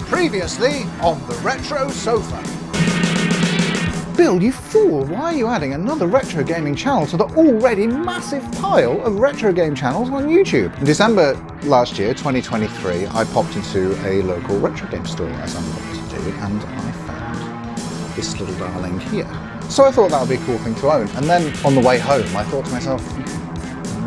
Previously on the Retro Sofa. Bill, you fool! Why are you adding another retro gaming channel to the already massive pile of retro game channels on YouTube? In December last year, 2023, I popped into a local retro game store, as I'm about to do, and I found this little darling here. So I thought that would be a cool thing to own. And then on the way home, I thought to myself,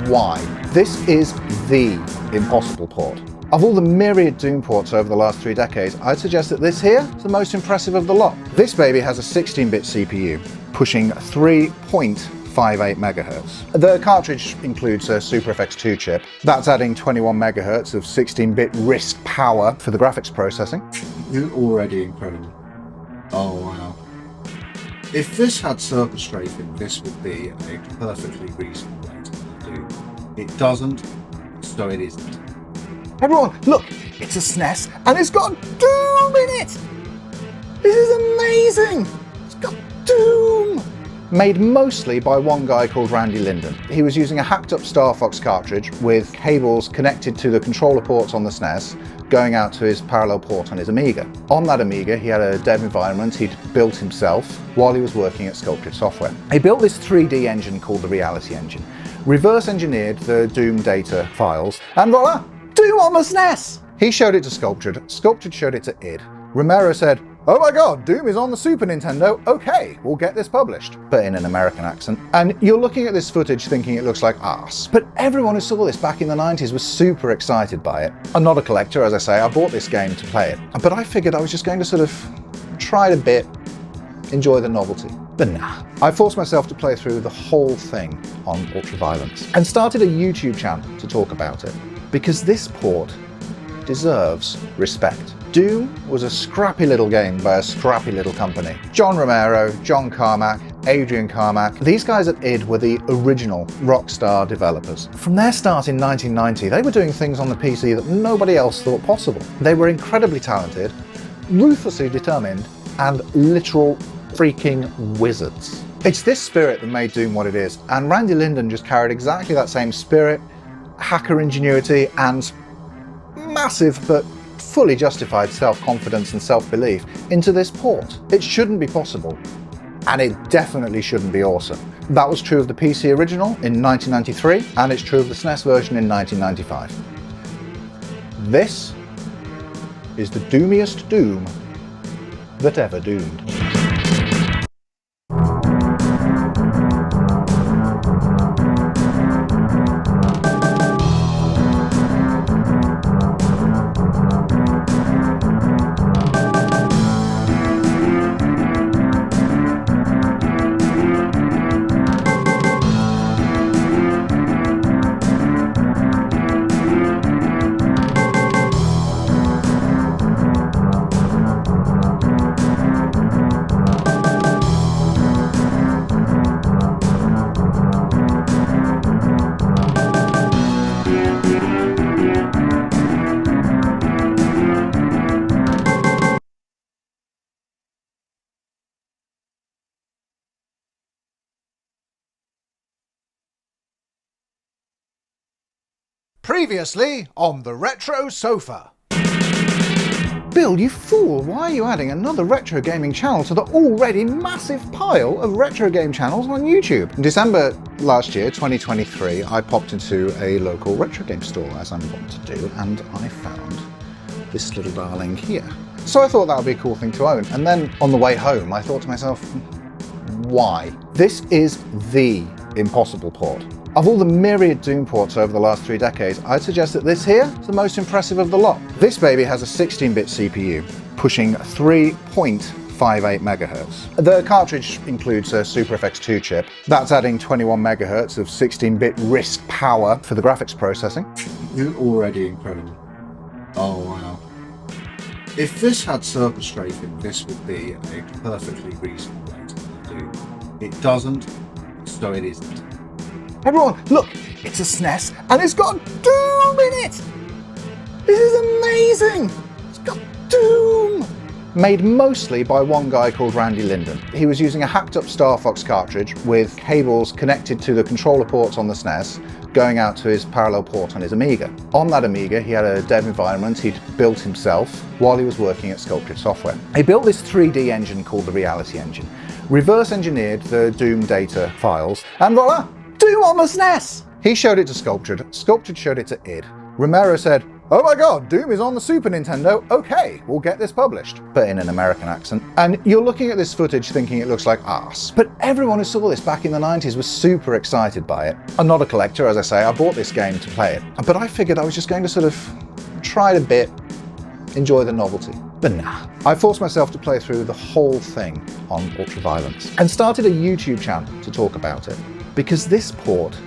why? This is the impossible port. Of all the myriad Doom ports over the last 3 decades, I'd suggest that this here is the most impressive of the lot. This baby has a 16-bit CPU, pushing 3.58 MHz. The cartridge includes a SuperFX2 chip. That's adding 21 MHz of 16-bit RISC power for the graphics processing. It's already incredible. Oh wow. If this had surface strafing, this would be a perfectly reasonable way to do. It doesn't, so it isn't. Everyone, look! It's a SNES and it's got Doom in it! This is amazing! It's got Doom! Made mostly by one guy called Randy Linden. He was using a hacked up Star Fox cartridge with cables connected to the controller ports on the SNES going out to his parallel port on his Amiga. On that Amiga, he had a dev environment he'd built himself while he was working at Sculpted Software. He built this 3D engine called the Reality Engine, reverse engineered the Doom data files, and voila! Doom on the SNES! He showed it to Sculptured, Sculptured showed it to id. Romero said, "Oh my god, Doom is on the Super Nintendo, okay, we'll get this published," but in an American accent. And you're looking at this footage thinking it looks like arse. But everyone who saw this back in the 90s was super excited by it. I'm not a collector, as I say, I bought this game to play it. But I figured I was just going to sort of try it a bit, enjoy the novelty. But nah. I forced myself to play through the whole thing on Ultraviolence and started a YouTube channel to talk about it. Because this port deserves respect. Doom was a scrappy little game by a scrappy little company. John Romero, John Carmack, Adrian Carmack, these guys at id were the original Rockstar developers. From their start in 1990, they were doing things on the PC that nobody else thought possible. They were incredibly talented, ruthlessly determined, and literal freaking wizards. It's this spirit that made Doom what it is, and Randy Linden just carried exactly that same spirit, hacker ingenuity, and massive but fully justified self-confidence and self-belief into this port. It shouldn't be possible, and it definitely shouldn't be awesome. That was true of the PC original in 1993, and it's true of the SNES version in 1995. This is the doomiest Doom that ever doomed. Previously on the Retro Sofa. Bill, you fool! Why are you adding another retro gaming channel to the already massive pile of retro game channels on YouTube? In December last year, 2023, I popped into a local retro game store, as I'm wont to do, and I found this little darling here. So I thought that would be a cool thing to own. And then on the way home, I thought to myself, why? This is the impossible port. Of all the myriad Doom ports over the last 3 decades, I'd suggest that this here is the most impressive of the lot. This baby has a 16-bit CPU, pushing 3.58 MHz. The cartridge includes a SuperFX2 chip. That's adding 21 MHz of 16-bit RISC power for the graphics processing. You're already incredible. Oh wow. If this had surface strafing, this would be a perfectly reasonable way to play Doom. It doesn't, so it isn't. Everyone, look, it's a SNES and it's got Doom in it! This is amazing! It's got Doom! Made mostly by one guy called Randy Linden. He was using a hacked up Star Fox cartridge with cables connected to the controller ports on the SNES, going out to his parallel port on his Amiga. On that Amiga, he had a dev environment he'd built himself while he was working at Sculpted Software. He built this 3D engine called the Reality Engine, reverse engineered the Doom data files, and voila! Doom on the SNES! He showed it to Sculptured, Sculptured showed it to id. Romero said, "Oh my god, Doom is on the Super Nintendo, okay, we'll get this published," but in an American accent. And you're looking at this footage thinking it looks like arse. But everyone who saw this back in the 90s was super excited by it. I'm not a collector, as I say, I bought this game to play it. But I figured I was just going to sort of try it a bit, enjoy the novelty. But nah. I forced myself to play through the whole thing on Ultraviolence and started a YouTube channel to talk about it. Because this port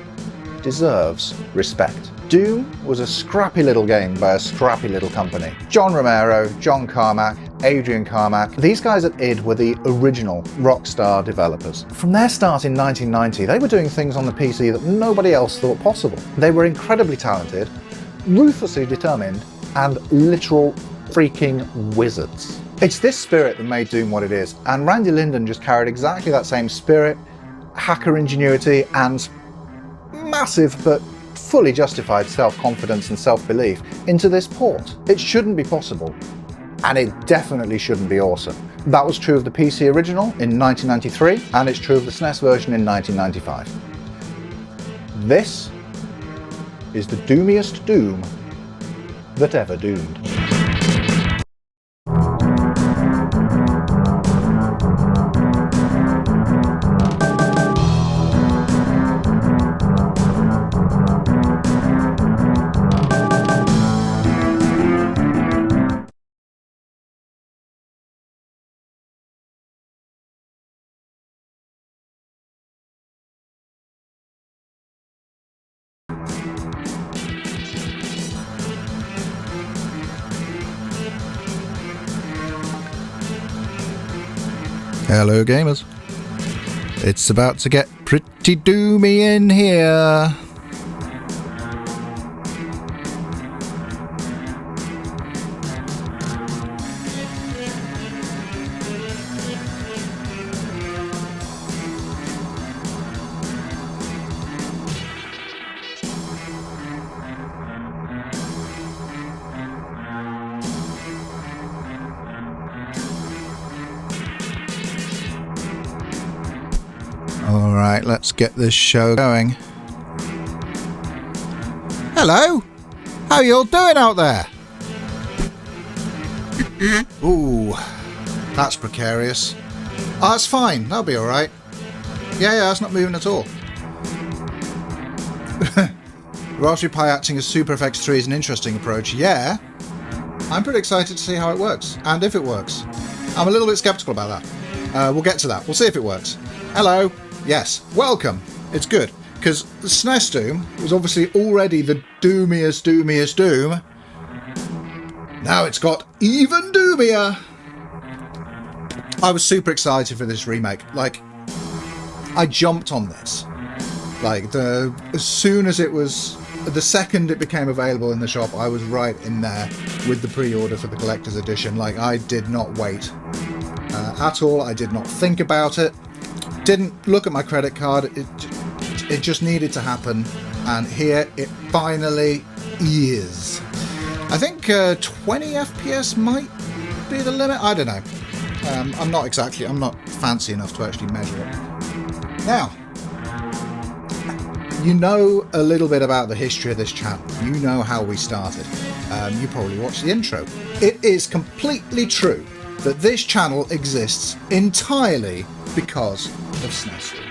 deserves respect. Doom was a scrappy little game by a scrappy little company. John Romero, John Carmack, Adrian Carmack, these guys at id were the original Rockstar developers. From their start in 1990, they were doing things on the PC that nobody else thought possible. They were incredibly talented, ruthlessly determined, and literal freaking wizards. It's this spirit that made Doom what it is, and Randy Linden just carried exactly that same spirit, hacker ingenuity, and massive but fully justified self-confidence and self-belief into this port. It shouldn't be possible, and it definitely shouldn't be awesome. That was true of the PC original in 1993, and it's true of the SNES version in 1995. This is the doomiest Doom that ever doomed. Hello gamers. It's about to get pretty doomy in here. Alright, let's get this show going. Hello! How you all doing out there? Ooh, that's precarious. Oh, that's fine, that'll be alright. Yeah, that's not moving at all. Raspberry Pi acting as SuperFX3 is an interesting approach, yeah. I'm pretty excited to see how it works, and if it works. I'm a little bit skeptical about that. We'll get to that, we'll see if it works. Hello! Yes, welcome. It's good, because the SNES Doom was obviously already the doomiest Doom. Now it's got even doomier. I was super excited for this remake. Like, I jumped on this. Like, as soon as it was, the second it became available in the shop, I was right in there with the pre-order for the collector's edition. Like, I did not wait at all. I did not think about it. Didn't look at my credit card. It just needed to happen, and here it finally is. I think 20 FPS might be the limit. I don't know. I'm not fancy enough to actually measure it. Now, you know a little bit about the history of this channel. You know how we started. You probably watched the intro. It is completely true that this channel exists entirely because of SNES Doom.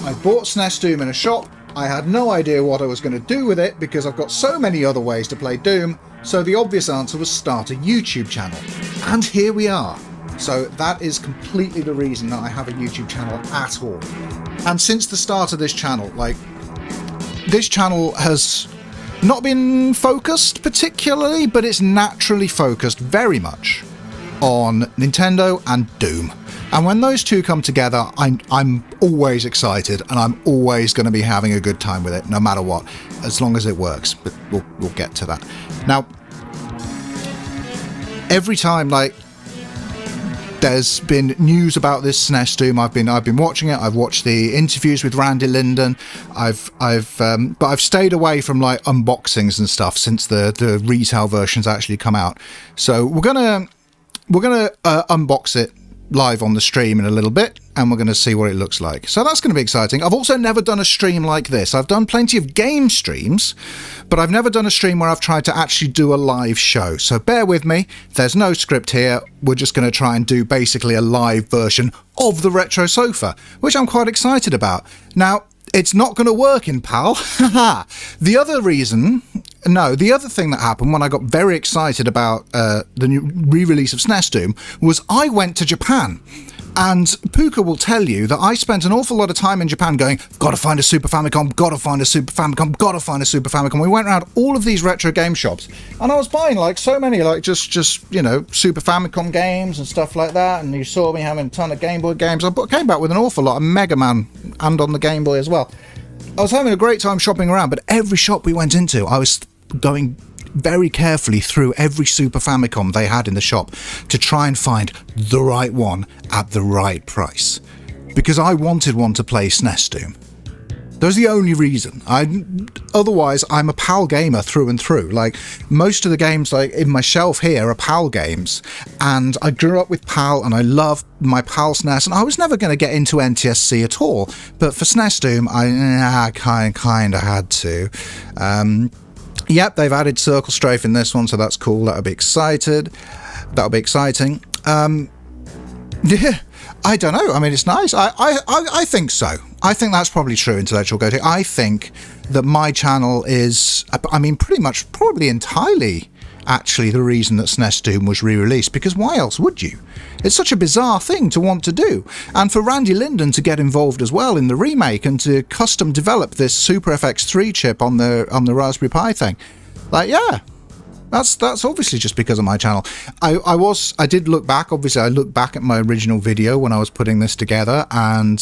I bought SNES Doom in a shop. I had no idea what I was going to do with it because I've got so many other ways to play Doom, so the obvious answer was start a YouTube channel. And here we are. So that is completely the reason that I have a YouTube channel at all. And since the start of this channel, this channel has not been focused particularly, but it's naturally focused very much on Nintendo and Doom. And when those two come together, I'm always excited, and I'm always going to be having a good time with it, no matter what, as long as it works. But we'll get to that. Now, every time there's been news about this SNES Doom, I've been watching it. I've watched the interviews with Randy Linden. But I've stayed away from unboxings and stuff since the retail versions actually come out. So we're gonna unbox it live on the stream in a little bit, and we're going to see what it looks like. So that's going to be exciting. I've also never done a stream like this. I've done plenty of game streams, but I've never done a stream where I've tried to actually do a live show. So bear with me. There's no script here. We're just going to try and do basically a live version of the Retro Sofa, which I'm quite excited about. Now, it's not going to work in PAL. The other thing that happened when I got very excited about the new re-release of SNES Doom was I went to Japan. And Puka will tell you that I spent an awful lot of time in Japan going, gotta find a Super Famicom, gotta find a Super Famicom, gotta find a Super Famicom. We went around all of these retro game shops, and I was buying so many just Super Famicom games and stuff like that, and you saw me having a ton of Game Boy games. I came back with an awful lot of Mega Man, and on the Game Boy as well. I was having a great time shopping around, but every shop we went into, I was going very carefully through every Super Famicom they had in the shop to try and find the right one at the right price, because I wanted one to play SNES Doom. That was the only reason. Otherwise, I'm a PAL gamer through and through. Most of the games in my shelf here are PAL games, and I grew up with PAL, and I love my PAL SNES, and I was never going to get into NTSC at all. But for SNES Doom, I kind of had to. Yep, they've added Circle Strafe in this one, so that's cool. That'll be exciting. Yeah, I don't know. I mean, it's nice. I think so. I think that's probably true, Intellectual Goatee. I think that my channel is, probably entirely, actually, the reason that SNES Doom was re-released, because why else would you? It's such a bizarre thing to want to do. And for Randy Linden to get involved as well in the remake and to custom develop this Super FX3 chip on the Raspberry Pi thing. That's obviously just because of my channel. I did look back, obviously I looked back at my original video when I was putting this together, and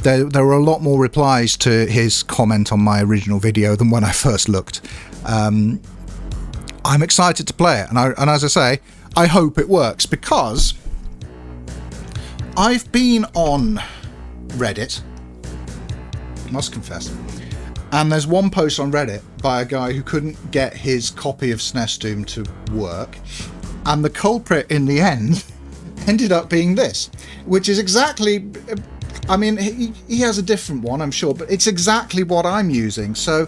there were a lot more replies to his comment on my original video than when I first looked. I'm excited to play it, and as I say, I hope it works, because I've been on Reddit, must confess, and there's one post on Reddit by a guy who couldn't get his copy of SNES Doom to work, and the culprit in the end ended up being this, which is exactly, he has a different one, I'm sure, but it's exactly what I'm using. So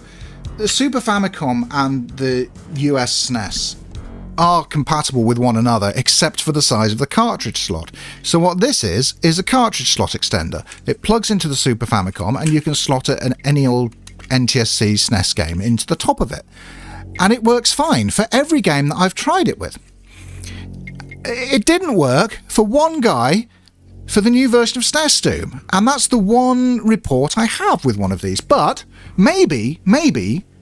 the Super Famicom and the US SNES are compatible with one another, except for the size of the cartridge slot. So what this is a cartridge slot extender. It plugs into the Super Famicom, and you can slot it in any old NTSC SNES game into the top of it. And it works fine for every game that I've tried it with. It didn't work for one guy for the new version of SNES Doom, and that's the one report I have with one of these. But maybe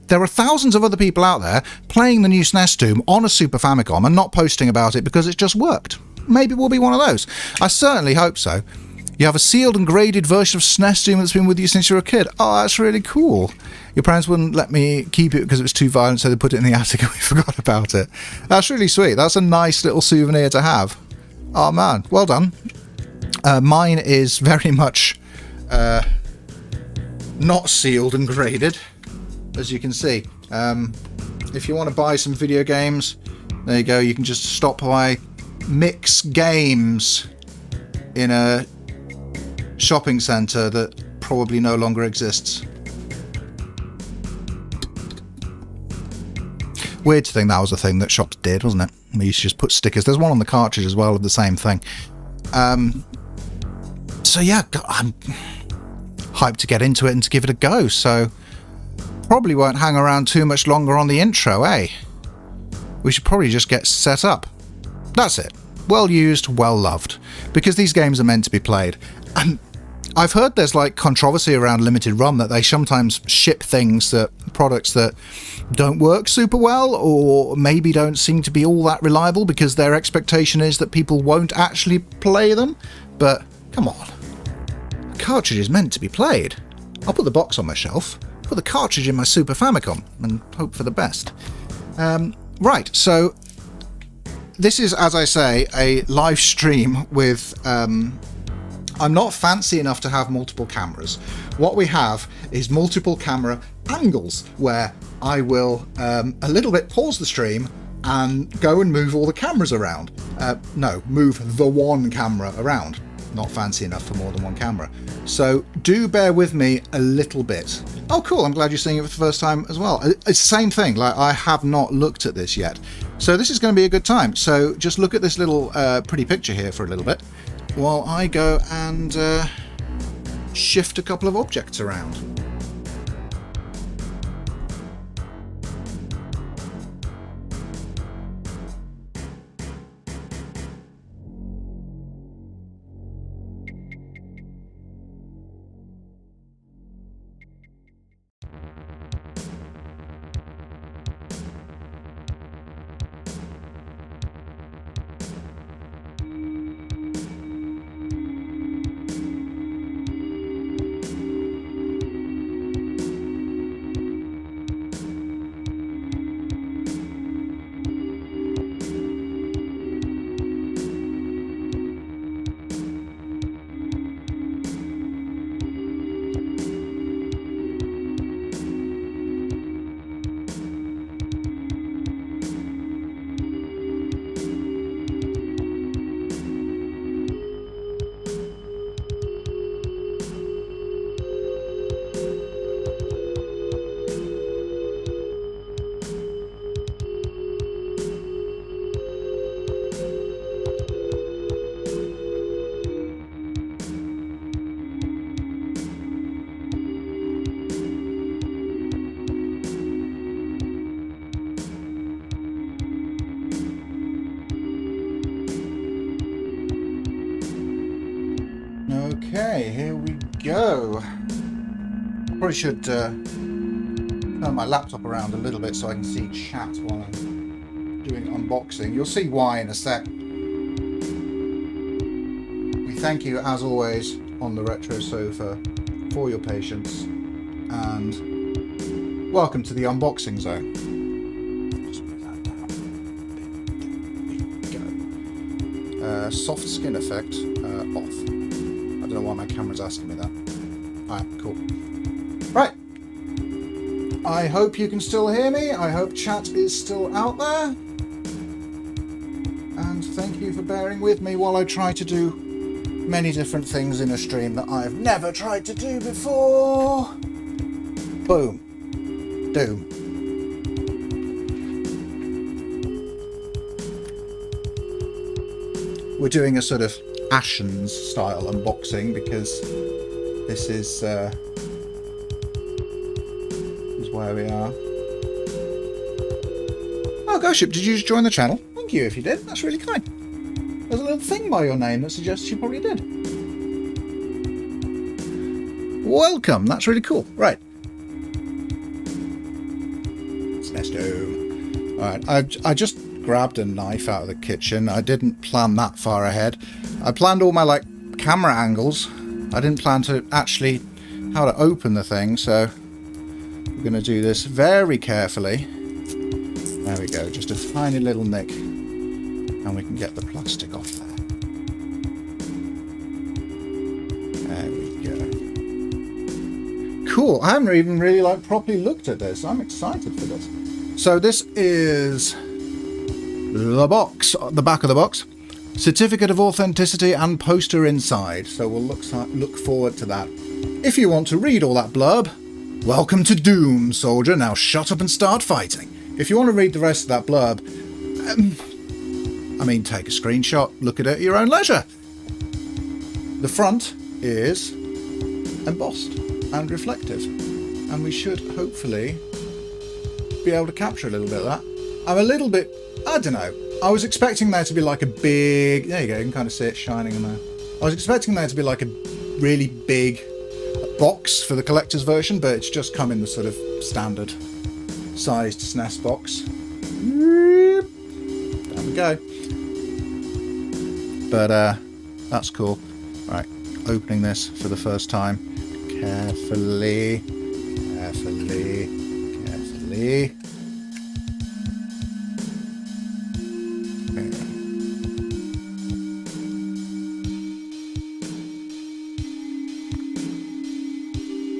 there are thousands of other people out there playing the new SNES Doom on a Super Famicom and not posting about it because it just worked. Maybe we'll be one of those. I certainly hope so. You have a sealed and graded version of SNES Doom that's been with you since you were a kid. Oh, that's really cool. Your parents wouldn't let me keep it because it was too violent, so they put it in the attic and we forgot about it. That's really sweet. That's a nice little souvenir to have. Oh man, well done. Mine is very much not sealed and graded, as you can see. if you want to buy some video games, there you go. You can just stop by Mix Games in a shopping centre that probably no longer exists. Weird to think that was a thing that shops did, wasn't it? We used to just put stickers. There's one on the cartridge as well of the same thing. So yeah, I'm hyped to get into it and to give it a go. So probably won't hang around too much longer on the intro, eh? We should probably just get set up. That's it. Well used, well loved. Because these games are meant to be played. And I've heard there's like controversy around limited run, that they sometimes ship products that don't work super well, or maybe don't seem to be all that reliable because their expectation is that people won't actually play them. But come on, the cartridge is meant to be played. I'll put the box on my shelf, put the cartridge in my Super Famicom, and hope for the best. Right, so this is, as I say, a live stream with... I'm not fancy enough to have multiple cameras. What we have is multiple camera angles, where I will a little bit pause the stream and go and move all the cameras around. No, move the one camera around. Not fancy enough for more than one camera. So do bear with me a little bit. Oh cool, I'm glad you're seeing it for the first time as well. It's the same thing, like I have not looked at this yet. So this is going to be a good time. So just look at this little pretty picture here for a little bit, while I go and shift a couple of objects around. Okay, here we go. Probably should turn my laptop around a little bit so I can see chat while I'm doing unboxing. You'll see why in a sec. We thank you, as always, on the Retro Sofa for your patience, and welcome to the unboxing zone. Just put that down. There we go. Soft skin effect off. I don't know why my camera's asking me that. Alright, cool. Right. I hope you can still hear me. I hope chat is still out there. And thank you for bearing with me while I try to do many different things in a stream that I've never tried to do before. Boom. Doom. We're doing a sort of Ashen's style unboxing because this is where we are. Oh, Ghostship, did you just join the channel? Thank you if you did. That's really kind. There's a little thing by your name that suggests you probably did. Welcome. That's really cool. Right. SNES Doom. Alright, I just grabbed a knife out of the kitchen. I didn't plan that far ahead. I planned all my camera angles. I didn't plan to actually how to open the thing, so we're going to do this very carefully. There we go, just a tiny little nick, and we can get the plastic off there. There we go. Cool. I haven't even really properly looked at this. I'm excited for this. So this is the box, the back of the box. Certificate of authenticity and poster inside. So we'll look forward to that. If you want to read all that blurb, welcome to Doom, soldier. Now shut up and start fighting. If you want to read the rest of that blurb, I mean, take a screenshot, look at it at your own leisure. The front is embossed and reflective, and we should hopefully be able to capture a little bit of that. I'm a little bit, I don't know, I was expecting there to be like a big, there you go, you can kind of see it shining in there. I was expecting there to be like a really big box for the collector's version, but it's just come in the sort of standard sized SNES box. There we go. But that's cool. Right, opening this for the first time. Carefully, carefully, carefully.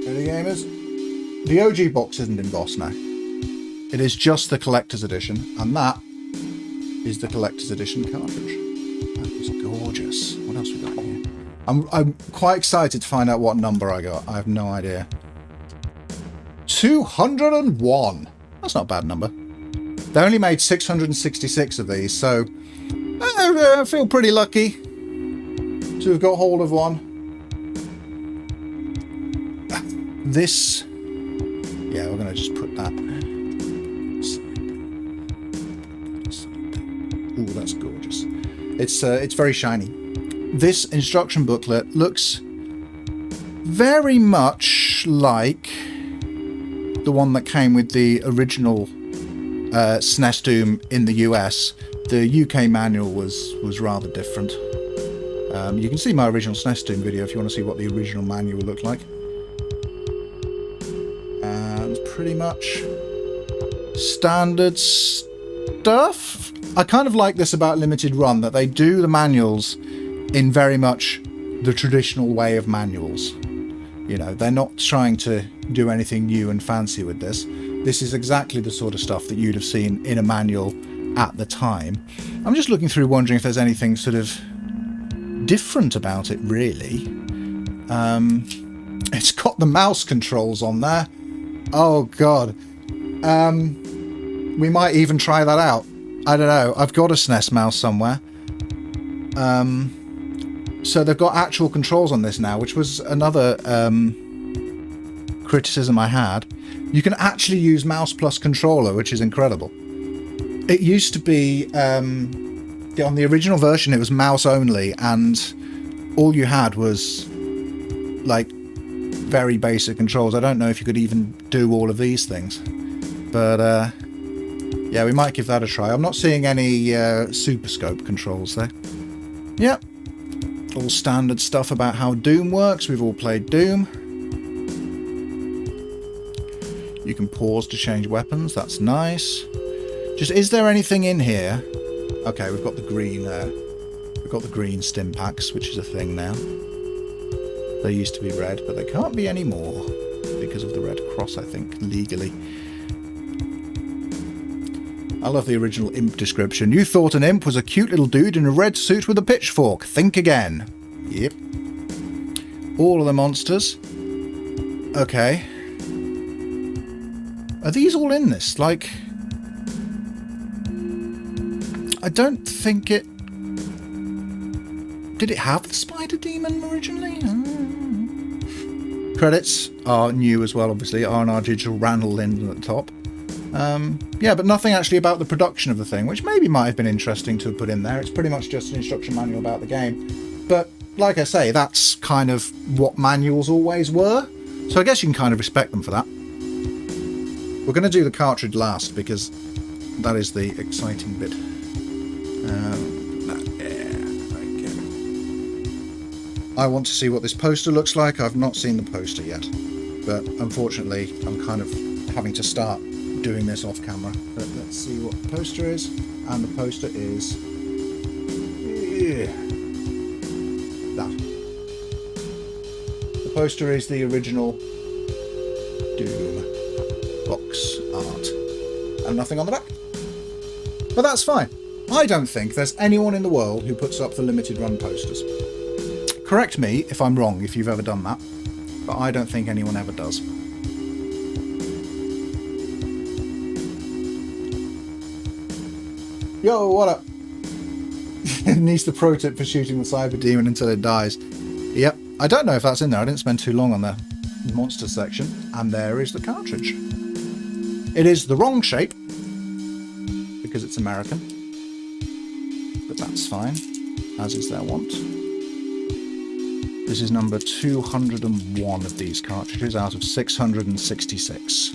Ready, gamers? The OG box isn't embossed now. It is just the collector's edition, and that is the collector's edition cartridge. That is gorgeous. What else we got here? I'm quite excited to find out what number I got. I have no idea. 201. That's not a bad number. They only made 666 of these, so I feel pretty lucky to have got hold of one. This, yeah, we're going to just put that. Ooh, that's gorgeous. It's very shiny. This instruction booklet looks very much like the one that came with the original SNES Doom in the US. The UK manual was rather different. You can see my original SNES Doom video if you want to see what the original manual looked like. And pretty much standard stuff. I kind of like this about Limited Run, that they do the manuals in very much the traditional way of manuals. You know, they're not trying to do anything new and fancy with this. This is exactly the sort of stuff that you'd have seen in a manual at the time. I'm just looking through wondering if there's anything sort of different about it, really. It's got the mouse controls on there. Oh, God. We might even try that out. I don't know. I've got a SNES mouse somewhere. So they've got actual controls on this now, which was another criticism I had. You can actually use mouse plus controller, which is incredible. It used to be, on the original version, it was mouse only, and all you had was, like, very basic controls. I don't know if you could even do all of these things. But, yeah, we might give that a try. I'm not seeing any Super Scope controls there. Yep. All standard stuff about how Doom works. We've all played Doom. You can pause to change weapons. That's nice. Just, is there anything in here? Okay, we've got the green stim packs, which is a thing now. They used to be red, but they can't be anymore because of the Red Cross, I think, legally. I love the original Imp description. You thought an imp was a cute little dude in a red suit with a pitchfork. Think again. Yep. All of the monsters. Okay. Are these all in this? Like, I don't think it... Did it have the Spider Demon originally? Credits are new as well, obviously. R&R Digital, Randy Linden at the top. Yeah, but nothing actually about the production of the thing, which maybe might have been interesting to have put in there. It's pretty much just an instruction manual about the game. But, like I say, that's kind of what manuals always were. So I guess you can kind of respect them for that. We're going to do the cartridge last, because that is the exciting bit. I want to see what this poster looks like. I've not seen the poster yet. But, unfortunately, I'm kind of having to start doing this off camera. But let's see what the poster is. And the poster is that. The poster is the original Doom box art. and nothing on the back. But that's fine. I don't think there's anyone in the world who puts up the limited run posters. Correct me if I'm wrong, if you've ever done that, but I don't think anyone ever does. Yo, what up? It needs the pro tip for shooting the cyber demon until it dies. Yep, I don't know if that's in there. I didn't spend too long on the monster section. And there is the cartridge. It is the wrong shape, because it's American. But that's fine, as is their want. This is number 201 of these cartridges out of 666.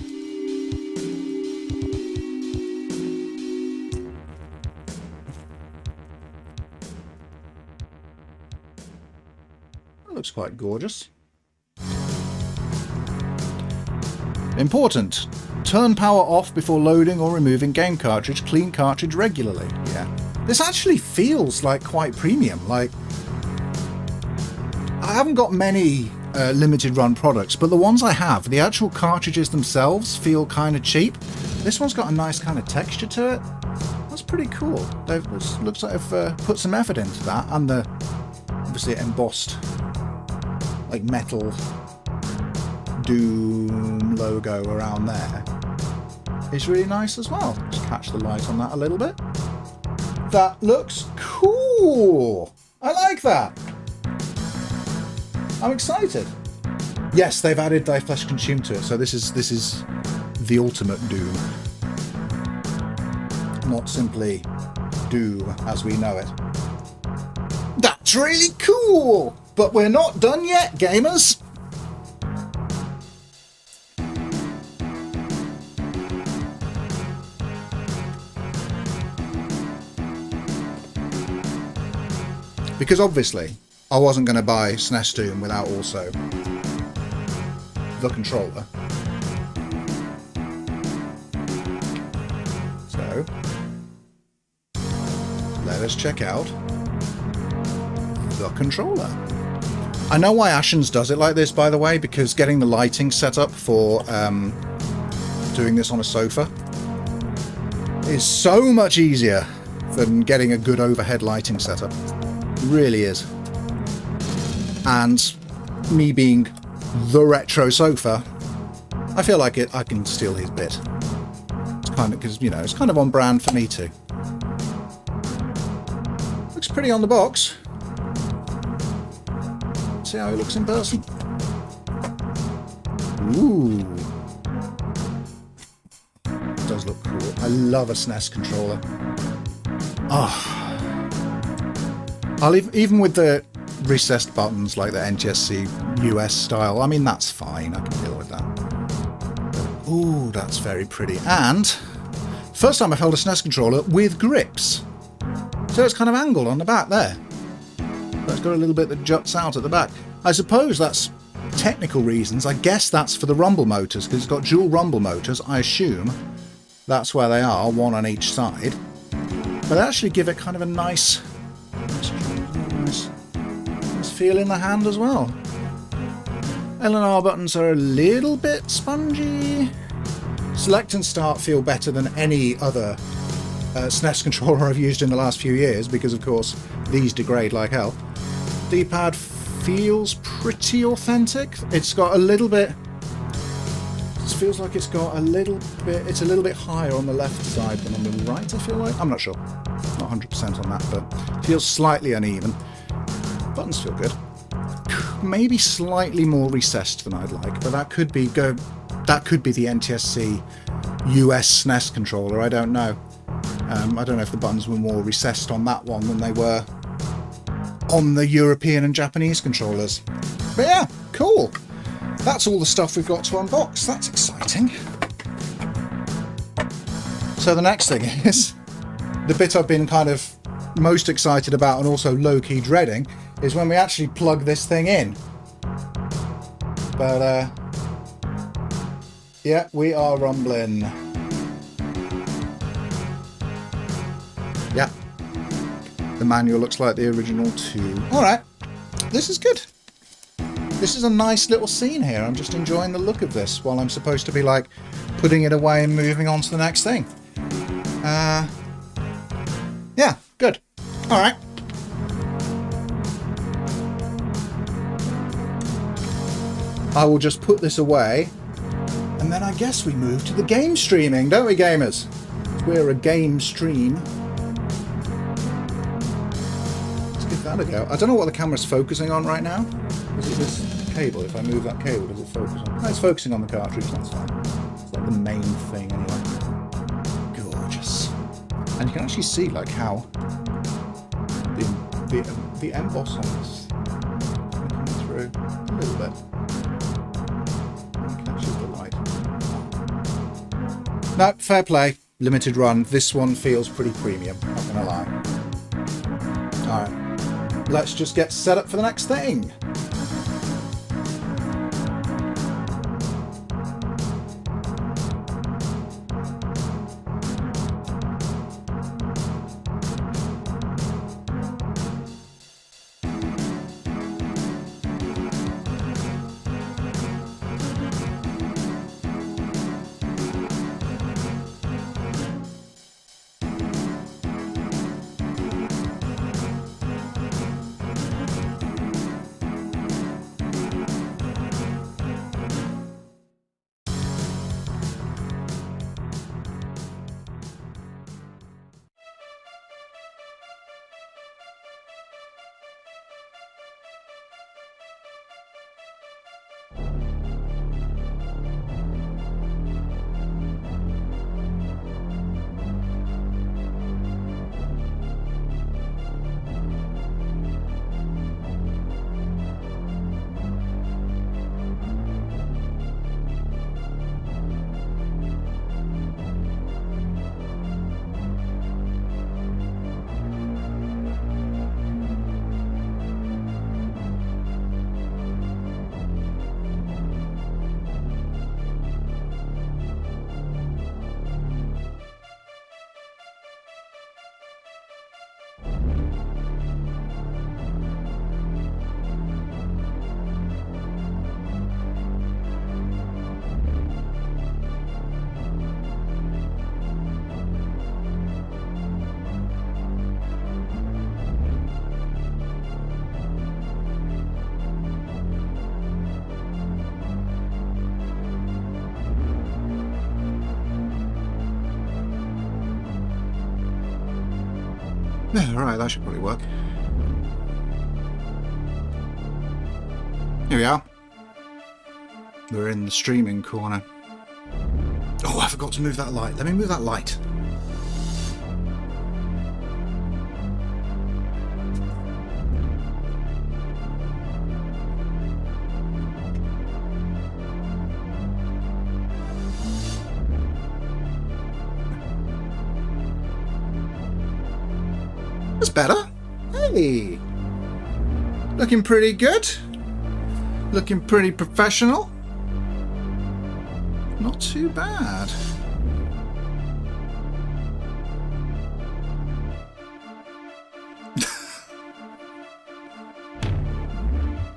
Looks quite gorgeous. Important. Turn power off before loading or removing game cartridge. Clean cartridge regularly. Yeah. This actually feels like quite premium. Like, I haven't got many limited run products, but the ones I have, the actual cartridges themselves feel kind of cheap. This one's got a nice kind of texture to it. That's pretty cool. It looks like they've put some effort into that, and the obviously embossed like metal Doom logo around there is really nice as well. Just catch the light on that a little bit. That looks cool. I like that. I'm excited. Yes, they've added Thy Flesh Consumed to it, so this is the ultimate Doom, not simply Doom as we know it. That's really cool. But we're not done yet, gamers! Because obviously, I wasn't going to buy SNES Doom without also the controller. So, let us check out the controller. I know why Ashens does it like this, by the way, because getting the lighting set up for doing this on a sofa is so much easier than getting a good overhead lighting setup. It really is. And me being the retro sofa, I feel like I can steal his bit. It's kind of, because, you know, it's kind of on brand for me too. Looks pretty on the box. See how it looks in person. Ooh. It does look cool. I love a SNES controller. Oh. Even with the recessed buttons like the NTSC US style, I mean, that's fine. I can deal with that. Ooh, that's very pretty. And first time I've held a SNES controller with grips. So it's kind of angled on the back there. It's got a little bit that juts out at the back. I suppose that's technical reasons. I guess that's for the rumble motors, because it's got dual rumble motors. I assume that's where they are, one on each side. But they actually give it kind of a nice feel in the hand as well. L and R buttons are a little bit spongy. Select and start feel better than any other SNES controller I've used in the last few years, because of course these degrade like hell. D-pad feels pretty authentic. It's got a little bit... It feels like it's got a little bit... It's a little bit higher on the left side than on the right, I feel like. I'm not sure. Not 100% on that, but it feels slightly uneven. Buttons feel good. Maybe slightly more recessed than I'd like, but that could be the NTSC US SNES controller. I don't know. I don't know if the buttons were more recessed on that one than they were on the European and Japanese controllers. But yeah, cool. That's all the stuff we've got to unbox. That's exciting. So the next thing is, the bit I've been kind of most excited about and also low-key dreading, is when we actually plug this thing in. But yeah, we are rumbling. Yeah. The manual looks like the original too. Alright, this is good. This is a nice little scene here. I'm just enjoying the look of this while I'm supposed to be like putting it away and moving on to the next thing. Yeah, good. All right. I will just put this away, and then I guess we move to the game streaming, don't we, gamers? We're a game stream. Let's give that a go. I don't know what the camera's focusing on right now. Is it this cable? If I move that cable, does it focus on? No, it's focusing on the cartridge, that's fine. It's like the main thing anyway. Gorgeous. And you can actually see like how the emboss on this coming through a little bit. Catches the light. No, fair play. Limited run. This one feels pretty premium, not gonna lie. Alright. Let's just get set up for the next thing. Yeah, right, that should probably work. Here we are. We're in the streaming corner. Oh, I forgot to move that light. Let me move that light. That's better. Hey. Looking pretty good. Looking pretty professional. Not too bad.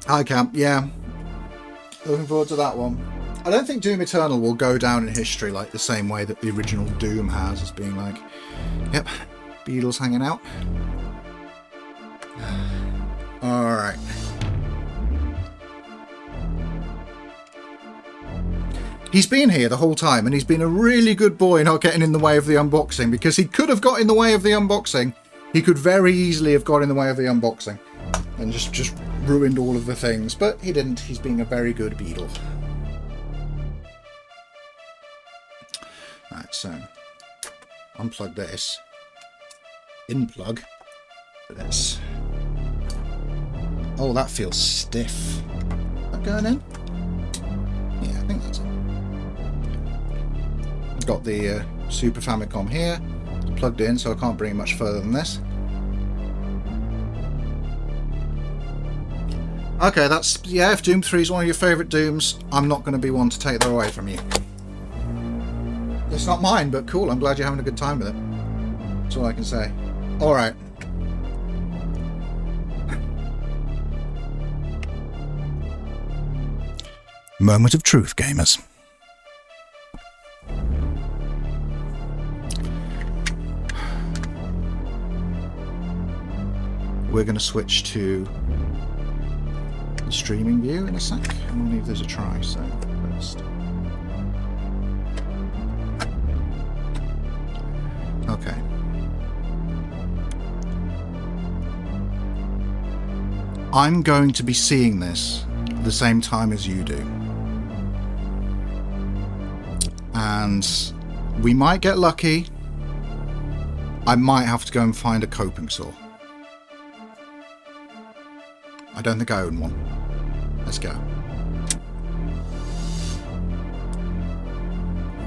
I can't, yeah. Looking forward to that one. I don't think Doom Eternal will go down in history like the same way that the original Doom has, as being like, yep, Beatles hanging out. Alright. He's been here the whole time, and he's been a really good boy not getting in the way of the unboxing, because he could have got in the way of the unboxing. He could very easily have got in the way of the unboxing and just ruined all of the things, but he didn't. He's being a very good beetle. Right, so unplug this, in-plug this. Oh, that feels stiff. Is that going in? Yeah, I think that's it. Got the Super Famicom here. It's plugged in, so I can't bring it much further than this. Okay, that's... yeah, if Doom 3 is one of your favourite Dooms, I'm not going to be one to take that away from you. It's not mine, but cool. I'm glad you're having a good time with it. That's all I can say. Alright. Moment of truth, gamers. we're going to switch to the streaming view in a sec, and we'll give this a try. So first, okay. I'm going to be seeing this the same time as you do. And we might get lucky. I might have to go and find a coping saw. I don't think I own one. Let's go.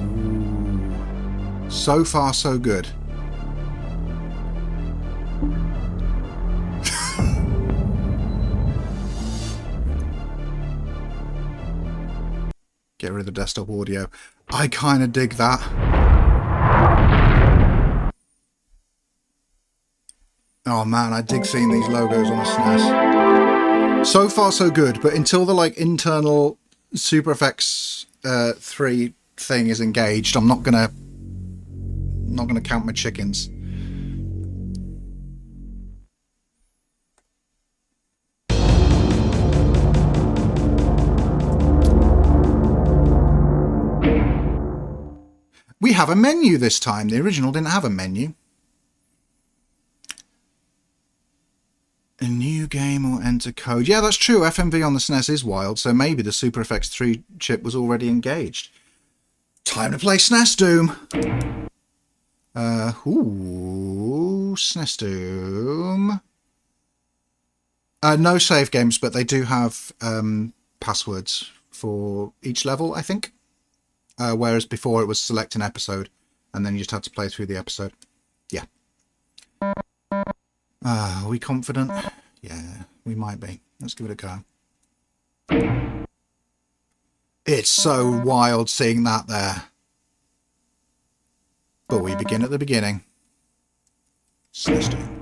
Ooh. So far, so good. Get rid of the desktop audio. I kind of dig that. Oh man, I dig seeing these logos on a SNES. So far so good, but until the like internal Super FX 3 thing is engaged, I'm not gonna count my chickens. We have a menu this time. The original didn't have a menu. A new game or enter code. Yeah, that's true. FMV on the SNES is wild, so maybe the Super FX 3 chip was already engaged. Time to play SNES Doom. SNES Doom. No save games, but they do have passwords for each level, I think. Whereas before it was select an episode, and then you just had to play through the episode. Yeah. Are we confident? Yeah, we might be. Let's give it a go. It's so wild seeing that there. But we begin at the beginning. SNES Doom.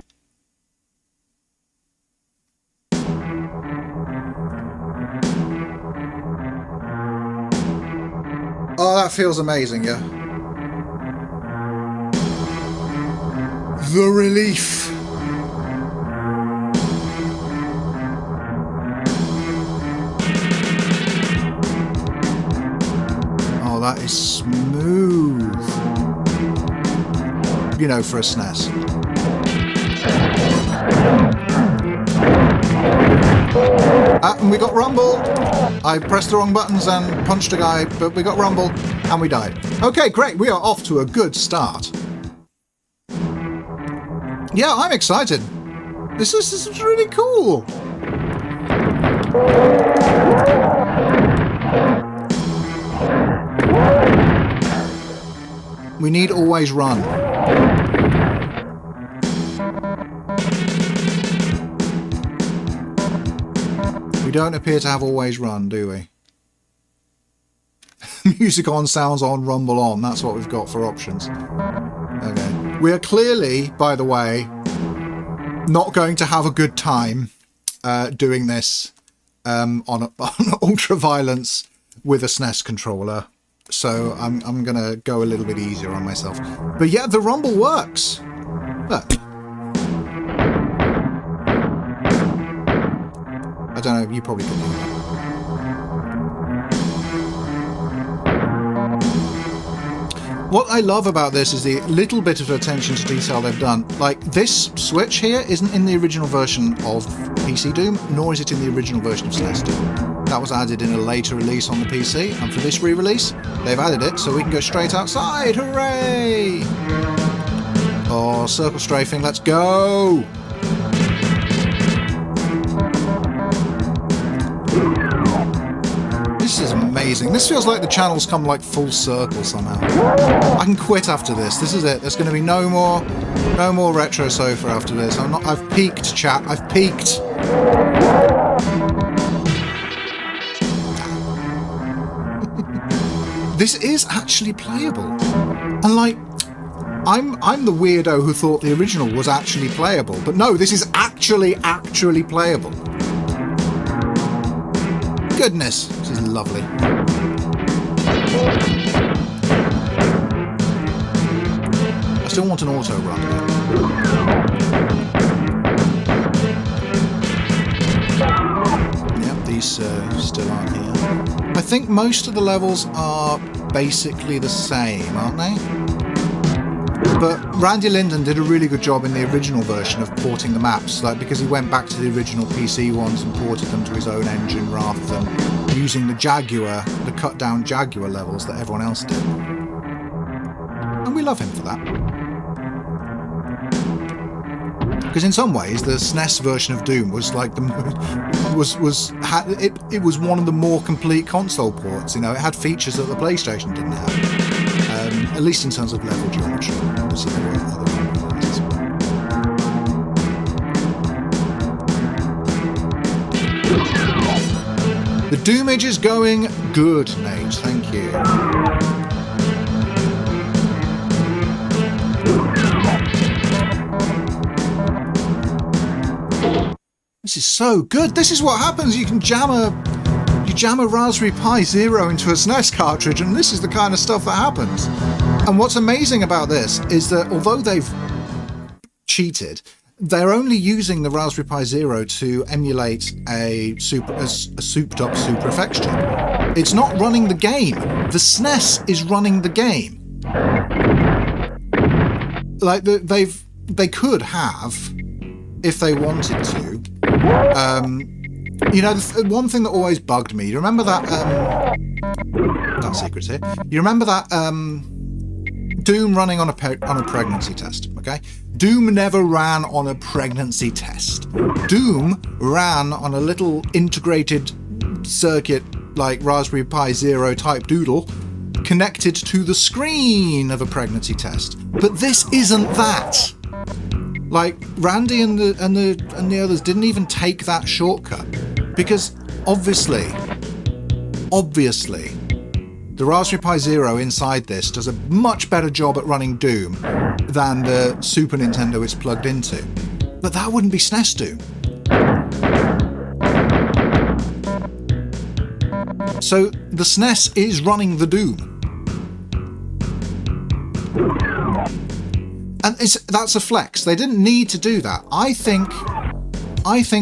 Oh, that feels amazing, yeah. The relief. Oh, that is smooth. You know, for a SNES. And we got rumble. I pressed the wrong buttons and punched a guy, but we got rumble and we died. Okay, great. We are off to a good start. Yeah, I'm excited. This is really cool. We need always run. We don't appear to have always run, do we? Music on, sounds on, rumble on. That's what we've got for options. Okay. We are clearly, by the way, not going to have a good time doing this on ultra-violence with a SNES controller. So I'm going to go a little bit easier on myself. But yeah, the rumble works. Look. I don't know, you probably could do that. What I love about this is the little bit of attention to detail they've done. Like, this switch here isn't in the original version of PC Doom, nor is it in the original version of SNES Doom. That was added in a later release on the PC, and for this re-release, they've added it so we can go straight outside. Hooray! Oh, circle strafing, let's go! This is amazing. This feels like the channel's come like full circle somehow. I can quit after this. This is it. There's going to be no more retro sofa after this. I've peaked, chat. I've peaked. This is actually playable. And like, I'm the weirdo who thought the original was actually playable, but no, this is actually playable. Goodness, this is lovely. I still want an auto run. police still aren't here. I think most of the levels are basically the same, aren't they? But Randy Linden did a really good job in the original version of porting the maps, like because he went back to the original PC ones and ported them to his own engine rather than using the Jaguar, the cut-down Jaguar levels that everyone else did. And we love him for that. Because in some ways, the SNES version of Doom was like it was one of the more complete console ports. You know, it had features that the PlayStation didn't have, at least in terms of level geometry. Obviously, there were other components. The Doomage is going good, Nate. Thank you. This is so good. This is what happens. You jam a Raspberry Pi Zero into a SNES cartridge, and this is the kind of stuff that happens. And what's amazing about this is that although they've cheated, they're only using the Raspberry Pi Zero to emulate a souped-up Super FX chip. It's not running the game. The SNES is running the game. Like they could have, if they wanted to. You know, one thing that always bugged me. You remember that? That secret's here. You remember that Doom running on a pregnancy test? Okay, Doom never ran on a pregnancy test. Doom ran on a little integrated circuit like Raspberry Pi Zero type doodle connected to the screen of a pregnancy test. But this isn't that. Like Randy and the others didn't even take that shortcut because obviously the Raspberry Pi Zero inside this does a much better job at running Doom than the Super Nintendo it's plugged into. But that wouldn't be SNES Doom. So the SNES is running the Doom. And that's a flex. They didn't need to do that. I think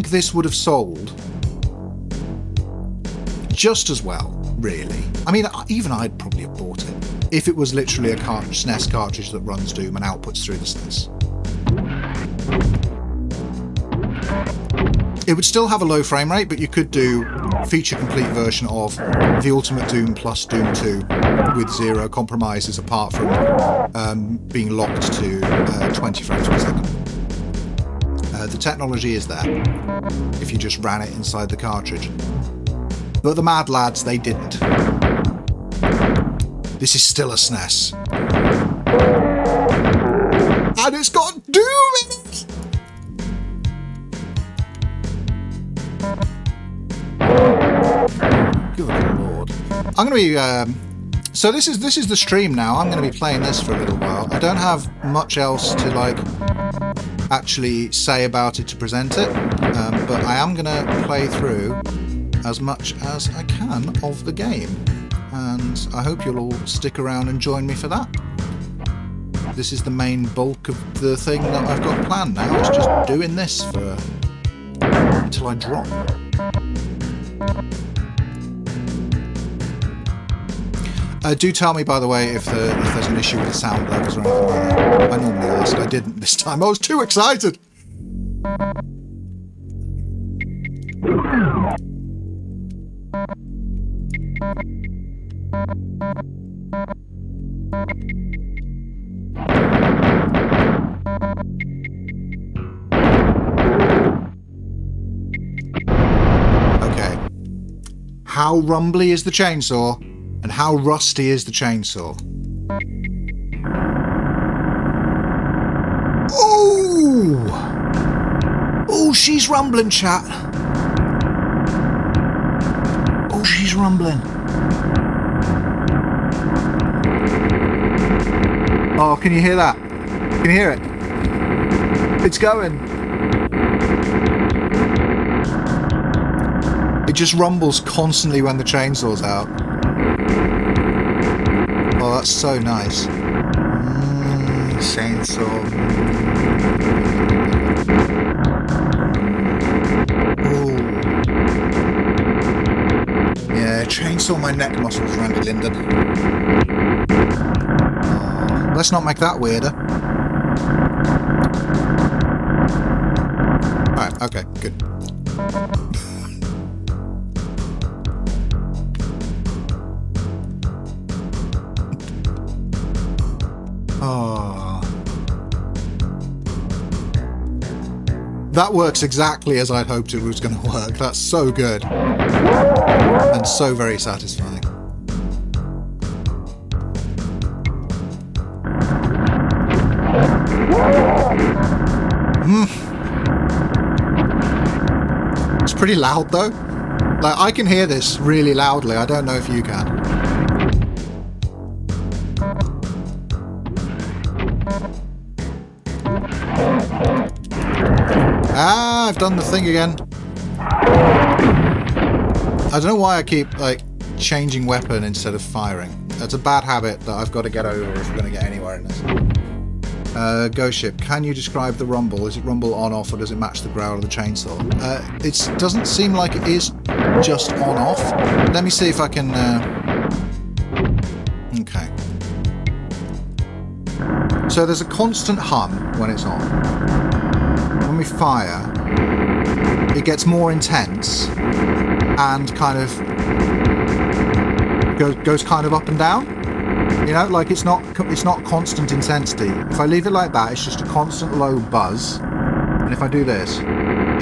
this would have sold just as well, really. I mean, even I'd probably have bought it if it was literally a SNES cartridge that runs Doom and outputs through the SNES. It would still have a low frame rate, but you could do feature complete version of the Ultimate Doom plus Doom 2 with zero compromises apart from being locked to 20 frames per second. The technology is there if you just ran it inside the cartridge. But the mad lads, they didn't. This is still a SNES. And it's got Doom in it! Good lord. I'm going to be... So this is the stream now. I'm going to be playing this for a little while. I don't have much else to like actually say about it to present it, but I am going to play through as much as I can of the game, and I hope you'll all stick around and join me for that. This is the main bulk of the thing that I've got planned now. It's just doing this for until I drop. Do tell me, by the way, if there's an issue with the sound levels or anything like that. I normally ask. I didn't this time. I was too excited. Okay. How rumbly is the chainsaw? And how rusty is the chainsaw? Ooh! Oh, she's rumbling, chat. Oh, she's rumbling. Oh, can you hear that? Can you hear it? It's going. It just rumbles constantly when the chainsaw's out. Oh, that's so nice. Chainsaw. Ooh. flex all my neck muscles, Randy Linden. Let's not make that weirder. Alright, okay, good. Oh. That works exactly as I'd hoped it was going to work. That's so good. And so very satisfying. It's pretty loud though. Like, I can hear this really loudly. I don't know if you can. Ah, I've done the thing again. I don't know why I keep, like, changing weapon instead of firing. That's a bad habit that I've got to get over if we're going to get anywhere in this. Ghost Ship, can you describe the rumble? Is it rumble on, off, or does it match the growl of the chainsaw? It doesn't seem like it is just on, off. Let me see if I can... Okay. So there's a constant hum when it's on. When we fire, it gets more intense and kind of goes kind of up and down. You know, like it's not constant intensity. If I leave it like that, it's just a constant low buzz. And if I do this,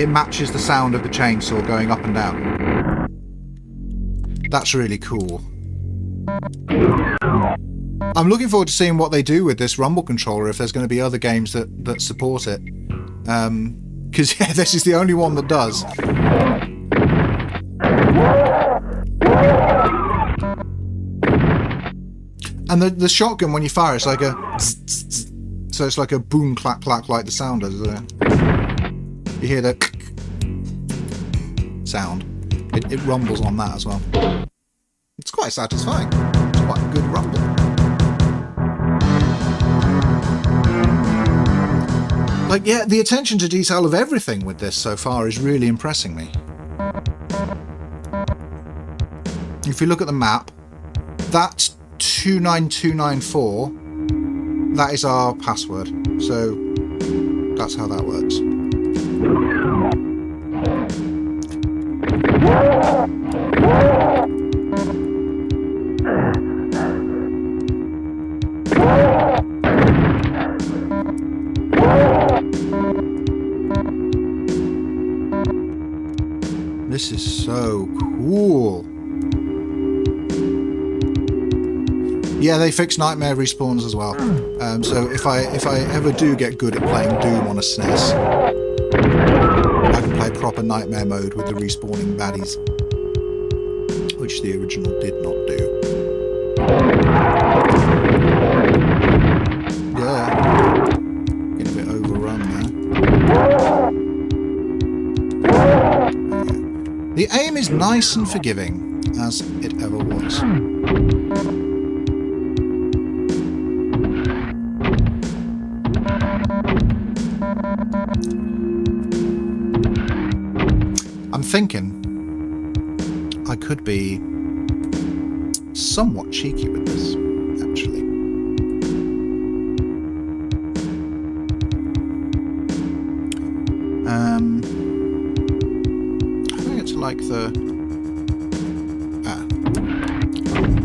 it matches the sound of the chainsaw going up and down. That's really cool. I'm looking forward to seeing what they do with this rumble controller, if there's going to be other games that support it. Because yeah, this is the only one that does. And the shotgun, when you fire, it's like a zzz, zzz, zzz. So it's like a boom clack clack, like the sound does. You hear the sound. It rumbles on that as well. It's quite satisfying. It's quite a good rumble. Like, yeah, the attention to detail of everything with this so far is really impressing me. If you look at the map, that's 29294. That is our password. So that's how that works. This is so cool. Yeah, they fixed nightmare respawns as well. So if I ever do get good at playing Doom on a SNES, I can play proper nightmare mode with the respawning baddies, which the original did not do. Yeah, getting a bit overrun there. The aim is nice and forgiving, as it ever was. I'm thinking I could be somewhat cheeky with this, actually. I think it's like the...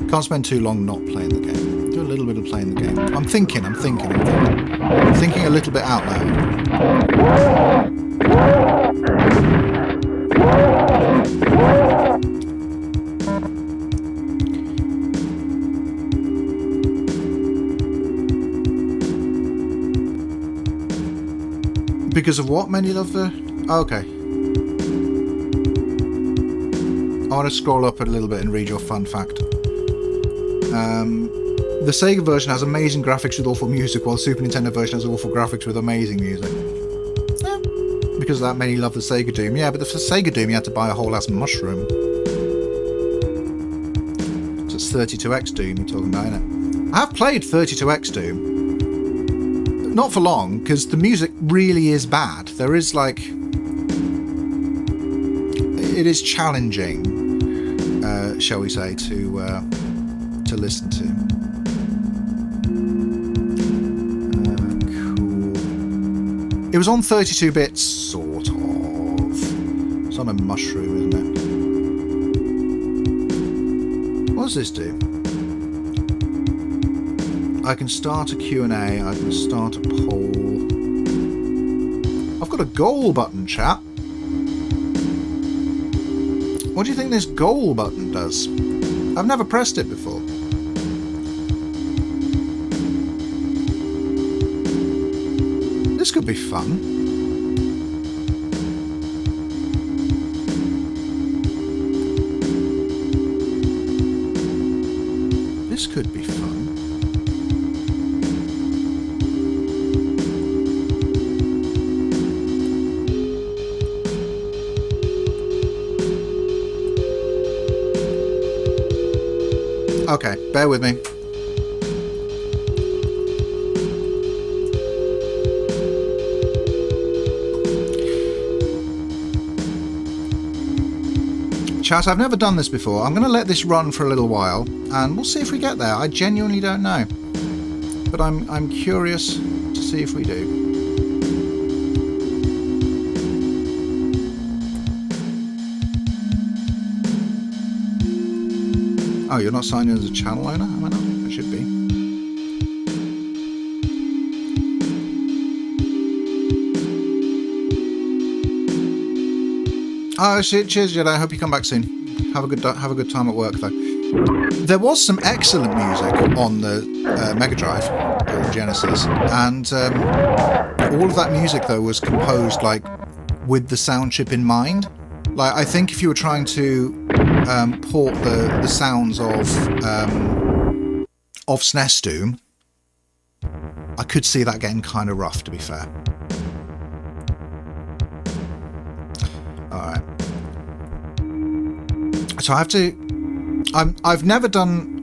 Can't spend too long not playing the game. Do a little bit of playing the game. I'm thinking a little bit out loud. Because of what? Many love the... Oh, okay. I want to scroll up a little bit and read your fun fact. The Sega version has amazing graphics with awful music, while the Super Nintendo version has awful graphics with amazing music. Yeah. Because of that, many love the Sega Doom. Yeah, but for Sega Doom, you had to buy a whole ass mushroom. So it's 32X Doom you're talking about, innit? I have played 32X Doom. Not for long, because the music really is bad. There is, like... It is challenging. shall we say, to listen to. Cool. It was on 32 bits, sort of. It's on a mushroom, isn't it? What does this do? I can start a Q&A, I can start a poll. I've got a goal button, chat. What do you think this goal button does? I've never pressed it before. This could be fun. This could be fun. Okay, bear with me. Chat, I've never done this before. I'm going to let this run for a little while, and we'll see if we get there. I genuinely don't know. But I'm curious to see if we do. Oh, you're not signed in as a channel owner? Am I not? I should be. Oh, shit, cheers, Jedi. I hope you come back soon. Have a good time at work, though. There was some excellent music on the Mega Drive or Genesis, and all of that music though was composed like with the sound chip in mind. Like, I think if you were trying to port the sounds of SNES Doom, I could see that getting kind of rough, to be fair. All right. So I have to. I've never done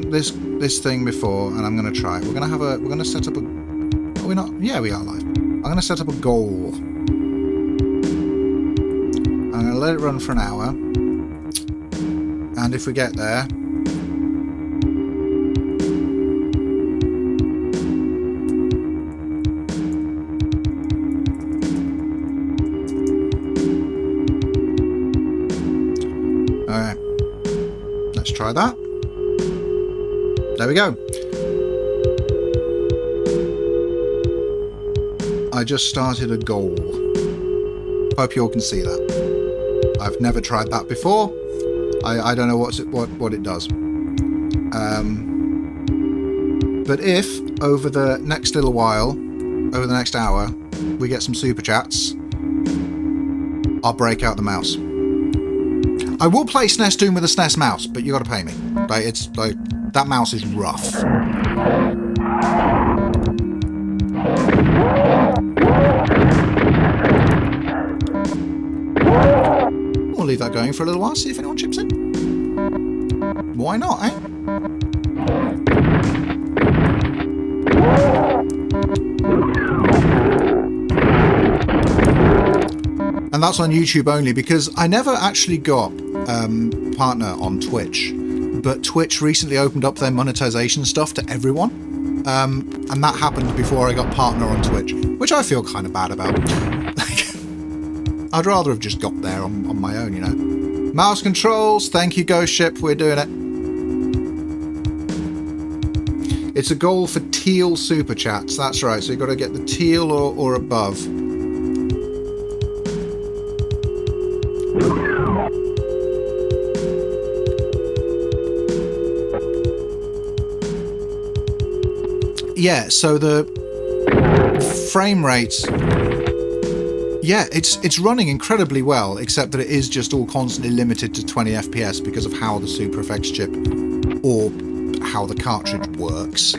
this thing before, and I'm going to try it. We're going to set up a. Are we not? Yeah, we are live. I'm going to set up a goal. I'm going to let it run for an hour, and if we get there. Alright, let's try that. There we go. I just started a goal. Hope you all can see that. I've never tried that before. I don't know what it does. But if over the next little while, over the next hour, we get some super chats, I'll break out the mouse. I will play SNES Doom with a SNES mouse, but you got to pay me. Like, it's like that mouse is rough. We'll leave that going for a little while, see if anyone chips in. Why not, eh? And that's on YouTube only, because I never actually got partner on Twitch, but Twitch recently opened up their monetization stuff to everyone, and that happened before I got partner on Twitch, which I feel kind of bad about. I'd rather have just got there on my own, you know. Mouse controls, thank you, Ghost Ship, we're doing it. It's a goal for teal super chats, that's right, so you've got to get the teal or above. Yeah, so the frame rate, yeah, it's running incredibly well, except that it is just all constantly limited to 20 FPS because of how the Super Effects chip or how the cartridge works.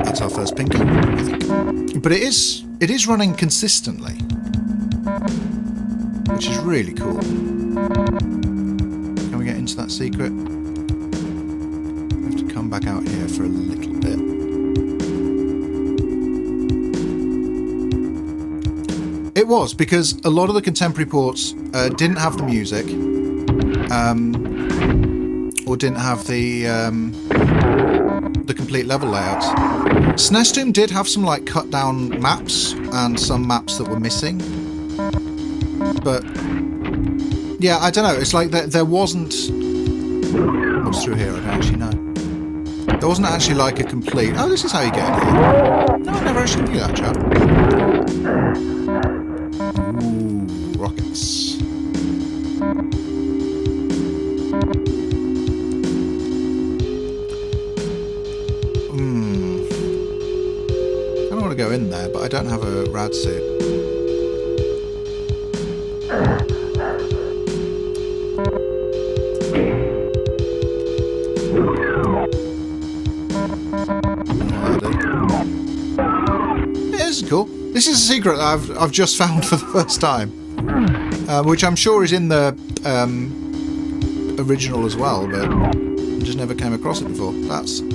That's our first pinky, I think. But it is running consistently, which is really cool. Can we get into that secret? Come back out here for a little bit. It was, because a lot of the contemporary ports didn't have the music, or didn't have the complete level layouts. SNES Doom did have some like cut down maps and some maps that were missing, but yeah, I don't know. It's like there wasn't. What's through here? I don't actually know. There wasn't actually like a complete. Oh, this is how you get in here. No, I never actually knew that, chap. Ooh, rockets. I don't want to go in there, but I don't have a rad suit. This is cool. This is a secret that I've just found for the first time, which I'm sure is in the original as well, but I just never came across it before. That's cool.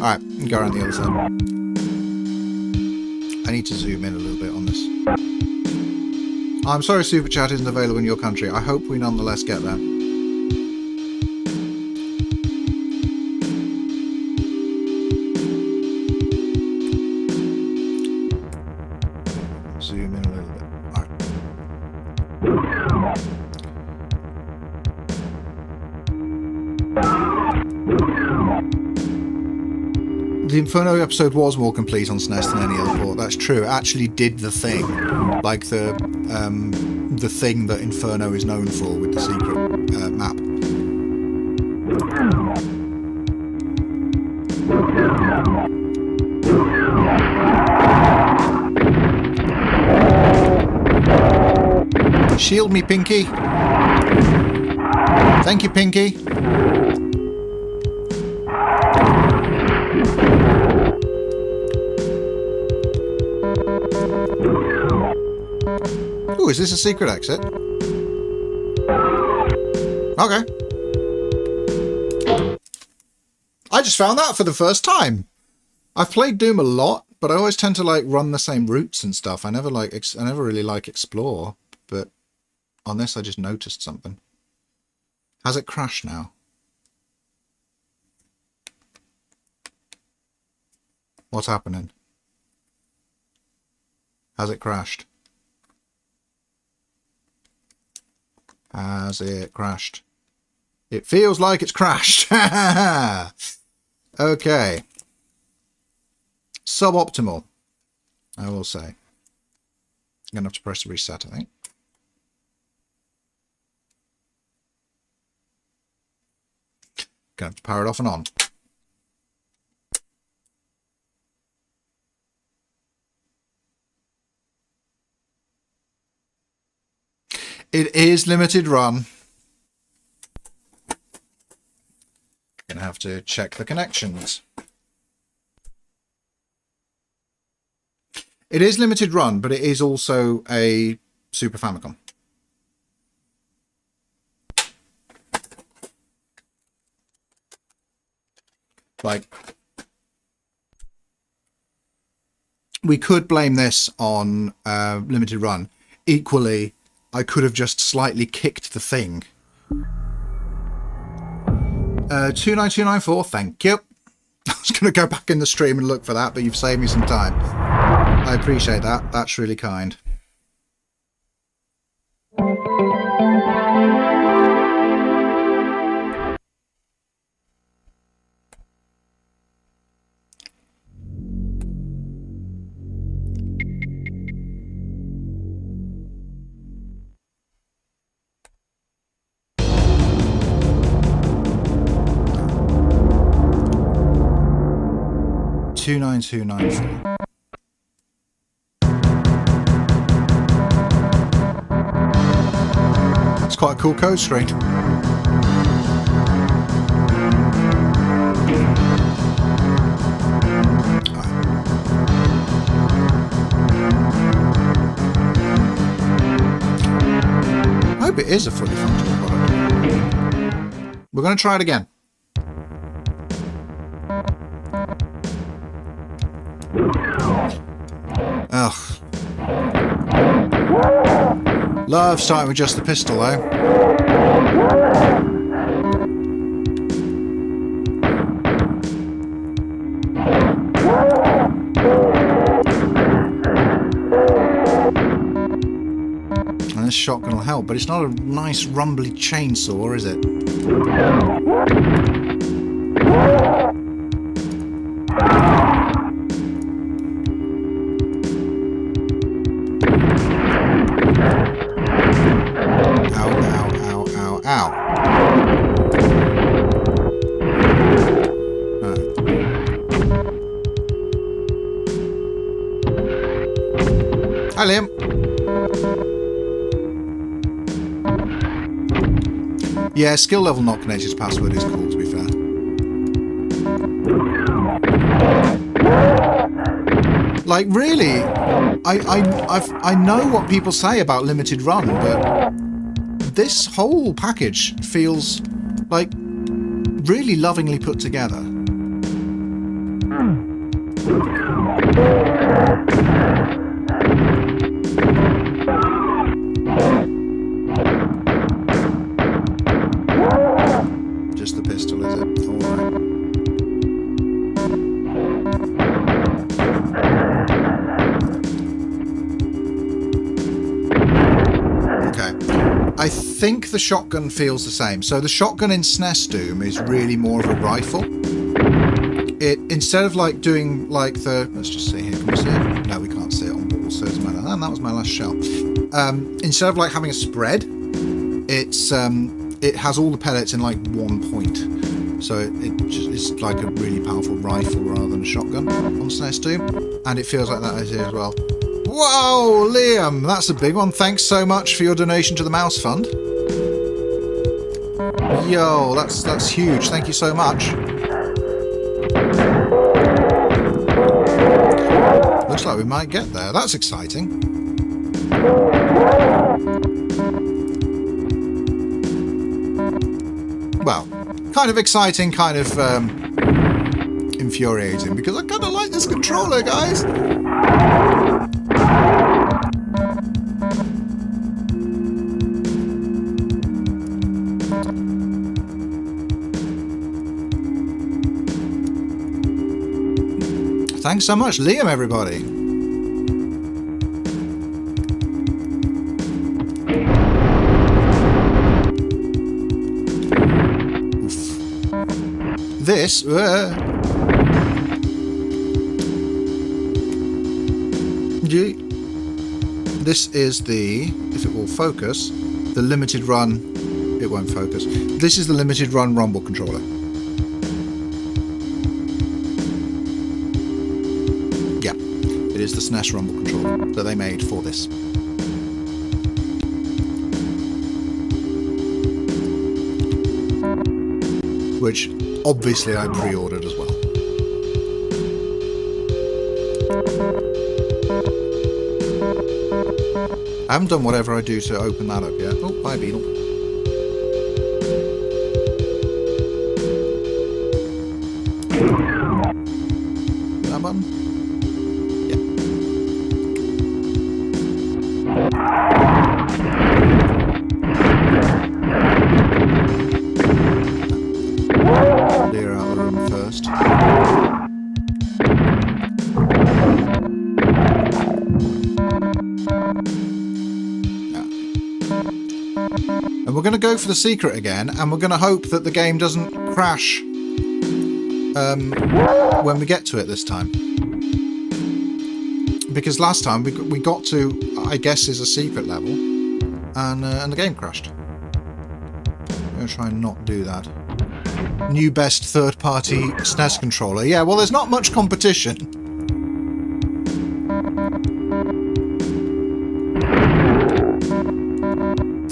Alright, go around the other side. I need to zoom in a little bit on this. I'm sorry Super Chat isn't available in your country. I hope we nonetheless get that. Zoom in a little bit. Alright. The Inferno episode was more complete on SNES than any other port. That's true. It actually did the thing, like the thing that Inferno is known for with the secret map. Shield me, Pinky. Thank you, Pinky. Ooh, is this a secret exit? Okay. I just found that for the first time. I've played Doom a lot, but I always tend to like run the same routes and stuff. I never really like explore, but on this I just noticed something. Has it crashed now? What's happening? Has it crashed? Has it crashed? It feels like it's crashed. Okay. Suboptimal, I will say. I'm going to have to press reset, I think. Going to have to power it off and on. It is limited run. Gonna have to check the connections. It is limited run, but it is also a Super Famicom. Like, we could blame this on limited run. Equally, I could have just slightly kicked the thing. 29294, thank you. I was going to go back in the stream and look for that, but you've saved me some time. I appreciate that. That's really kind. $29294. It's quite a cool code screen. I hope it is a fully functional product. We're going to try it again. Love starting with just the pistol, though. And this shotgun will help, but it's not a nice rumbly chainsaw, is it? Ow. Hi, Liam. Yeah, skill level not connected to password is cool, to be fair. Like, really, I know what people say about limited run, but this whole package feels like really lovingly put together. Just the pistol, is it? All right. I think the shotgun feels the same. So the shotgun in SNES Doom is really more of a rifle. It, instead of like doing like the, let's just see here, can we see it? No, we can't see it on walls, so it doesn't matter. And that was my last shell. Instead of like having a spread, it's it has all the pellets in like one point. So it's like a really powerful rifle rather than a shotgun on SNES Doom. And it feels like that here as well. Whoa, Liam, that's a big one. Thanks so much for your donation to the Mouse Fund. Yo, that's huge. Thank you so much. Looks like we might get there. That's exciting. Well, kind of exciting, kind of infuriating, because I kind of like this controller, guys. Thanks so much, Liam, everybody. Oof. This... This is the, if it will focus, the limited run, it won't focus. This is the limited run rumble controller. Yeah, it is the SNES rumble controller that they made for this. Which obviously I pre-ordered as well. I haven't done whatever I do to open that up yet. Oh, bye, Beetle. That button? Yeah. Clear out the room first. We're going to go for the secret again, and we're going to hope that the game doesn't crash when we get to it this time. Because last time we got to, I guess, is a secret level, and the game crashed. I'm going to try and not do that. New best third-party SNES controller. Yeah, well, there's not much competition.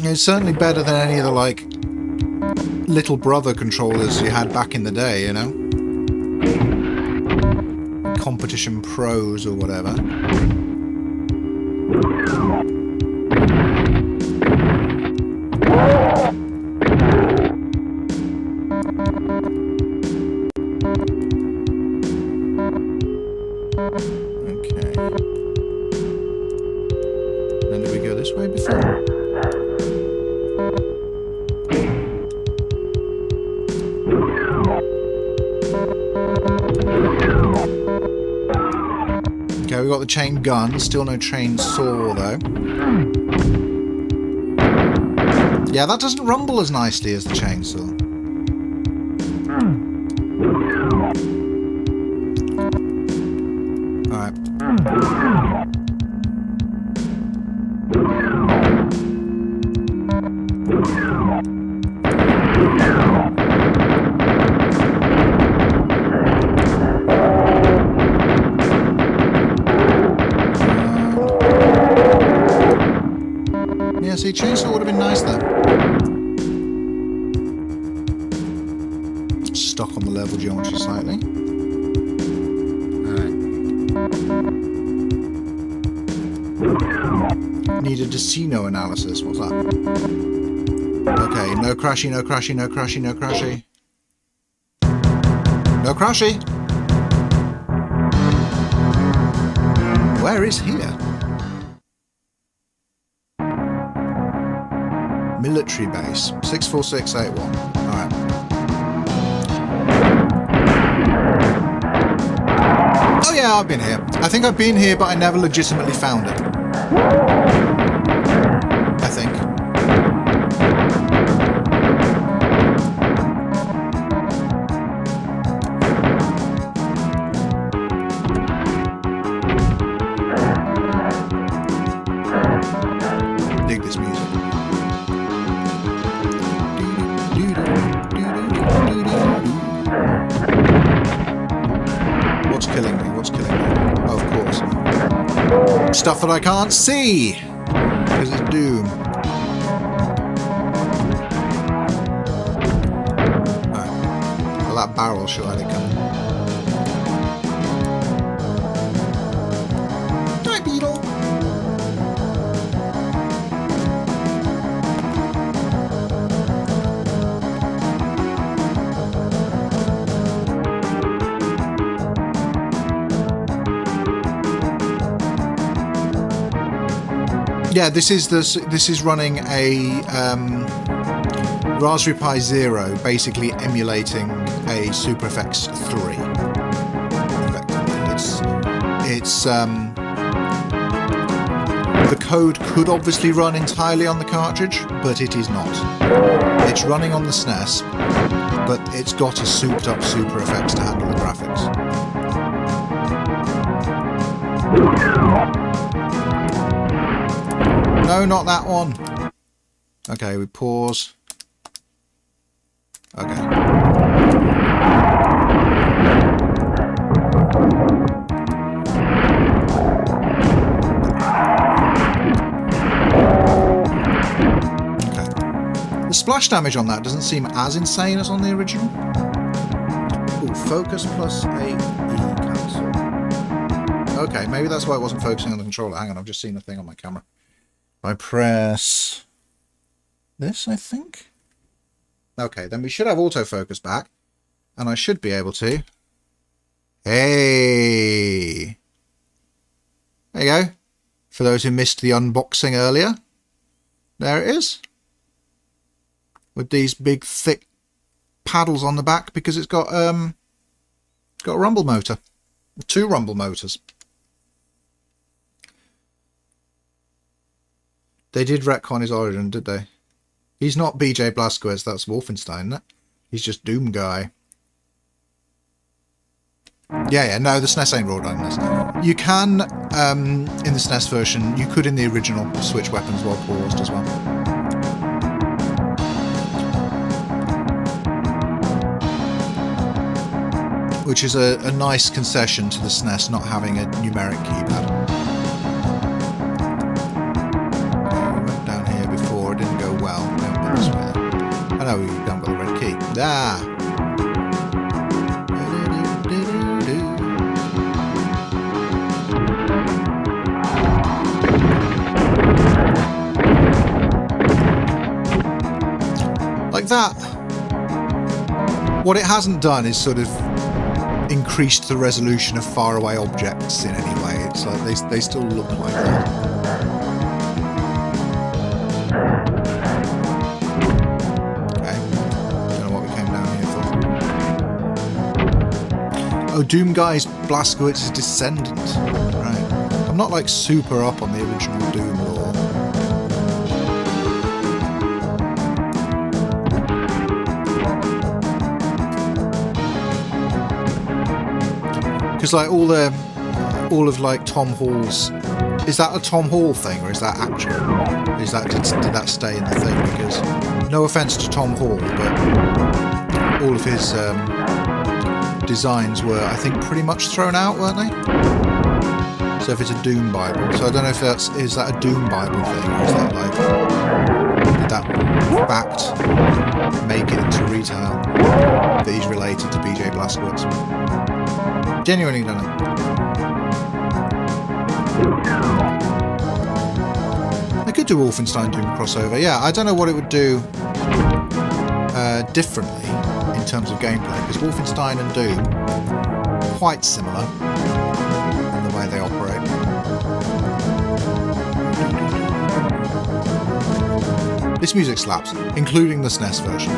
It's certainly better than any of the, like, little brother controllers you had back in the day, you know? Competition Pros or whatever. Okay. And did we go this way before? Okay, we've got the chain gun. Still no chainsaw, though. Yeah, that doesn't rumble as nicely as the chainsaw. Alright. Yeah, see, chainsaw would have been nice there. Stuck on the level geometry slightly. Needed Decino analysis. What's that? Okay, no crashy, no crashy, no crashy, no crashy. No crashy! Where is here? Military base. 64681. Alright. Oh yeah, I've been here. I think I've been here, but I never legitimately found it. I think. Dig this music. What's killing me? What's killing me? Oh, of course. Stuff that I can't see! Because it's Doom. Alright. Well, that barrel shot had it coming. Hi, Beetle! Yeah, this is running a Raspberry Pi Zero, basically emulating a SuperFX 3. It's the code could obviously run entirely on the cartridge, but it is not. It's running on the SNES, but it's got a souped up SuperFX to handle the graphics. No, not that one. Okay, we pause. Okay. Okay. The splash damage on that doesn't seem as insane as on the original. Ooh, focus plus A E cancel. Okay, maybe that's why it wasn't focusing on the controller. Hang on, I've just seen a thing on my camera. I press this, I think. Okay, then we should have autofocus back, and I should be able to. Hey! There you go. For those who missed the unboxing earlier, there it is. With these big, thick paddles on the back, because it's got a rumble motor. 2 rumble motors. They did retcon his origin, did they? He's not BJ Blazkowicz, that's Wolfenstein, isn't it? He's just Doom guy. Yeah, no, the SNES ain't raw done this. You can, in the SNES version, you could in the original switch weapons while paused as well. Which is a nice concession to the SNES not having a numeric keypad. I know you don't got the red key. Ah! Like that. What it hasn't done is sort of increased the resolution of faraway objects in any way. It's like they still look like that. Oh, Doom Guy's Blazkowicz's descendant. Right. I'm not like super up on the original Doom lore. Because like all of like Tom Hall's, is that a Tom Hall thing or is that actual? Is that did that stay in the thing? Because no offense to Tom Hall, but all of his designs were, I think, pretty much thrown out, weren't they? So if it's a Doom Bible, so I don't know if is that a Doom Bible thing, or is that like, did that fact make it into retail that he's related to BJ Blazkowicz? Genuinely don't know. They could do Wolfenstein Doom crossover. Yeah, I don't know what it would do differently in terms of gameplay, because Wolfenstein and Doom are quite similar in the way they operate. This music slaps, including the SNES version.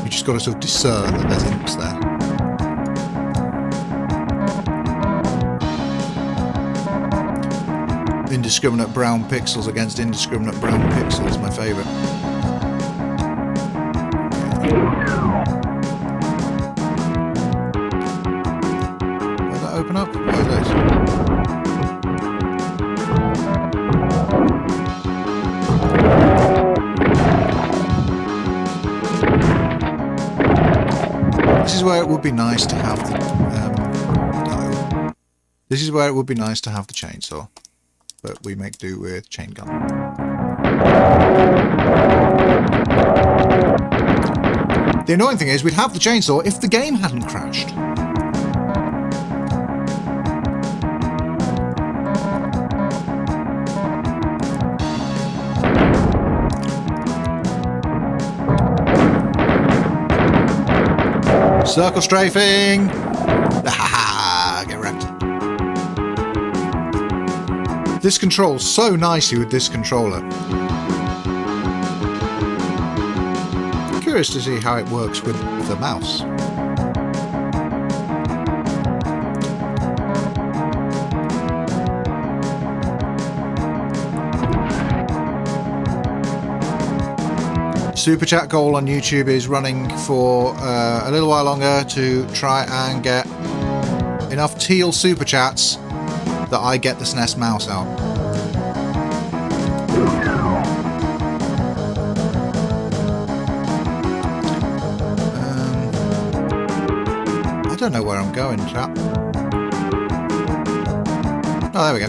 You just got to sort of discern that there's imps there. Indiscriminate brown pixels against indiscriminate brown pixels, my favourite. Where'd that open up? Where are those? This is where it would be nice to have the This is where it would be nice to have the chainsaw. But we make do with chain gun. The annoying thing is we'd have the chainsaw if the game hadn't crashed. Circle strafing! Get wrecked. This controls so nicely with this controller. Curious to see how it works with the mouse. Super chat goal on YouTube is running for a little while longer to try and get enough teal super chats that I get the SNES mouse out. I don't know where I'm going, chap. Oh, there we go.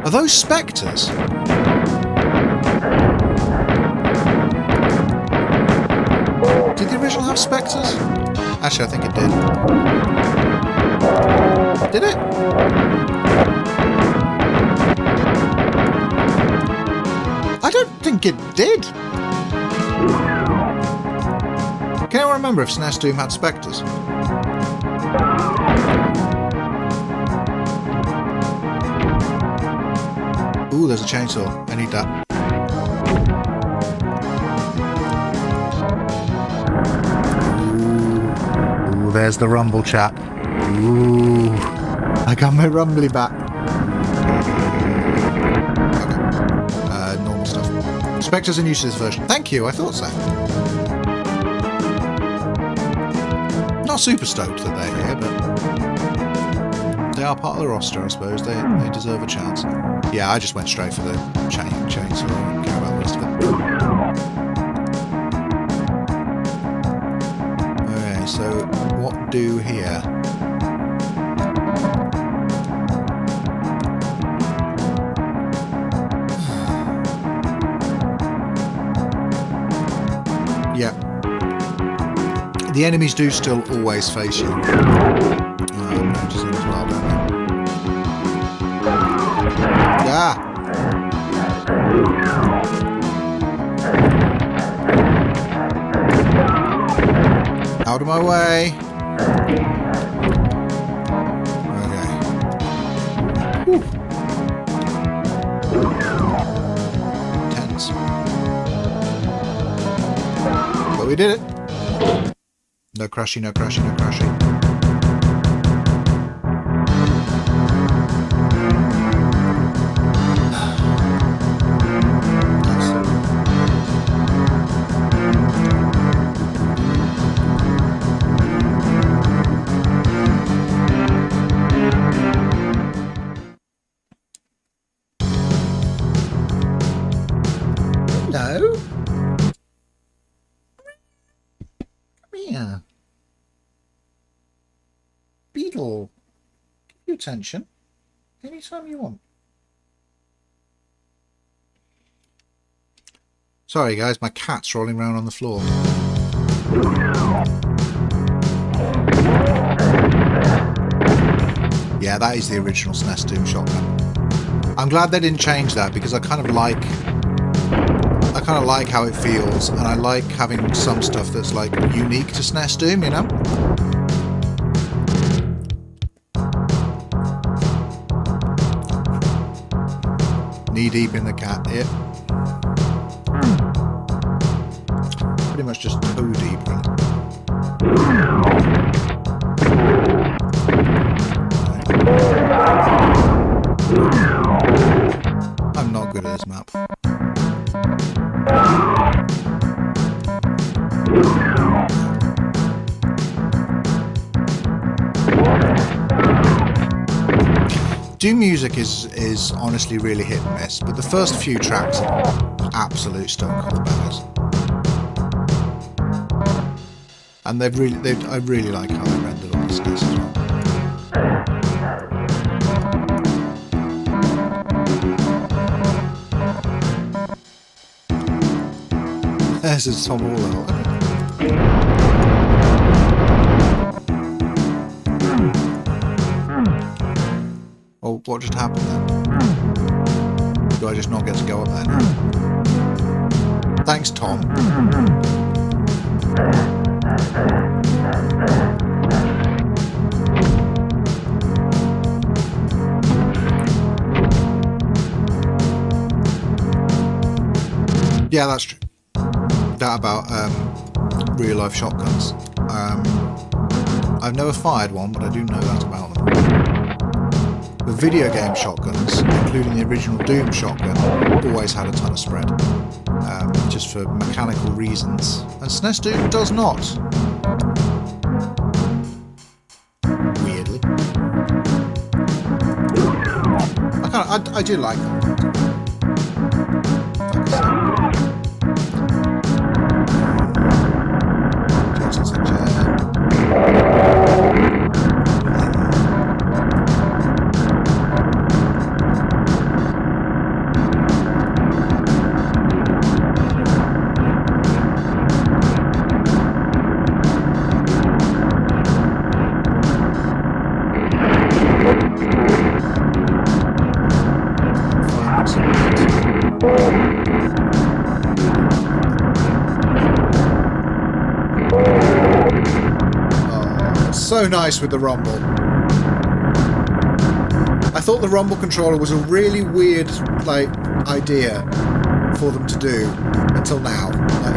Are those spectres? Did the original have spectres? Actually, I think it did. Did it? I don't think it did. Can anyone remember if SNES Doom had spectres? Ooh, there's a chainsaw. I need that. Ooh, there's the rumble chat. Ooh, I got my rumbly back. Okay. Normal stuff. Spectres are new to this version. Thank you, I thought so. Not super stoked that they're here, but they are part of the roster, I suppose. They deserve a chance. Yeah, I just went straight for the chainsaw. I don't care about the rest of it. Okay, so what do here? Yeah. The enemies do still always face you. I'm noticing as well, don't they? Ah! Out of my way! Okay. Whew. we did it. No crashy, no crashy, no crashy. Hello. Come here. Beetle. Give you attention. Anytime you want. Sorry guys, my cat's rolling around on the floor. Yeah, that is the original SNES Doom shotgun. I'm glad they didn't change that because I kind of like how it feels, and I like having some stuff that's like unique to SNES Doom, you know? Knee deep in the cat, yep. Pretty much just toe deep, really. I'm not good at this map. Doom music is honestly really hit and miss, but the first few tracks are absolute stone cold bangers. And I really like how they rendered on this as well. This is Tom Orwell. Oh, what just happened then? Do I just not get to go up there now? Thanks, Tom. Yeah, that's true. That about real life shotguns. I've never fired one, but I do know that about them. The video game shotguns, including the original Doom shotgun, always had a ton of spread, just for mechanical reasons, and SNES Doom does not. Weirdly. I do like them. So nice with the rumble. I thought the rumble controller was a really weird idea for them to do until now.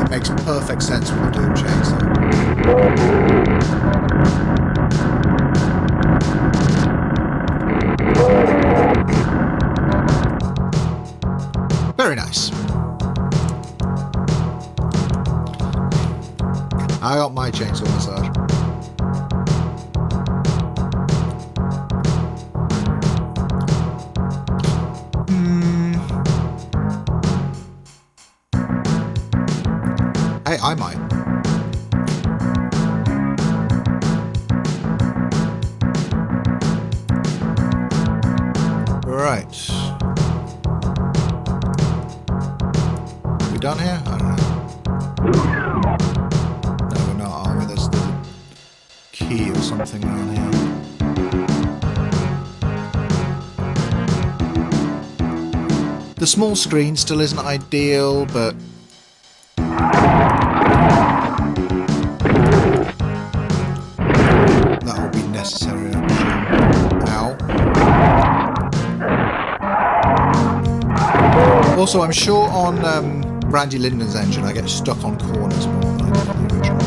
It makes perfect sense with the Doom chainsaw. Very nice. I got my chainsaw massage. Hey, I might. Right. We done here? I don't know. No, we're not, are we? There's the key or something around here. The small screen still isn't ideal, but that will be necessary, I presume. Ow. Also, I'm sure on Randy Linden's engine I get stuck on corners more than I do. function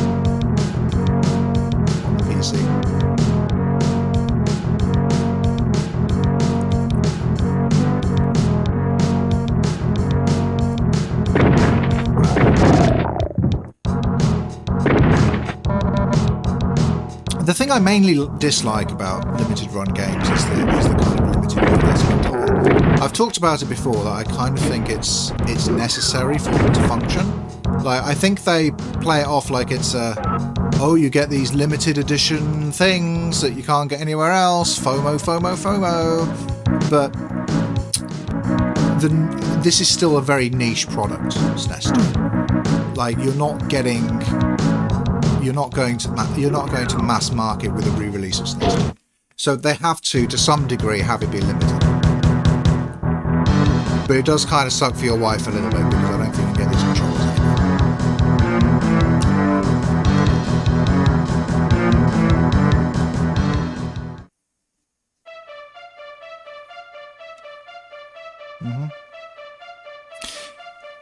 on the PC. The thing I mainly dislike about limited run games is the kind of limited run aspect of it. I've talked about it before that I kind of think it's necessary for them to function. Like, I think they play it off like it's oh, you get these limited edition things that you can't get anywhere else, FOMO, FOMO, FOMO. But this is still a very niche product, SNES Doom. Like, you're not going to mass market with a re-release of SNES Doom. So they have to some degree, have it be limited. But it does kind of suck for your wife a little bit because I don't think you can get these controllers anymore.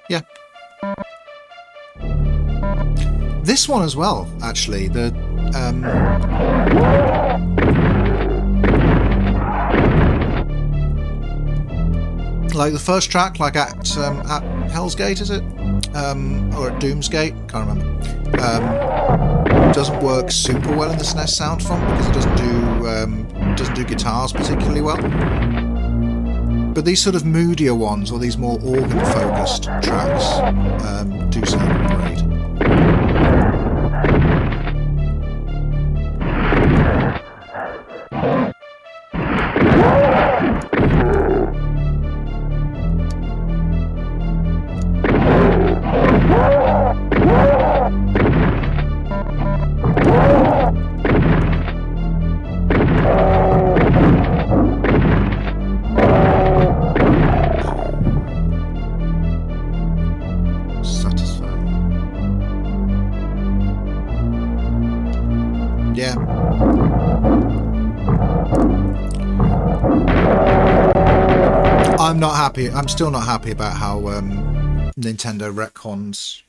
Yeah. This one as well, actually. The like the first track, like at Hell's Gate, is it? Or at Doom's Gate? Can't remember. Doesn't work super well in the SNES sound font because it doesn't do guitars particularly well. But these sort of moodier ones, or these more organ-focused tracks, do sound great. I'm still not happy about how Nintendo retcons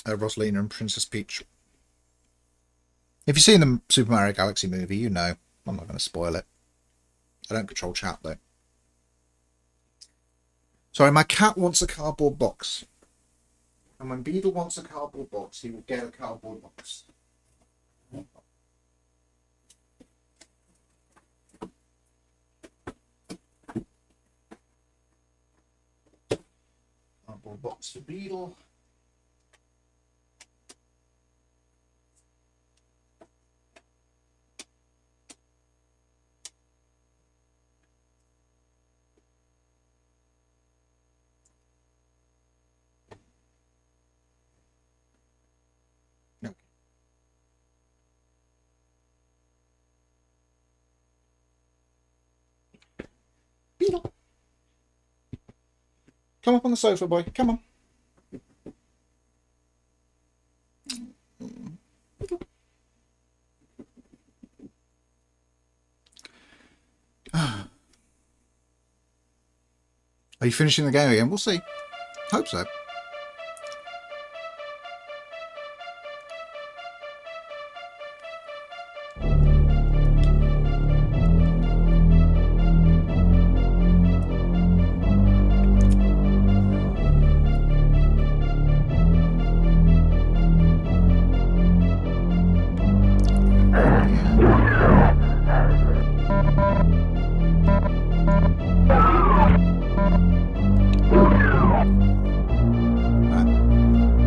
Rosalina and Princess Peach. If you've seen the Super Mario Galaxy movie, you know. I'm not going to spoil it. I don't control chat, though. Sorry, my cat wants a cardboard box. And when Beedle wants a cardboard box, he will get a cardboard box. Cardboard box for Beedle. Beedle. Come up on the sofa, boy. Come on. Are you finishing the game again? We'll see. Hope so.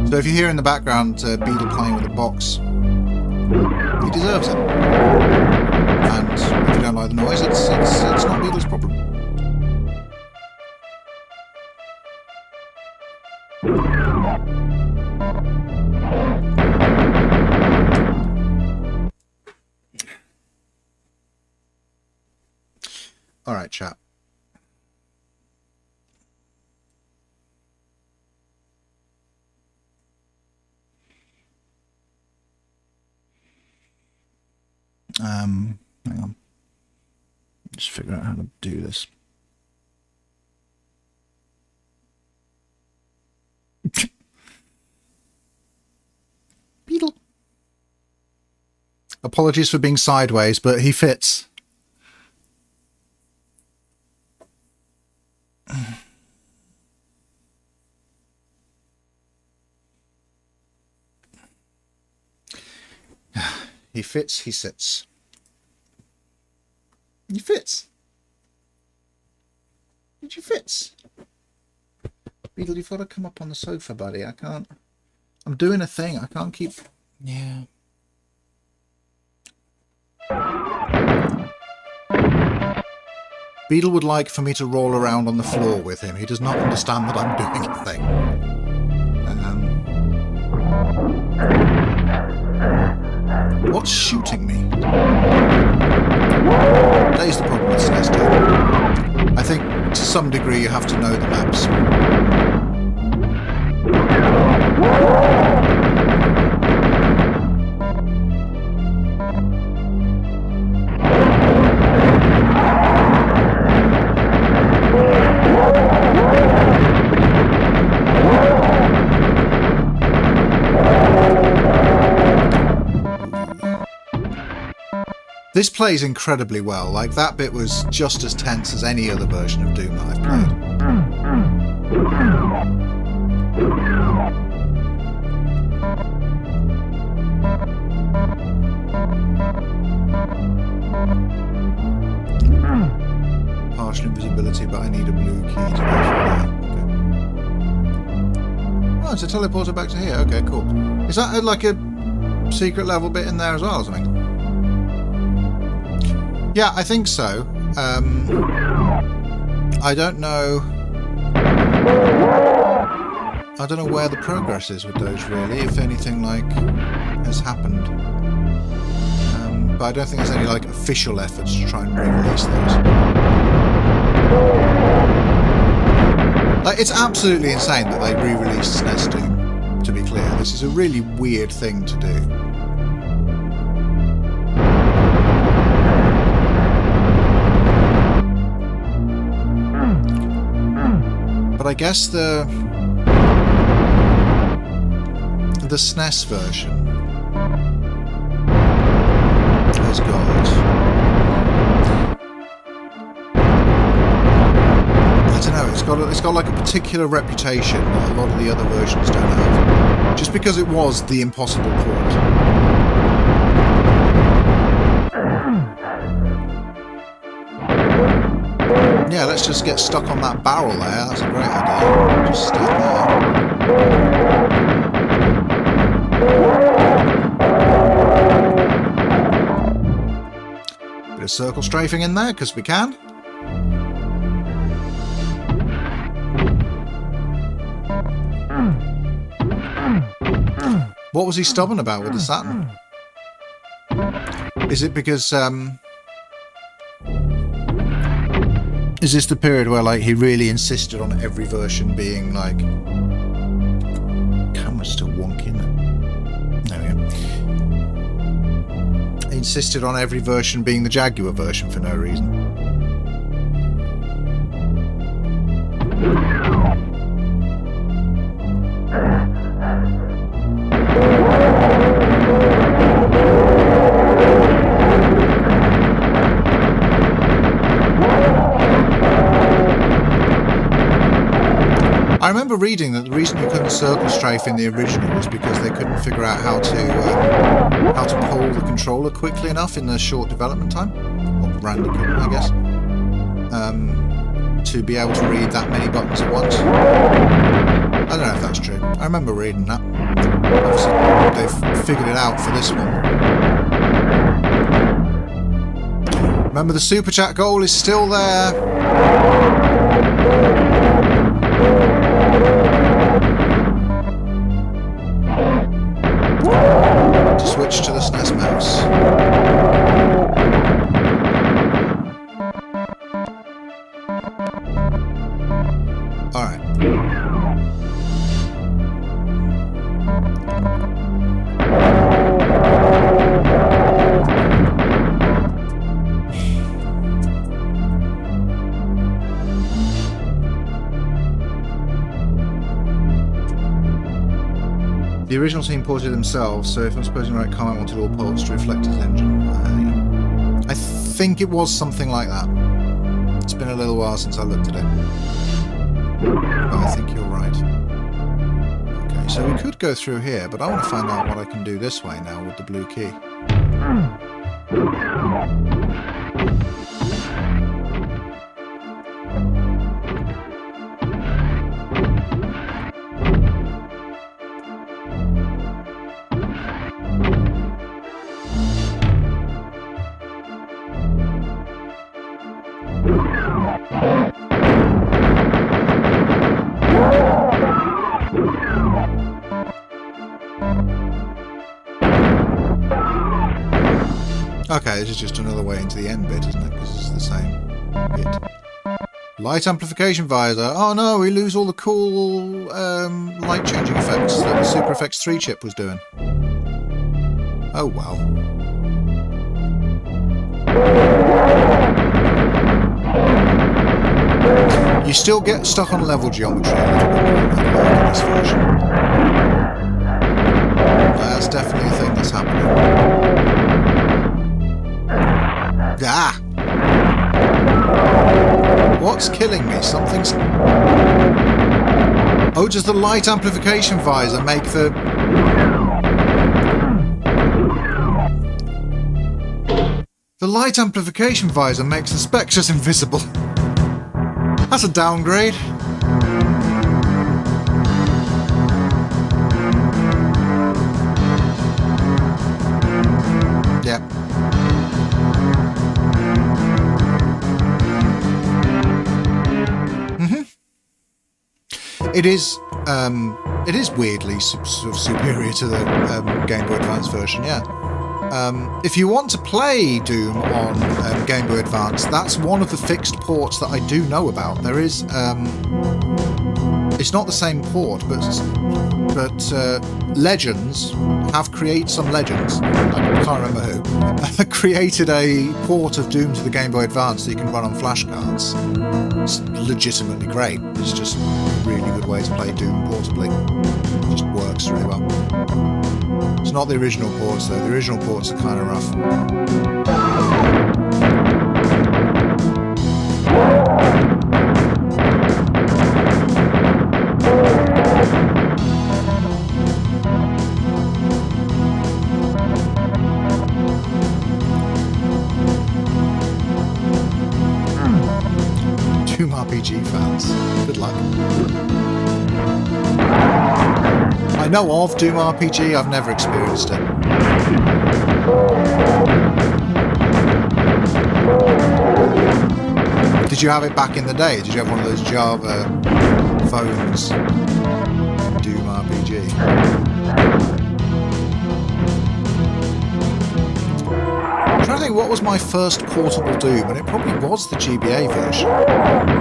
So if you hear in the background Beedle playing with a box, he deserves it. And if you don't like the noise, it's not Beedle's problem. All right, chat. Hang on. Just figure out how to do this. Apologies for being sideways, but he fits. He fits, he sits. He fits. Did you fits? Beetle, you've got to come up on the sofa, buddy. I can't. I'm doing a thing. I can't keep. Yeah. Beetle would like for me to roll around on the floor with him. He does not understand that I'm doing a thing. What's shooting me? That is the problem with SNES Doom. I think to some degree you have to know the maps. This plays incredibly well. Like, that bit was just as tense as any other version of Doom that I've played. Partial invisibility, but I need a blue key to go through there. Okay. Oh, it's a teleporter back to here. Okay, cool. Is that like a secret level bit in there as well or something? Yeah, I think so. I don't know. I don't know where the progress is with those, really. If anything like has happened, but I don't think there's any like official efforts to try and re-release those. Like, it's absolutely insane that they re-released SNES Doom. To be clear, this is a really weird thing to do. I guess the SNES version has got, I don't know, it's got like a particular reputation that a lot of the other versions don't have, just because it was the impossible port. Yeah, let's just get stuck on that barrel there. That's a great idea. Just stand there. Bit of circle strafing in there, because we can. What was he stubborn about with the Saturn? Is it because... is this the period where, like, he really insisted on every version being, like... Camera's still wonky, isn't it? There we go. He insisted on every version being the Jaguar version for no reason. I remember reading that the reason you couldn't circle strafe in the original was because they couldn't figure out how to pull the controller quickly enough in the short development time. Or Randy couldn't, I guess. To be able to read that many buttons at once. I don't know if that's true. I remember reading that. Obviously, they've figured it out for this one. Remember, the Super Chat goal is still there. To switch to the SNES mouse. Alright. The original team ported themselves, so if I'm supposing right, Carmine wanted all ports to reflect his engine. Yeah. I think it was something like that. It's been a little while since I looked at it. But I think you're right. Okay, so we could go through here, but I want to find out what I can do this way now with the blue key. Okay, this is just another way into the end bit, isn't it? Because it's the same bit. Light amplification visor. Oh no, we lose all the cool light changing effects that the Super Effects 3 chip was doing. Oh well. You still get stuck on level geometry a little bit in this version. That's definitely a thing that's happening. Ah! What's killing me? Something's... Oh, does the light amplification visor make the... The light amplification visor makes the spectres invisible. That's a downgrade. Yep. It is weirdly sort of superior to the Game Boy Advance version, yeah. If you want to play Doom on Game Boy Advance, that's one of the fixed ports that I do know about. There is, it's not the same port, but Legends have created some Legends. I can't remember who. Created a port of Doom to the Game Boy Advance that you can run on flashcards. It's legitimately great. It's just a really good way to play Doom portably. It just works really well. It's not the original ports though. The original ports are kind of rough. 2 RPG fans. Good luck. I know of Doom RPG, I've never experienced it. Did you have it back in the day? Did you have one of those Java phones? Doom RPG. I'm trying to think what was my first portable Doom, and it probably was the GBA version.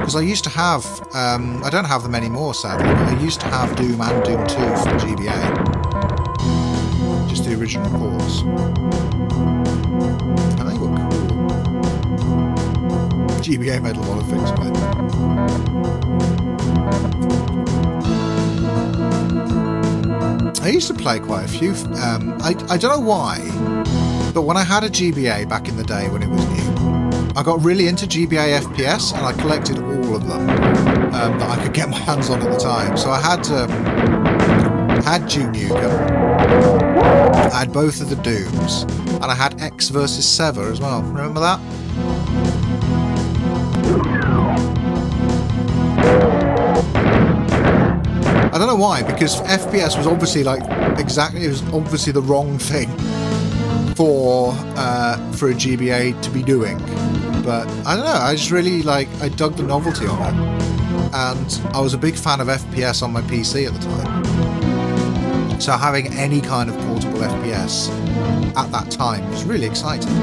Because I used to have, I don't have them anymore sadly, but I used to have Doom and Doom 2 for the GBA. Just the original ports. And they were cool. GBA made a lot of things with it. I used to play quite a few, I don't know why, but when I had a GBA back in the day when it was new, I got really into GBA FPS and I collected all of them that I could get my hands on at the time. So I had Duke Nukem, I had both of the Dooms, and I had X vs. Sever as well. Remember that? I don't know why, because FPS was obviously like it was obviously the wrong thing for a GBA to be doing. But I don't know, I just really I dug the novelty of it. And I was a big fan of FPS on my PC at the time. So having any kind of portable FPS at that time was really exciting.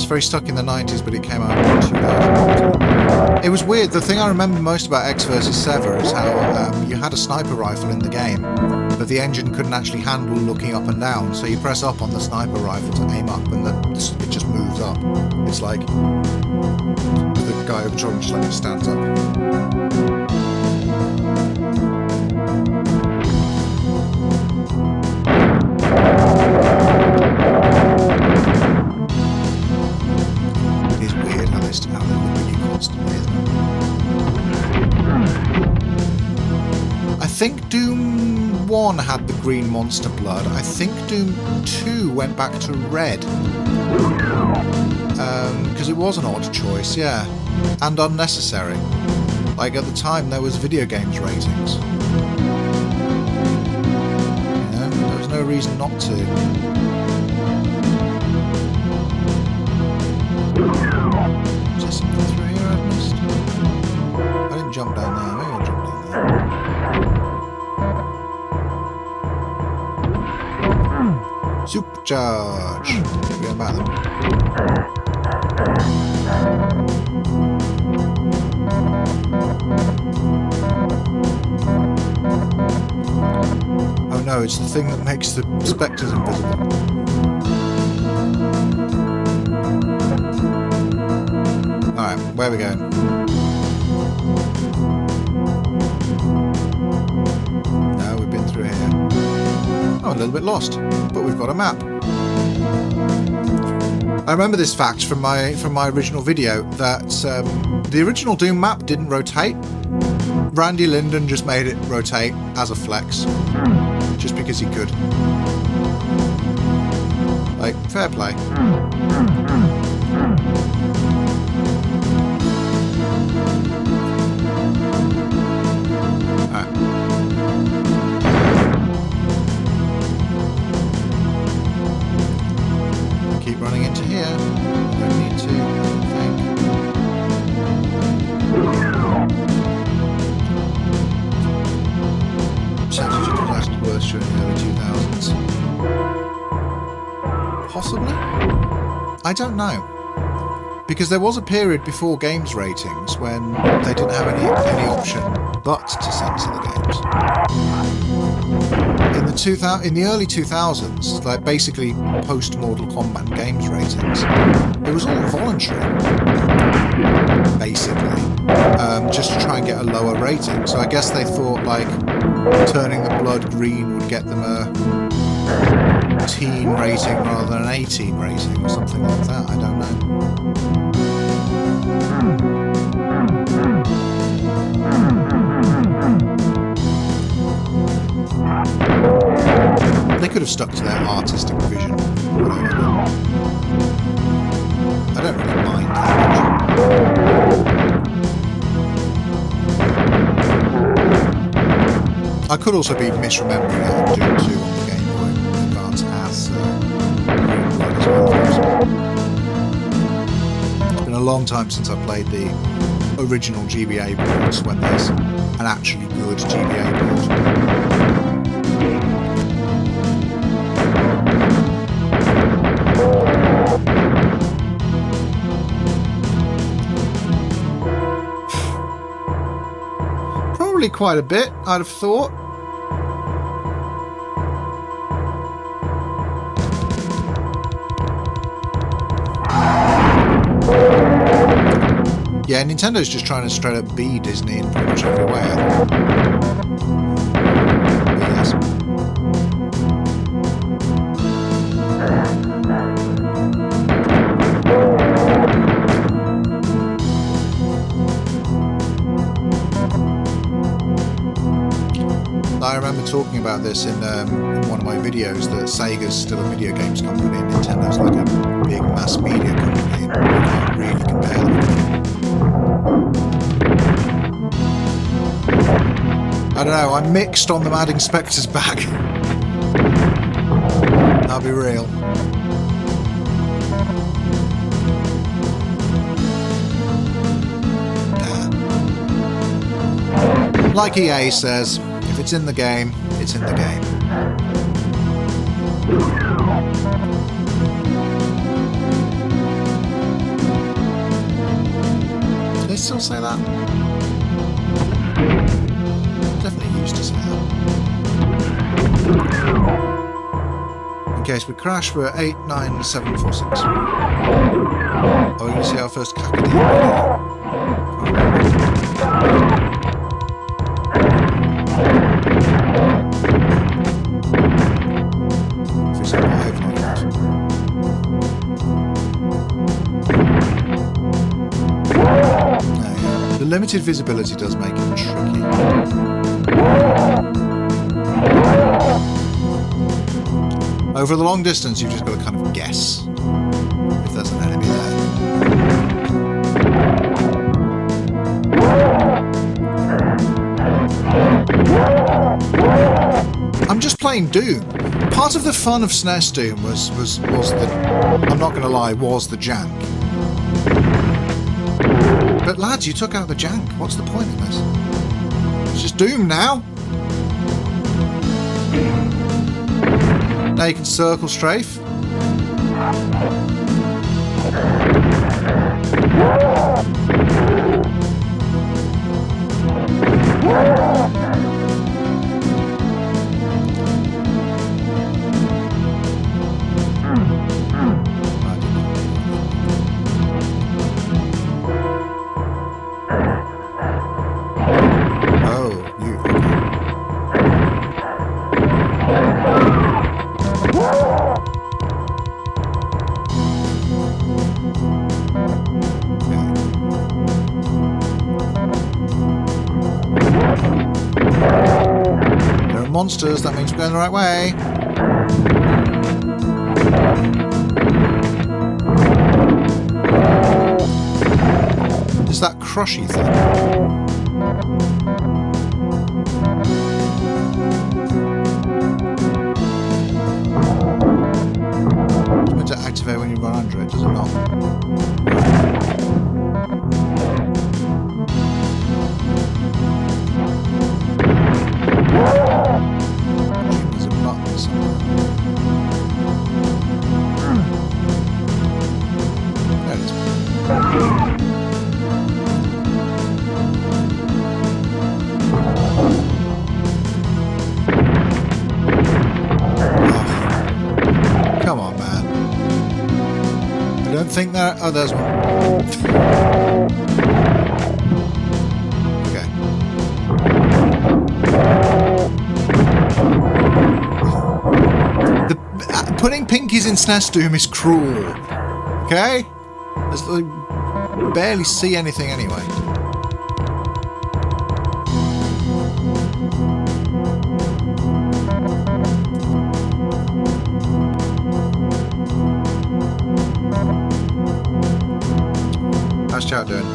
very stuck in the 90s, but it came out in 2000. It was weird. The thing I remember most about X vs. Sever is how you had a sniper rifle in the game, but the engine couldn't actually handle looking up and down, so you press up on the sniper rifle to aim up, and it just moves up. It's like the guy over controlling just like stands up. I think Doom 1 had the green monster blood. I think Doom 2 went back to red. Because it was an odd choice, yeah. And unnecessary. Like, at the time, there was video games ratings. You know, there was no reason not to. Is there something through here I've missed? I didn't jump down there. Maybe I'll jump down there. Supercharge! Forget about them. Oh no, it's the thing that makes the spectres invisible. Alright, where are we going? No, we've been through here. Oh, a little bit lost, but we've got a map. I remember this fact from my original video that the original Doom map didn't rotate. Randy Linden just made it rotate as a flex, just because he could. Like, fair play. Keep running into here. Don't need to, I think. Percentage of the last worst during the early 2000s. Possibly? I don't know. Because there was a period before games ratings when they didn't have any option but to censor the games. In the early 2000s, like basically post-Mortal Kombat games ratings, it was all voluntary, basically, just to try and get a lower rating. So I guess they thought like turning the blood green would get them a teen rating rather than an 18 rating or something like that. I don't know. They could have stuck to their artistic vision. I don't really mind that much. I could also be misremembering it and Doom 2 on the Game Boy Advance as well. It's been a long time since I played the original GBA ports when there's an actually good GBA port. Probably quite a bit, I'd have thought. Yeah, Nintendo's just trying to straight up be Disney in pretty much every way, I think. But yes. I remember talking about this in one of my videos, that Sega's still a video games company and Nintendo's like a big mass media company, and you can't really compare them. I don't know, I'm mixed on them adding Spectres back. I'll be real. Like EA says, if it's in the game, it's in the game. still say that? Definitely used to say that. In case we crash, we're 89746. Are we going to see our first Kakadee? If it's alive or not. The limited visibility does make it tricky. Over the long distance, you've just got to kind of guess if there's an enemy there. I'm just playing Doom. Part of the fun of SNES Doom was the, I'm not going to lie, was the jank. But lads, you took out the jank. What's the point of this? It's just Doom now. Now you can circle strafe. Monsters, that means we're going the right way. Is that crushy thing? It's meant to activate when you run under it, does it not? Come on, man. I don't think there... Oh, there's one. Okay. Putting pinkies in SNES Doom is cruel. Okay? I barely see anything anyway. How's chat doing?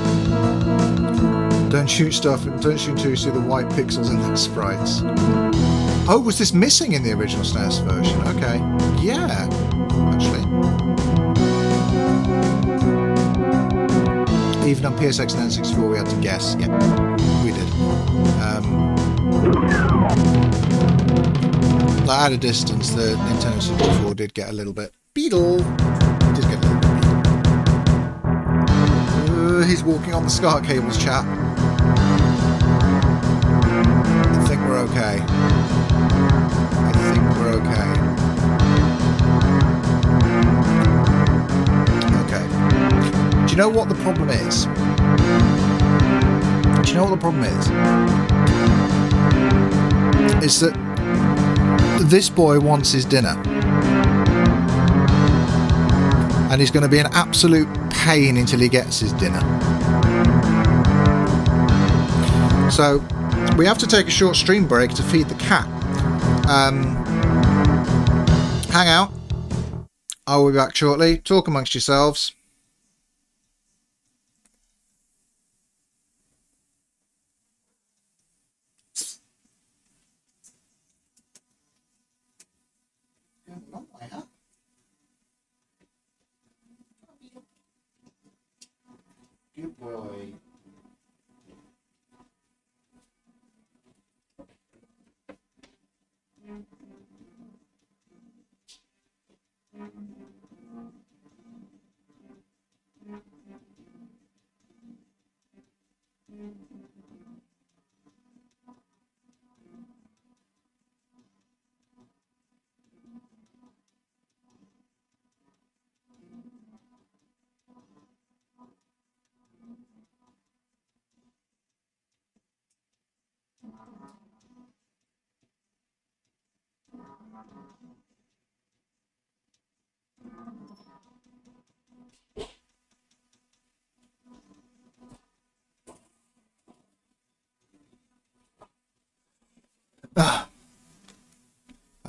Don't shoot stuff and don't shoot until you see the white pixels in the sprites. Oh, was this missing in the original SNES version? Okay. Yeah, actually. Even on PSX and N64 we had to guess. Yeah, we did. Like at a distance, the Nintendo 64 did get a little bit... Beetle! Did get a little bit beetle. He's walking on the SCART cables, chat. I think we're okay. I think we're okay. Okay. Do you know what the problem is? Do you know what the problem is? Is that this boy wants his dinner. And he's going to be an absolute pain until he gets his dinner. So, we have to take a short stream break to feed the cat. Hang out. I'll be back shortly. Talk amongst yourselves. Good boy.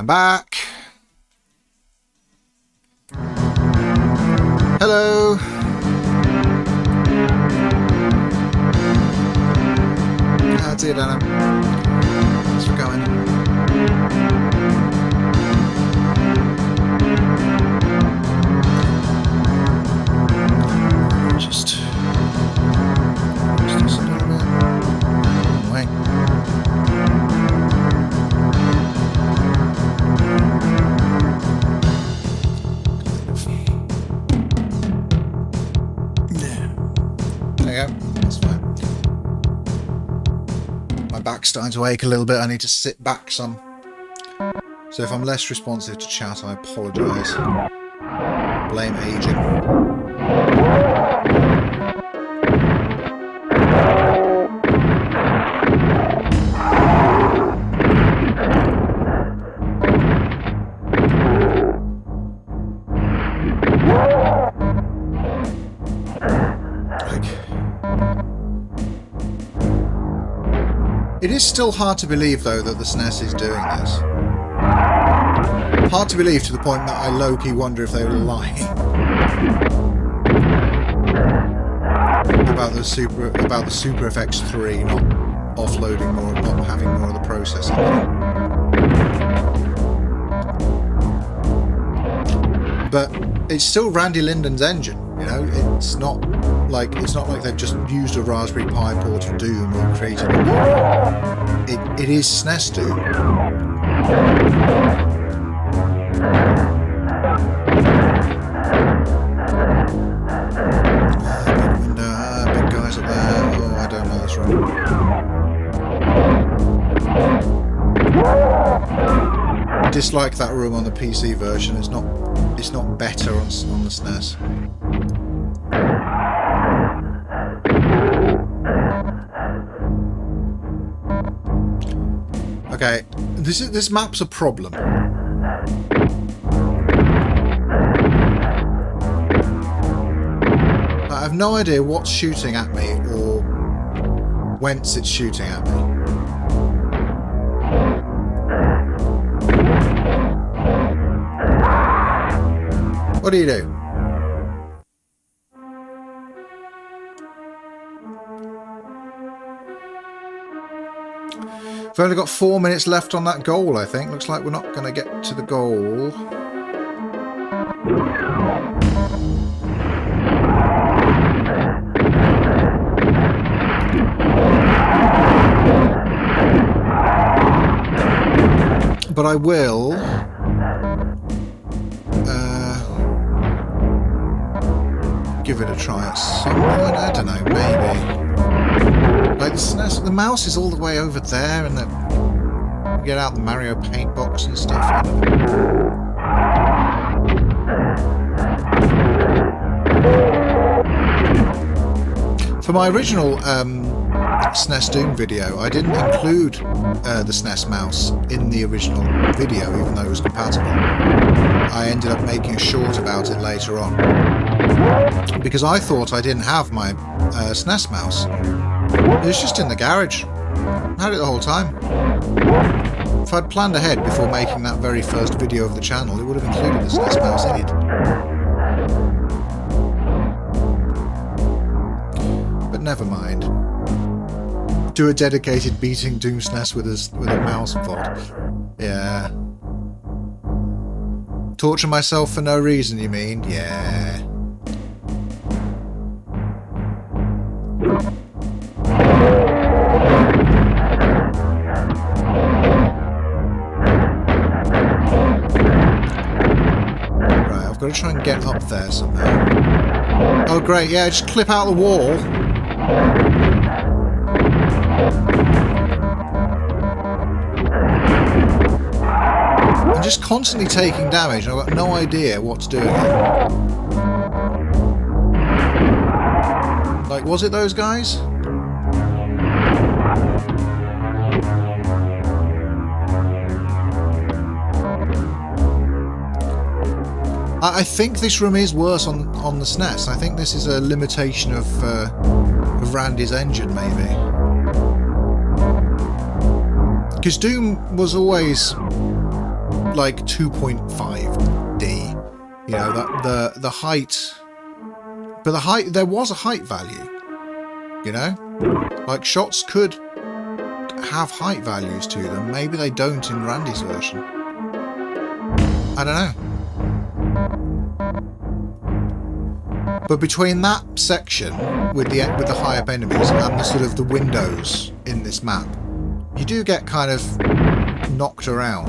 I'm back. Hello. That's it, Anna. Thanks for coming. Just this a little bit. Wait. There you go. That's fine. My back's starting to ache a little bit. I need to sit back some. So if I'm less responsive to chat, I apologise. Blame aging. It is still hard to believe, though, that the SNES is doing this. Hard to believe to the point that I low-key wonder if they were lying about the Super FX 3 not offloading more, not having more of the processing. But it's still Randy Linden's engine. You know, it's not like they've just used a Raspberry Pi port of Doom or created a new. It is SNES Doom. Big window, big guys up there. Oh, I don't know this room. Dislike that room on the PC version. It's not better on the SNES. Okay, this map's a problem. I have no idea what's shooting at me or whence it's shooting at me. What do you do? We've only got 4 minutes left on that goal, I think. Looks like we're not going to get to the goal. But I will... give it a try at some point. I don't know, maybe. Like the SNES, the mouse is all the way over there, and you get out the Mario Paint box and stuff. For my original SNES Doom video, I didn't include the SNES mouse in the original video, even though it was compatible. I ended up making a short about it later on, because I thought I didn't have my SNES mouse. It was just in the garage. I had it the whole time. If I'd planned ahead before making that very first video of the channel, it would have included the SNES mouse in it. But never mind. Do a dedicated beating Doom SNES with a mouse VOD. Yeah. Torture myself for no reason, you mean? Yeah. Right, I've got to try and get up there somehow. Oh great, yeah, just clip out the wall. I'm just constantly taking damage and I've got no idea what's doing it. Like, was it those guys? I think this room is worse on the SNES. I think this is a limitation of Randy's engine, maybe. Because Doom was always like 2.5D. You know, that the height, but the height, there was a height value. You know, like shots could have height values to them. Maybe they don't in Randy's version. I don't know. But between that section with the high up enemies and the sort of the windows in this map, you do get kind of knocked around.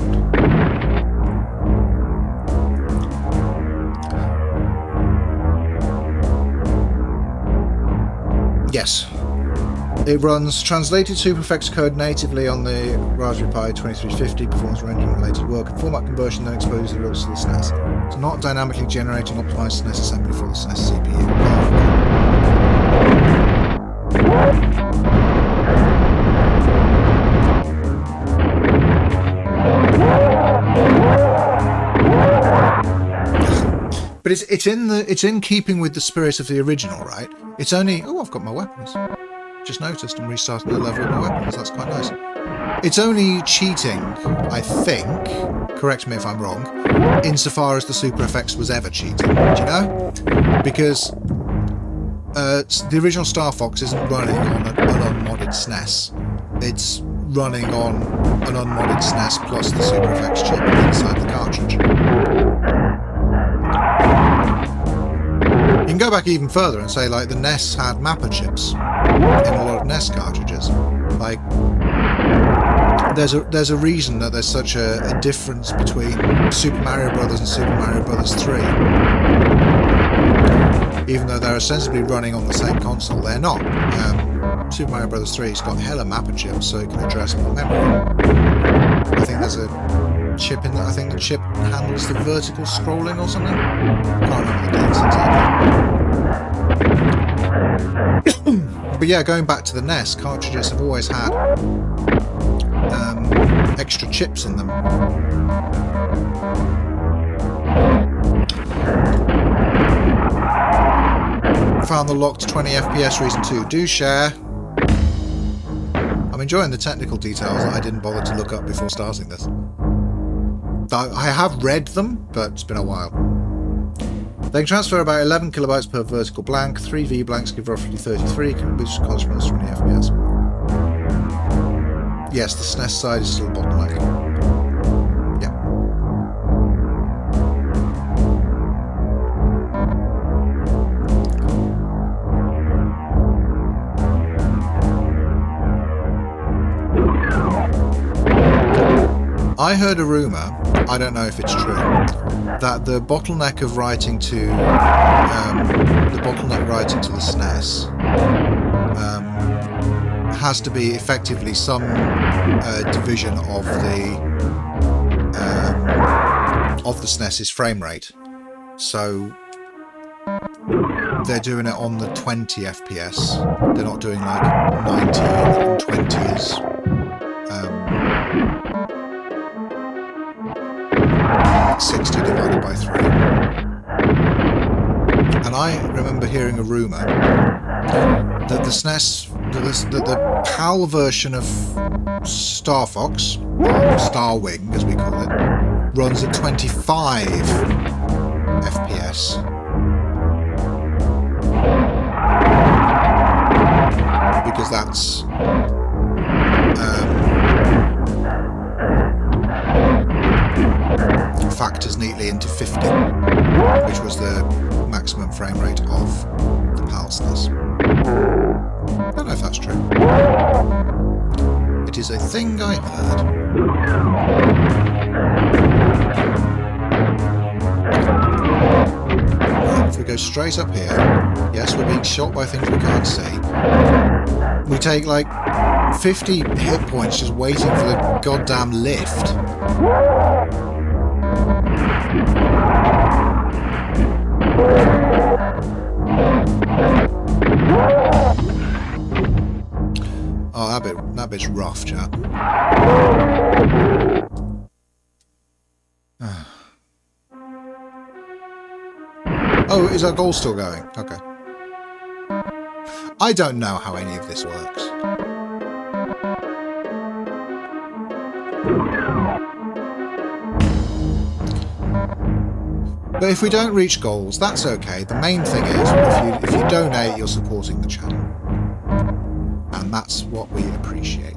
Yes. It runs translated SuperFX code natively on the Raspberry Pi 2350, performs rendering related work and format conversion, then exposes the results to the SNES. It's not dynamically generating optimized SNES assembly for the SNES CPU. But it's in keeping with the spirit of the original, right? It's only... Oh, I've got my weapons. Just noticed and restarted the level with my weapons. That's quite nice. It's only cheating, I think, correct me if I'm wrong, insofar as the SuperFX was ever cheating. Do you know? Because the original Star Fox isn't running on an unmodded SNES. It's running on an unmodded SNES plus the SuperFX chip inside the cartridge. You can go back even further and say, like, the NES had mapper chips in a lot of NES cartridges. Like, there's a reason that there's such a difference between Super Mario Brothers and Super Mario Brothers 3. Even though they're ostensibly running on the same console, they're not. Super Mario Brothers 3's got hella mapper chips, so it can address more memory. I think there's a chip in that. I think the chip handles the vertical scrolling or something. Can't remember the dates exactly. But yeah, going back to the NES, cartridges have always had extra chips in them. Found the locked 20 FPS reason too. Do share. I'm enjoying the technical details that I didn't bother to look up before starting this. I have read them, but it's been a while. They can transfer about 11 kilobytes per vertical blank. 3 V blanks give roughly 33, which corresponds to 20 FPS. Yes, the SNES side is still bottlenecking. Yeah. I heard a rumour, I don't know if it's true, that the bottleneck of writing to the SNES has to be effectively some division of the SNES's frame rate. So they're doing it on the 20 FPS. They're not doing like 90 and 20s. 60 divided by 3. And I remember hearing a rumour that the SNES, that the PAL version of Star Fox, or Star Wing as we call it, runs at 25 FPS. Because that's factors neatly into 50, which was the maximum frame rate of the PAL SNES. I don't know if that's true. It is a thing I heard. Right, if we go straight up here, yes, we're being shot by things we can't see. We take like 50 hit points just waiting for the goddamn lift. Oh, that bit's rough, chap. Oh, is our goal still going? Okay. I don't know how any of this works. But if we don't reach goals, that's okay. The main thing is, if you donate, you're supporting the channel. And that's what we appreciate.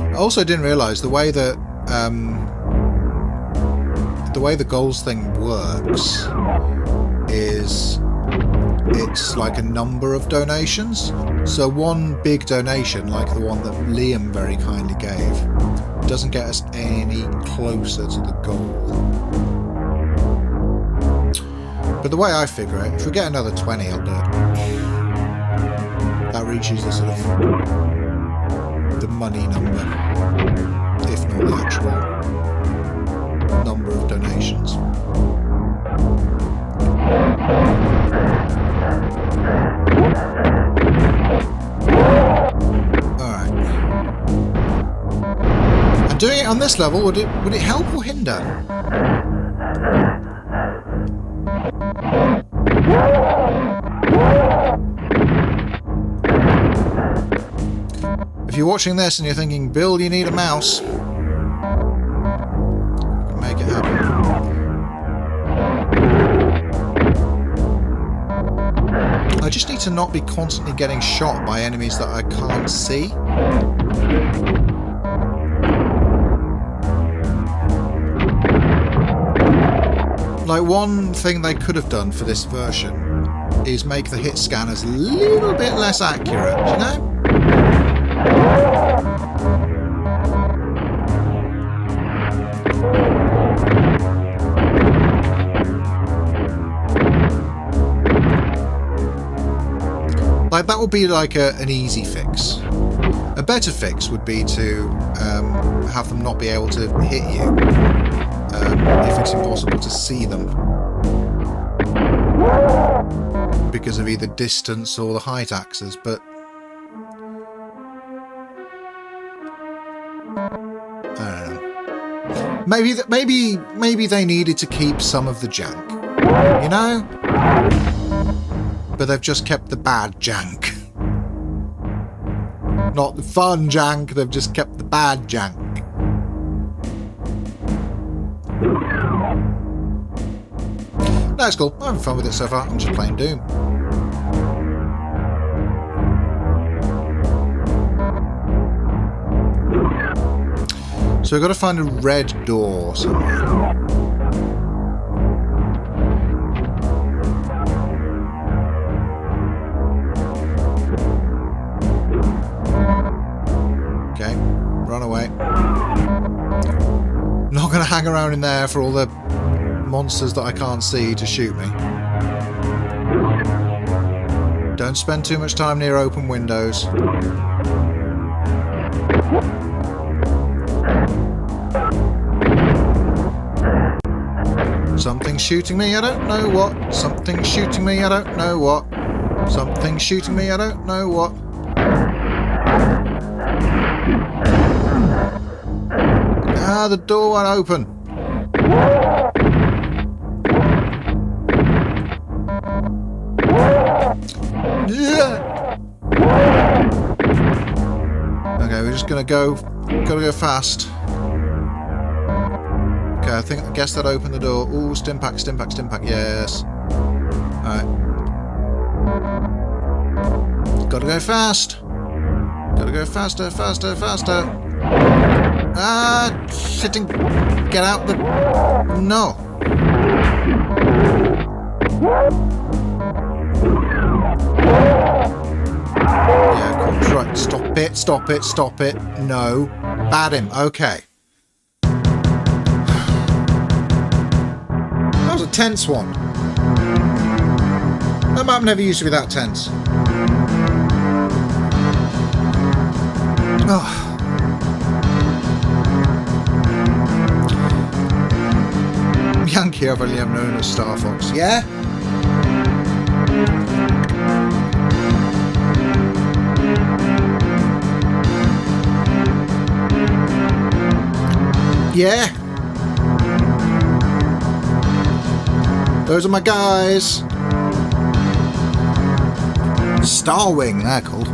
I also didn't realise the way that the goals thing works is it's like a number of donations. So one big donation, like the one that Liam very kindly gave, doesn't get us any closer to the goal. But the way I figure it, if we get another 20, I'll do it. That reaches the sort of the money number, if not the actual number of donations. Alright. And doing it on this level, would it help or hinder? If you're watching this and you're thinking, Bill, you need a mouse, make it happen. I just need to not be constantly getting shot by enemies that I can't see. Like, one thing they could have done for this version is make the hit scanners a little bit less accurate, do you know? Like, that would be like an easy fix. A better fix would be to have them not be able to hit you if it's impossible to see them because of either distance or the height axes, but I don't know. Maybe they needed to keep some of the jank, you know? But they've just kept the bad jank. Not the fun jank, they've just kept the bad jank. That's cool. I'm having fun with it so far. I'm just playing Doom. So we've got to find a red door somewhere. Not going to hang around in there for all the monsters that I can't see to shoot me. Don't spend too much time near open windows. Something's shooting me, I don't know what. Something's shooting me, I don't know what. Something's shooting me, I don't know what. Ah, the door won't open. Yeah. Okay, we're just gonna go. Gotta go fast. Okay, I guess that opened the door. Ooh, stimpack, stimpack, stimpack. Yes. Alright. Gotta go fast. Gotta go faster, faster, faster. Ah, shitting. Get out the... No. Yeah, of course. Right, stop it, stop it, stop it. No. Bad him. Okay. That was a tense one. That map never used to be that tense. Oh. Yankee, I've only ever known as Star Fox. Yeah? Yeah? Those are my guys. Starwing, they're called.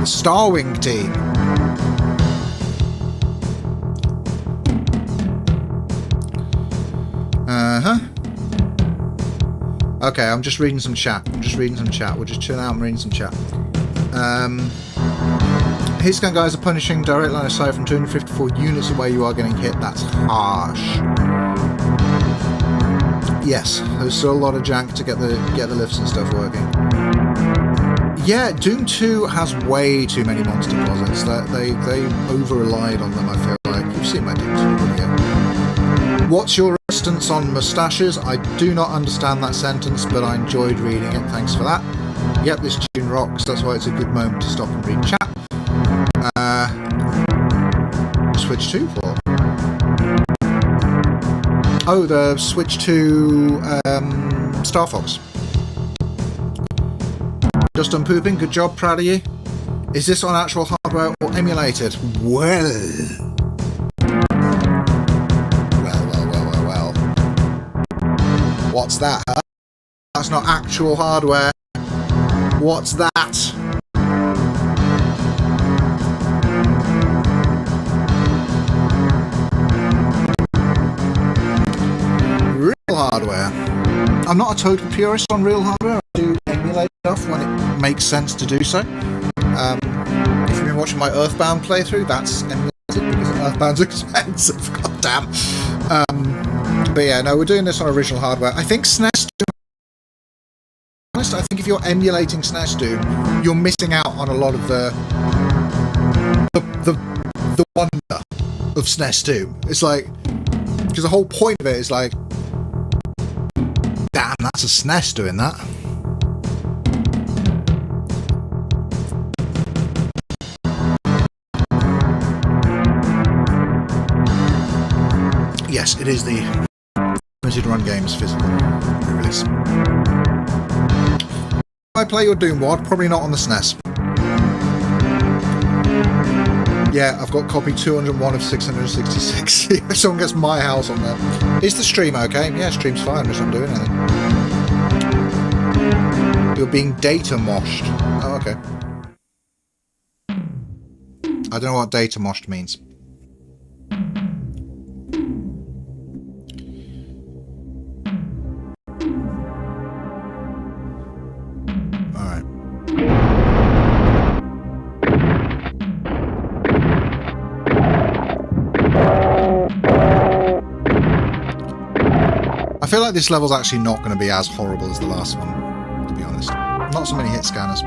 The Starwing team. Okay, I'm just reading some chat. We'll just chill out and reading some chat. Hit scan guys are punishing direct line of sight from 254 units away. You are getting hit. That's harsh. Yes, there's still a lot of jank to get the lifts and stuff working. Yeah, Doom 2 has way too many monster closets. They over-relied on them, I feel like. You've seen my Doom 2 video. What's your resistance on moustaches? I do not understand that sentence, but I enjoyed reading it. Thanks for that. Yep, this tune rocks. That's why it's a good moment to stop and read chat. Switch 2 for? Oh, the Switch to Star Fox. Just on pooping, good job, proud of you. Is this on actual hardware or emulated? Well. What's that, huh? That's not actual hardware. What's that? Real hardware. I'm not a total purist on real hardware. I do emulate stuff when it makes sense to do so. If you've been watching my Earthbound playthrough, that's emulated because Earthbound's expensive. God damn. But yeah, no, we're doing this on original hardware. I think SNES Doom. Honest, I think if you're emulating SNES Doom, you're missing out on a lot of the wonder of SNES Doom. It's like, because the whole point of it is like, damn, that's a SNES doing that. Yes, it is the limited run games physical release. I play your Doom WOD, probably not on the SNES. Yeah, I've got copy 201 of 666. If someone gets my house on there. Is the stream okay? Yeah, stream's fine, I'm just not doing anything. You're being data moshed. Oh, okay. I don't know what data moshed means. Alright. I feel like this level's actually not going to be as horrible as the last one, to be honest. Not so many hit scanners.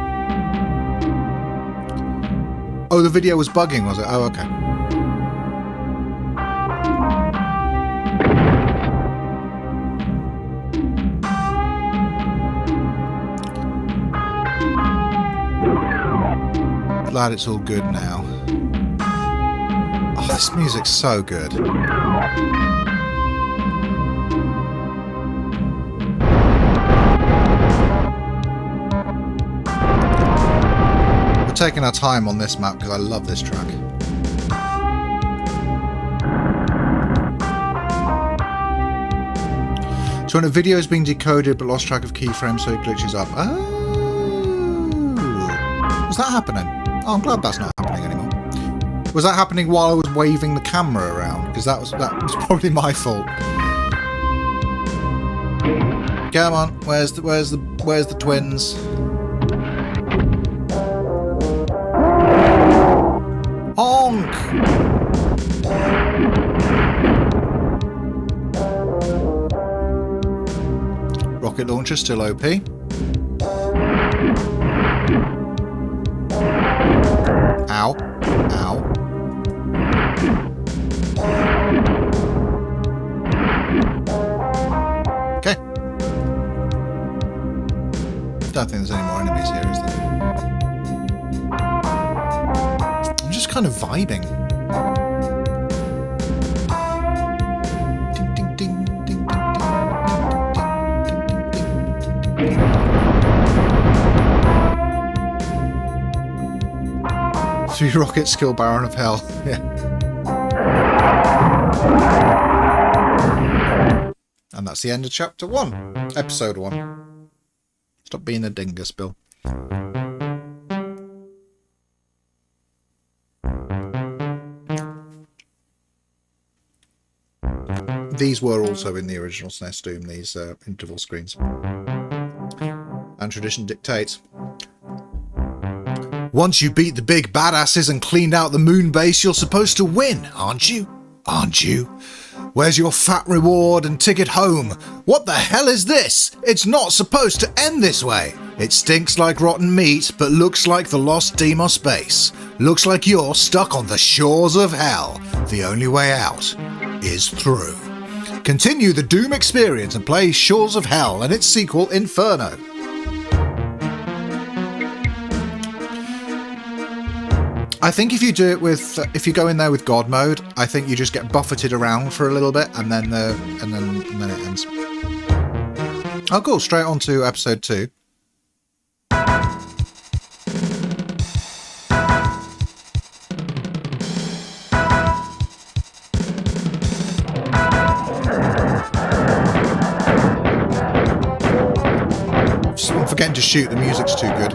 Oh, the video was bugging, was it? Oh, okay. Glad it's all good now. Oh, this music's so good. We're taking our time on this map because I love this track. So when a video is being decoded but lost track of keyframes so it glitches up. Oh, was that happening? Oh, I'm glad that's not happening anymore. Was that happening while I was waving the camera around? Because that was probably my fault. Come on, where's the twins? Honk! Rocket launcher still OP. Ow. Ow. Okay. Don't think there's any more enemies here, is there? I'm just kind of vibing. Ding, ding, ding, ding, ding, ding, ding, ding, ding. 3 rocket skill Baron of Hell. Yeah. And that's the end of chapter 1. Episode 1. Stop being a dingus, Bill. these were also in the original SNES Doom, these interval screens. And tradition dictates. Once you beat the big badasses and cleaned out the moon base, you're supposed to win, aren't you? Aren't you? Where's your fat reward and ticket home? What the hell is this? It's not supposed to end this way. It stinks like rotten meat, but looks like the lost Deimos base. Looks like you're stuck on the shores of hell. The only way out is through. Continue the Doom experience and play Shores of Hell and its sequel, Inferno. I think if you do it with, if you go in there with God mode, I think you just get buffeted around for a little bit, and then it ends. Oh, cool! Straight on to episode 2. I'm forgetting to shoot. The music's too good.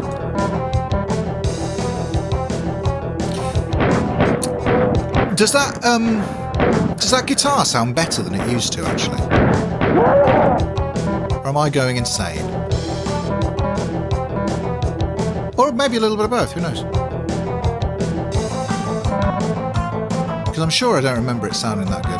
Does that guitar sound better than it used to, actually? Or am I going insane? Or maybe a little bit of both, who knows? Because I'm sure I don't remember it sounding that good.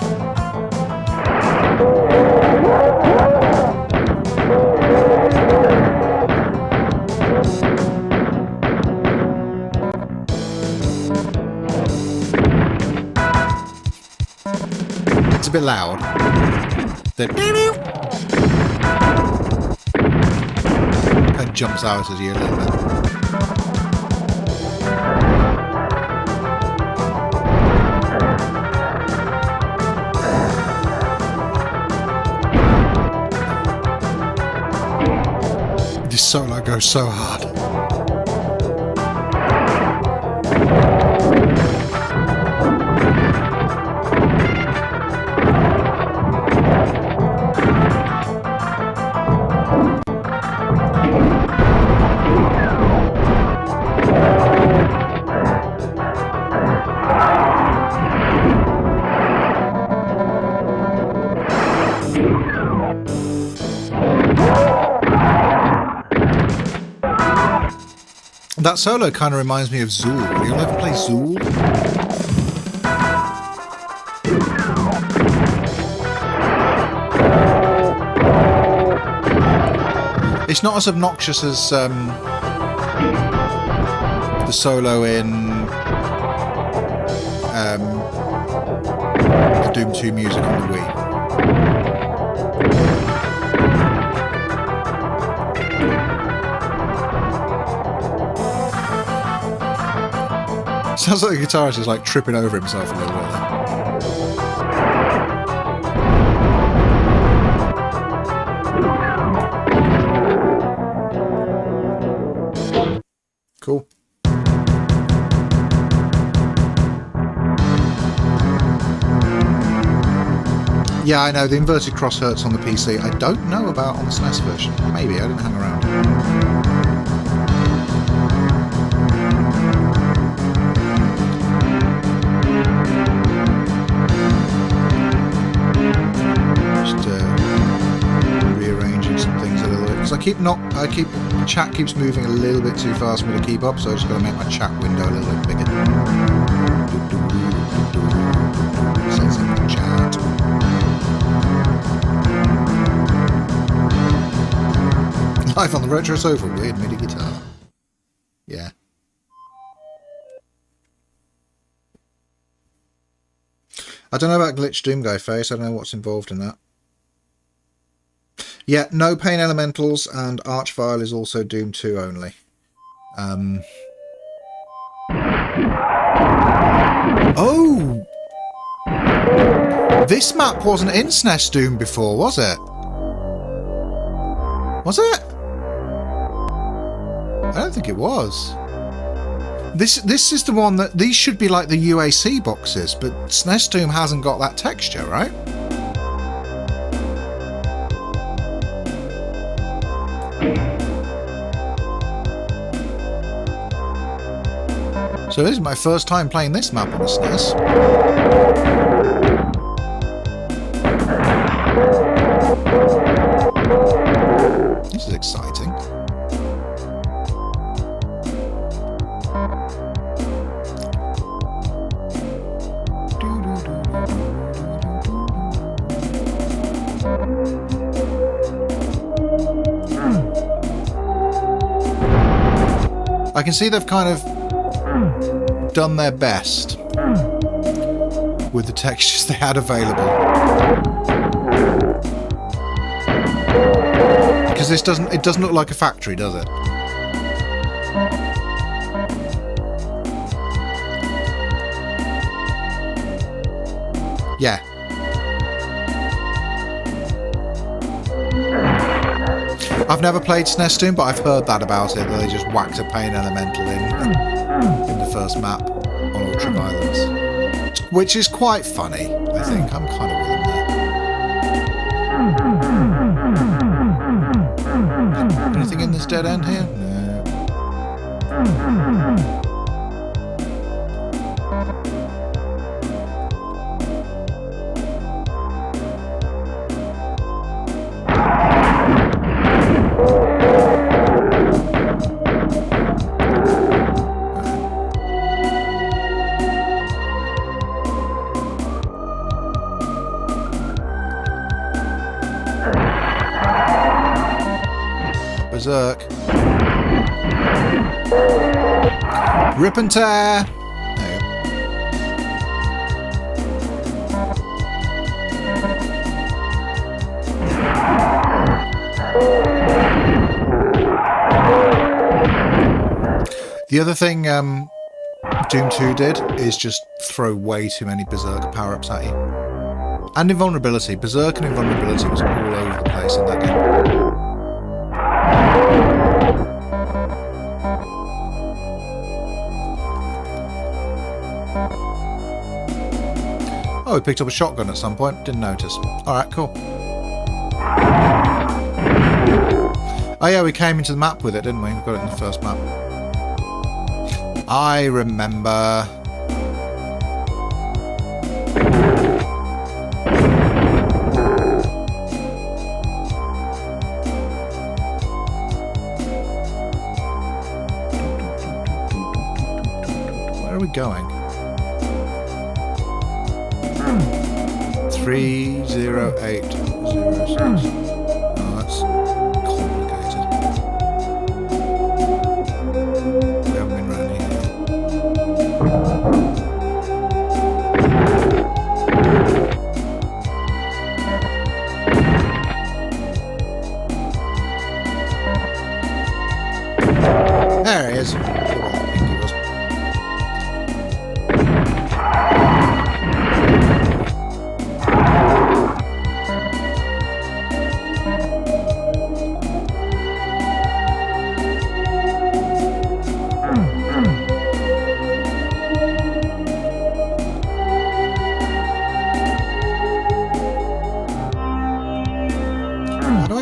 It's a bit loud. Then kind of jumps out at you a little bit. This solo goes so hard. That solo kind of reminds me of Zool. You'll ever play Zool? It's not as obnoxious as the solo in the Doom 2 music on the Wii. Sounds like the guitarist is like tripping over himself a little bit there. Cool. Yeah, I know, the inverted cross hurts on the PC. I don't know about on the SNES version. Maybe, I didn't hang around. Chat keeps moving a little bit too fast for me to keep up, so I just got to make my chat window a little bit bigger. Say something, chat. Live on the Retro Sofa, weird MIDI guitar. Yeah. I don't know about Glitch Doom Guy Face, I don't know what's involved in that. Yeah, no Pain Elementals, and Archvile is also Doom 2 only. Oh! This map wasn't in SNES Doom before, was it? Was it? I don't think it was. This is the one that... These should be like the UAC boxes, but SNES Doom hasn't got that texture, right? So this is my first time playing this map on the SNES. This is exciting. I can see they've kind of done their best with the textures they had available. Because it doesn't look like a factory, does it? Yeah. I've never played SNES Doom, but I've heard that about it, that they just whacked a pain elemental in the first map on Ultraviolence. Which is quite funny, I think. I'm kind of with them there. Anything in this dead end here? No. Berserk. Rip and tear. There The other thing Doom 2 did is just throw way too many Berserk power-ups at you. And invulnerability. Berserk and invulnerability was all over the place in that game. Oh, we picked up a shotgun at some point. Didn't notice. Alright, cool. Oh yeah, we came into the map with it, didn't we? We got it in the first map. I remember. Where are we going? 30806. Oh, that's complicated. We haven't been round here yet. There he is.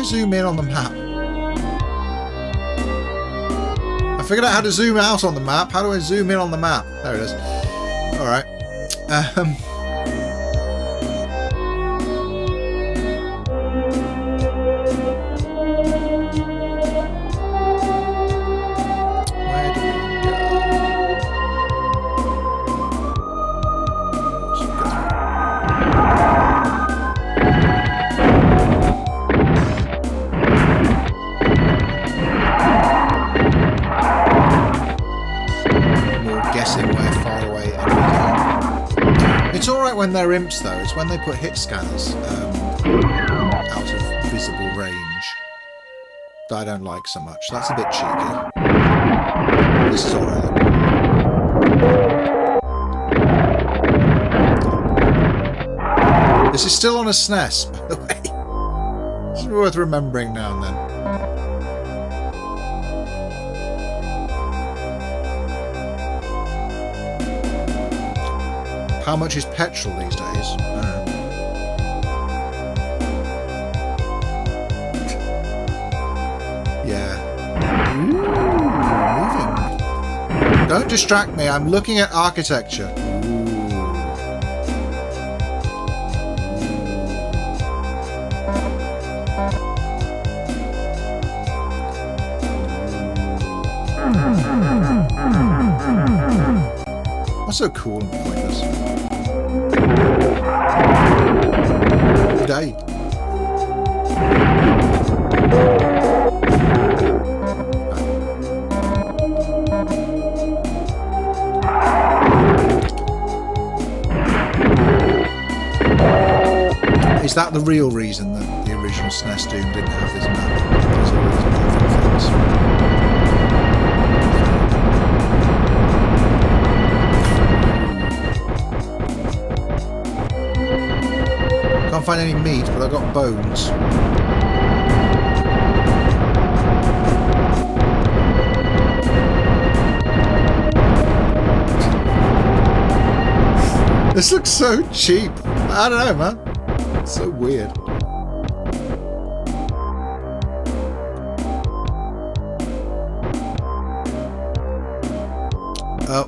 Zoom in on the map. I figured out how to zoom out on the map. How do I zoom in on the map? There it is. Alright. Where do we go? It's alright when they're imps though, it's when they put hit scanners out of visible range that I don't like so much. That's a bit cheeky. This is alright. This is still on a SNES, by the way. It's worth remembering now and then. How much is petrol these days? I don't know. Yeah. Ooh, moving. Don't distract me, I'm looking at architecture. That's so cool and pointless. Good day. Is that the real reason that the original SNES Doom didn't have this map? Because of all these moving things? Can't find any meat, but I got bones. This looks so cheap. I don't know, man. It's so weird.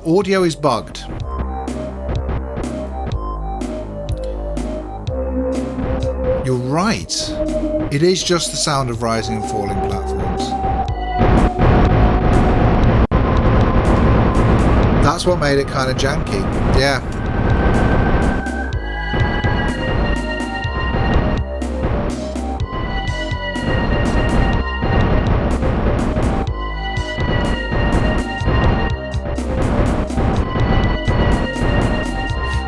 Audio is bugged. You're right. It is just the sound of rising and falling platforms. That's what made it kind of janky. Yeah.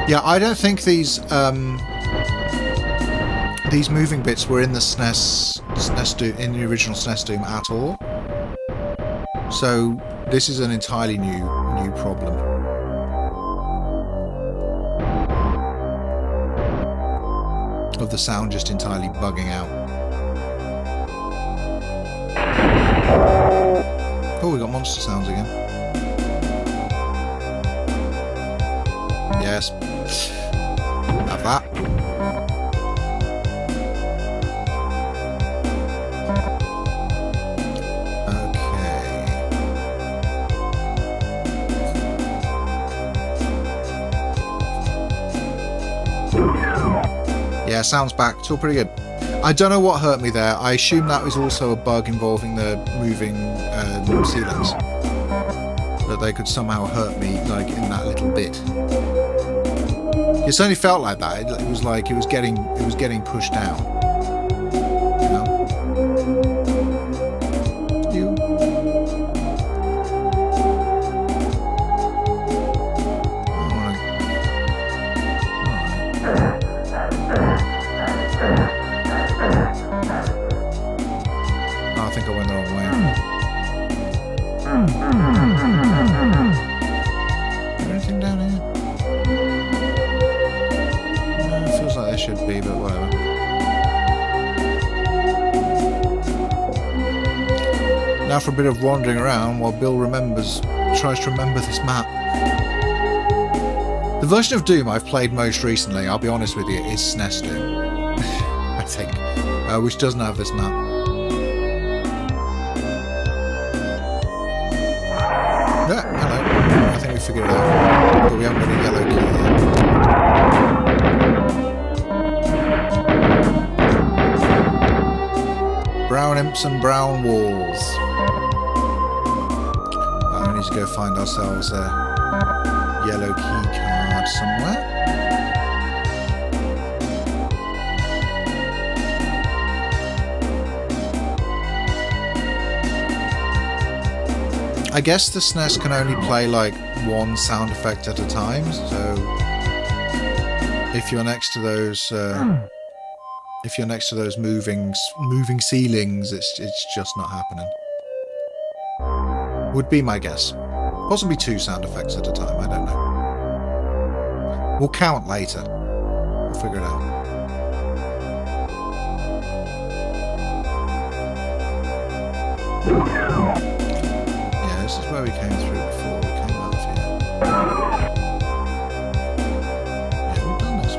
Yeah, I don't think these moving bits were in the SNES Doom, in the original SNES Doom at all. So this is an entirely new problem. Of the sound just entirely bugging out. Oh, we got monster sounds again. Yes. Have that. Yeah, sounds back. It's all pretty good. I don't know what hurt me there. I assume that was also a bug involving the moving ceilings. That they could somehow hurt me, like, in that little bit. It certainly felt like that. It was like it was getting pushed down. You know? You. Alright. Oh, I think I went the wrong way. Is there anything down here? Feels like there should be, but whatever. Now for a bit of wandering around while Bill tries to remember this map. The version of Doom I've played most recently, I'll be honest with you, is SNES Doom. I think. Which doesn't have this map. Yeah, hello. I think we figured it out. But we haven't got a yellow key yet. Brown imps and brown walls. We need to go find ourselves a yellow key card somewhere. I guess the SNES can only play like one sound effect at a time, so if you're next to those moving ceilings, it's just not happening. Would be my guess. Possibly two sound effects at a time, I don't know. We'll count later. We'll figure it out. Yeah, this is where we came through before. We came out of here. Yeah, we've done this.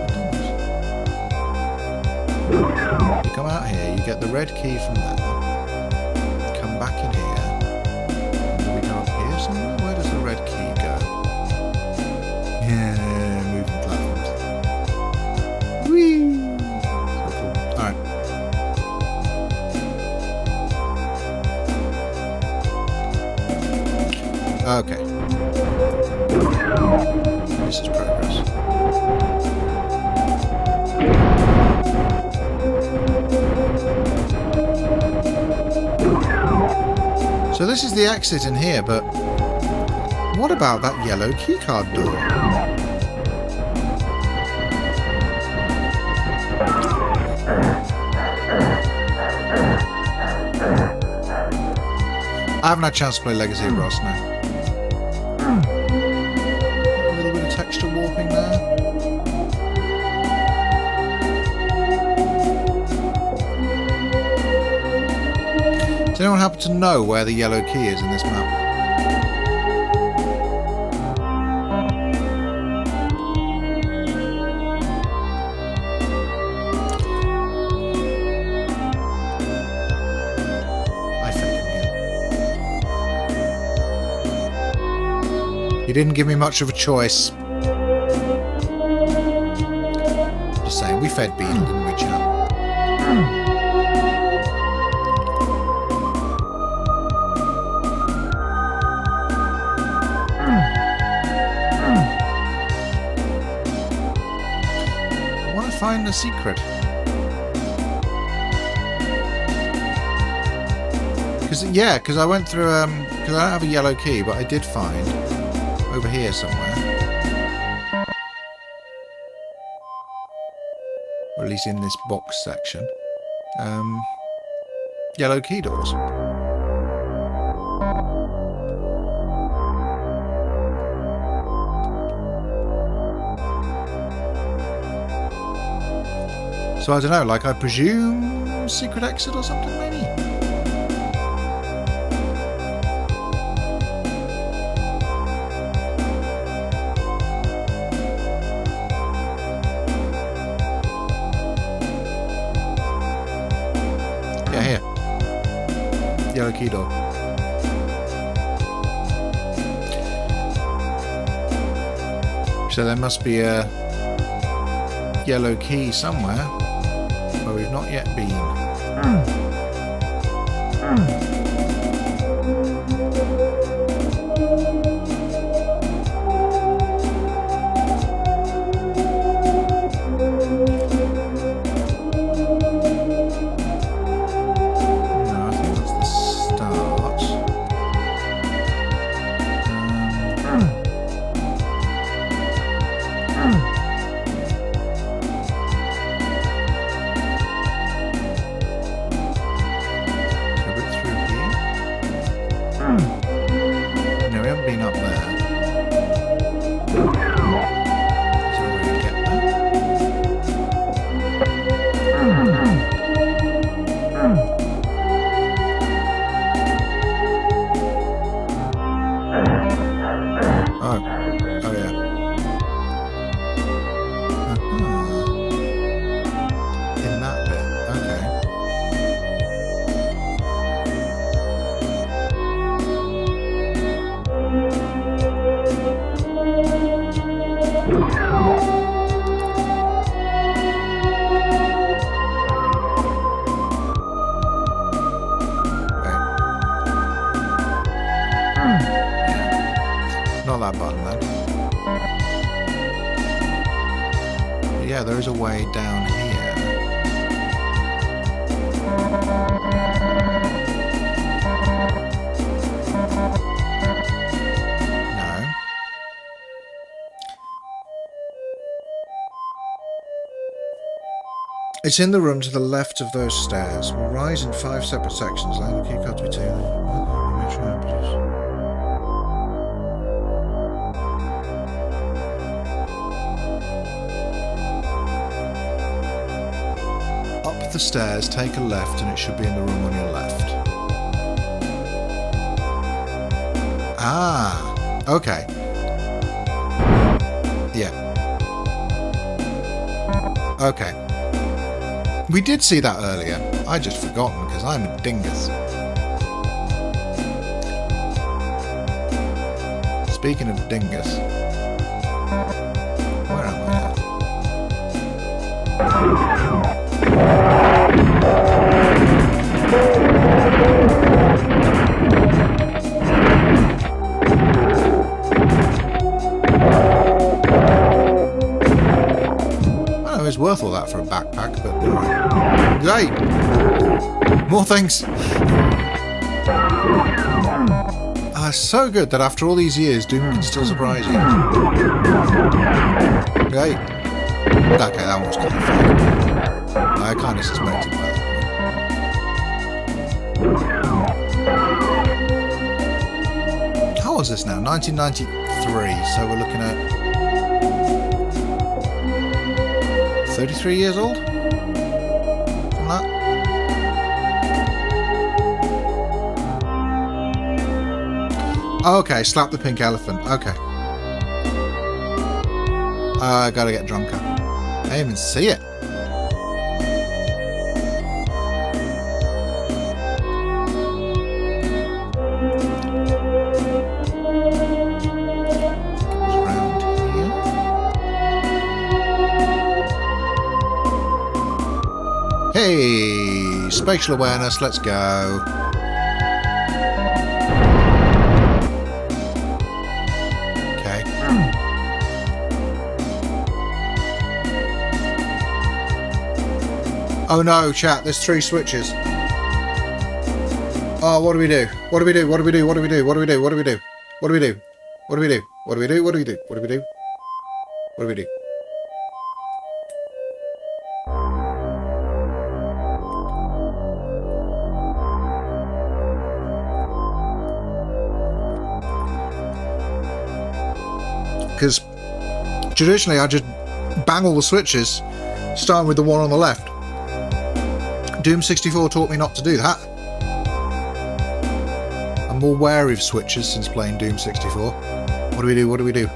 You come out here, you get the red key from there. You come back in here. And do we go up here somewhere? Where does the red key go? Yeah, moving platforms. Whee! So cool. Alright. Okay. This is progress. So this is the exit in here, but what about that yellow keycard door? I haven't had a chance to play Legacy of Ross now. A little bit of texture warping there. Does anyone happen to know where the yellow key is in this map? He didn't give me much of a choice. Just saying, we fed Bean, didn't we, chap? I want to find the secret. Because I went through, because I don't have a yellow key, but I did find over here somewhere, or at least in this box section, yellow key doors. So I don't know, like I presume secret exit or something maybe? Yellow key door. So there must be a yellow key somewhere where we've not yet been. Not that button then. But yeah, there is a way down here. No. It's in the room to the left of those stairs. We'll rise in 5 separate sections, allowing the keycard to be taken. Up the stairs, take a left, and it should be in the room on your left. Ah, okay. Yeah. Okay. We did see that earlier. I just forgotten because I'm a dingus. Speaking of dingus, where am I at? know it's worth all that for a backpack, but alright. Hey! More things! It's so good that after all these years, Doom can still surprise you. Hey! Okay, that one was kind of fake. I kind of suspected that. How old is this now? 1993, so we're looking at 33 years old? From that? Okay, slap the pink elephant. Okay. I gotta get drunker. I didn't even see it. Hey, spatial awareness, let's go. Okay. Oh no, chat, there's 3 switches. Oh, what do we do? What do we do? What do we do? What do we do? What do we do? What do we do? What do we do? What do we do? What do we do? What do we do? What do we do? What do we do? Because traditionally I just bang all the switches, starting with the one on the left. Doom 64 taught me not to do that. I'm more wary of switches since playing Doom 64. What do we do? What do we do?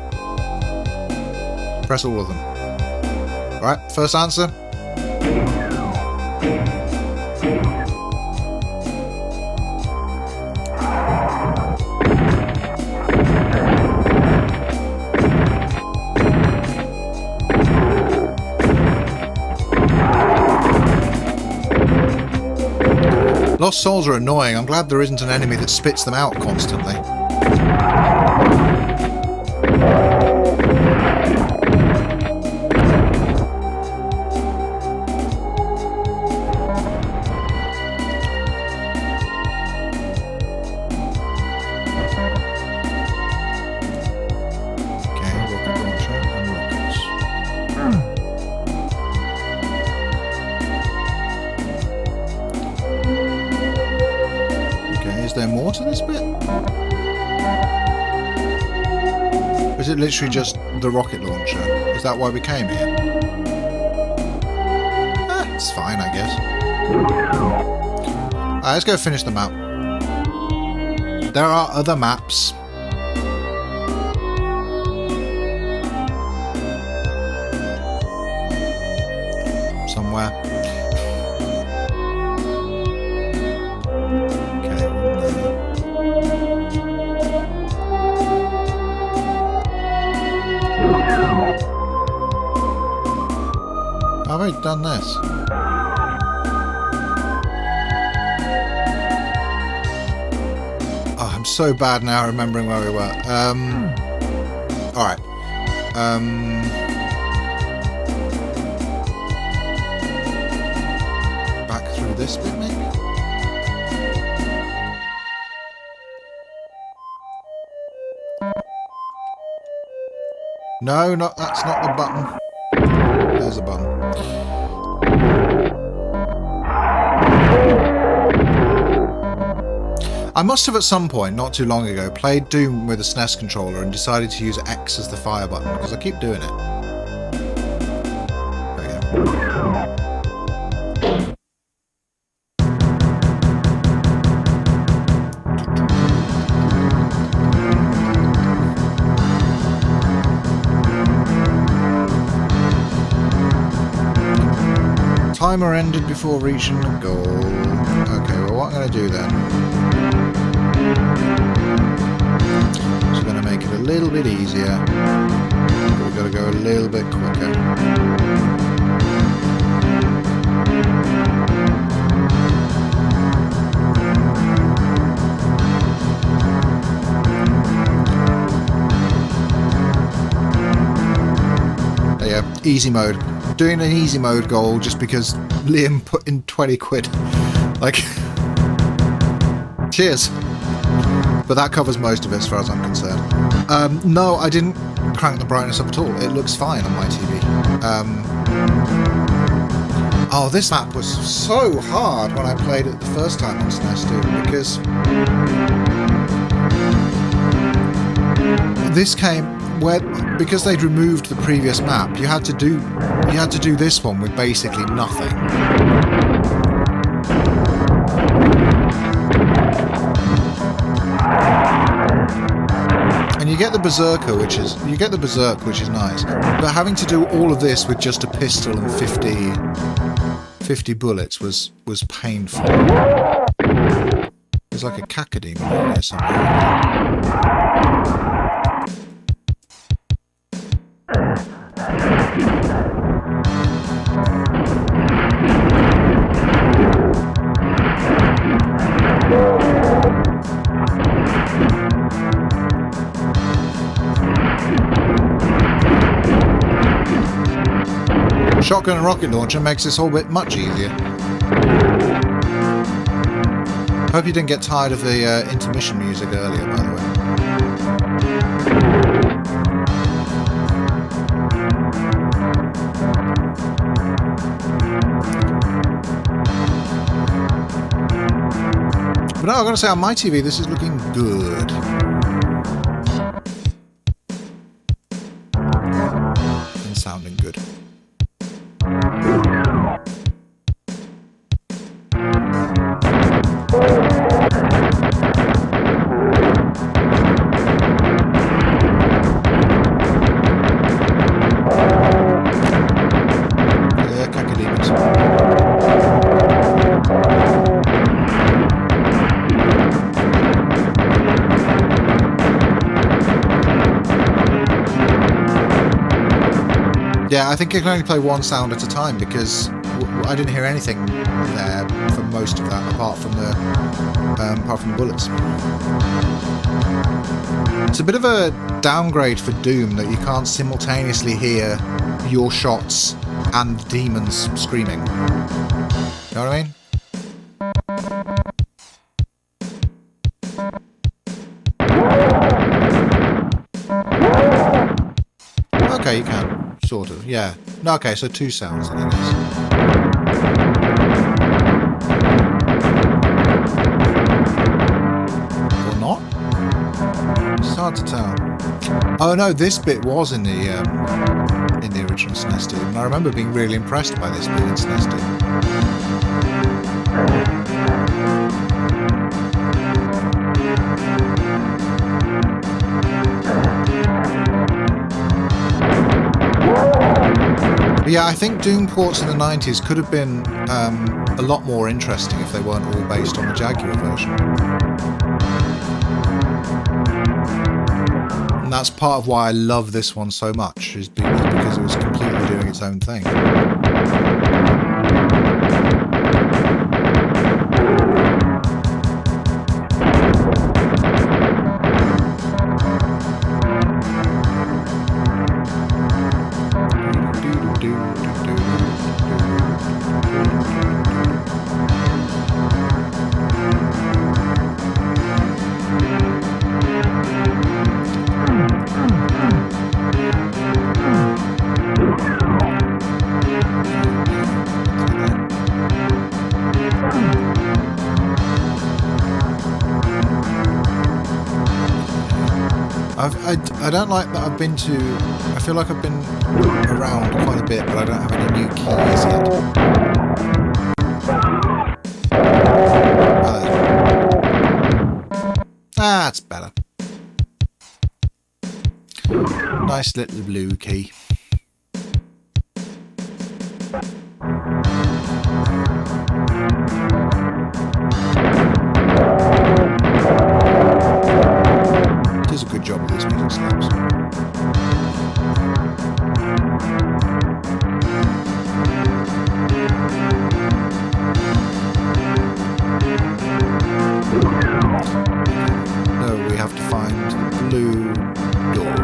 Press all of them. Right, first answer. Lost souls are annoying. I'm glad there isn't an enemy that spits them out constantly. Is there more to this bit? Or is it literally just the rocket launcher? Is that why we came here? It's fine, I guess. Alright, let's go finish the map. There are other maps. Somewhere. I've already done this. Oh, I'm so bad now remembering where we were. Alright. Back through this bit, maybe? No, that's not the button. There's a button. I must have at some point, not too long ago, played Doom with a SNES controller and decided to use X as the fire button, because I keep doing it. There we go. Timer ended before reaching the goal. Okay, well, what I'm going to do then is going to make it a little bit easier. But we've got to go a little bit quicker. There you go, easy mode. doing an easy mode goal just because Liam put in 20 quid. Like, cheers. But that covers most of it as far as I'm concerned. No, I didn't crank the brightness up at all. It looks fine on my TV. Oh, this map was so hard when I played it the first time on SNES Doom, because this came because they'd removed the previous map. You had to do this one with basically nothing. And you get the Berserk, which is nice. But having to do all of this with just a pistol and 50 bullets was painful. There's like a cacodemon in there somewhere. Shotgun and rocket launcher makes this whole bit much easier. Hope you didn't get tired of the intermission music earlier, by the way. But no, I've got to say, on my TV, this is looking good. And sounding good. Yeah, I think I can only play one sound at a time because I didn't hear anything there for most of that, apart from the bullets. It's a bit of a downgrade for Doom that you can't simultaneously hear your shots and the demons screaming. You know what I mean? Okay, you can. Sort of, yeah. No, okay, so two sounds, I guess. Or not? It's hard to tell. Oh no, this bit was in the original SNES Doom, and I remember being really impressed by this bit in SNES Doom. Yeah, I think Doom ports in the 90s could have been a lot more interesting if they weren't all based on the Jaguar version. And that's part of why I love this one so much, is because it was completely doing its own thing. I don't like that I've been to... I feel like I've been around quite a bit, but I don't have any new keys yet. That's better. Nice little blue key. Does a good job with these music snaps. No, we have to find the blue door.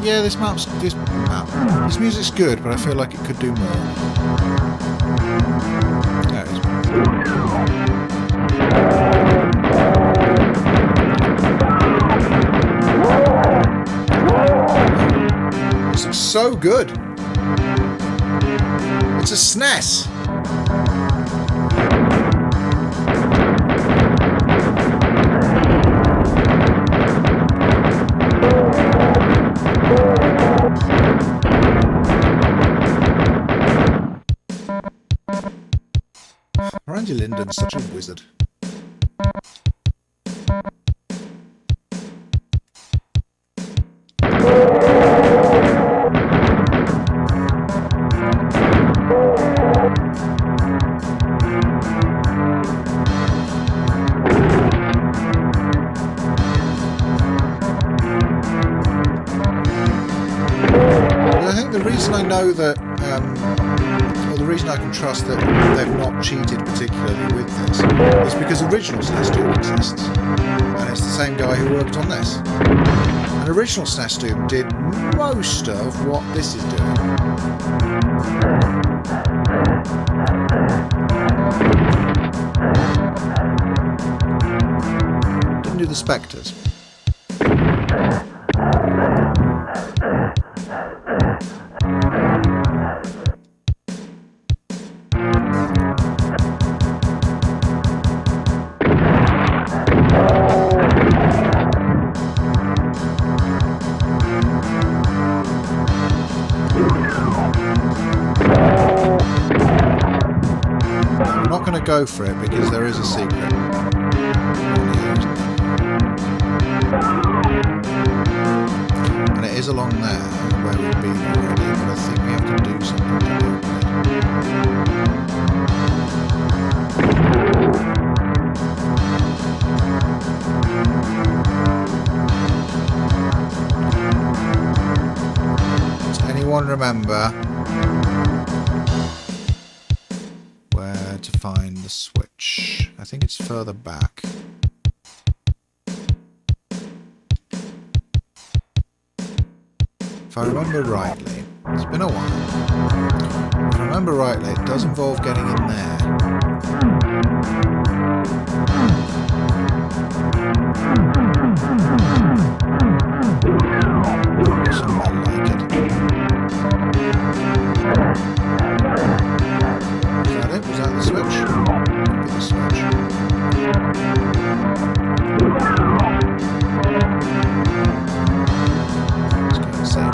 yeah, this music's good, but I feel like it could do more. There it is. This looks so good. It's a SNES. Randy Linden's such a wizard. I think the reason I know that, or the reason I can trust that they've not cheated particularly with this, is because original SNES Doom exists, and it's the same guy who worked on this. And original SNES Doom did most of what this is doing. Didn't do the Spectres. I'm not going to go for it because there is a secret. And it is along there where we've been already, but I think we have to do something to open it. Does anyone remember where to find the switch? I think it's further back. If I remember rightly, it's been a while. If I remember rightly, it does involve getting in there. Somewhere like it. Is that it? Was that the switch? Could be the switch. Let's go and see.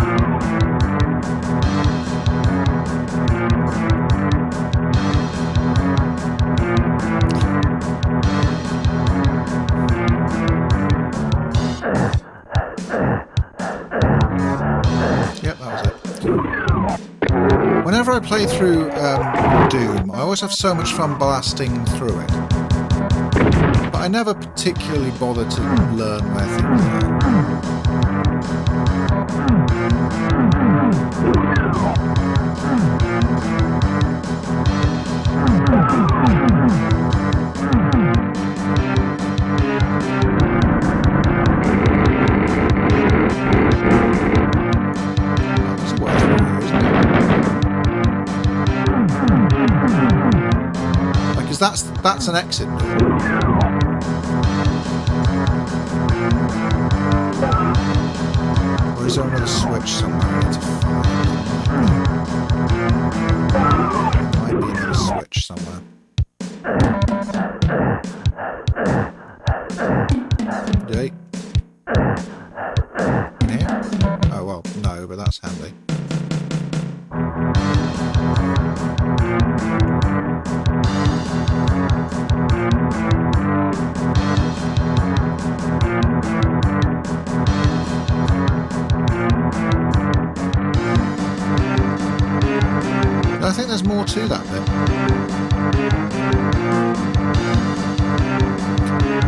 Yep, that was it. Whenever I play through Doom, I always have so much fun blasting through it. But I never particularly bother to learn where things are. There's a way through here, isn't there? Because that's an exit door. Or is there another switch somewhere I need to find? There might be another switch somewhere. Did in here? Oh well, no, but that's handy. I think there's more to that bit.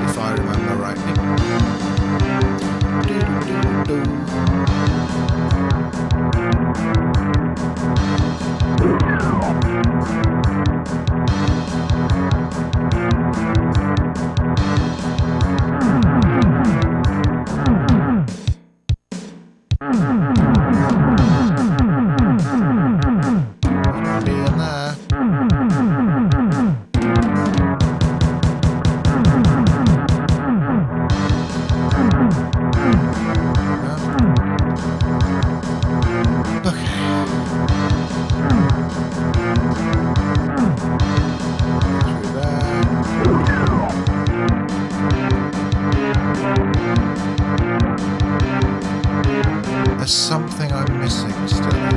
If I remember rightly. there's something I'm missing still, I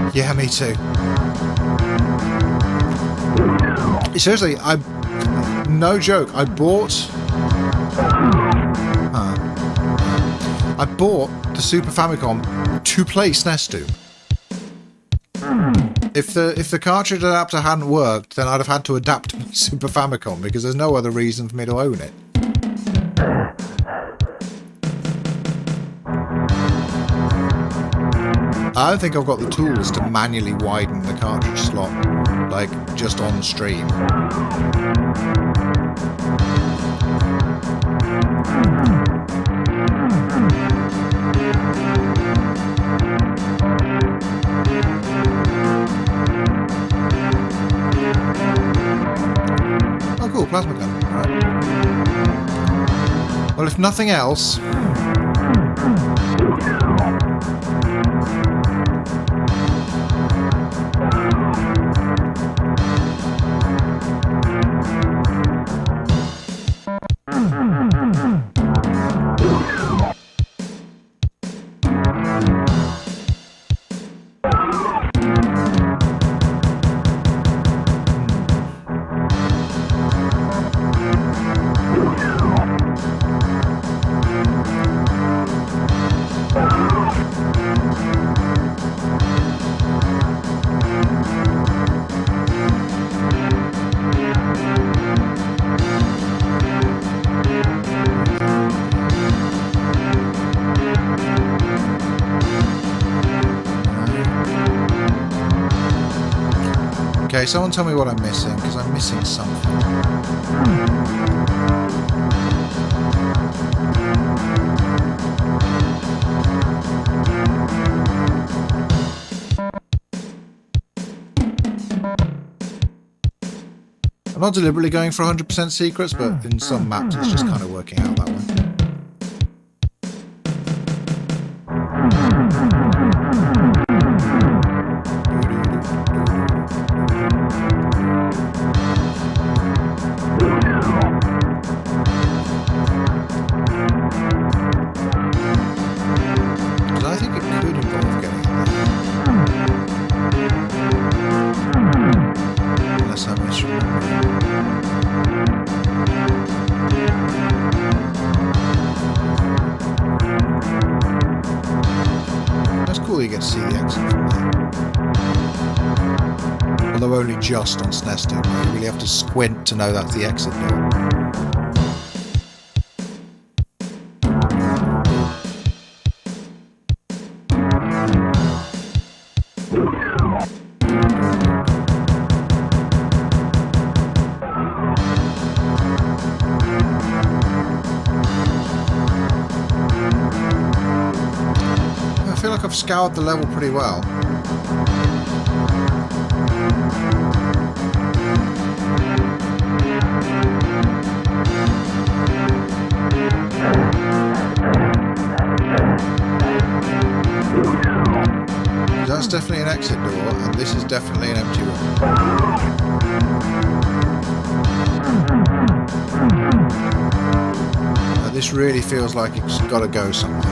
think. Yeah, me too. Seriously, no joke, I bought the Super Famicom to play SNES Doom. If the cartridge adapter hadn't worked, then I'd have had to adapt my Super Famicom, because there's no other reason for me to own it. I don't think I've got the tools to manually widen the cartridge slot, like, just on stream. Oh cool, plasma gun. Alright. Well, if nothing else... Okay, someone tell me what I'm missing, because I'm missing something. I'm not deliberately going for 100% secrets, but in some maps it's just kind of working out that way. Only just on SNES Doom. You really have to squint to know that's the exit door. I feel like I've scoured the level pretty well. That's definitely an exit door, and this is definitely an empty room. This really feels like it's got to go somewhere.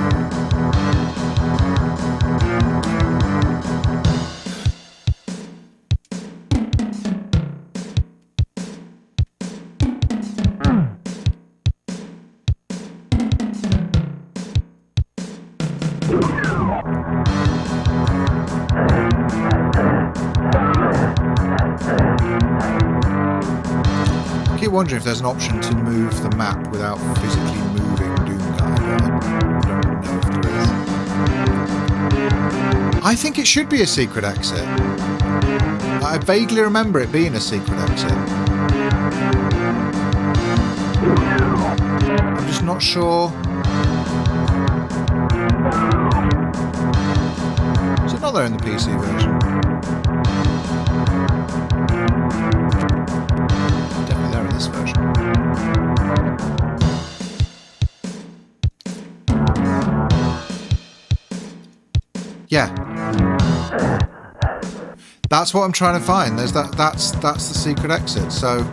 I keep wondering if there's an option to move the map without physically moving Doom Guy, but I don't know if there is. I think it should be a secret exit. I vaguely remember it being a secret exit. I'm just not sure. Is it not there in the PC version? Definitely there in this version. Yeah. That's what I'm trying to find. There's that's the secret exit. So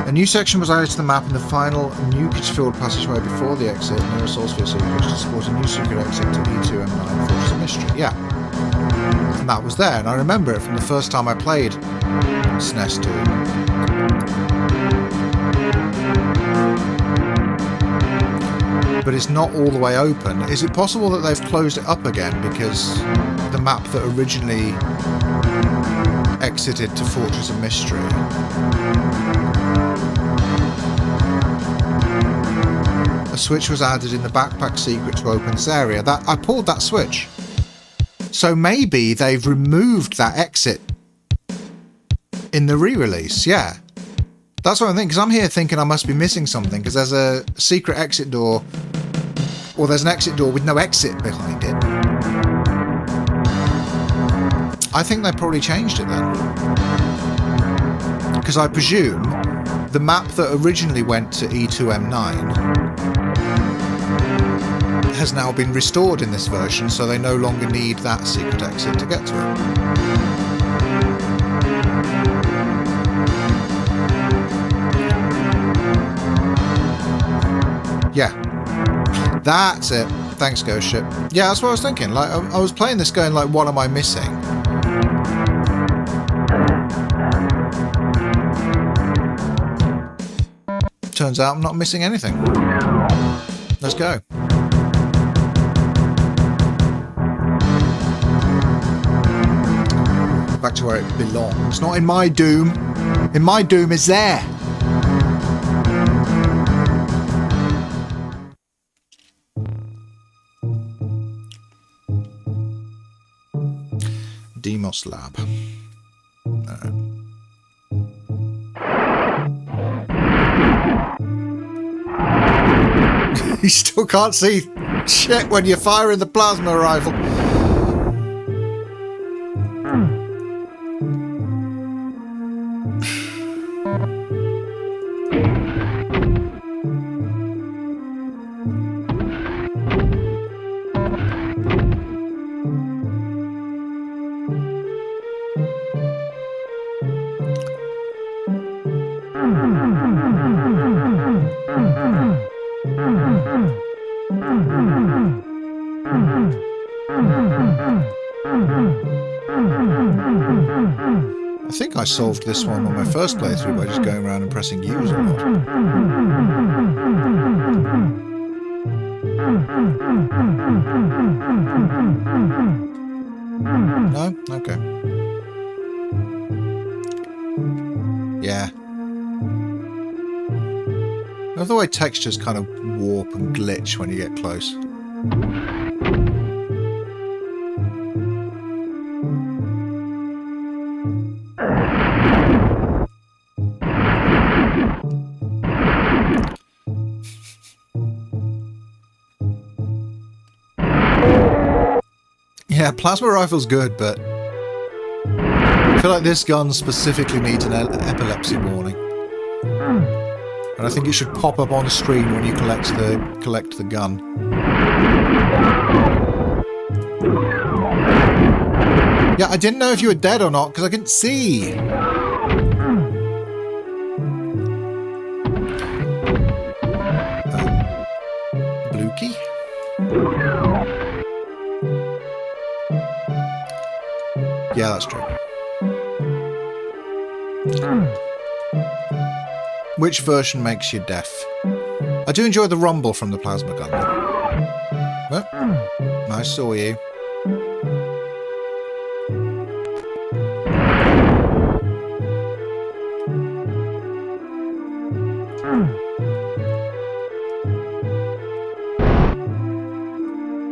A new section was added to the map in the final nukage-filled passageway before the exit near a source field secret to support a new secret exit to E2M9 Fortress of Mystery. Yeah. And that was there, and I remember it from the first time I played SNES Doom. But it's not all the way open. Is it possible that they've closed it up again because the map that originally exited to Fortress of Mystery a switch was added in the backpack secret to open this area? That I pulled that switch. So maybe they've removed that exit in the re-release, yeah. That's what I'm thinking, because I'm here thinking I must be missing something, because there's a secret exit door, or there's an exit door with no exit behind it. I think they probably changed it then. Because I presume the map that originally went to E2M9 has now been restored in this version, so they no longer need that secret exit to get to it. Yeah, that's it. Thanks, Ghost Ship. Yeah, that's what I was thinking. Like, I was playing this going like, what am I missing? Turns out I'm not missing anything. Let's go. Back to where it belongs. Not in my Doom. In my Doom is there. Demos Lab. You still can't see shit when you're firing the plasma rifle. I think I solved this one on my first playthrough by just going around and pressing use a lot. No? Okay. Yeah. I love the way textures kind of warp and glitch when you get close. Yeah, plasma rifle's good, but I feel like this gun specifically needs an epilepsy warning. And I think it should pop up on the screen when you collect the gun. Yeah, I didn't know if you were dead or not because I couldn't see. Blue key? Yeah, that's true. Which version makes you deaf? I do enjoy the rumble from the plasma gun. Well, I saw you.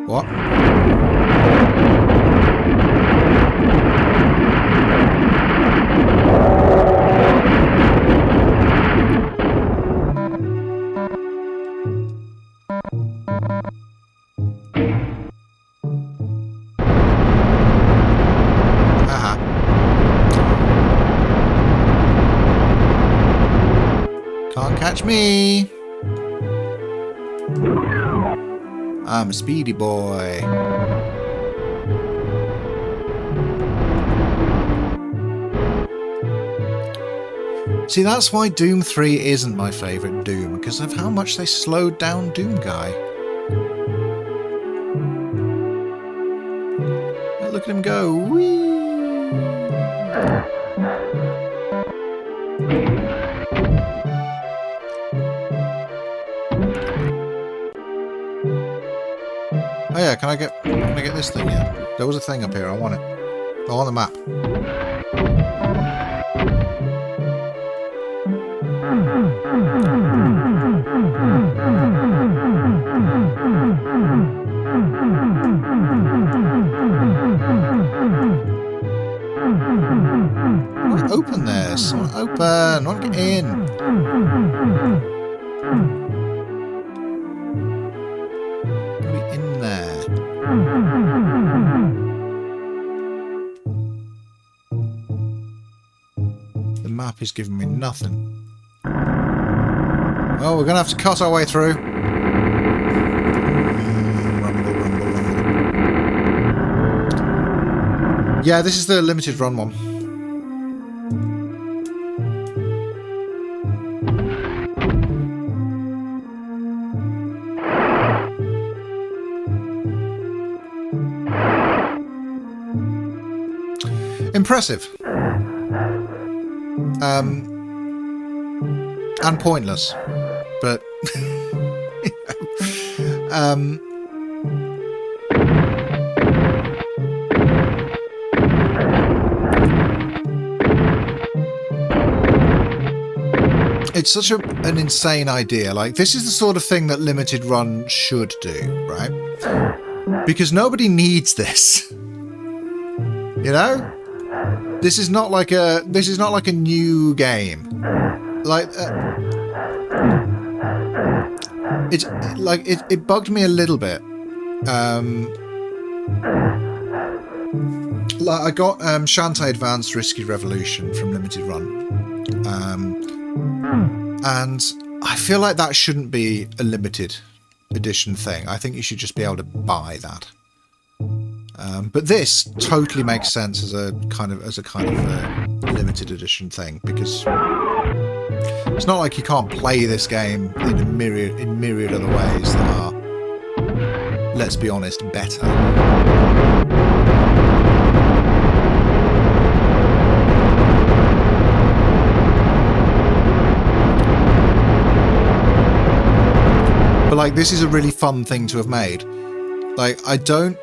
What? Can't catch me. I'm a speedy boy. See, that's why Doom 3 isn't my favourite Doom, because of how much they slowed down Doom Guy. Oh, look at him go. Whee! Oh yeah, can I get this thing? Yeah, there was a thing up here. I want it. I want the map. Open this. Open. I want to get in. Gotta be in there. The map is giving me nothing. Oh, we're gonna have to cut our way through. Rumble, rumble, rumble. Yeah, this is the limited run one. Impressive. And pointless. But it's such an insane idea. Like, this is the sort of thing that limited run should do, right? Because nobody needs this. You know? This is not like a new game. Like it's like it bugged me a little bit. Like I got Shantae Advanced Risky Revolution from Limited Run. And I feel like that shouldn't be a limited edition thing. I think you should just be able to buy that. But this totally makes sense as a kind of limited edition thing, because it's not like you can't play this game in myriad other ways that are, let's be honest, better. But like, this is a really fun thing to have made. Like, I don't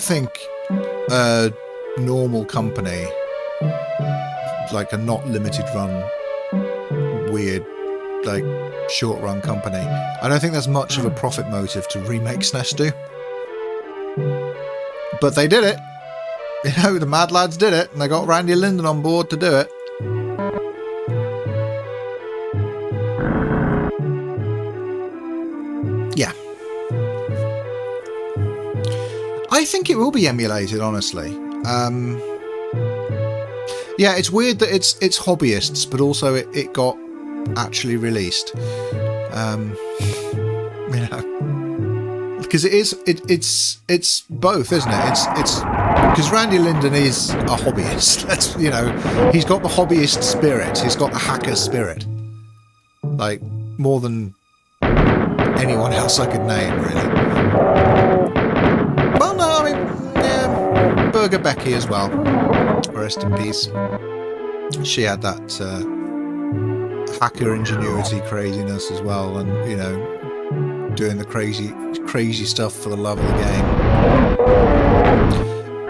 think a normal company, like a not limited run, weird, like short run company, I don't think there's much of a profit motive to remake SNES Doom. But they did it. You know, the Mad Lads did it, and they got Randy Linden on board to do it. Yeah. I think it will be emulated, honestly. Yeah, it's weird that it's hobbyists, but also it got actually released. You know, because it's both, isn't it? It's because Randy Linden is a hobbyist. That's, you know, he's got the hobbyist spirit. He's got the hacker spirit, like more than anyone else I could name, really. Well, no, I mean, yeah, Burger Becky as well. Rest in peace. She had that hacker ingenuity craziness as well, and you know, doing the crazy stuff for the love of the game.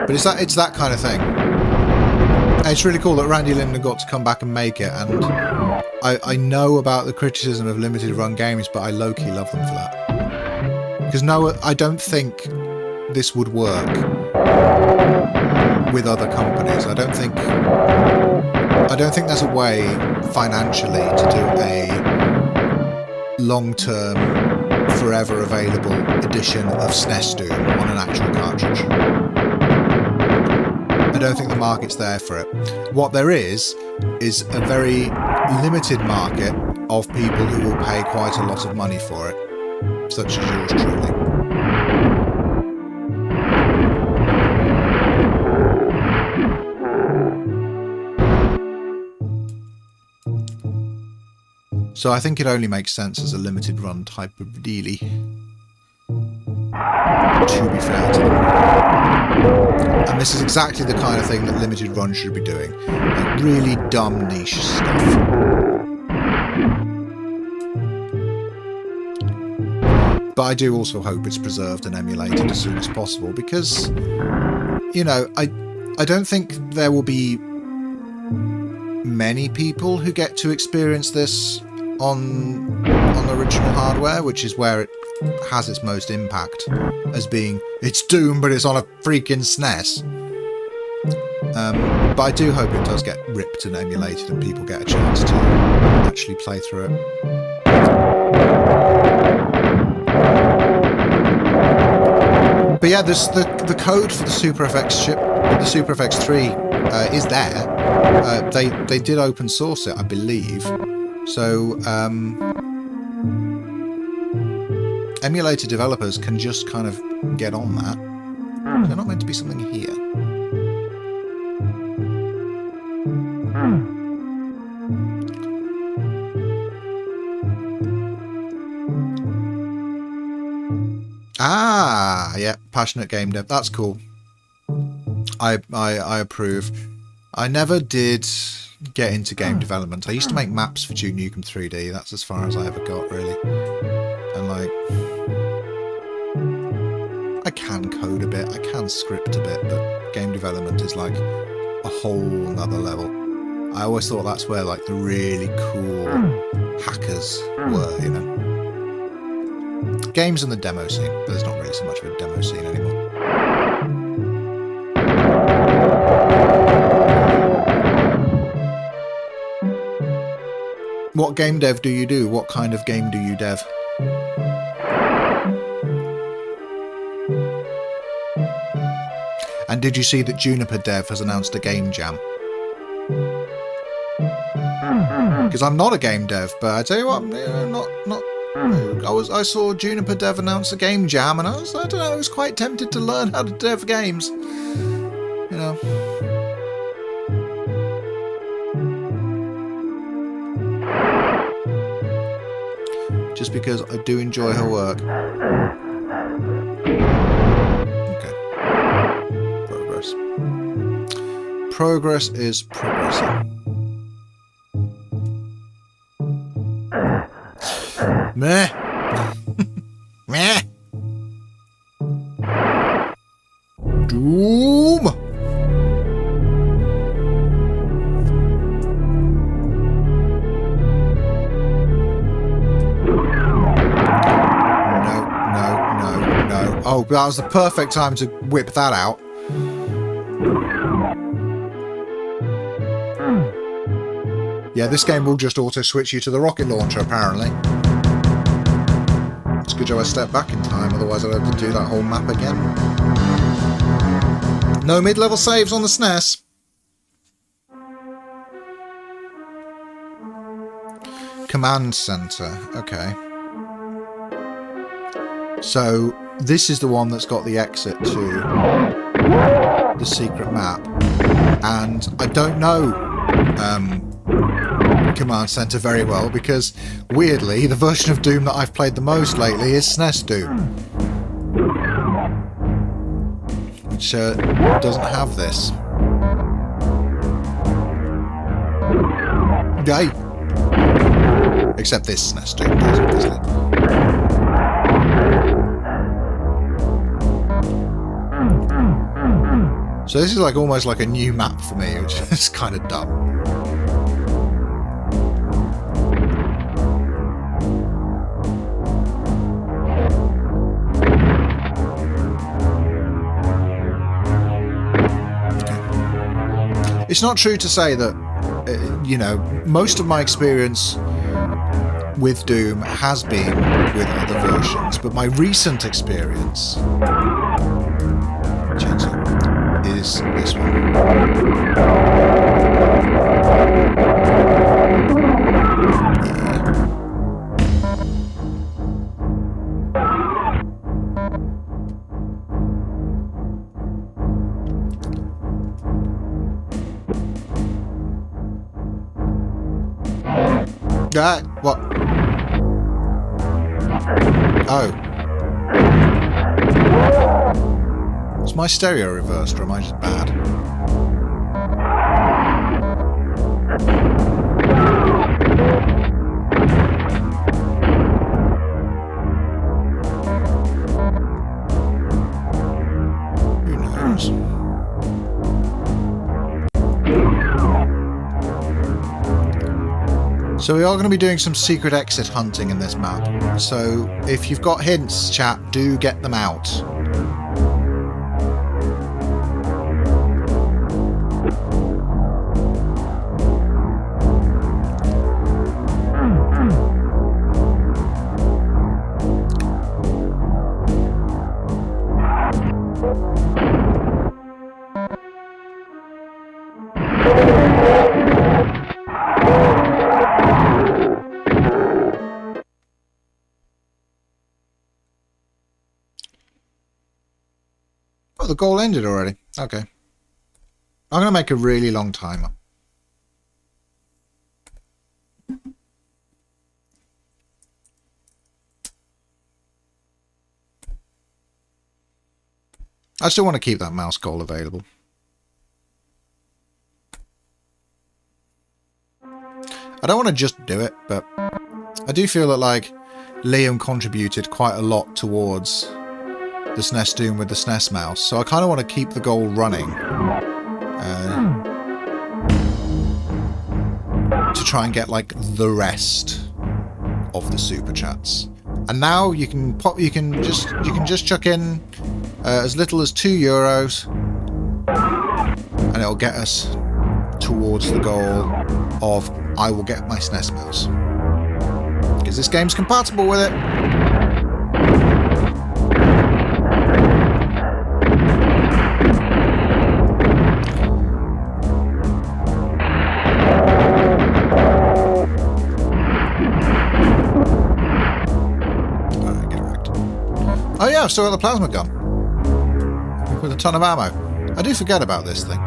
But it's that kind of thing. And it's really cool that Randy Linden got to come back and make it, and I know about the criticism of limited run games, but I low-key love them for that. Because no, I don't think this would work with other companies. I don't think there's a way financially to do a long-term, forever available edition of SNES Doom on an actual cartridge. I don't think the market's there for it. What there is a very limited market of people who will pay quite a lot of money for it, such as yours truly. So I think it only makes sense as a limited run type of dealie. To be fair to them. And this is exactly the kind of thing that limited run should be doing. Like really dumb niche stuff. But I do also hope it's preserved and emulated as soon as possible because, you know, I don't think there will be many people who get to experience this on original hardware, which is where it has its most impact, as being, it's Doom, but it's on a freaking SNES. But I do hope it does get ripped and emulated and people get a chance to actually play through it. But yeah, the code for the Super FX chip, the Super FX 3 is there. They did open source it, I believe. So emulator developers can just kind of get on that. There's not meant to be something here. Ah, yeah, passionate game dev. That's cool. I approve. I never did get into game development. I used to make maps for Duke Nukem 3D. That's as far as I ever got, really. And like, I can code a bit, I can script a bit, but game development is like a whole nother level. I always thought that's where like the really cool hackers were, you know. Games and the demo scene, but there's not really so much of a demo scene anymore. What game dev do you do? What kind of game do you dev? And did you see that Juniper Dev has announced a game jam? Because I'm not a game dev, but I tell you what, I saw Juniper Dev announce a game jam, and I don't know, I was quite tempted to learn how to dev games. You know. Just because I do enjoy her work. Okay. Progress. Progress is progressing. Meh. Meh. Doom. No. Oh, that was the perfect time to whip that out. Yeah, this game will just auto-switch you to the rocket launcher, apparently. It's a good job I stepped back in time, otherwise I'd have to do that whole map again. No mid-level saves on the SNES. Command Center, okay. So, this is the one that's got the exit to the secret map. And I don't know Command Center very well because, weirdly, the version of Doom that I've played the most lately is SNES Doom. Which doesn't have this. Yay! Except this SNES Doom does, obviously. So this is like almost like a new map for me, which is kind of dumb. It's not true to say that, you know, most of my experience with Doom has been with other versions, but my recent experience is this one. What? Oh. Is my stereo reversed or am I just bad? Who knows? So we are going to be doing some secret exit hunting in this map. So if you've got hints, chat, do get them out. Oh, the goal ended already. Okay. I'm going to make a really long timer. I still want to keep that mouse goal available. I don't want to just do it, but I do feel that, like, Liam contributed quite a lot towards the SNES Doom with the SNES mouse, so I kind of want to keep the goal running to try and get, like, the rest of the super chats. And now you can just chuck in as little as €2, and it'll get us towards the goal of I will get my SNES mouse, because this game's compatible with it. Oh yeah, I've still got the plasma gun with a ton of ammo. I do forget about this thing.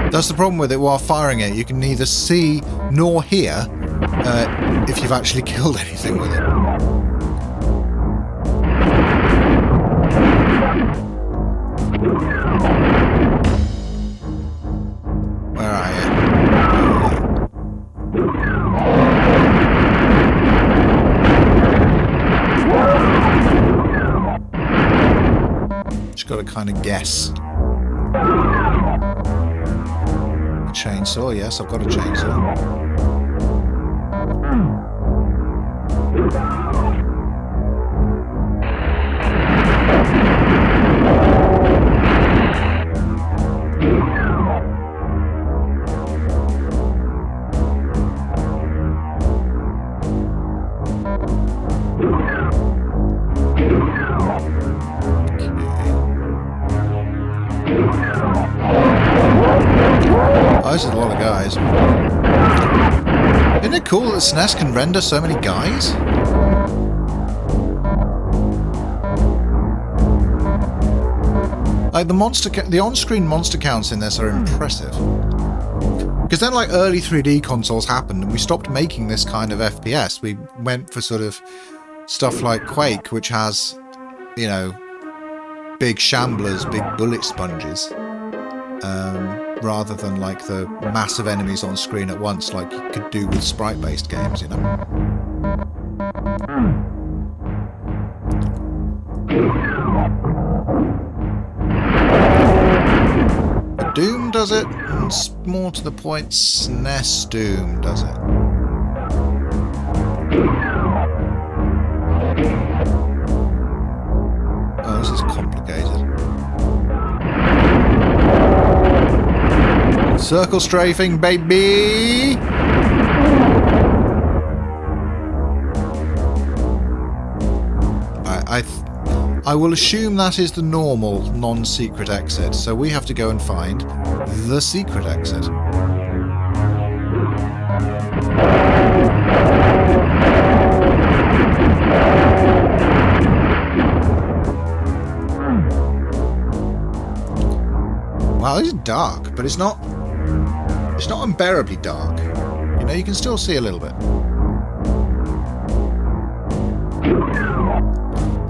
That's the problem with it. While firing it, you can neither see nor hear if you've actually killed anything with it. Where are you? Just got to kind of guess. A chainsaw, yes, I've got a chainsaw. Oh, this is a lot of guys. Isn't it cool that SNES can render so many guys? Like the on-screen monster counts in this are impressive. Because then, like, early 3D consoles happened and we stopped making this kind of FPS. We went for sort of stuff like Quake, which has, you know, big shamblers, big bullet sponges. Rather than like the massive enemies on screen at once like you could do with sprite-based games, you know. Doom does it, and more to the point, SNES Doom does it. Oh, this is complicated. Circle strafing, baby! I will assume that is the normal non-secret exit, so we have to go and find the secret exit. Well, it's dark, but it's not unbearably dark. You know, you can still see a little bit.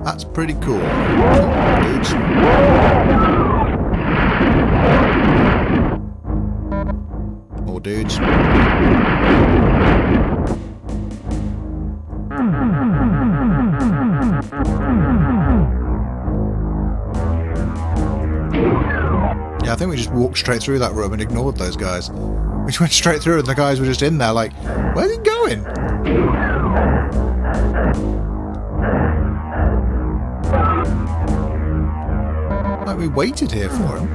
That's pretty cool. Dudes. More dudes. Yeah, I think we just walked straight through that room and ignored those guys. We just went straight through and the guys were just in there like, where's he going? Like we waited here for him.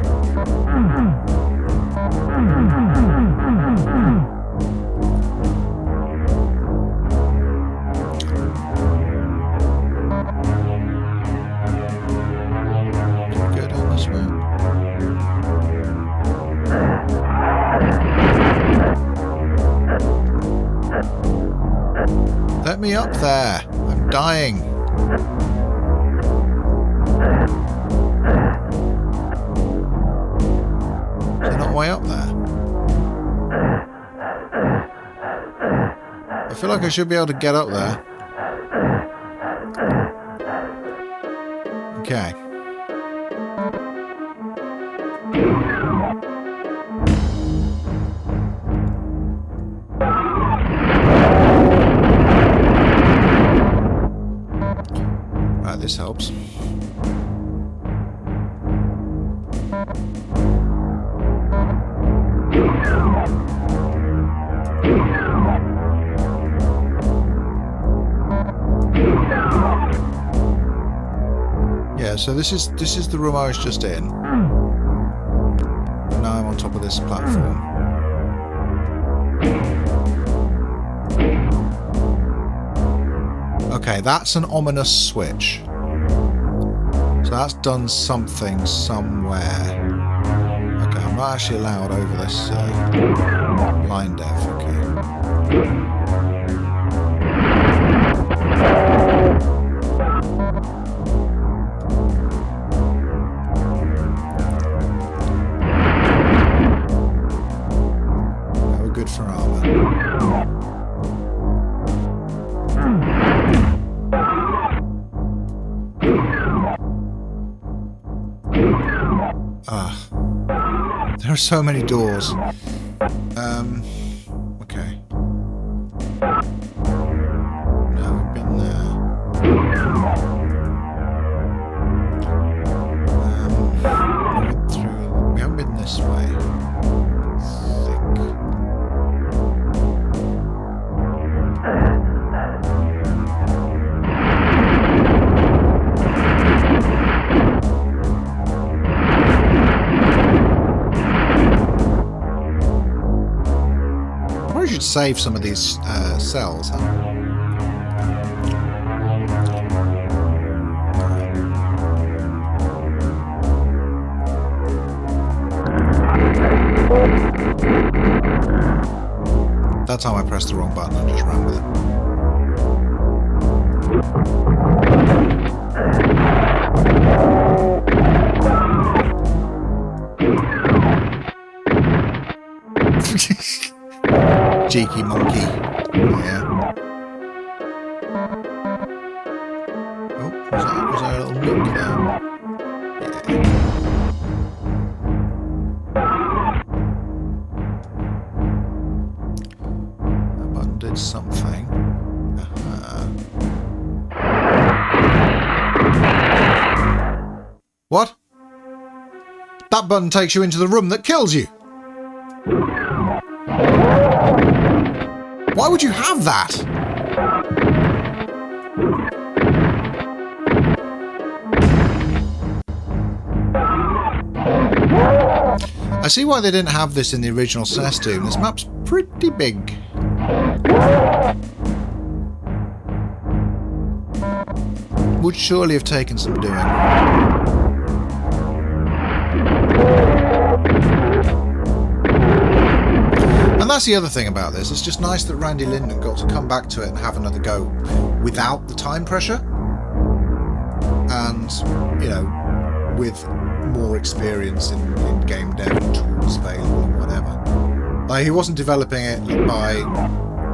Go down this way. Let me up there. I'm dying. Is there not a way up there? I feel like I should be able to get up there. Okay. Right, this helps. Yeah, so this is the room I was just in. And now I'm on top of this platform. Okay, that's an ominous switch. So that's done something somewhere. Okay, I'm not actually allowed over this line dev. Okay. We're good for armor. There are so many doors. Okay. No, we've been there. We haven't been this way. I think. We should save some of these cells, huh? That time I pressed the wrong button and just ran with it. Cheeky monkey. Yeah. Oh, was that a little nook there? Yeah. That button did something. What? That button takes you into the room that kills you. Why would you have that? I see why they didn't have this in the original SNES Doom. This map's pretty big. Would surely have taken some doing. And that's the other thing about this. It's just nice that Randy Linden got to come back to it and have another go without the time pressure. And, you know, with more experience in game dev and tools available and whatever. Like, he wasn't developing it by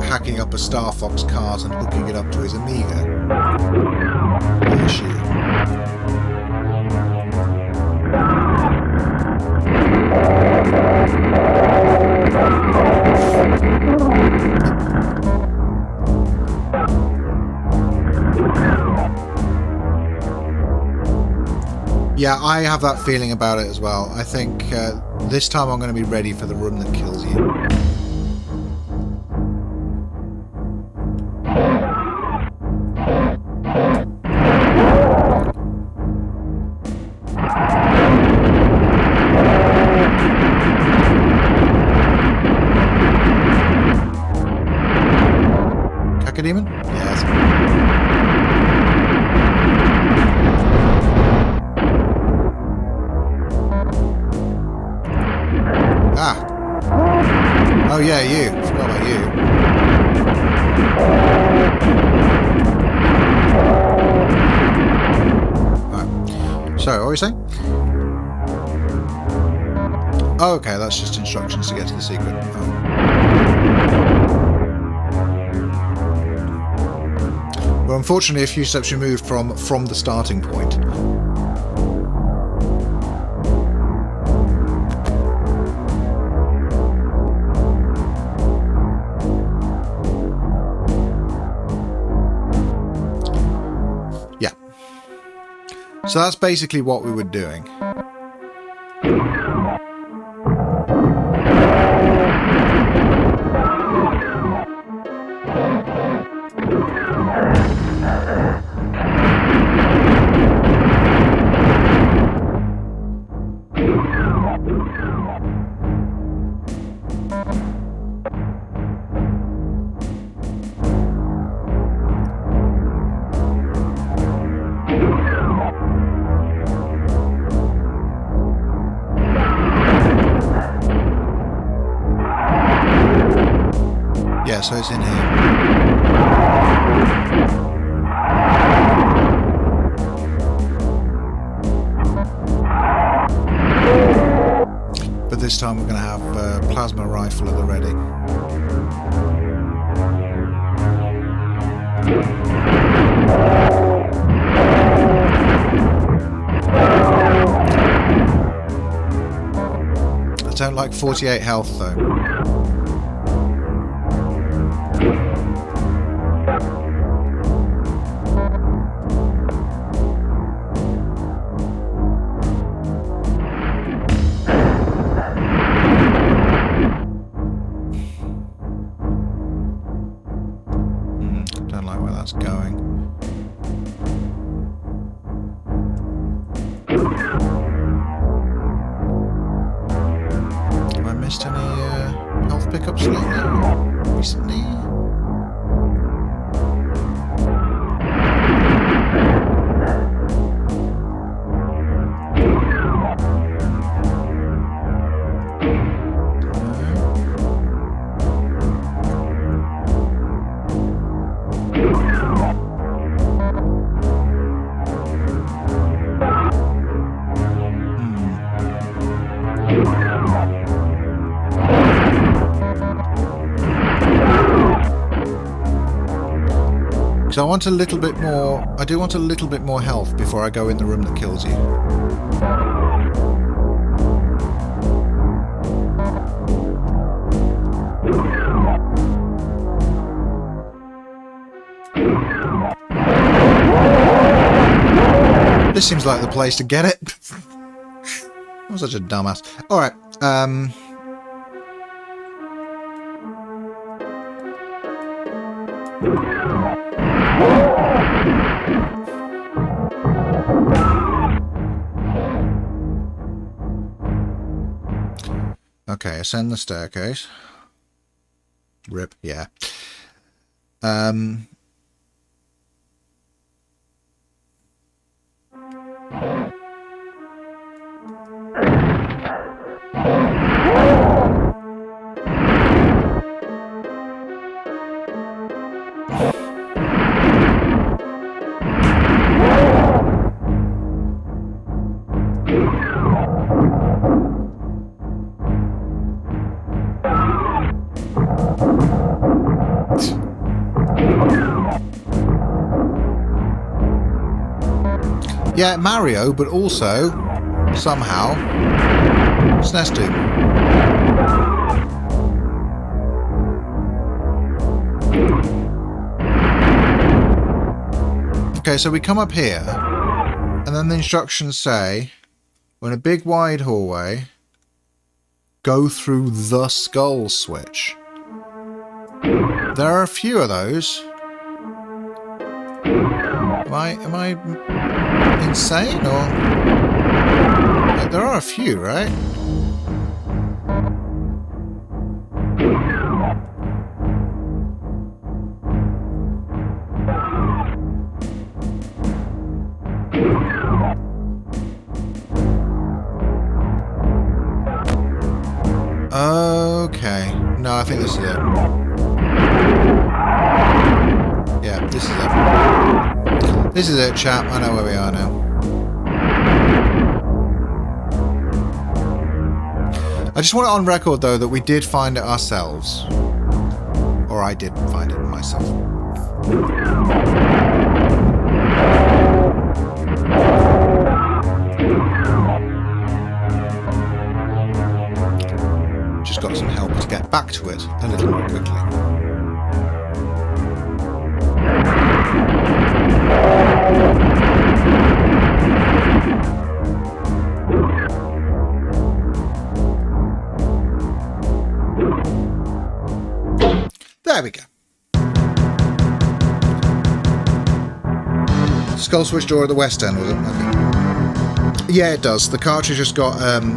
hacking up a Star Fox cart and hooking it up to his Amiga. I assume. Yeah, I have that feeling about it as well. I think this time I'm going to be ready for the room that kills you. Cacodemon? Yes. Ah. Oh yeah, you. Forgot about you. Right. So, what were you saying? Oh, okay, that's just instructions to get to the secret. Oh. Well, unfortunately, a few steps removed from the starting point. Yeah. So that's basically what we were doing. Yeah, so it's in here. But this time we're going to have a plasma rifle at the ready. I don't like 48 health though. Don't like where that's going. Have I missed any health pickups lately? Recently? Because I want a little bit more... I do want a little bit more health before I go in the room that kills you. This seems like the place to get it. I'm such a dumbass. Alright, okay, ascend the staircase. Rip, yeah. Yeah, Mario, but also, somehow, SNES Doom. Okay, so we come up here, and then the instructions say, we're in a big wide hallway, go through the skull switch. There are a few of those. Am I insane, or... There are a few, right? Okay. No, I think this is it. Yeah, this is it. This is it, chap. I know where we are now. I just want it on record, though, that we did find it ourselves. Or I did find it myself. Just got some help to get back to it a little more quickly. There we go. Skull switch door at the west end, was it? Okay. Yeah, it does. The cartridge has got a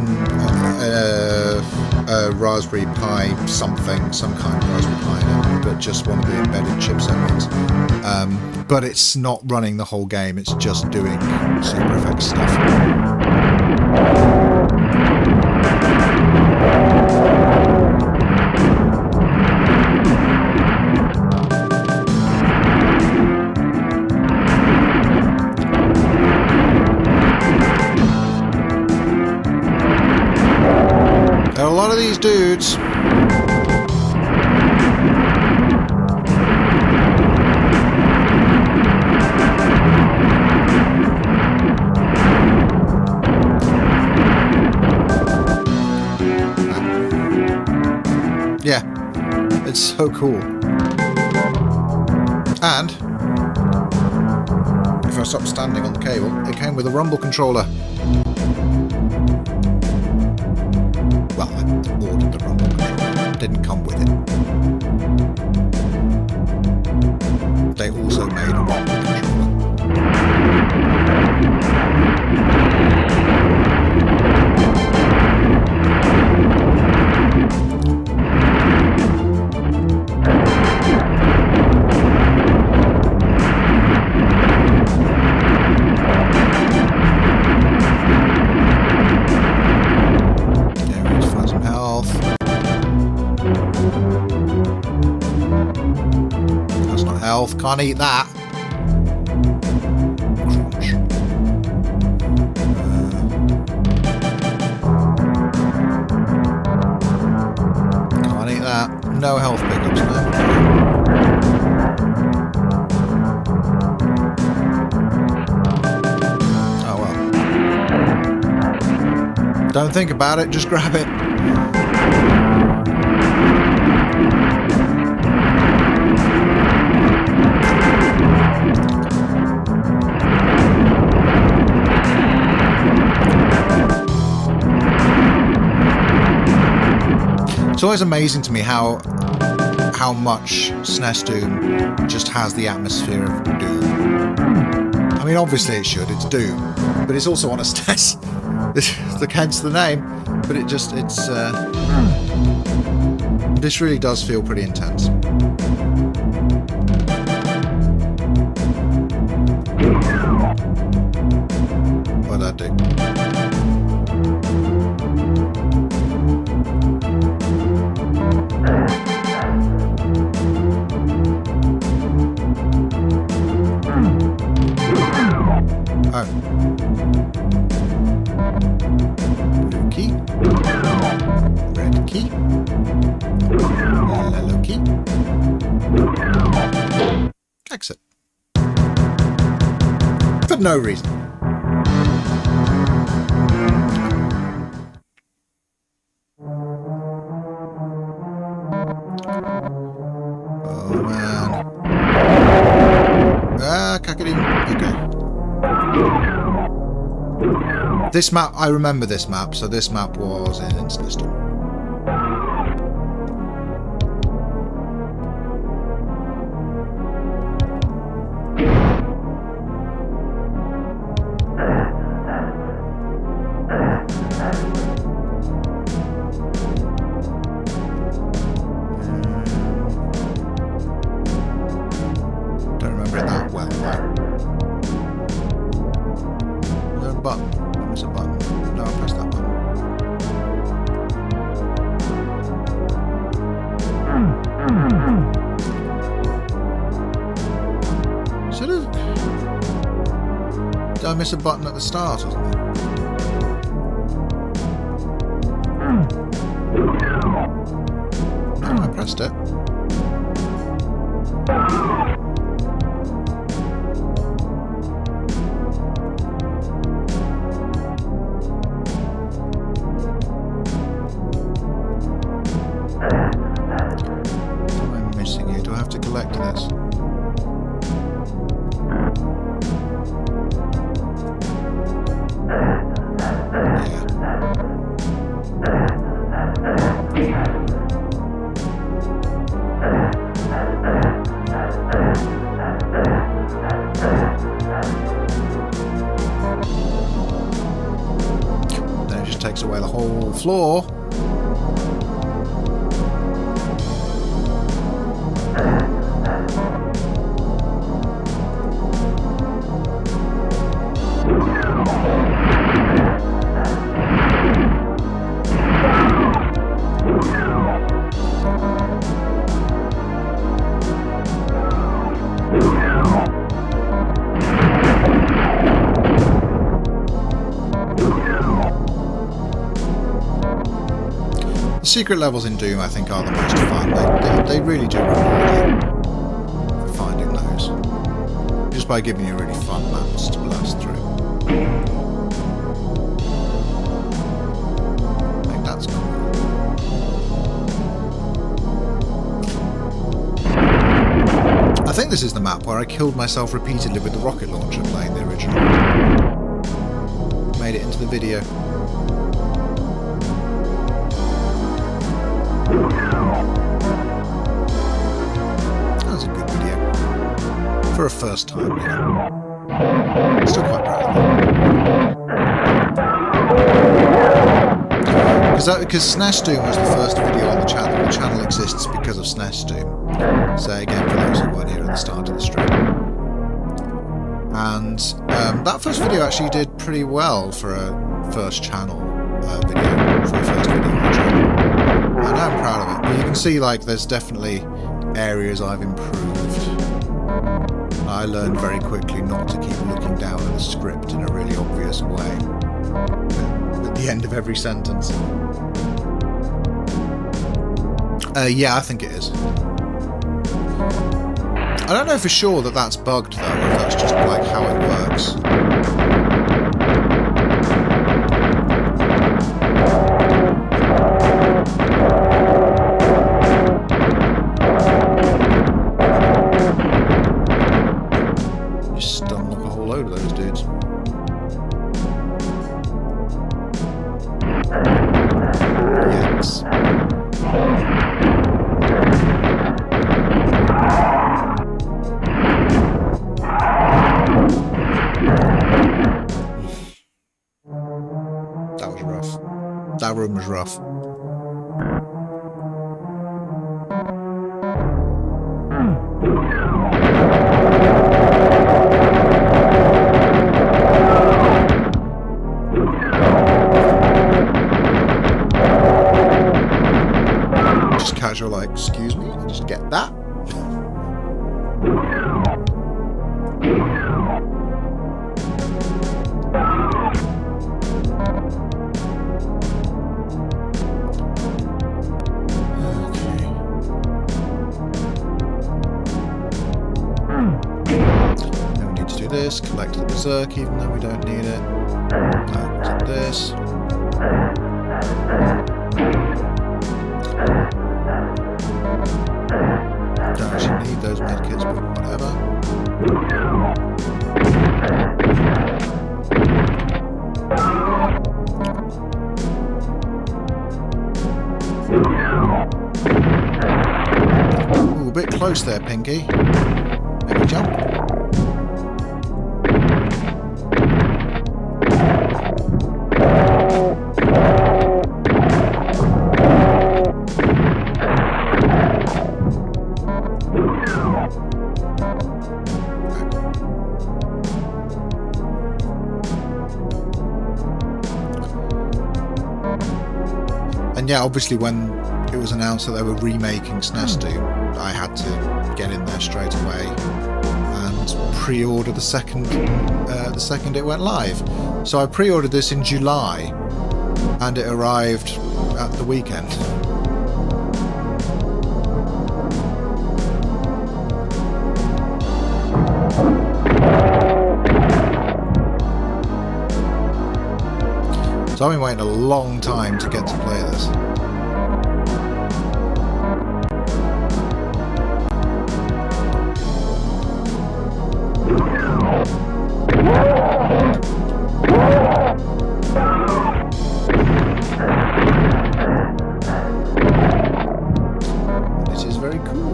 Raspberry Pi something, some kind of Raspberry Pi in it, but just one of the embedded chipset ones. But it's not running the whole game, it's just doing Super Effects stuff. There are a lot of these dudes. Yeah, it's so cool. And if I stop standing on the cable, it came with a rumble controller. Well, I ordered the rumble controller. It didn't come with it. They also made a rumble controller. Can't eat that. Crunch. Can't eat that. No health pickups now. Oh well. Don't think about it, just grab it. It's always amazing to me how much SNES Doom just has the atmosphere of Doom. I mean, obviously it should, it's Doom, but it's also on a SNES, hence the name, but this really does feel pretty intense. What did that do? Oh. Blue key. Red key. Yellow key. Exit. For no reason. This map, I remember this map, so this map was in SNES Doom. Don't remember it that well, though. Is there a button? There's a button. No, I pressed that button. Should have... Did I miss a button at the start or something? No, I pressed it. What am I missing here? Do I have to collect this? Then it just takes away the whole floor. The secret levels in Doom, I think, are the most fun. They really do reward you for finding those. Just by giving you really fun maps to blast through. I think that's cool. I think this is the map where I killed myself repeatedly with the rocket launcher playing the original. Made it into the video. That was a good video. For a first time, you know. Still quite proud of it. Because SNES Doom was the first video on the channel. The channel exists because of SNES Doom. So again, for those who weren't here at the start of the stream. And that first video actually did pretty well for a first channel video, for a first video on the channel. And I'm proud of it. But you can see, like, there's definitely areas I've improved. I learned very quickly not to keep looking down at the script in a really obvious way at the end of every sentence. Yeah, I think it is. I don't know for sure that that's bugged, though, or if that's just, like, how it works. That room was rough. Just casual, like, excuse me, just get that. This, collect the berserk even though we don't need it. Collect this. Don't actually need those medkits, but whatever. close there, Pinky. Maybe jump. And yeah, obviously when it was announced that they were remaking SNES Doom, I had to get in there straight away and pre-order the second it went live. So I pre-ordered this in July, and it arrived at the weekend. So I've been waiting a long time to get to play this. This is very cool.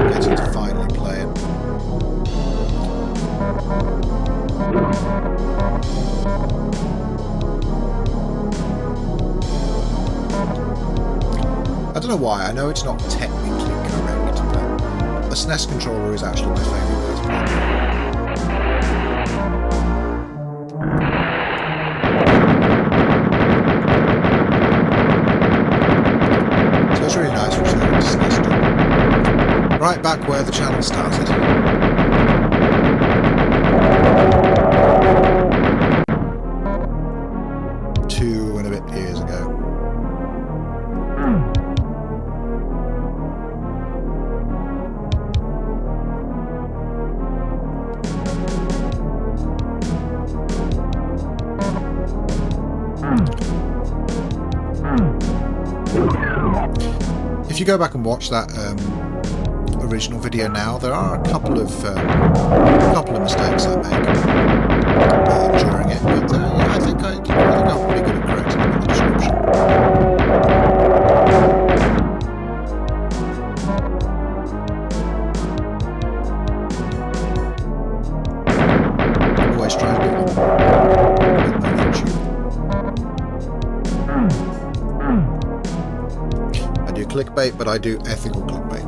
Getting to finally play it. I don't know why, I know it's not technically correct, but a SNES controller is actually my favourite way to play. So it's really nice returning to SNES Doom. Right back where the channel started. 2 and a bit years ago. If you go back and watch that original video now, there are a couple of mistakes I make during it, but yeah, I think I'm pretty good at correcting them in the description. Always try to do it with my YouTube. I do clickbait, but I do ethical clickbait.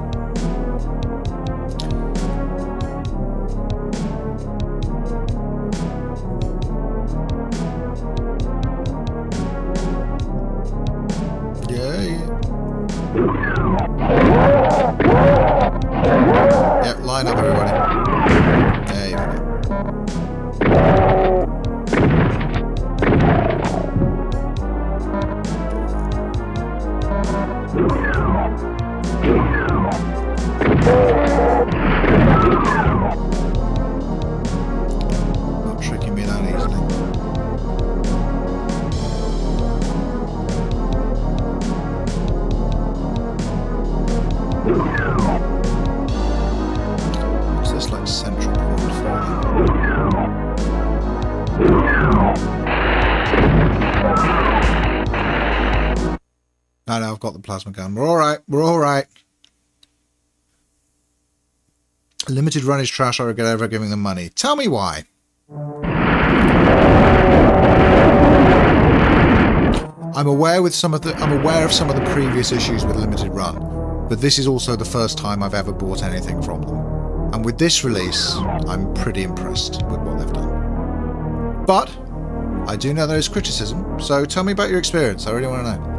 Yep, line up everybody. There you go. Not tricking me that easily. Is this like central point for them? No, I've got the plasma gun. We're alright, we're alright. Limited run is trash, I regret ever giving them money. Tell me why. I'm aware of some of the previous issues with limited run, but this is also the first time I've ever bought anything from them. And with this release, I'm pretty impressed with what they've done. But I do know there is criticism, so tell me about your experience. I really want to know.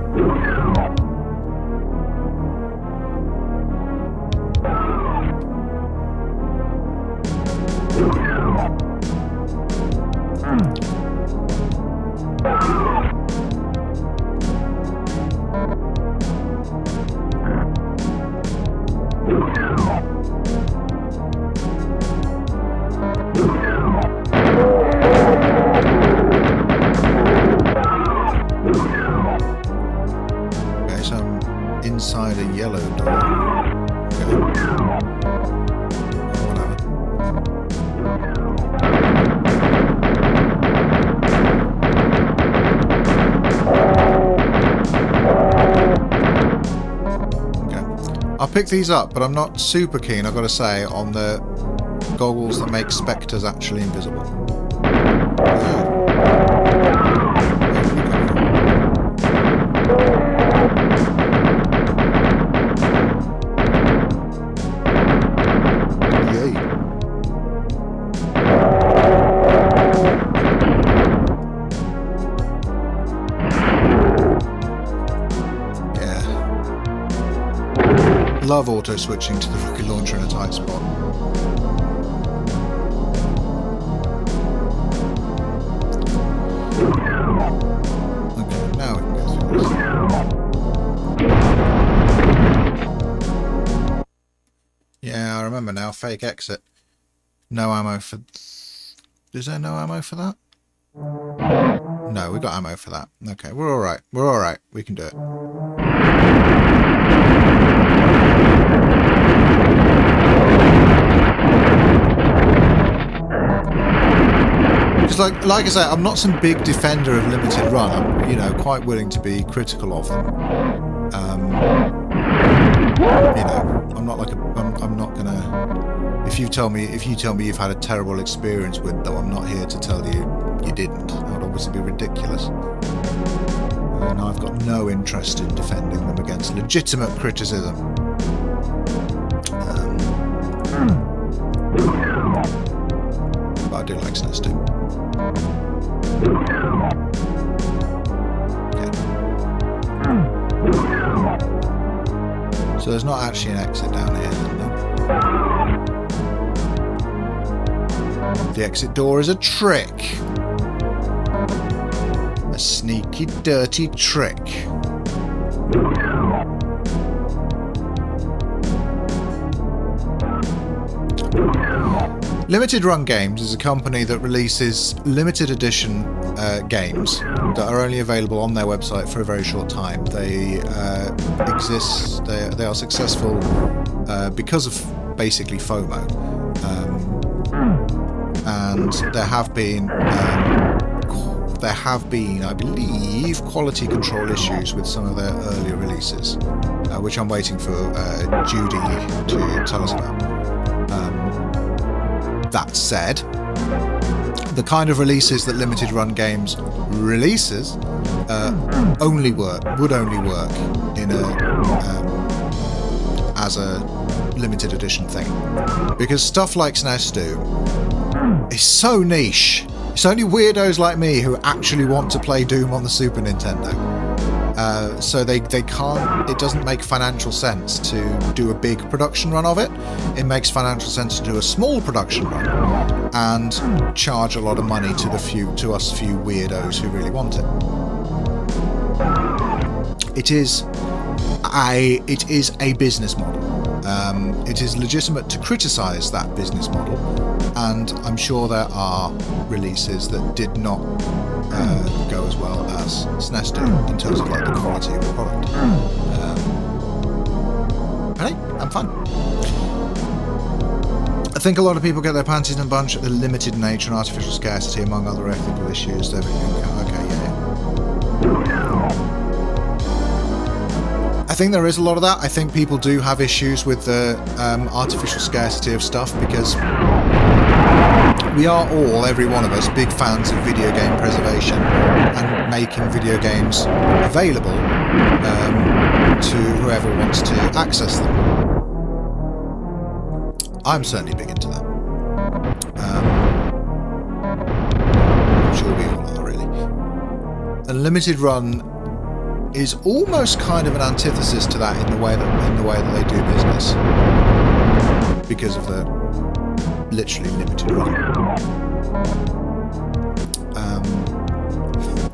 Okay, so I'm inside a yellow door. Okay. Whatever. I'll pick these up, but I'm not super keen, I've got to say, on the goggles that make spectres actually invisible. Love auto switching to the rocket launcher in a tight spot. Okay, now we can go through this. Yeah, I remember now. Fake exit. No ammo for... Is there no ammo for that? No, we got ammo for that. Okay, we're alright. We're alright. We can do it. Like I say, I'm not some big defender of limited run. I'm, you know, quite willing to be critical of them. You know, I'm not like I'm not gonna. If you tell me you've had a terrible experience with them, I'm not here to tell you you didn't. That would obviously be ridiculous. And I've got no interest in defending them against legitimate criticism. But I do like SNES Doom. Okay. So there's not actually an exit down here, then, no? The exit door is a trick. A sneaky, dirty trick. Limited Run Games is a company that releases limited edition games that are only available on their website for a very short time. They exist. They are successful because of basically FOMO, and there have been, I believe, quality control issues with some of their earlier releases, which I'm waiting for Judy to tell us about. That said, the kind of releases that Limited Run Games releases would only work in as a limited edition thing, because stuff like SNES Doom is so niche. It's only weirdos like me who actually want to play Doom on the Super Nintendo. So they can't. It doesn't make financial sense to do a big production run of it. It makes financial sense to do a small production run and charge a lot of money to us few weirdos who really want it. It is a business model. It is legitimate to criticise that business model, and I'm sure there are releases that did not go as well as SNES Doom in terms of like the quality of the product. But hey, I'm fine. I think a lot of people get their panties in a bunch at the limited nature and artificial scarcity, among other ethical issues. Okay, yeah. I think there is a lot of that. I think people do have issues with the artificial scarcity of stuff, because we are all, every one of us, big fans of video game preservation and making video games available to whoever wants to access them. I'm certainly big into that. I'm sure we all are, really. A limited run is almost kind of an antithesis to that in the way that they do business, because of the literally limited run.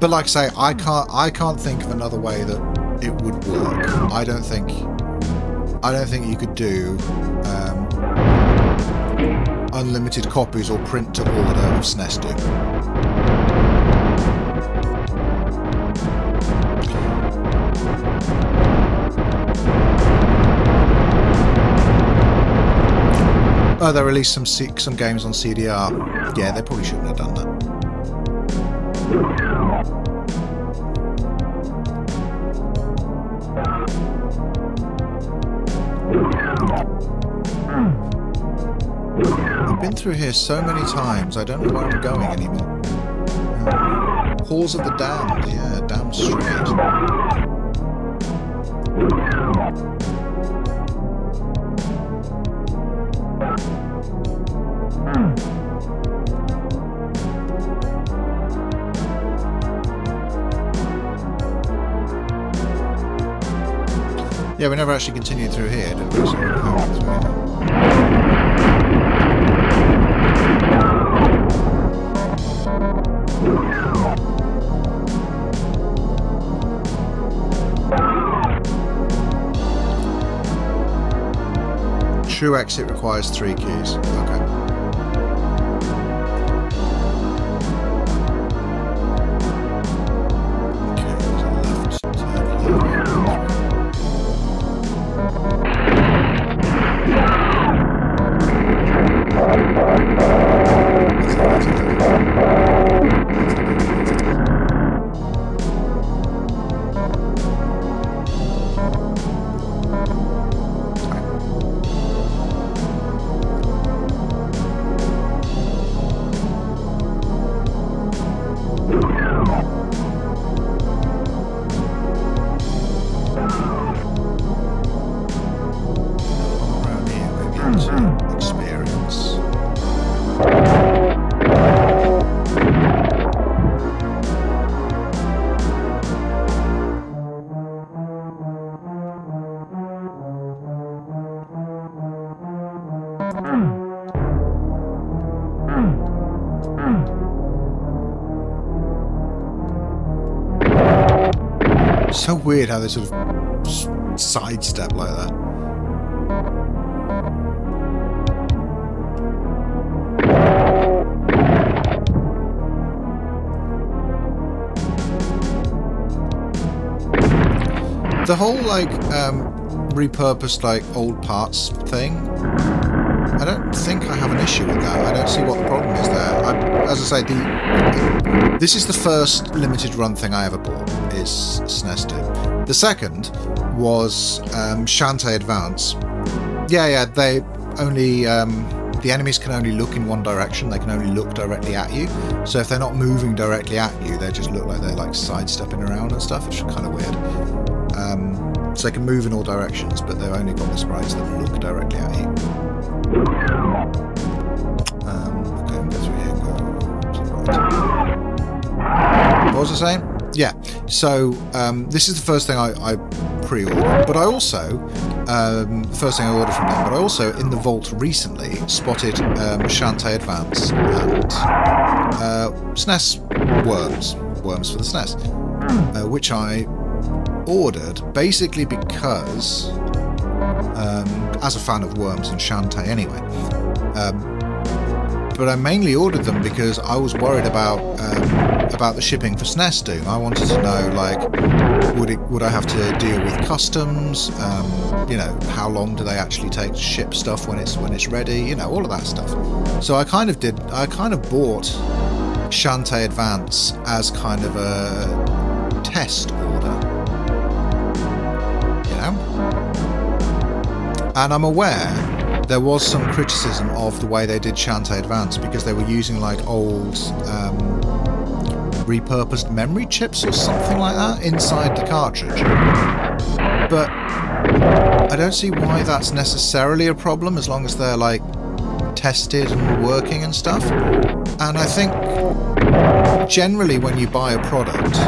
But like I say, I can't think of another way that it would work. I don't think you could do unlimited copies or print to order of SNES Doom. Oh, they released some games on CDR. Yeah, they probably shouldn't have done that. been through here so many times, I don't know where I'm going anymore. Halls of the Damned, yeah, Damned Street. Yeah, we never actually continued through here, did we? So we're going through here. True exit requires 3 keys. Okay. Experience. So weird how they sort of sidestep like that. The whole like repurposed like old parts thing, I don't think I have an issue with that. I don't see what the problem is there. As I say, this is the first limited run thing I ever bought, is SNES Doom. The second was Shantae Advance. Yeah, they only the enemies can only look in one direction. They can only look directly at you. So if they're not moving directly at you, they just look like they're like sidestepping around and stuff, which is kind of weird. So they can move in all directions, but they've only got the sprites that look directly at you. Okay, go through here. Go to the right. What was I saying? Yeah. So this is the first thing I pre-ordered, but I also first thing I ordered from them. But I also in the vault recently spotted Shantae Advance and SNES worms for the SNES, which I ordered basically because as a fan of worms and Shantae anyway, but I mainly ordered them because I was worried about the shipping for SNES Doom. I wanted to know, like, would I have to deal with customs? You know, how long do they actually take to ship stuff when it's ready? You know, all of that stuff. So I kind of bought Shantae Advance as kind of a test order. And I'm aware there was some criticism of the way they did Shantae Advance because they were using like old repurposed memory chips or something like that inside the cartridge. But I don't see why that's necessarily a problem as long as they're like tested and working and stuff. And I think generally when you buy a product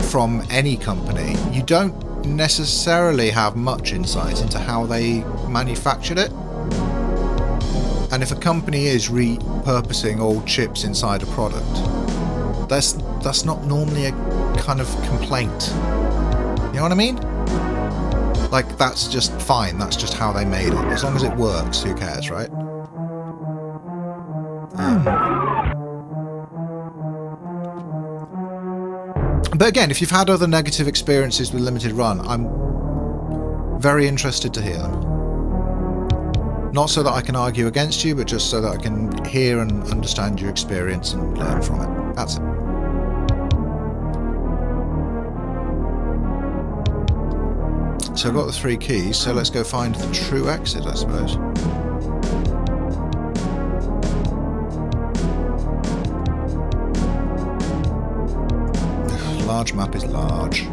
from any company, you don't necessarily have much insight into how they manufactured it. And if a company is repurposing old chips inside a product, that's not normally a kind of complaint. You know what I mean? Like, that's just fine, that's just how they made it. As long as it works, who cares, right? But again, if you've had other negative experiences with Limited Run, I'm very interested to hear them. Not so that I can argue against you, but just so that I can hear and understand your experience and learn from it. That's it. So I've got the 3 keys, so let's go find the true exit, I suppose. large map is large.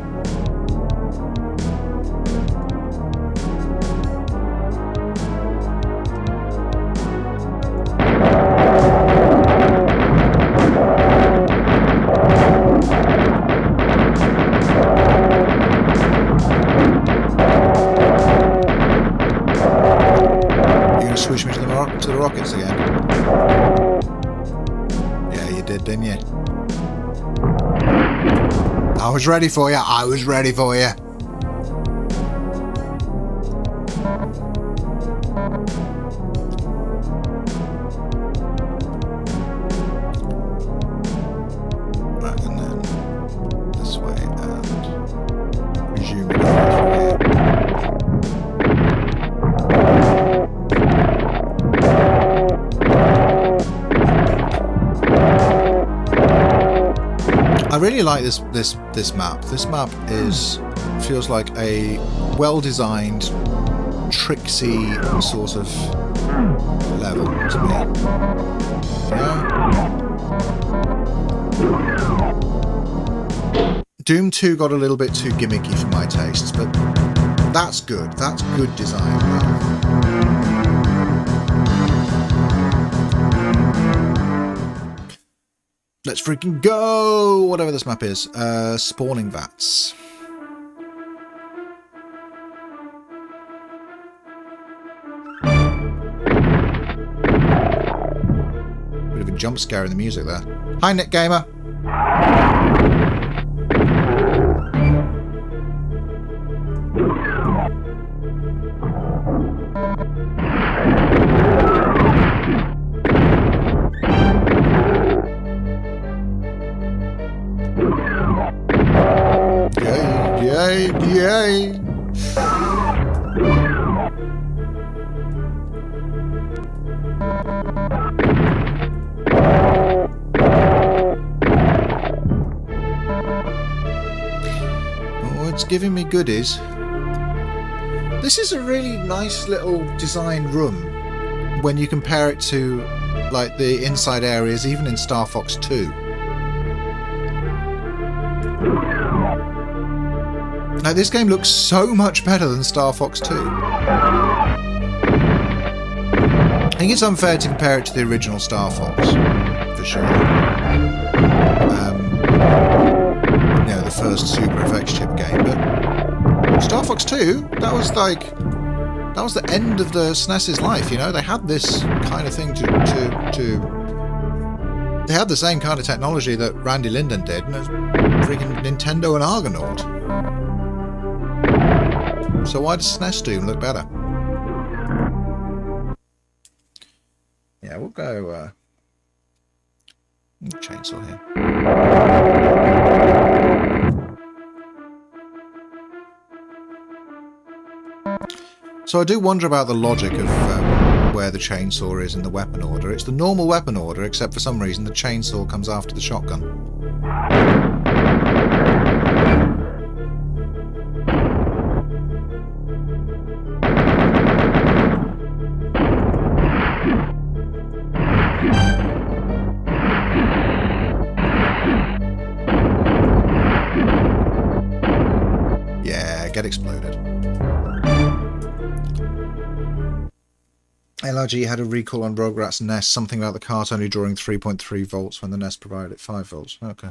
Switch me to the rockets again. Yeah, you did, didn't you? I was ready for you. I was ready for you. Right, and then this way and presumably from here. I really like this map. This map feels like a well-designed, tricksy sort of level to me. Yeah. Doom 2 got a little bit too gimmicky for my tastes, but that's good. That's good design. Let's freaking go! Whatever this map is. Spawning vats. Bit of a jump scare in the music there. Hi, Nick Gamer! Yay! Oh, it's giving me goodies. This is a really nice little designed room when you compare it to, like, the inside areas, even in Star Fox 2. Now, this game looks so much better than Star Fox 2. I think it's unfair to compare it to the original Star Fox, for sure. You know, the first Super FX chip game, but Star Fox 2, that was the end of the SNES's life, you know? They had this kind of thing they had the same kind of technology that Randy Linden did, and it was freaking Nintendo and Argonaut. So why does SNES Doom look better? Yeah, we'll go chainsaw here. So I do wonder about the logic of where the chainsaw is in the weapon order. It's the normal weapon order, except for some reason the chainsaw comes after the shotgun. Get exploded. LRG had a recall on Rugrats NES, something about the cart only drawing 3.3 volts when the NES provided it 5 volts. Okay.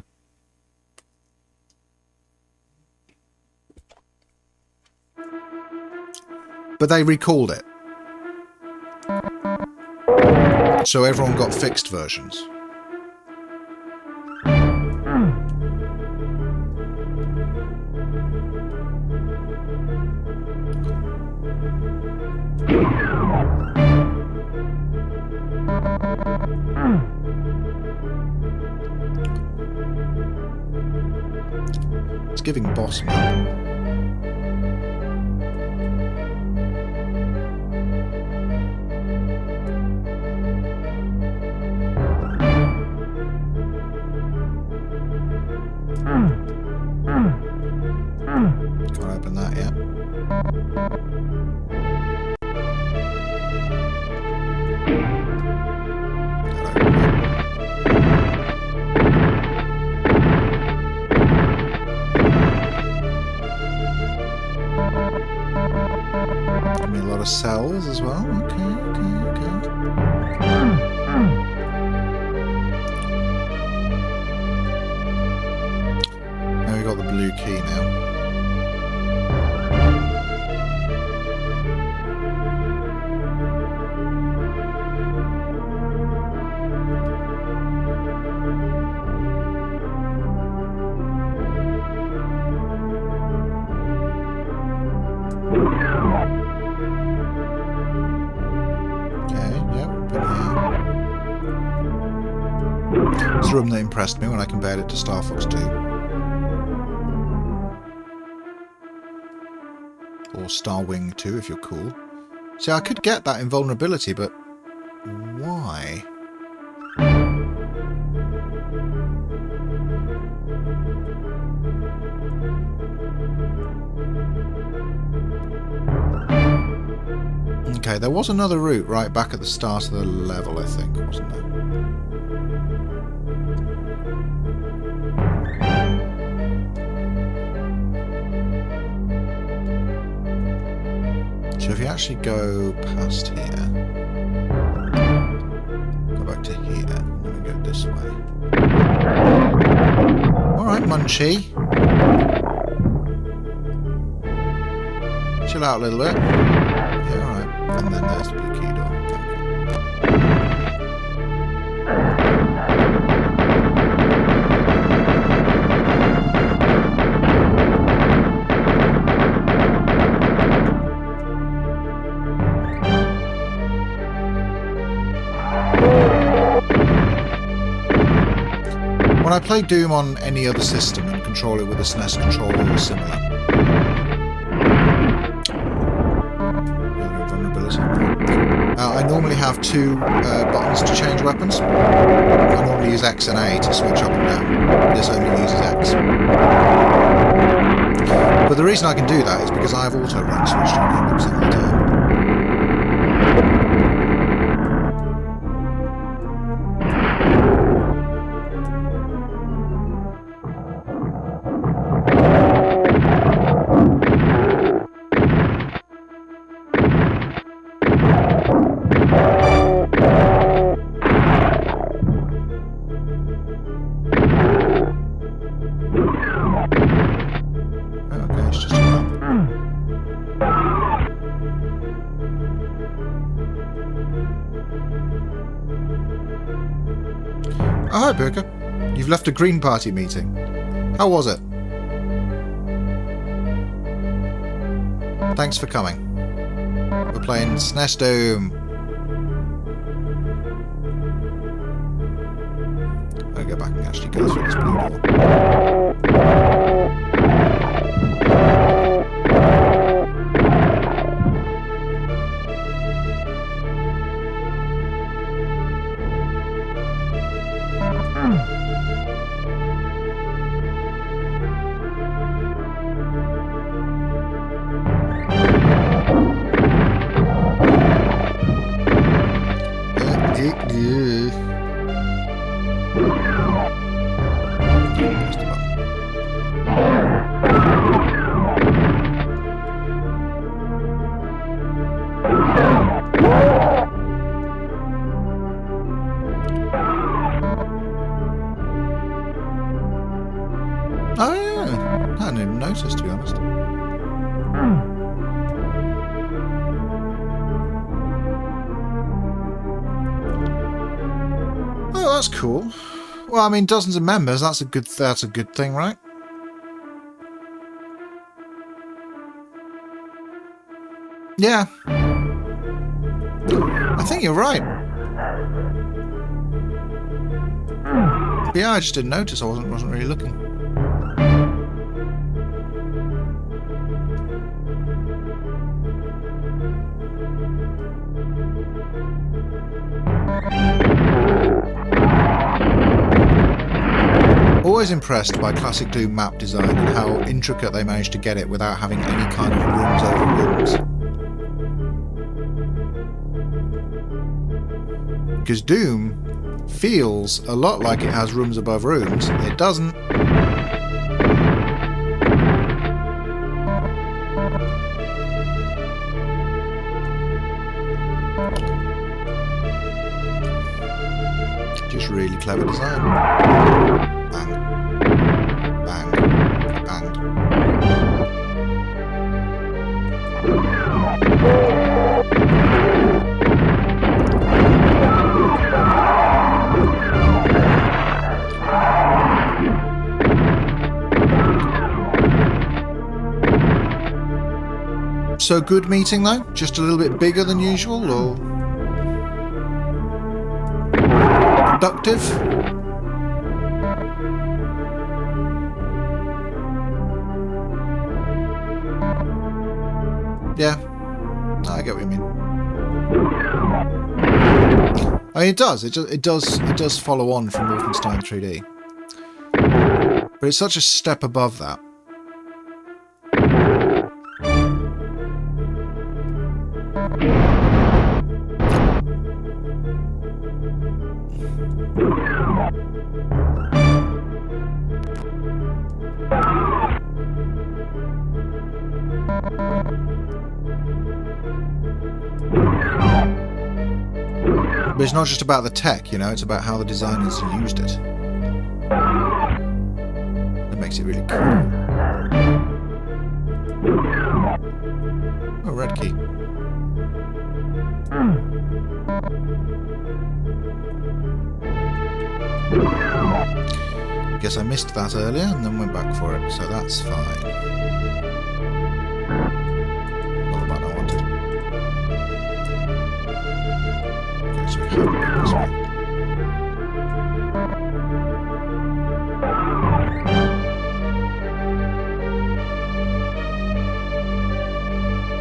But they recalled it. So everyone got fixed versions. It's giving boss map. Can't open that yet. Can't open that. Give me a lot of cells as well. Okay. Now we got the blue key now. It's a room that impressed me when I compared it to Star Fox 2. Or Star Wing 2 if you're cool. See, I could get that invulnerability, but why? Okay, there was another route right back at the start of the level, I think, wasn't there? So if you actually go past here, go back to here, and then we go this way. Alright, Munchie. Chill out a little bit. Yeah, alright. And then there's the blue key door. When I play Doom on any other system and control it with a SNES controller or similar, I normally have two buttons to change weapons. I normally use X and A to switch up and down. This only uses X. But the reason I can do that is because I have auto-run switched on 100% of the time. Oh, hi, Burka. You've left a Green Party meeting. How was it? Thanks for coming. We're playing SNES Doom. I'll go back and actually go through this blue door. Oh yeah, I hadn't even noticed, to be honest. Oh, that's cool. Well, I mean, dozens of members. That's a good thing, right? Yeah. I think you're right. Yeah, I just didn't notice. I wasn't really looking. Always impressed by classic Doom map design and how intricate they managed to get it without having any kind of rooms over rooms. Because Doom feels a lot like it has rooms above rooms. It doesn't. Just really clever design. Bang. Bang. Bang. So good meeting though? Just a little bit bigger than usual, or productive? Yeah, no, I get what you mean. I mean, it does. It does follow on from Wolfenstein 3D, but it's such a step above that. But it's not just about the tech, you know, it's about how the designers used it. That makes it really cool. Oh, red key. Guess I missed that earlier and then went back for it, so that's fine. Not the button I wanted. Okay, so we have it this way.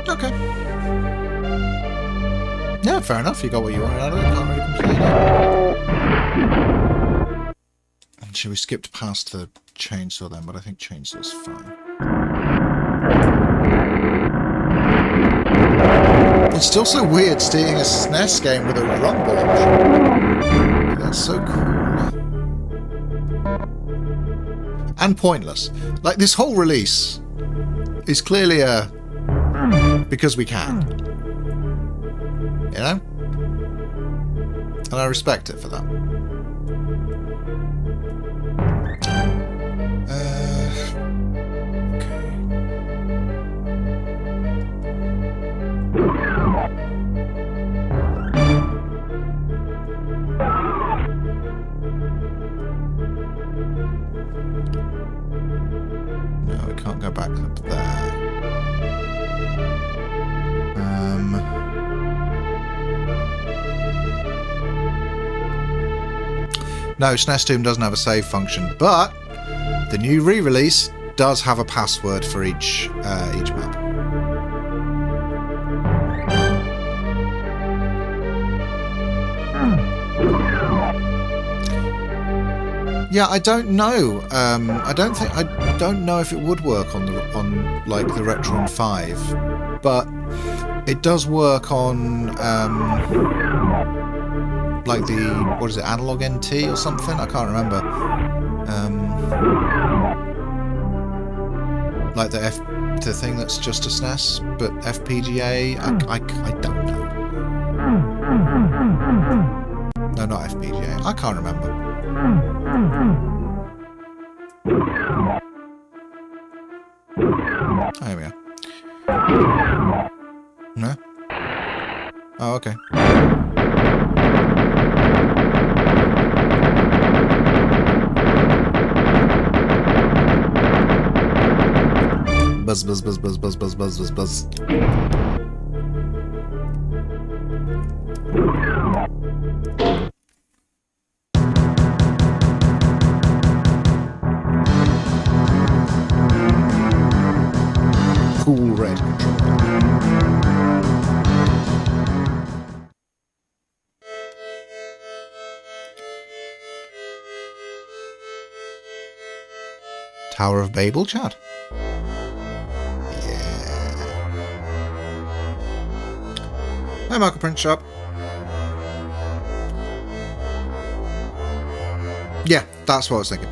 Okay. Yeah, fair enough. You got what you wanted out of it. Can't really complain. Should we skip past the chainsaw then? But I think chainsaw's fine. It's still so weird seeing a SNES game with a rumble option. That's so cool. And pointless. Like, this whole release is clearly a because we can. You know? And I respect it for that. No, we can't go back up there. No, SNES Doom doesn't have a save function, but the new re-release does have a password for each map. Yeah, I don't know. I don't know if it would work on like the Retron 5, but it does work on like the, what is it, Analog NT or something? I can't remember. Like the thing that's just a SNES, but FPGA. I don't know. No, not FPGA. I can't remember. Oh, here we are. No? Oh, okay. Buzz, buzz, buzz, buzz, buzz, buzz, buzz, buzz, buzz. Cool red controller. Tower of Babel, Chad. Hi, Michael Print Shop. Yeah, that's what I was thinking.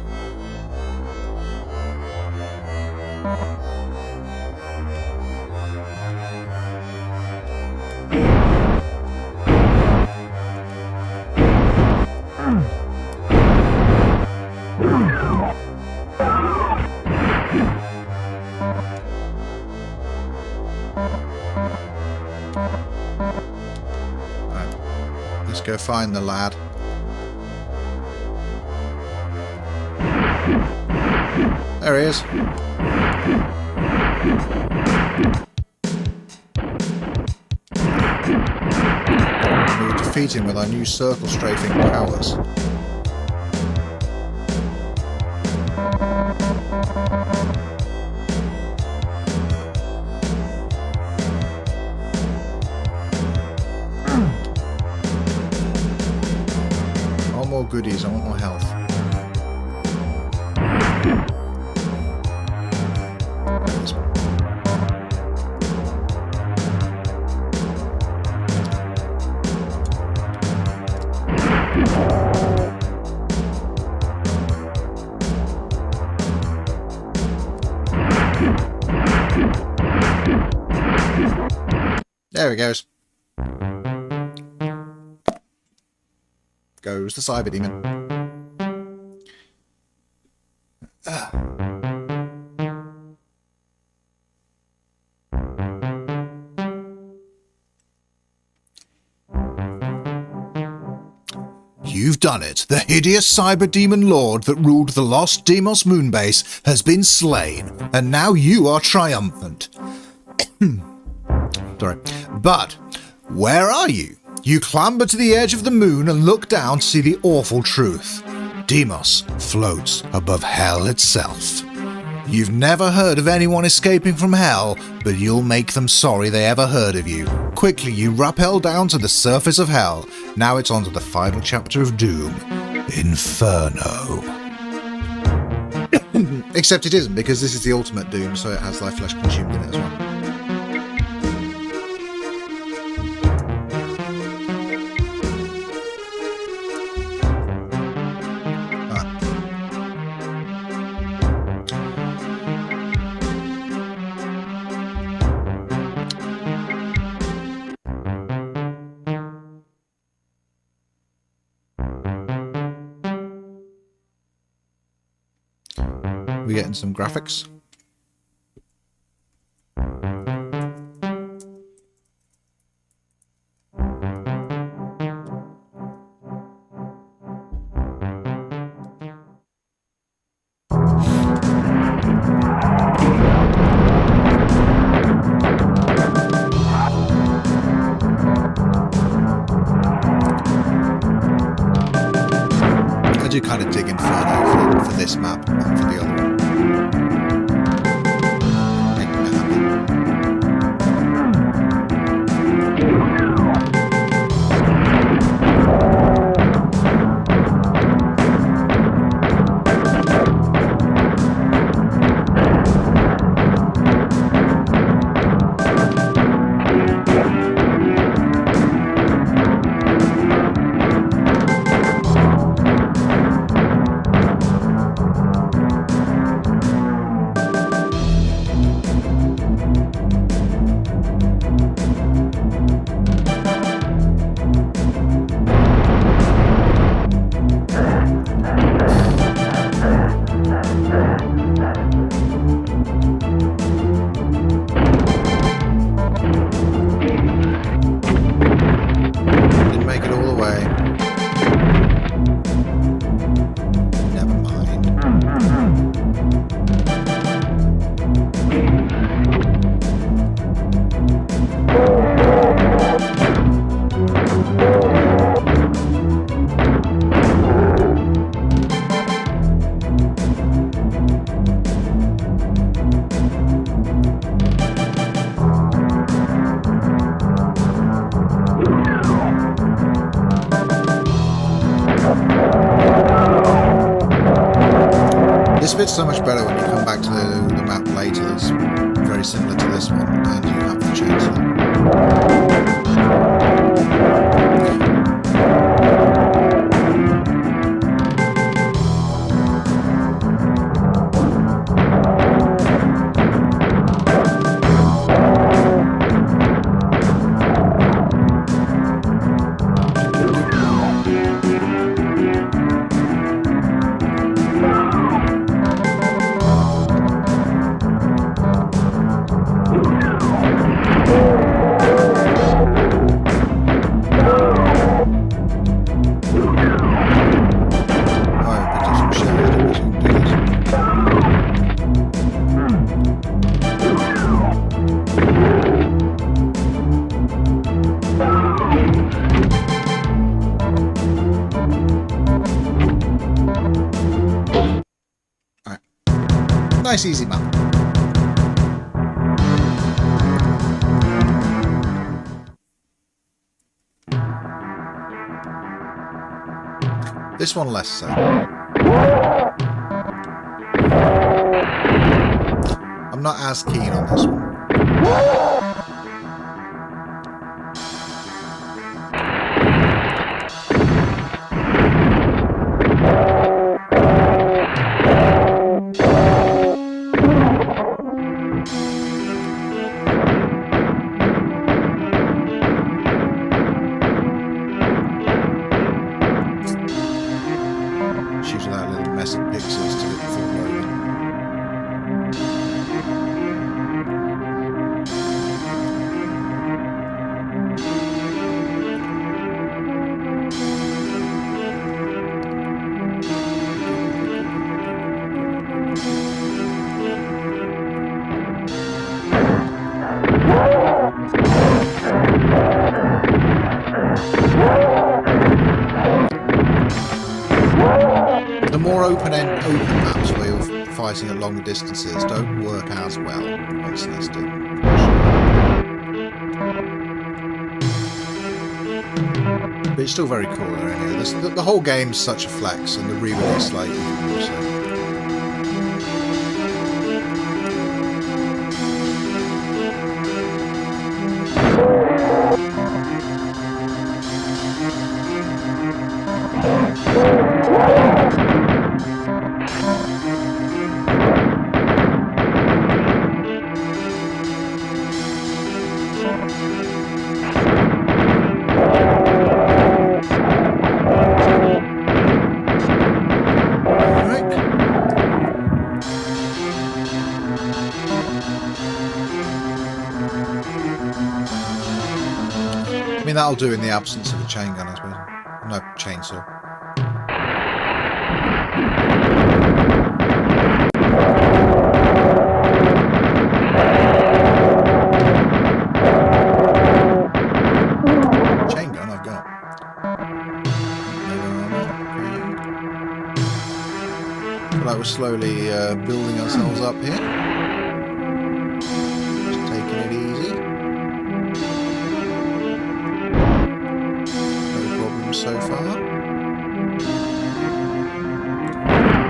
Right. Let's go find the lad. There he is. We'll defeat him with our new circle strafing powers. I want more goodies, I want more health. There he goes. Goes the cyber demon. You've done it. The hideous cyber demon lord that ruled the lost Deimos moonbase has been slain, and now you are triumphant. Sorry. But where are you? You clamber to the edge of the moon and look down to see the awful truth. Deimos floats above hell itself. You've never heard of anyone escaping from hell, but you'll make them sorry they ever heard of you. Quickly, you rappel down to the surface of hell. Now it's on to the final chapter of Doom, Inferno. Except it isn't, because this is the ultimate Doom, so it has life flesh consumed in it as well. We're getting some graphics. I do kind of dig Inferno for this map and for the other one. Making me happy. Didn't make it all the way. Never mind. This bit's so much better when you come back to the map later. It's very similar to this one, and you have the chainsaw. Nice easy map. This one less so. I'm not as keen on this one. Shoot that little mess of pixels to get the full loading. The more open maps where you're fighting at longer distances don't work as well on SNES Doom. But it's still very cool there in here. The whole game's such a flex, and the re-release like also. I mean, that'll do in the absence of a chain gun, I suppose. No, chainsaw. Chain gun I've got. Feel like we're slowly building ourselves up here. Just taking it easy. So far.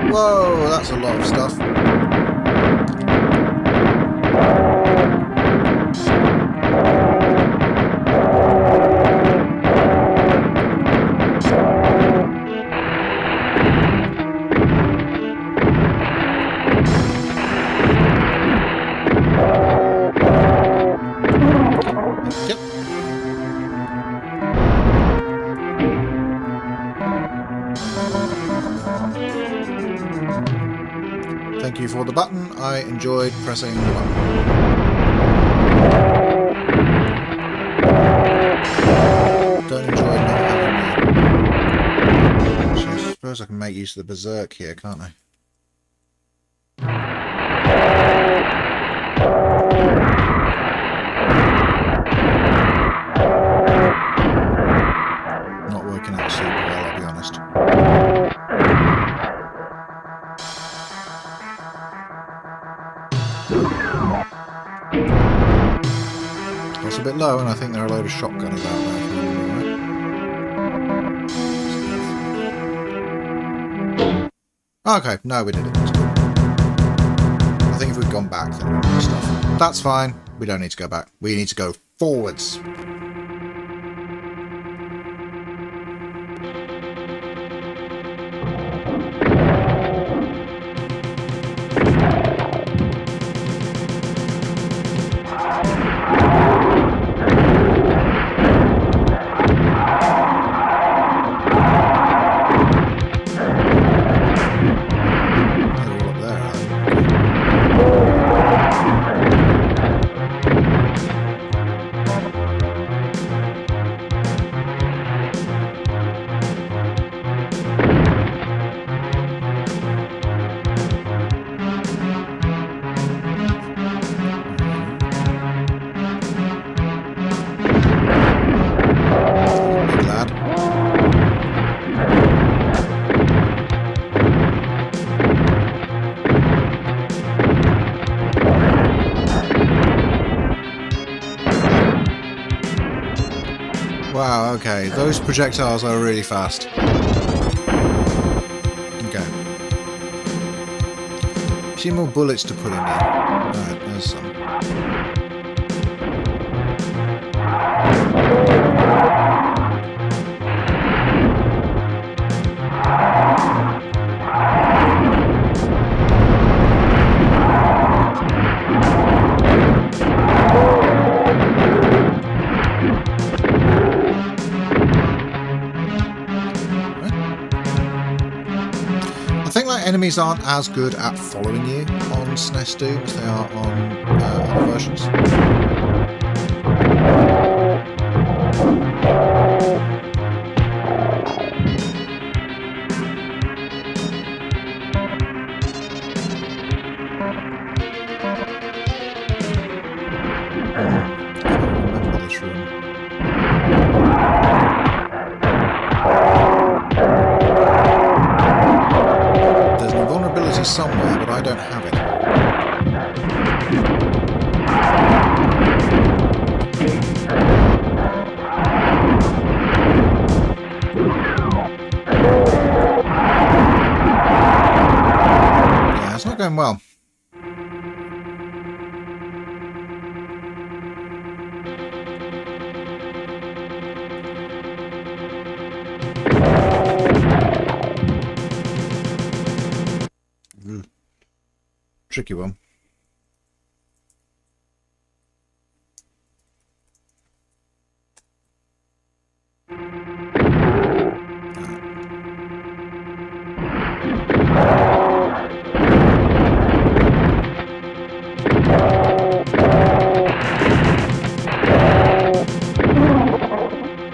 Whoa, that's a lot of stuff. Thank you for the button. I enjoyed pressing the button. Don't enjoy not having me. Actually, I suppose I can make use of the berserk here, can't I? Not working out super well, I'll be honest. That's a bit low, and I think there are a load of shotgunners out there. Okay, no, we did it. I think if we'd gone back, then we'd have stuff. That's fine. We don't need to go back. We need to go forwards. Wow, okay. Those projectiles are really fast. Okay. A few more bullets to put in here. Alright, there's some. I think like enemies aren't as good at following you on SNES Doom as they are on other versions. Remember this room. There's an vulnerability somewhere, but I don't have it. Yeah, it's not going well. Tricky one.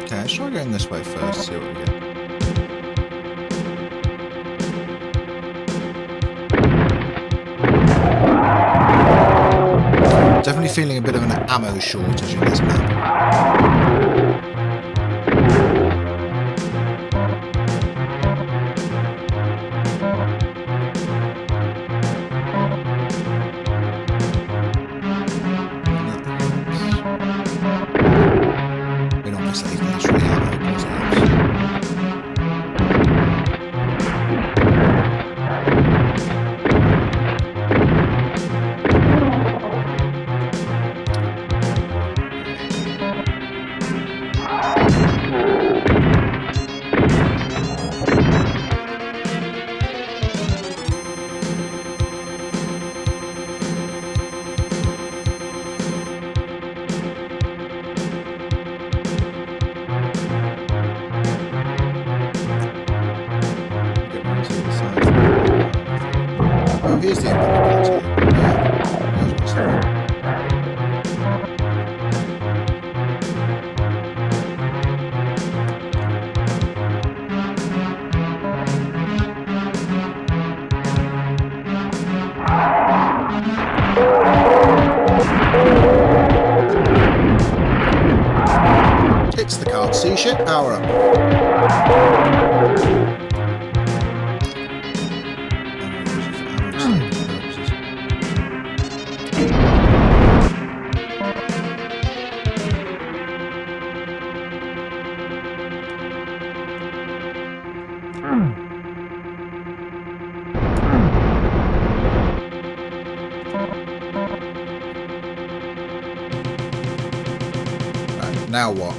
Okay, let's try going this way first, see what we get. Definitely feeling a bit of an ammo shortage in this map. We're not just saving this really ammo, because oh, here's the invulnerability. It's the card. See ship power up. Right, now what?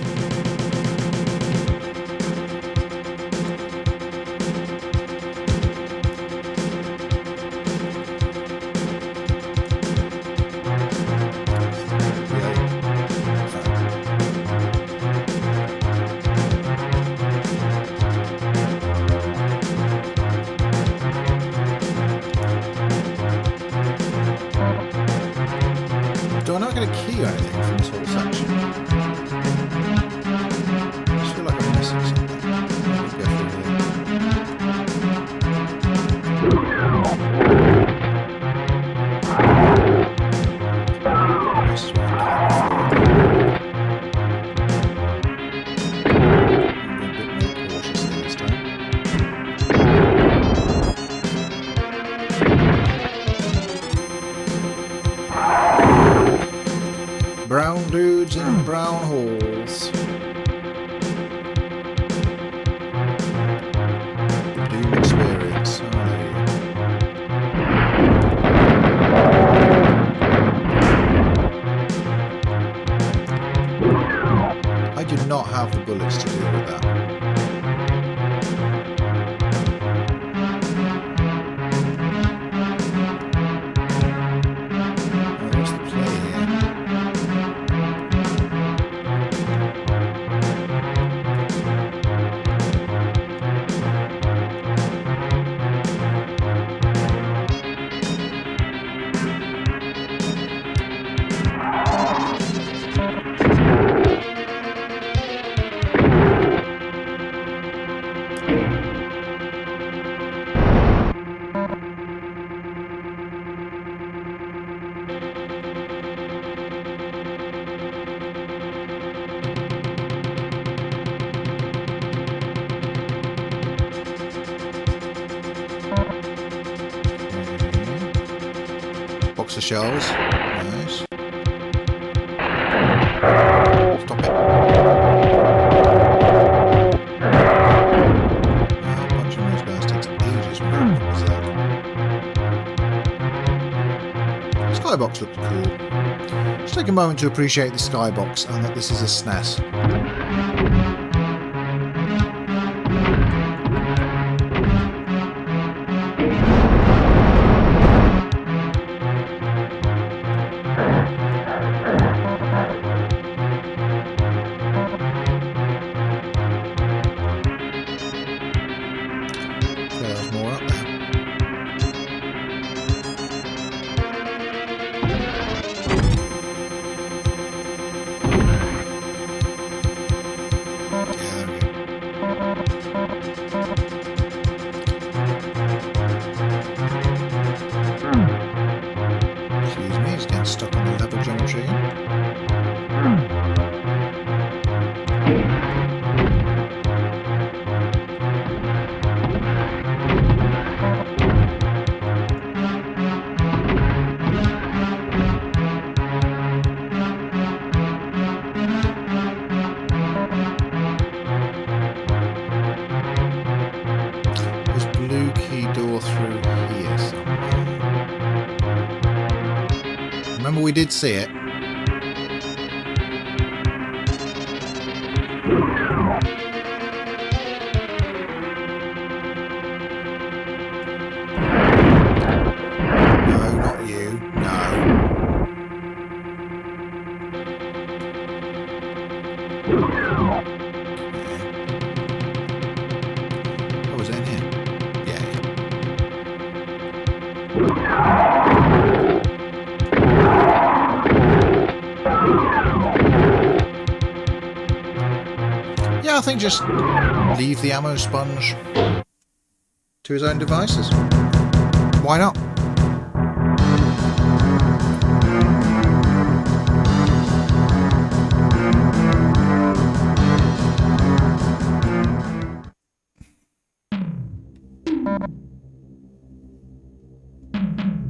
Do I not get a key or anything from this whole section? I just feel like I'm missing something. Let me go through here. This is where I'm going before. I'm a bit more cautious this time. Brown dudes in brown holes. do not have the bullets to deal with that. What's the play here? Box of shells. Nice. Stop it. Punching those guys takes ages when they're Skybox looks cool. Let's take a moment to appreciate the skybox and that this is a SNES. There's more up there. Excuse me, he's getting stuck on the level geometry. There's blue key door through here somewhere. Remember we did see it. No, not you. No. Oh, was that in here? Yeah. Yeah, I think just leave the ammo sponge to his own devices. Why not?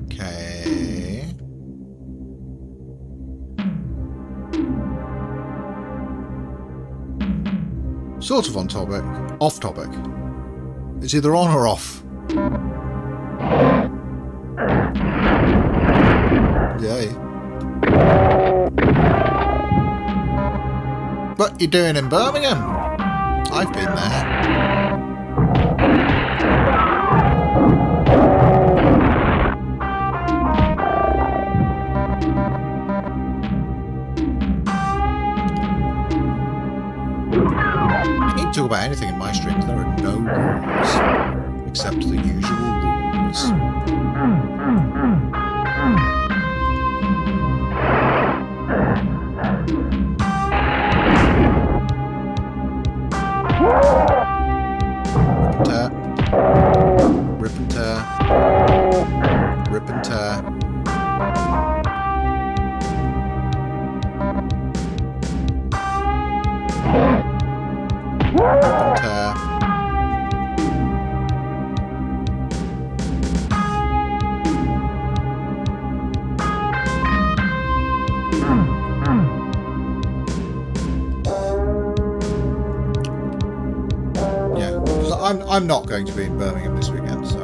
Okay. Sort of on topic. Off topic. It's either on or off. Yay. What you doing in Birmingham? I've been there. You can talk about anything in my streams. There are no rules except the usual rules. Rip and tear. Rip and tear. Yeah, I'm not going to be in Birmingham this weekend, so.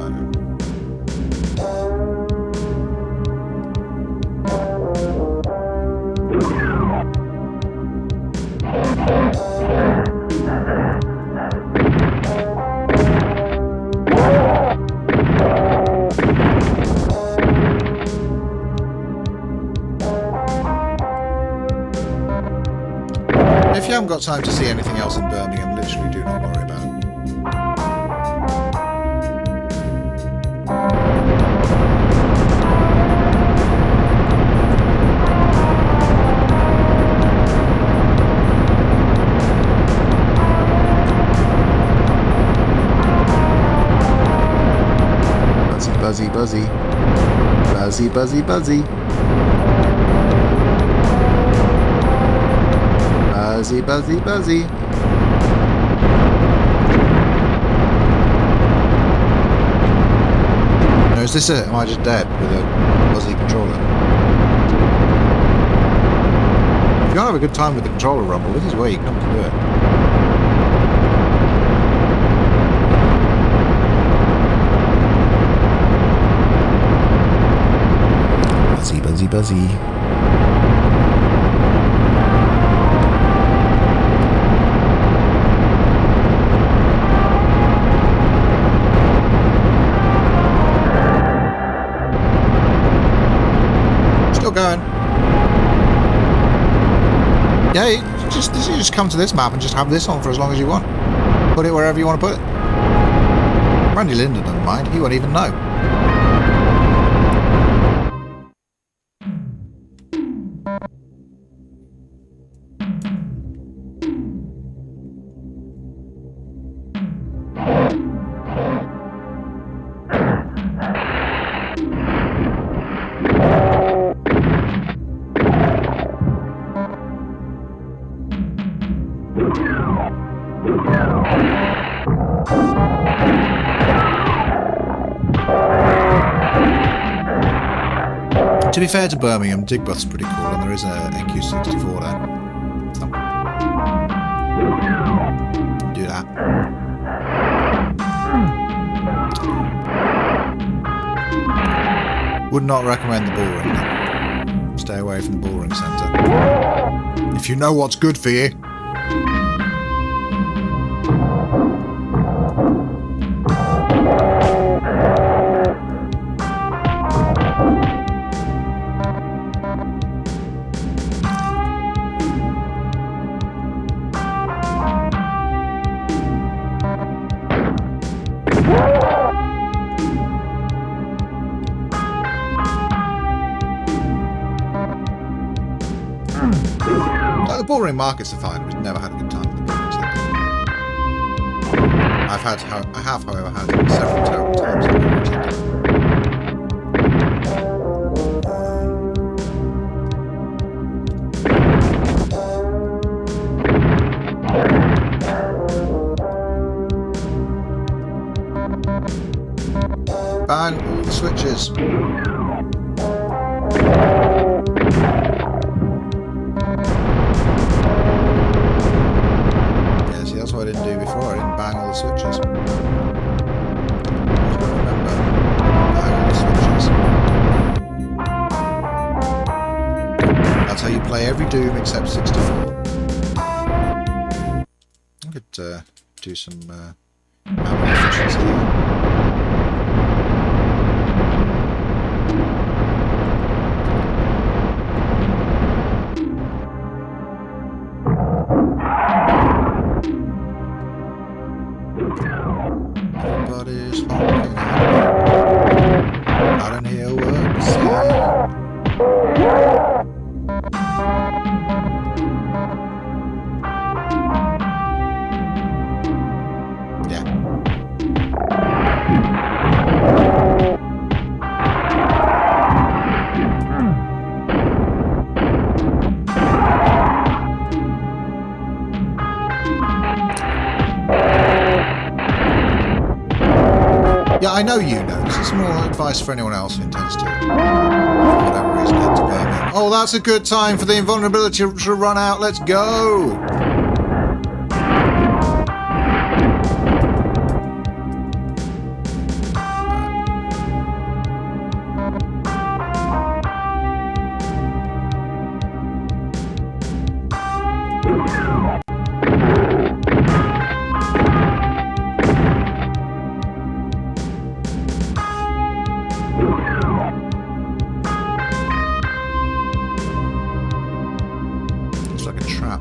If you haven't got time to see anything else in Birmingham, literally do not worry about it. Buzzy, buzzy. Buzzy, buzzy, buzzy. Buzzy, buzzy, buzzy. Now, is this it? Am I just dead with a buzzy controller? If you want to have a good time with the controller rumble, this is where you come to do it. Buzzy, buzzy, buzzy. Still going. Yeah, you just come to this map and just have this on for as long as you want. Put it wherever you want to put it. Randy Linden doesn't mind. He won't even know. To be fair to Birmingham, Digbuth's pretty cool, and there is a NQ64 there. So, do that. Would not recommend the bullring. Stay away from the bullring centre. If you know what's good for you. The bullring markets are fine. We've never had a good time with the bullring centre. I have, however, had several terrible times with the bullring centre. Bang all the switches. That's what I didn't do before. I didn't bang all the switches. Just gotta remember. Bang all the switches. That's how you play every Doom except 64. I could do some ammo efficiency here. Everybody's honking at me. I don't hear a word to say. Yeah. Yeah, I know you know. This is more advice for anyone else who intends to, for whatever reason, head to Birmingham. Oh, that's a good time for the invulnerability to run out. Let's go! trap.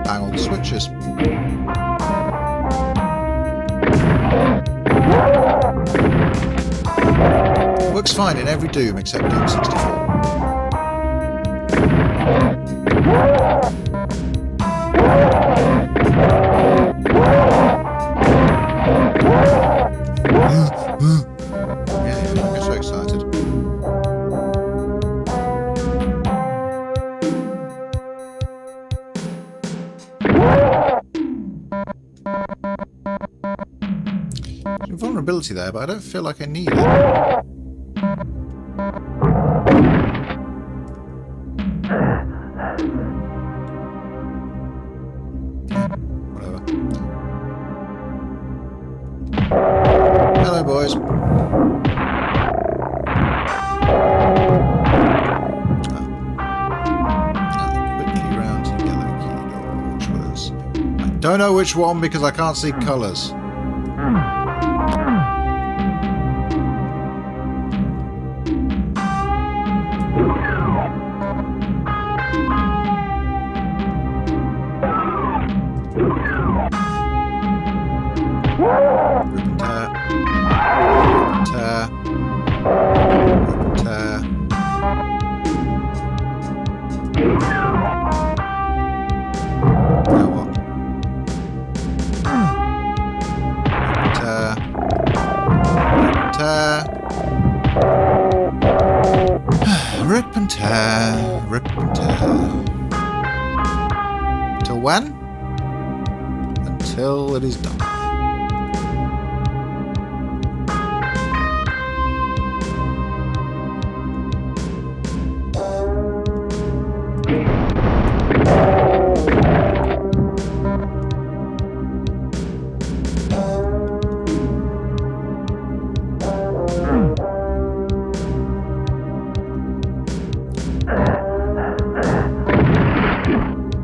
Bang all the switches. Works fine in every Doom except Doom 64. Yeah, I get so excited. There's vulnerability there, but I don't feel like I need it. Whatever. Hello, boys. Quickly round to yellow key door, which was... I don't know which one because I can't see colours. Rip and tear, rip and tear. Till when? Until it is done.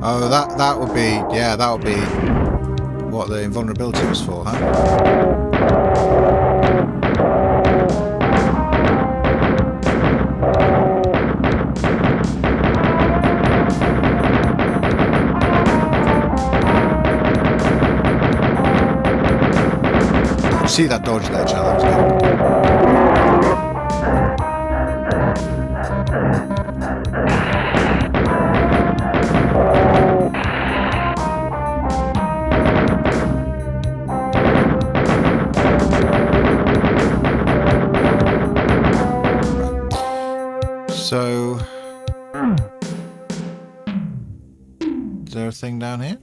Oh, that would be, yeah, that would be what the invulnerability was for, huh? You see that dodge there, Charlie? That was So, is there a thing down here?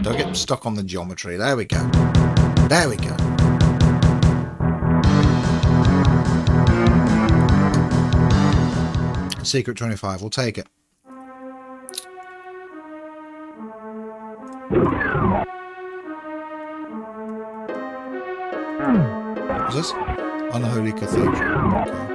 Don't get stuck on the geometry. There we go. There we go. Secret 25, we'll take it. What's this? Unholy Cathedral. Okay.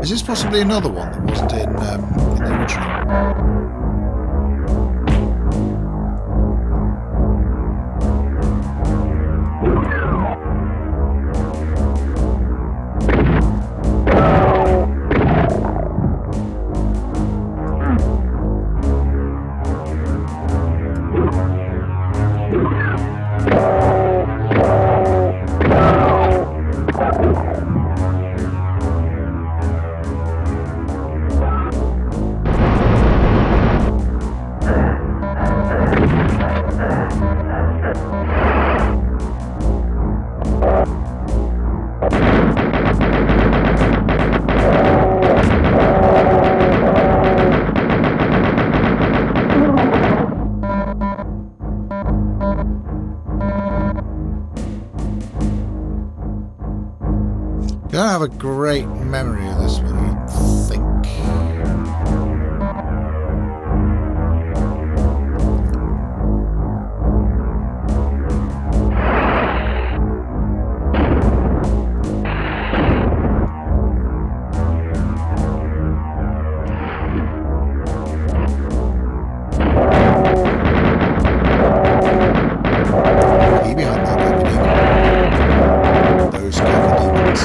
Is this possibly another one that wasn't in the original? I don't have a great memory of this one, I think. He behind that cacodemon. Those cacodemons.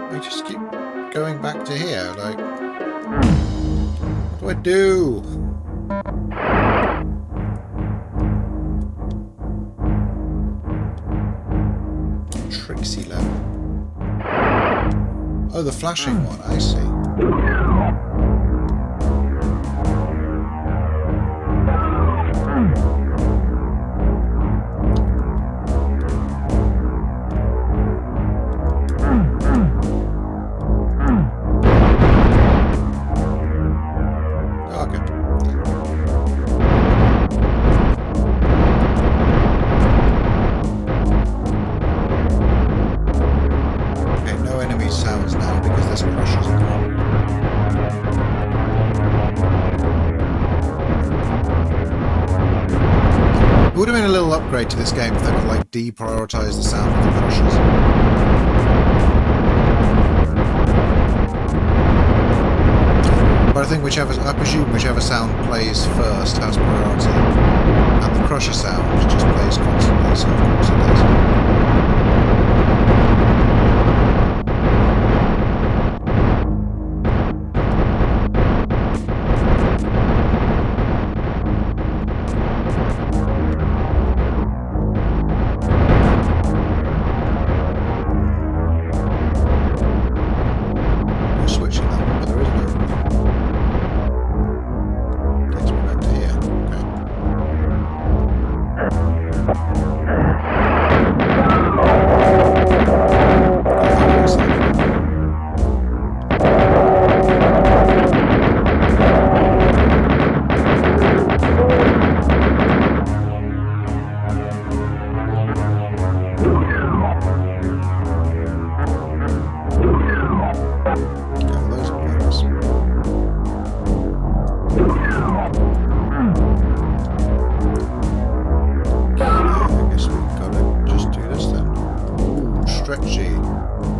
I just keep going back to here, like... What do I do? Trixie level. Oh, the flashing one, I see. Sounds now because this crushes a car. It would have been a little upgrade to this game if they would like deprioritize the sound of the crushes. But I think I presume whichever sound plays first has priority, and the crusher sound just plays constantly, so of course it does.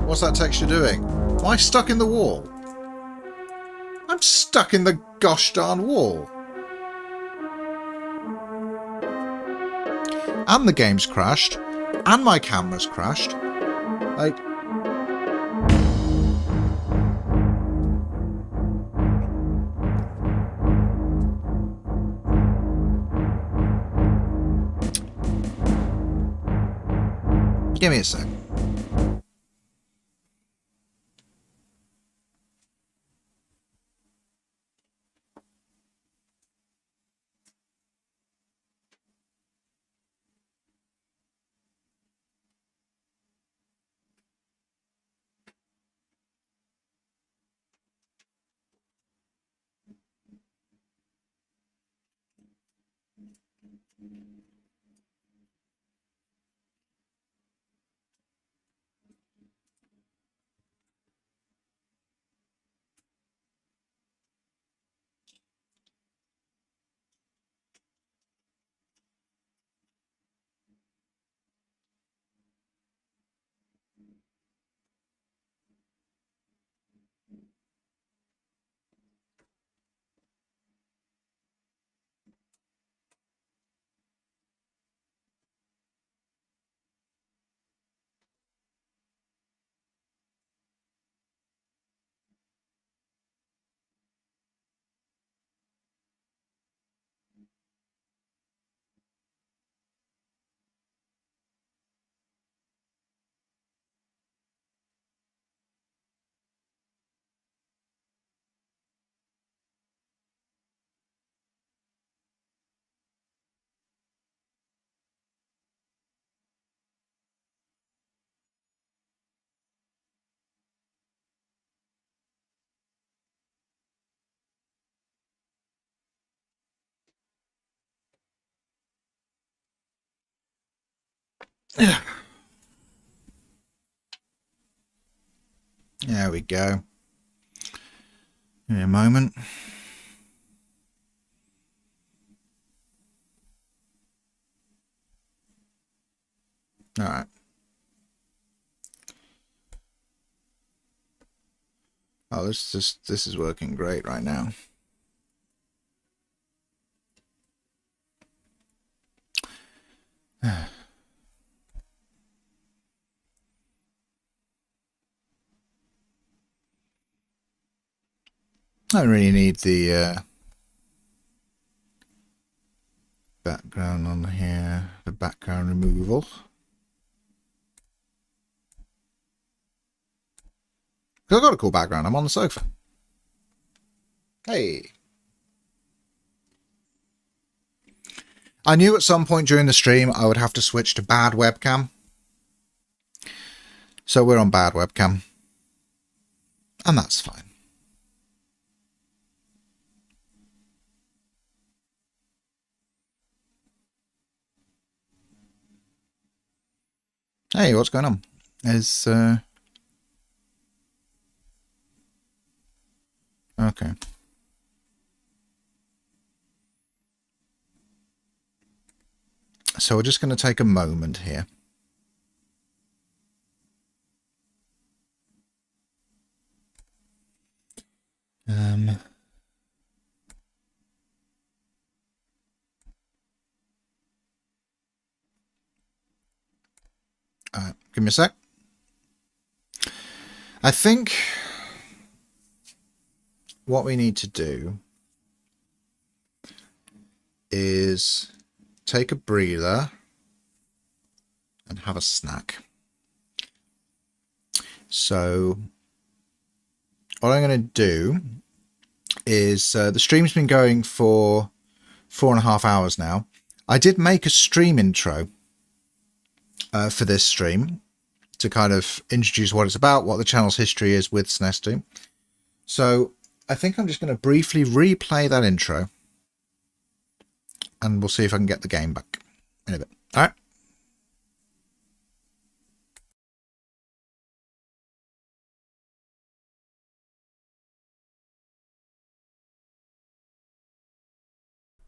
What's that texture doing? Am I stuck in the wall? I'm stuck in the gosh darn wall. And the game's crashed. And my camera's crashed. Like... Give me a sec. There we go. Give me a moment. All right. Oh, this is working great right now. I don't really need the background on here, the background removal. I've got a cool background. I'm on the sofa. Hey. I knew at some point during the stream I would have to switch to bad webcam. So we're on bad webcam. And that's fine. Hey, what's going on? Okay. So we're just going to take a moment here. Give me a sec. I think what we need to do is take a breather and have a snack. So what I'm going to do is the stream's been going for 4.5 hours now. I did make a stream intro for this stream to kind of introduce what it's about, what the channel's history is with SNES Doom. So I think I'm just going to briefly replay that intro and we'll see if I can get the game back in a bit. All right.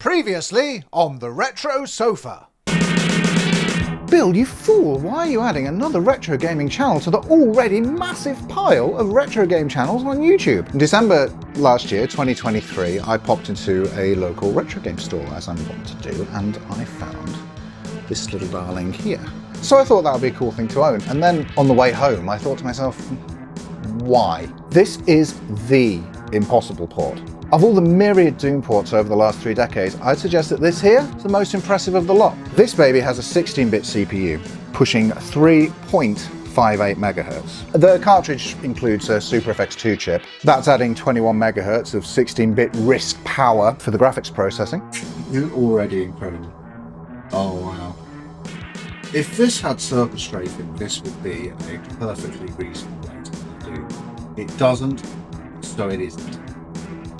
Previously on the Retro Sofa. Bill, you fool! Why are you adding another retro gaming channel to the already massive pile of retro game channels on YouTube? In December last year, 2023, I popped into a local retro game store, as I'm wont to do, and I found this little darling here. So I thought that would be a cool thing to own. And then on the way home, I thought to myself, why? This is the impossible port. Of all the myriad Doom ports over the last 3 decades, I'd suggest that this here is the most impressive of the lot. This baby has a 16-bit CPU, pushing 3.58 megahertz. The cartridge includes a SuperFX2 chip. That's adding 21 megahertz of 16-bit RISC power for the graphics processing. You're already incredible. Oh wow. If this had surface strafing, this would be a perfectly reasonable way to do. It doesn't, so it isn't.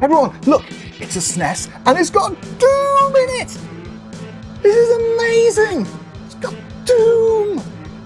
Everyone, look, it's a SNES and it's got Doom in it! This is amazing! It's got Doom!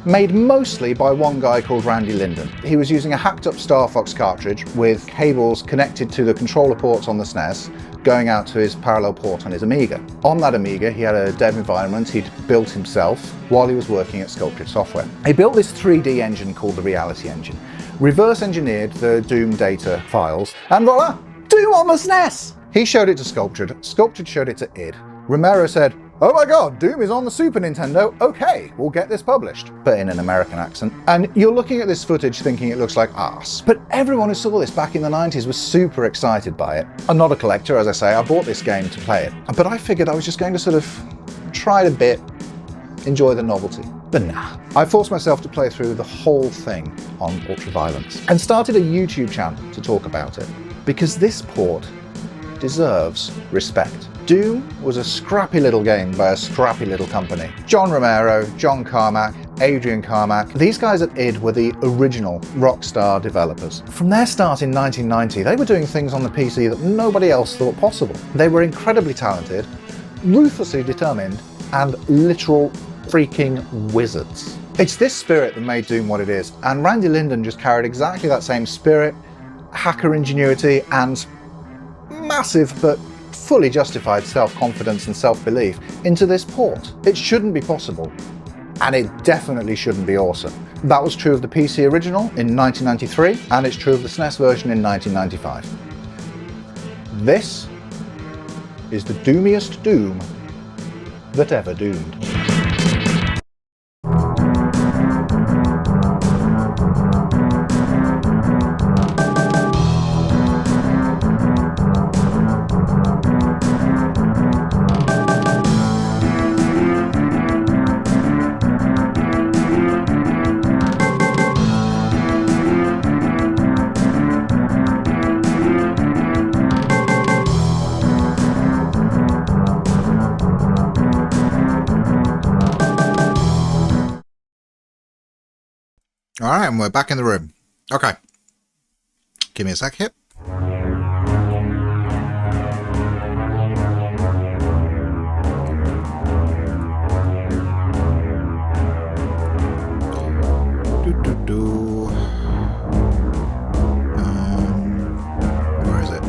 Made mostly by one guy called Randy Linden. He was using a hacked up Star Fox cartridge with cables connected to the controller ports on the SNES, going out to his parallel port on his Amiga. On that Amiga, he had a dev environment he'd built himself while he was working at Sculptured Software. He built this 3D engine called the Reality Engine, reverse engineered the Doom data files, and voila! Doom on the SNES! He showed it to Sculptured, Sculptured showed it to id. Romero said, "Oh my god, Doom is on the Super Nintendo, okay, we'll get this published," but in an American accent. And you're looking at this footage thinking it looks like arse. But everyone who saw this back in the 90s was super excited by it. I'm not a collector, as I say, I bought this game to play it. But I figured I was just going to sort of try it a bit, enjoy the novelty. But nah. I forced myself to play through the whole thing on ultraviolence and started a YouTube channel to talk about it. Because this port deserves respect. Doom was a scrappy little game by a scrappy little company. John Romero, John Carmack, Adrian Carmack, these guys at id were the original Rockstar developers. From their start in 1990, they were doing things on the PC that nobody else thought possible. They were incredibly talented, ruthlessly determined, and literal freaking wizards. It's this spirit that made Doom what it is, and Randy Linden just carried exactly that same spirit, hacker ingenuity, and massive but fully justified self-confidence and self-belief into this port. It shouldn't be possible, and it definitely shouldn't be awesome. That was true of the PC original in 1993, and it's true of the SNES version in 1995. This is the doomiest Doom that ever doomed. Alright, and we're back in the room. Okay. Give me a sec here. Where is it?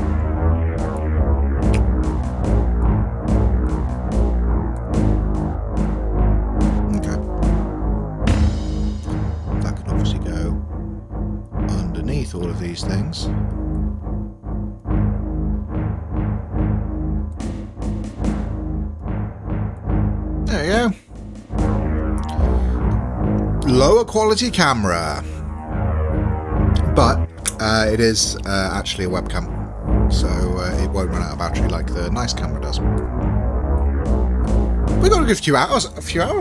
Okay. That can obviously go underneath all of these things. There you go. Lower quality camera. But it is actually a webcam, so it won't run out of battery like the nice camera does. We got a good few hours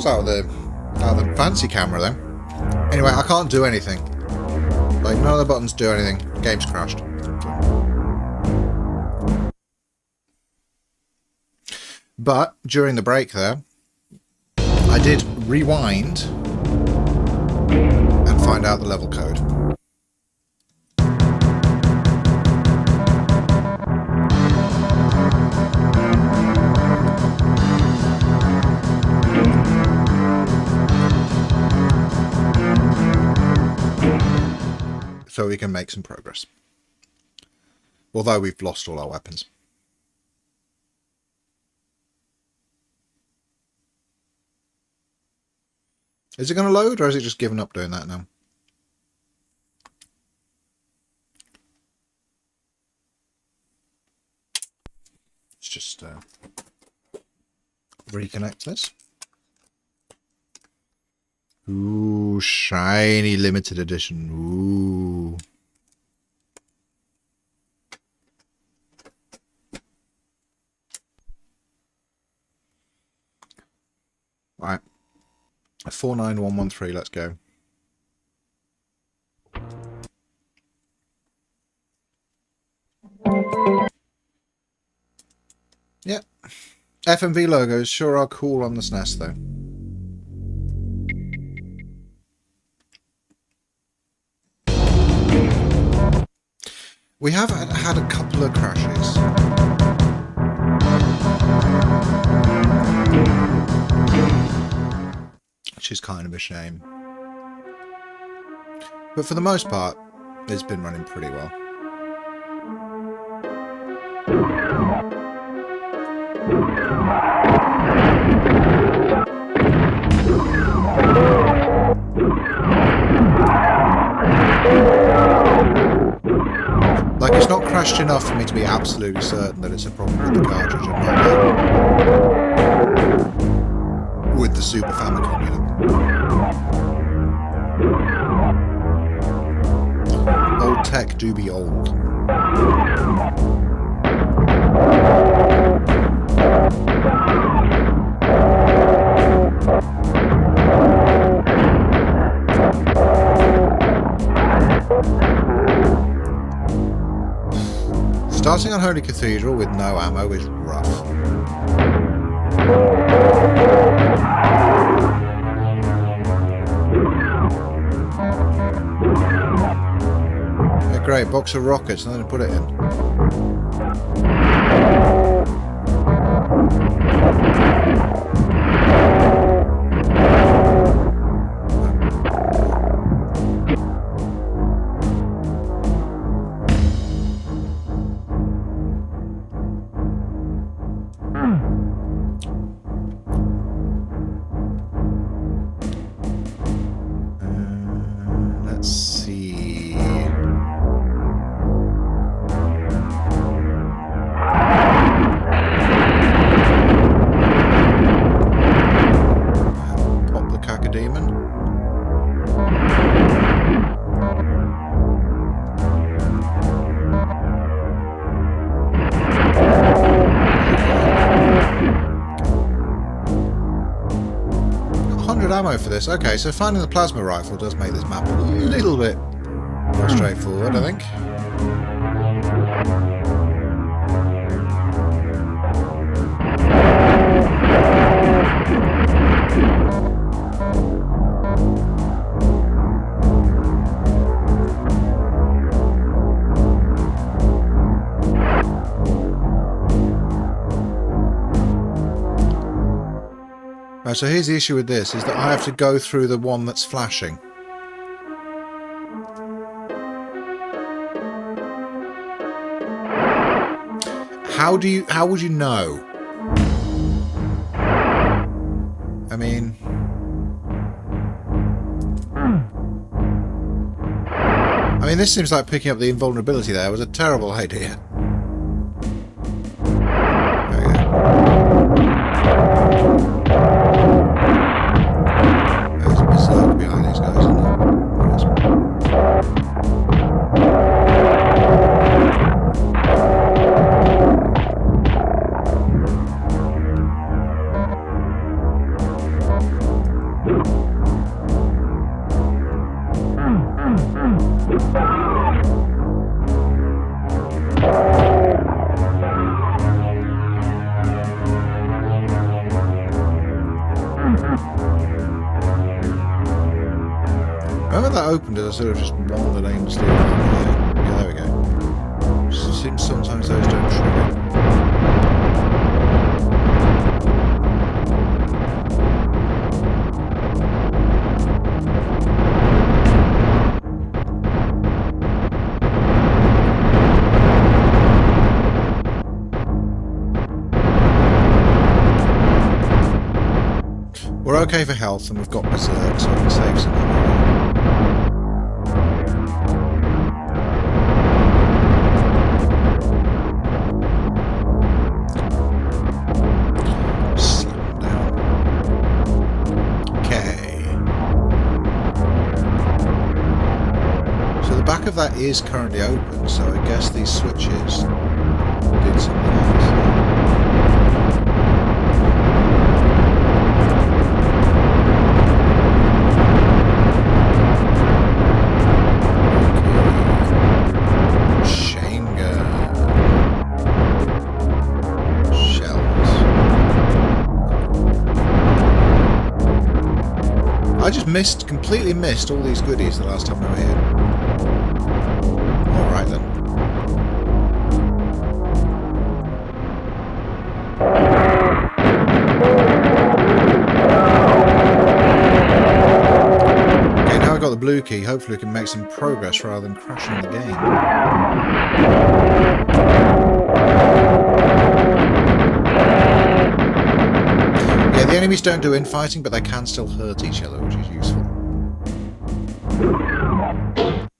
out of the fancy camera though. Anyway, I can't do anything. Like, none of the buttons do anything. Game's crashed. But during the break there, I did rewind and find out the level code. So we can make some progress. Although we've lost all our weapons. Is it going to load, or is it just given up doing that now? Let's just reconnect this. Ooh, shiny limited edition. Ooh. Right. 49113, let's go. Yep. FMV logos sure are cool on the SNES though. We have had a couple of crashes. Which is kind of a shame. But for the most part, it's been running pretty well. Like, it's not crashed enough for me to be absolutely certain that it's a problem with the cartridge and not with the Super Famicom, you know. Old tech do be old. Starting on Holy Cathedral with no ammo is rough. Yeah, great, box of rockets, and then put it in. demon. Got 100 ammo for this. Okay, so finding the plasma rifle does make this map a little bit more straightforward, I think. Right, so here's the issue with this, is that I have to go through the one that's flashing. How would you know? I mean... this seems like picking up the invulnerability there was a terrible idea. There we go. There's a berserk behind these guys, isn't there? Opened it, I sort of just wandered aimlessly around. Yeah, there we go. Just seems sometimes those don't trigger. We're okay for health, and we've got berserk, so I can save some money. That is currently open, so I guess these switches did something else. Shenga. Shells. I just completely missed all these goodies the last time we were here. Alright then. Okay, now I've got the blue key. Hopefully we can make some progress rather than crashing the game. Yeah, the enemies don't do infighting, but they can still hurt each other, which is useful.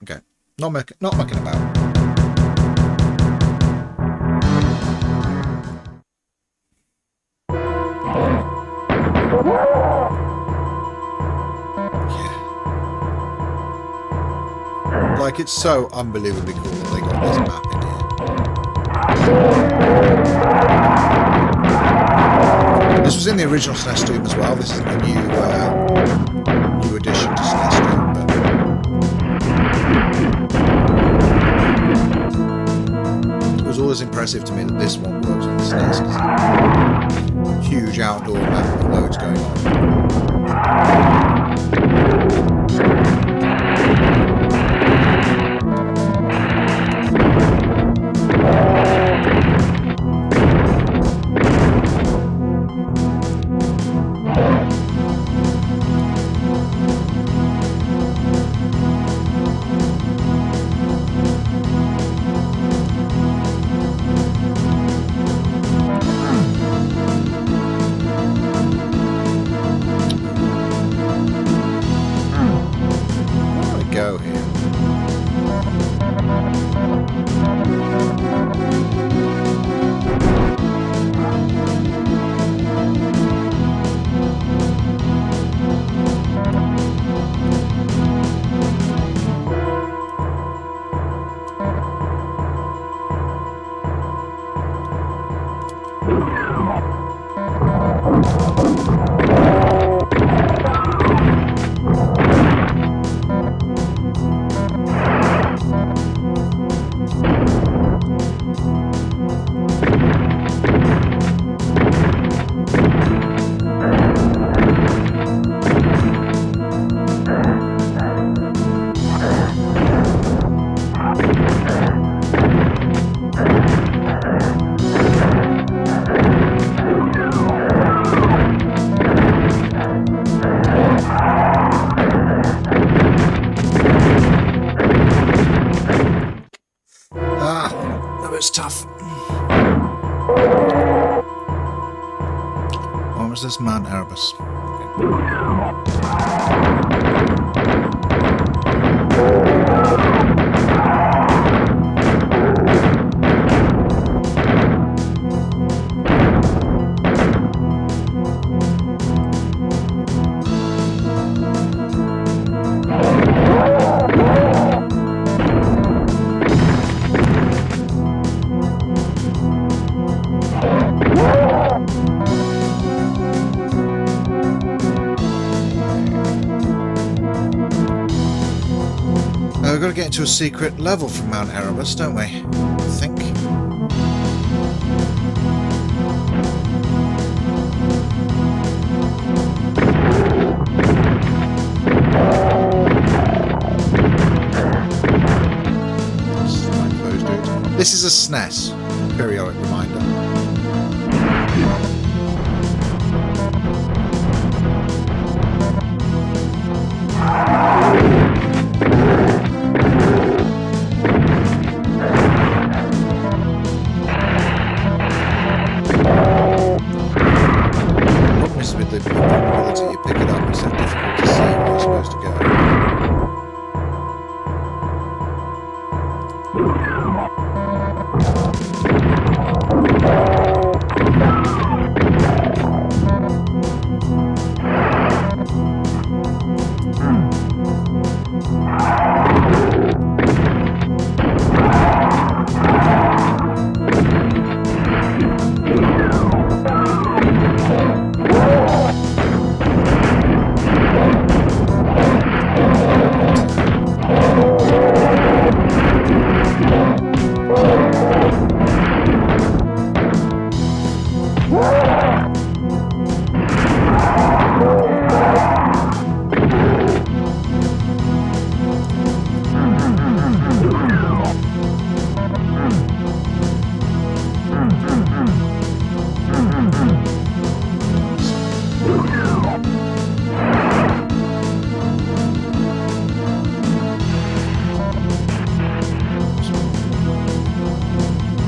Okay. Not mucking about. Yeah. Like, it's so unbelievably cool that they got this map in here. This was in the original SNES Doom as well. This isn't a new addition to SNES Doom, but... It was always impressive to me that this one works on the SNES. Huge outdoor map with loads going on. Where's Mount Erebus? We've got to get into a secret level from Mount Erebus, don't we? I think. This is a SNES periodic reminder. With the probability you pick it up, it's so difficult to see where you're supposed to go.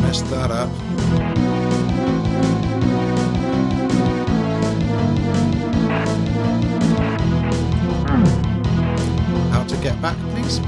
Messed that up. How to get back, please?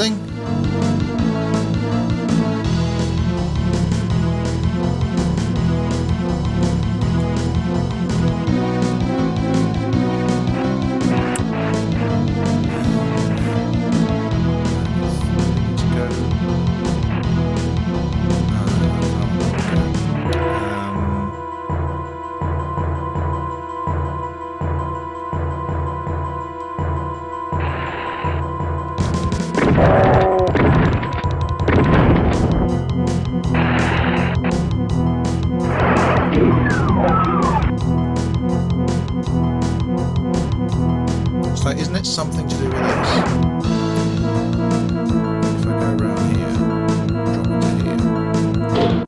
thing? So isn't it something to do with this? If I go around here, drop it to here.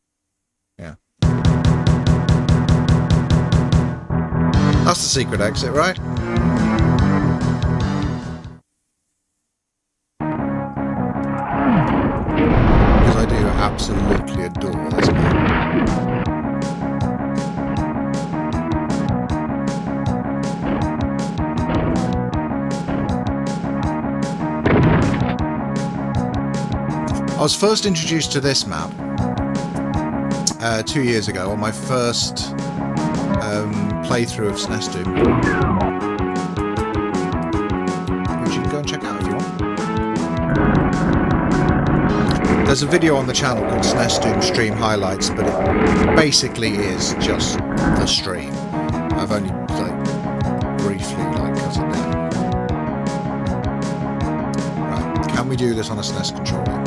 Yeah. That's the secret exit, right? Because I do absolutely adore this map. I was first introduced to this map 2 years ago on my first playthrough of SNES Doom, which you can go and check out if you want. There's a video on the channel called SNES Doom Stream Highlights, but it basically is just the stream. I've only briefly cut it down. Right, can we do this on a SNES controller?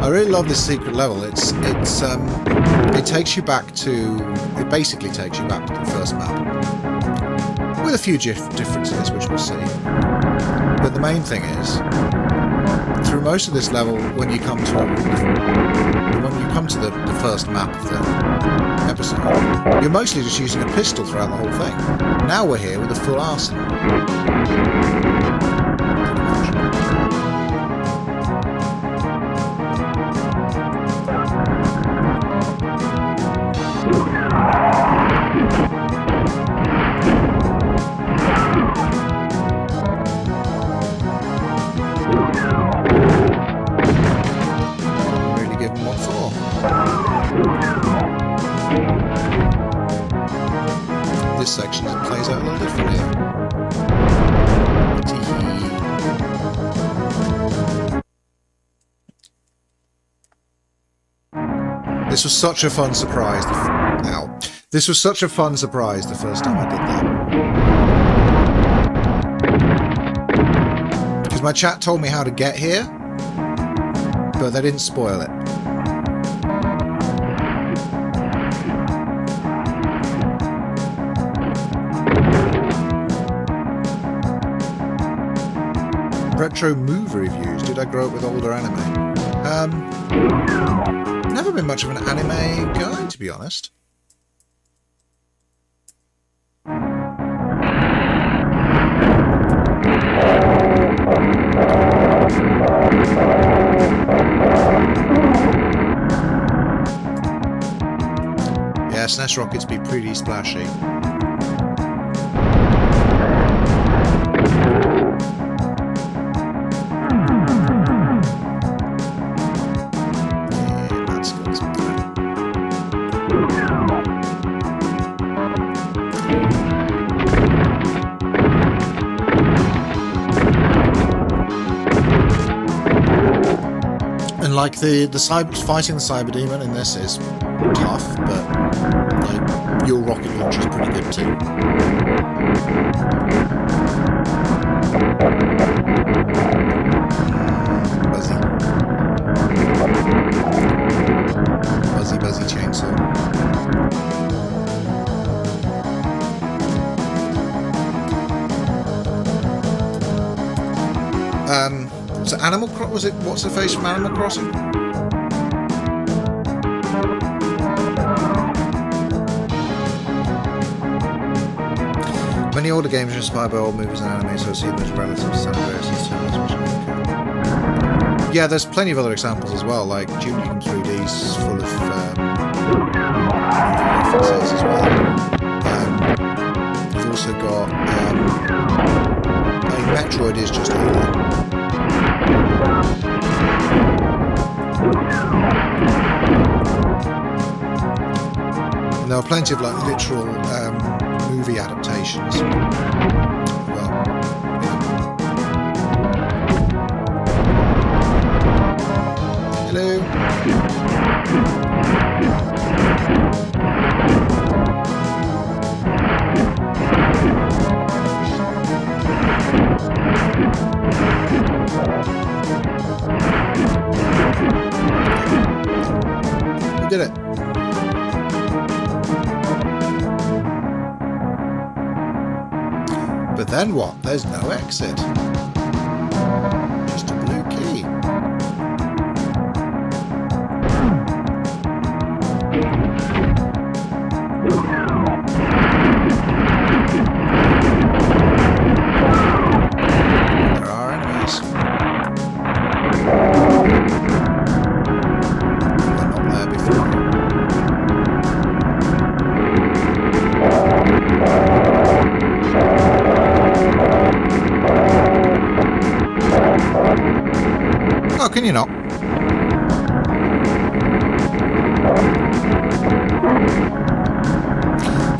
I really love this secret level. It takes you back to. It basically takes you back to the first map, with a few differences, which we'll see. But the main thing is, through most of this level, when you come to the first map of the episode, you're mostly just using a pistol throughout the whole thing. Now we're here with a full arsenal. This section plays out a little differently. This was such a fun surprise. This was such a fun surprise the first time I did that. Because my chat told me how to get here, but they didn't spoil it. Retro movie reviews. Did I grow up with older anime? Never been much of an anime guy, to be honest. Yeah, SNES rockets be pretty splashy. Like fighting the cyber demon in this is tough, but your rocket launcher is pretty good too. Buzzy chainsaw. So Animal Crossing, was it? What's the face from Animal Crossing? Many older games are inspired by old movies and anime, so I see them as relatives to yeah, there's plenty of other examples as well, like Duke Nukem 3D is full of references as well. You've also got Metroid is just Alien. And there are plenty of like literal movie adaptations. Well, hello. We did it. But then what? There's no exit. Just a blue key. There are enemies. They're not there before. Oh, can you not?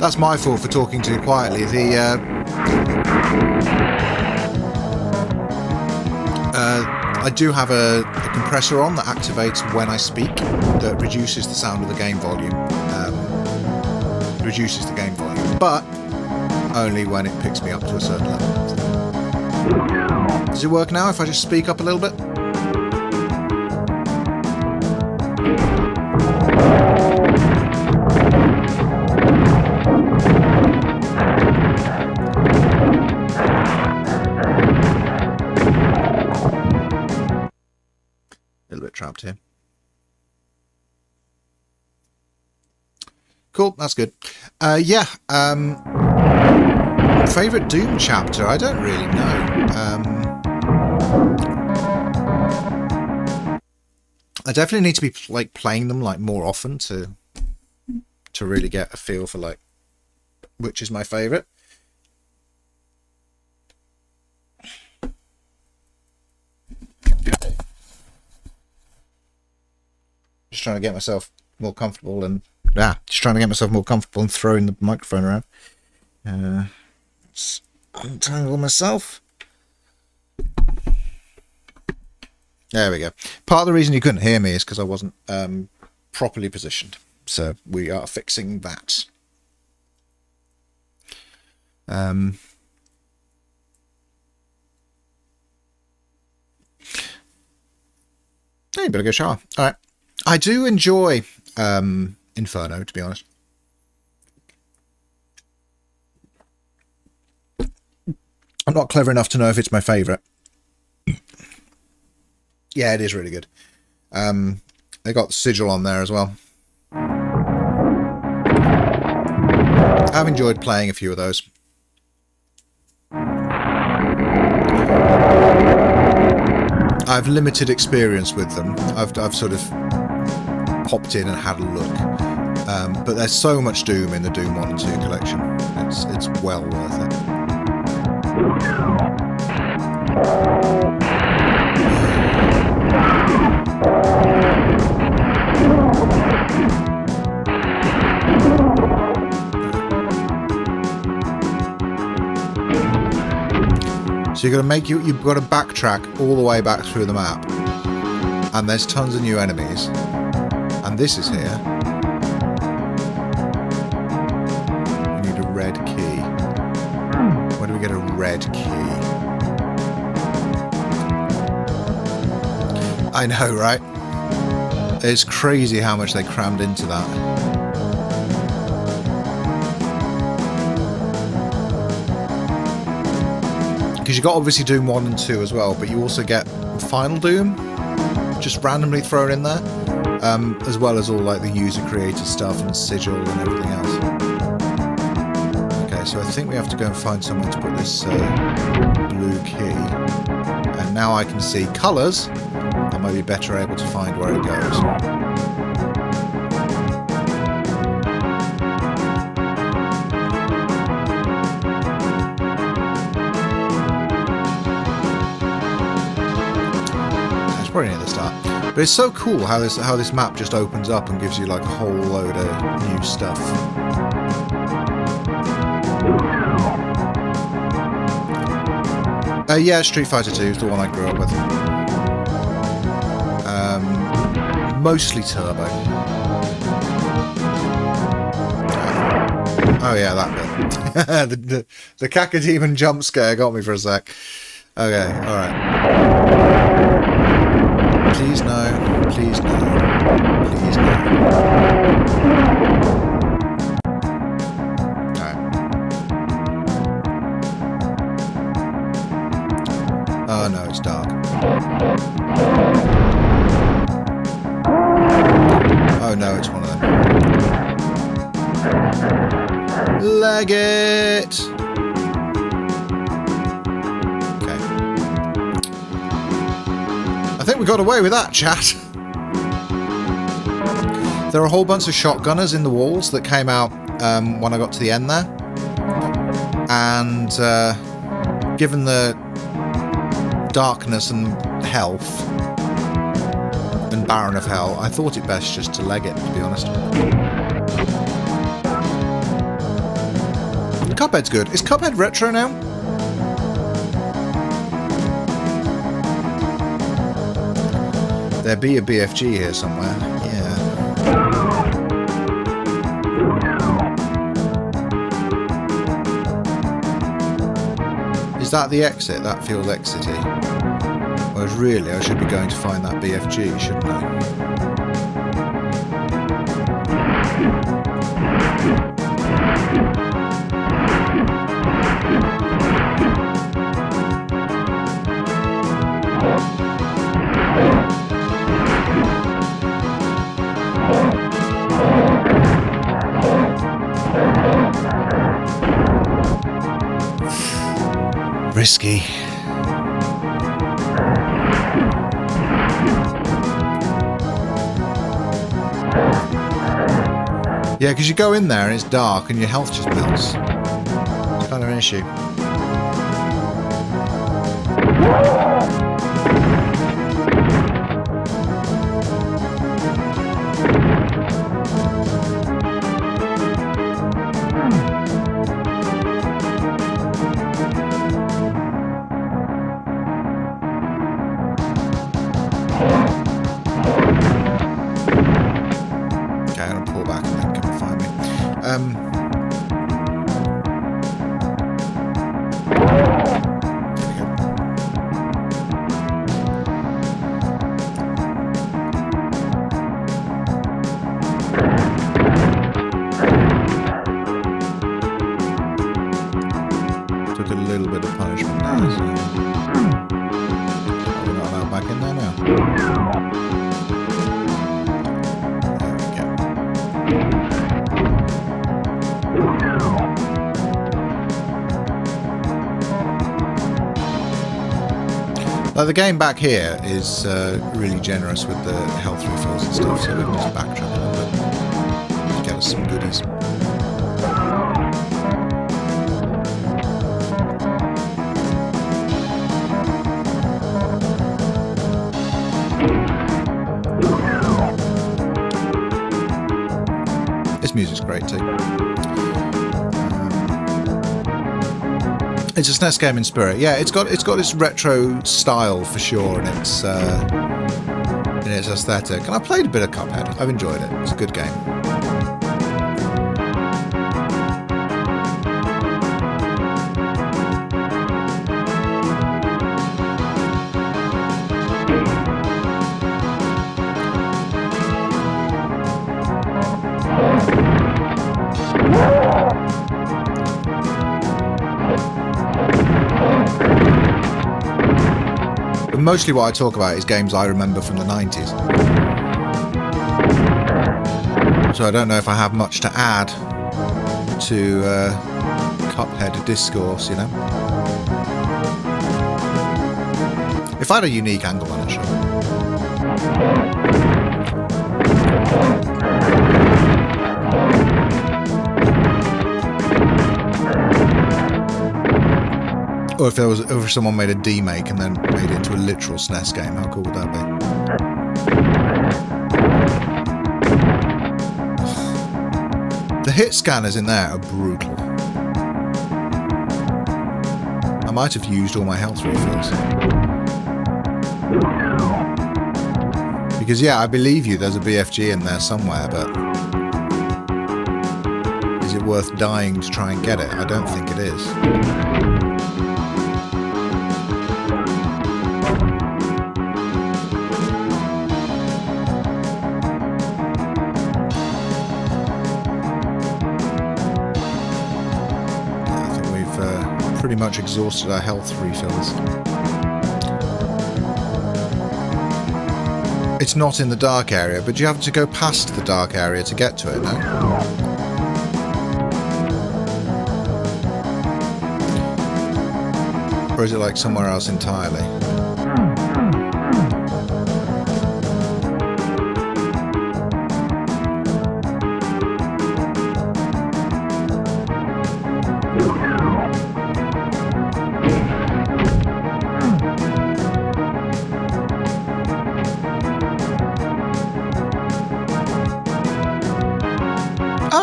That's my fault for talking too quietly. I do have a compressor on that activates when I speak, that reduces the sound of the game volume. Reduces the game volume, but only when it picks me up to a certain level. Does it work now if I just speak up a little bit? A little bit trapped here. Cool, that's good. Yeah, favourite Doom chapter? I don't really know. I definitely need to be like playing them like more often to really get a feel for like which is my favourite. Just trying to get myself more comfortable and throwing the microphone around. Let's untangle myself. There we go. Part of the reason you couldn't hear me is because I wasn't properly positioned. So we are fixing that. Hey, you better go shower. All right. I do enjoy Inferno, to be honest. I'm not clever enough to know if it's my favourite. Yeah, it is really good. They got the sigil on there as well. I've enjoyed playing a few of those. I've limited experience with them. I've sort of popped in and had a look. But there's so much Doom in the Doom 1 and 2 collection. It's well worth it. So you've got to backtrack all the way back through the map, and there's tons of new enemies, and this is here. We need a red key. Where do we get a red key? I know, right? It's crazy how much they crammed into that. Because you got obviously Doom 1 and 2 as well, but you also get Final Doom just randomly thrown in there, as well as all like the user created stuff and sigil and everything else. Okay, so I think we have to go and find somewhere to put this blue key. And now I can see colours. I might be better able to find where it goes. That's probably near the start. But it's so cool how this map just opens up and gives you like a whole load of new stuff. Yeah, Street Fighter 2 is the one I grew up with. Mostly Turbo. Oh yeah, that bit. the Cacodemon jump scare got me for a sec. Okay, alright. Please no. Please no. Please no. Oh no, it's dark. Oh no, it's one of them. Leg it! Okay. I think we got away with that, chat. There are a whole bunch of shotgunners in the walls that came out when I got to the end there. And given the darkness and health and barren of hell, I thought it best just to leg it, to be honest. Cuphead's good. Is Cuphead retro now? There be a BFG here somewhere. Yeah. Is that the exit? That feels exity. Whereas really, I should be going to find that BFG, shouldn't I? Risky. Yeah, because you go in there and it's dark and your health just melts. It's kind of an issue. Took a little bit of punishment there, so we're not allowed back in there now. There we go. The game back here is really generous with the health refills and stuff, so we can just backtrack a little bit. Get us some goodies. This music's great too. It's a SNES game in spirit. Yeah, it's got its retro style for sure, and its aesthetic. And I played a bit of Cuphead. I've enjoyed it. It's a good game. Mostly what I talk about is games I remember from the 90s. So I don't know if I have much to add to Cuphead discourse, you know. If I had a unique angle on it, sure. Or if someone made a demake and then made it into a literal SNES game, how cool would that be? The hit scanners in there are brutal. I might have used all my health refills. Because yeah, I believe you, there's a BFG in there somewhere, but is it worth dying to try and get it? I don't think it is. Pretty much exhausted our health refills. It's not in the dark area, but you have to go past the dark area to get to it, no? Or is it like somewhere else entirely?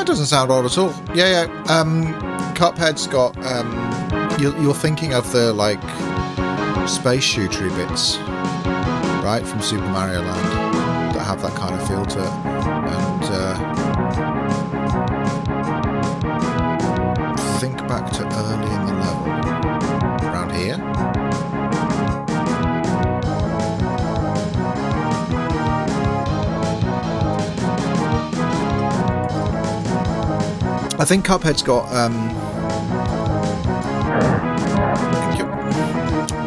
Doesn't sound odd at all. Yeah. Cuphead's got. You're thinking of the like space shootery bits, right, from Super Mario Land that have that kind of feel to it. And think back to early in the level, around here. I think Cuphead's got.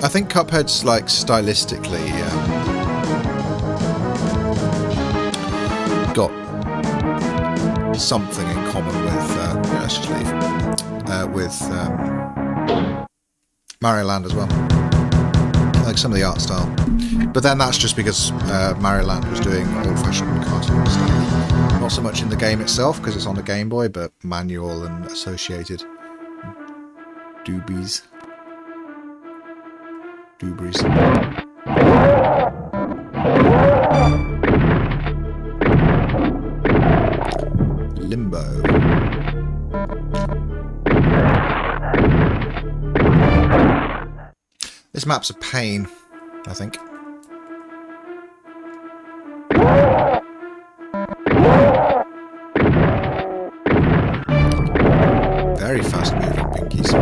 I think Cuphead's like stylistically got something in common with. Let's just leave with Mario Land as well. Like some of the art style, but then that's just because Mario Land was doing old-fashioned cartoon stuff. Not so much in the game itself, because it's on the Game Boy, but manual and associated doobies. Limbo. This map's a pain, I think. Very fast moving pinkies.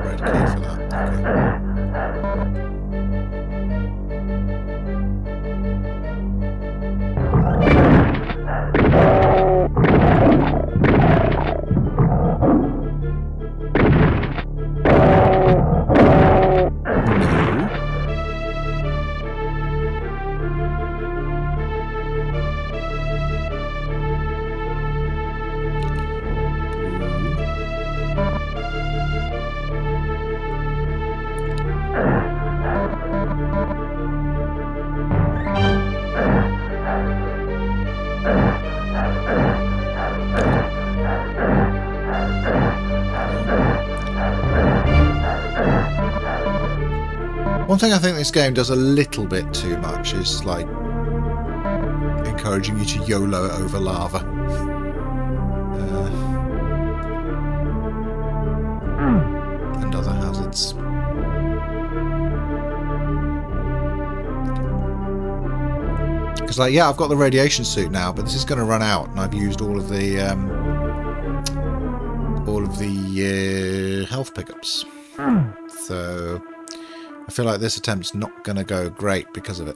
Red key for that. One thing I think this game does a little bit too much is like encouraging you to YOLO over lava. And other hazards. Because like, yeah, I've got the radiation suit now, but this is going to run out, and I've used all of the health pickups. So I feel like this attempt's not going to go great because of it.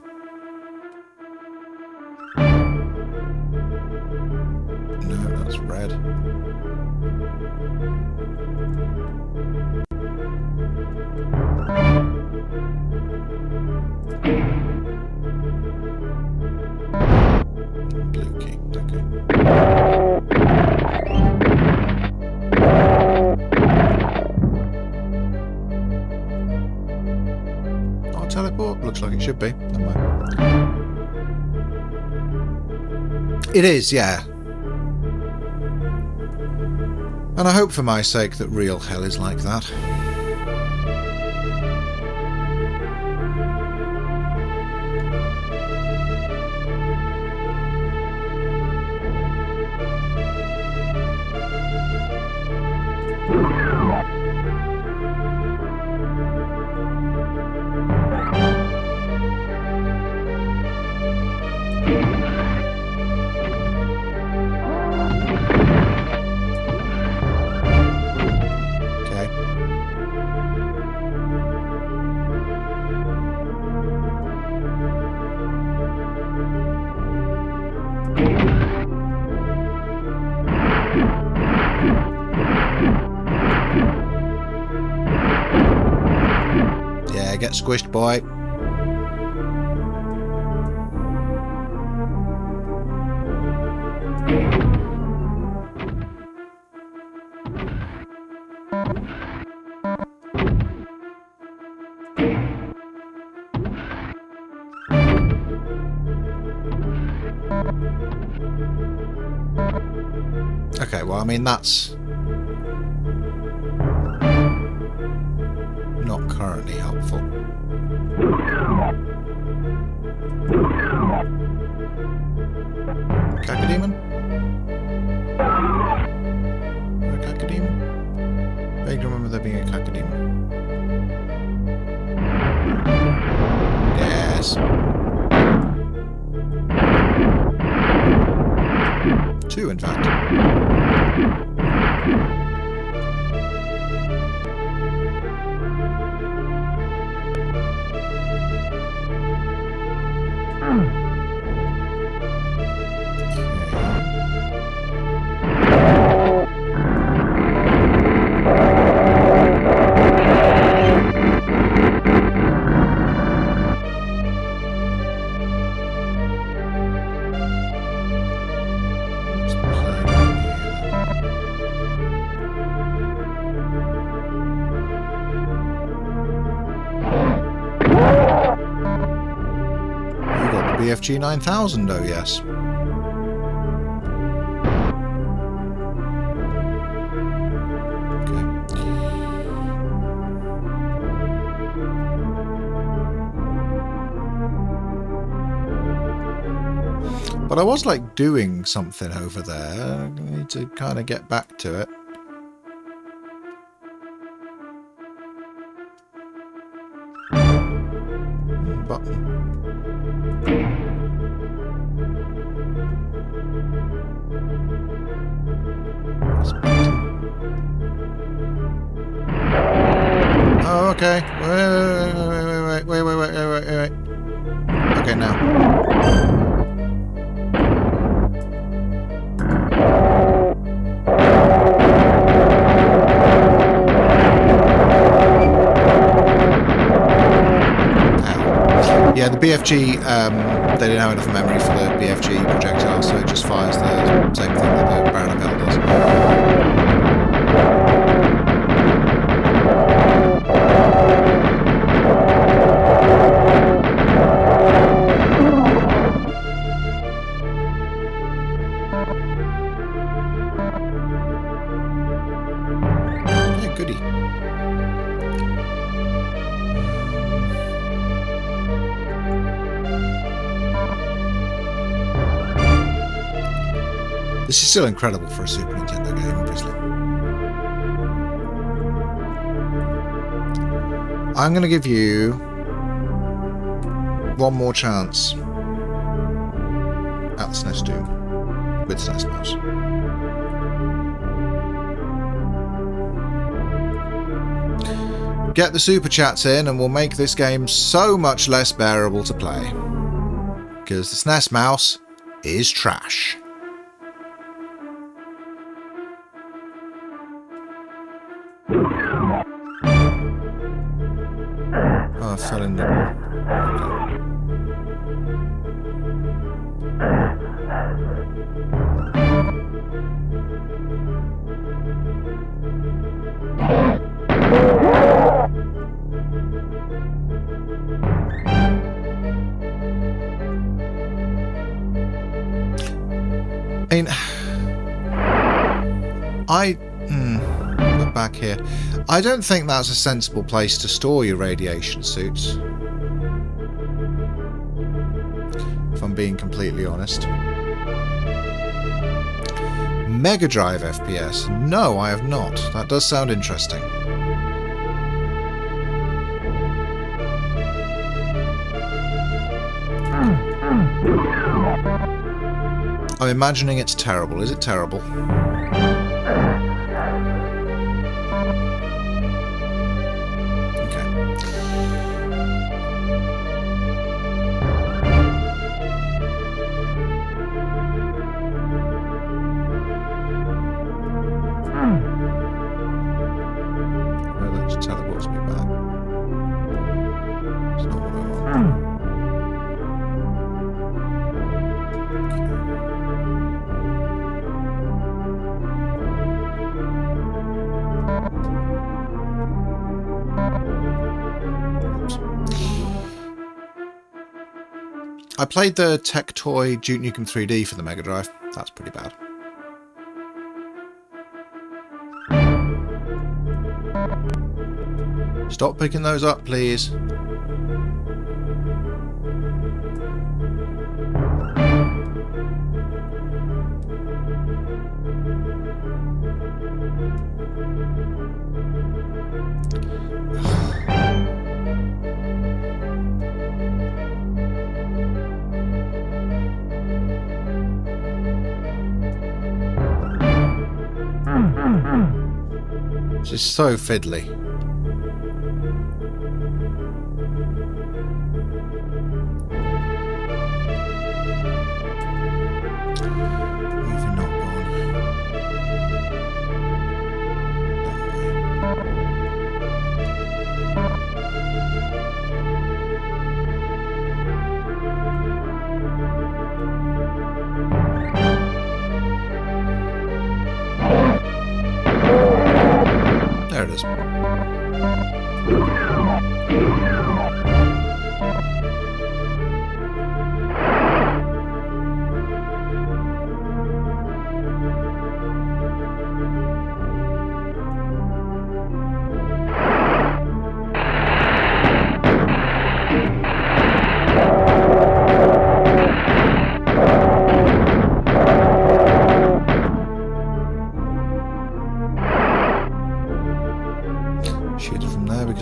No, that's red. looks like it should be. Never mind. It is, yeah. And I hope for my sake that real hell is like that. Get squished, boy. Okay, well, I mean, that's not currently helpful. Cacodemon? A cacodemon? Vaguely remember there being a cacodemon. Yes. 2, in fact. BFG 9000, oh yes. Okay. But I was like doing something over there. I need to kind of get back to it. Button. Oh, okay. Wait. Okay, now. Yeah, the BFG, they didn't have enough memory for the BFG projectile, so it just fires the same thing that the Baron of Hell does. Yeah, goody. This is still incredible for a Super Nintendo game, obviously. I'm going to give you one more chance at the SNES Doom with SNES Mouse. Get the super chats in and we'll make this game so much less bearable to play. Because the SNES Mouse is trash. Oh, I fell in the... Okay. mean, we're back here. I don't think that's a sensible place to store your radiation suits. If I'm being completely honest. Mega Drive FPS? No, I have not. That does sound interesting. I'm imagining it's terrible. Is it terrible? Teleports me back. It's not what I want. I played the Tech Toy Duke Nukem 3D for the Mega Drive. That's pretty bad. Stop picking those up, please. This is so fiddly. There it is.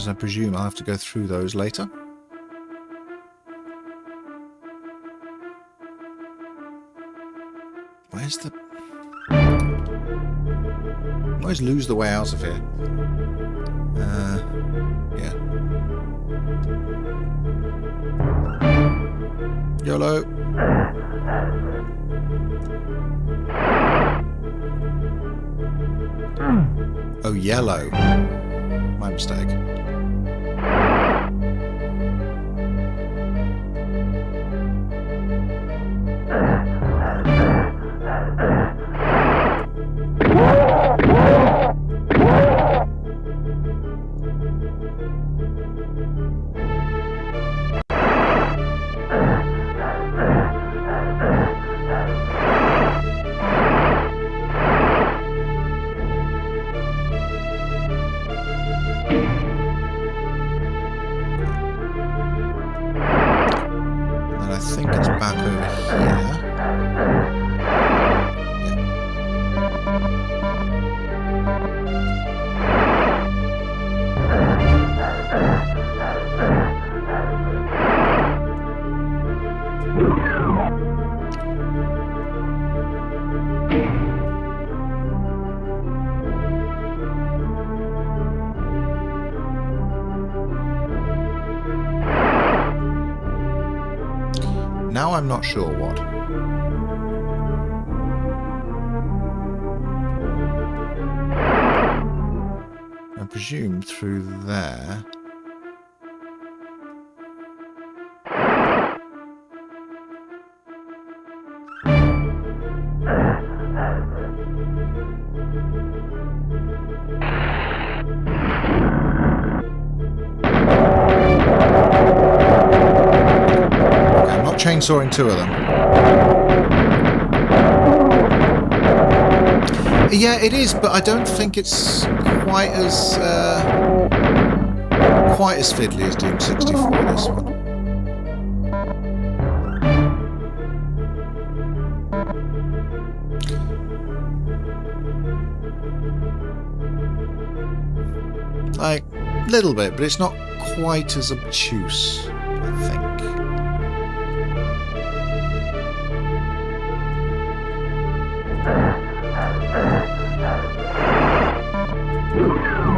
I presume I'll have to go through those later. Where's the... I always lose the way out of here. Yeah. YOLO! Oh, yellow. My mistake. Now I'm not sure what. I presume through there. Chainsawing two of them. Yeah, it is, but I don't think it's quite as fiddly as Doom 64. This one. Like, a little bit, but it's not quite as obtuse, I think.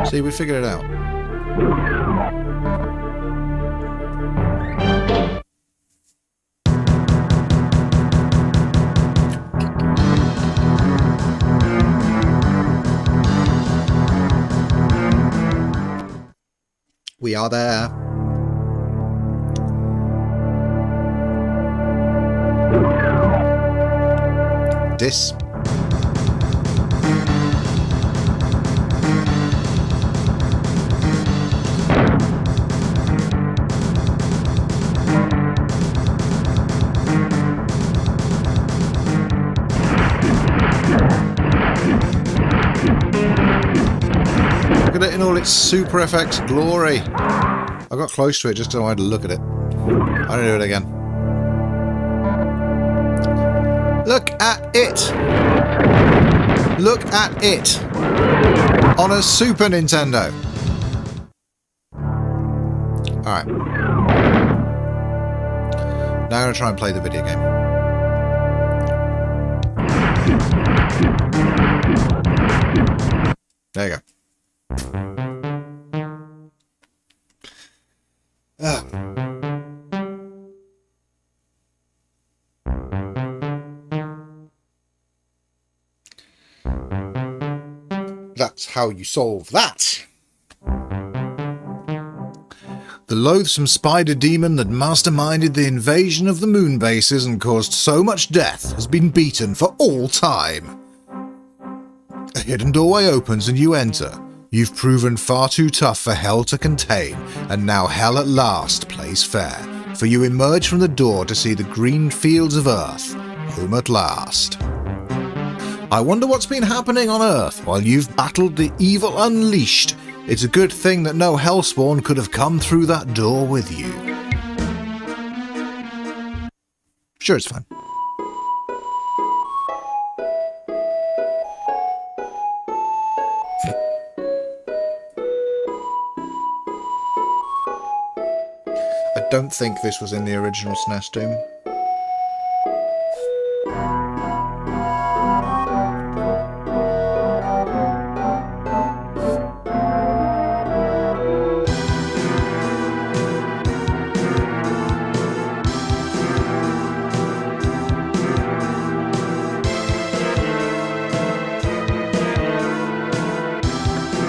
See, we figured it out. We are there. This. Look at it in all its Super FX glory. I got close to it just so I had to look at it. I'm gonna do it again. Look at it! Look at it! On a Super Nintendo! Alright. Now I'm gonna try and play the video game. There you go. That's how you solve that. The loathsome spider demon that masterminded the invasion of the moon bases and caused so much death has been beaten for all time. A hidden doorway opens and you enter. You've proven far too tough for hell to contain, and now hell at last plays fair, for you emerge from the door to see the green fields of Earth, home at last. I wonder what's been happening on Earth while you've battled the evil unleashed. It's a good thing that no hellspawn could have come through that door with you. Sure, it's fine. I don't think this was in the original SNES Doom.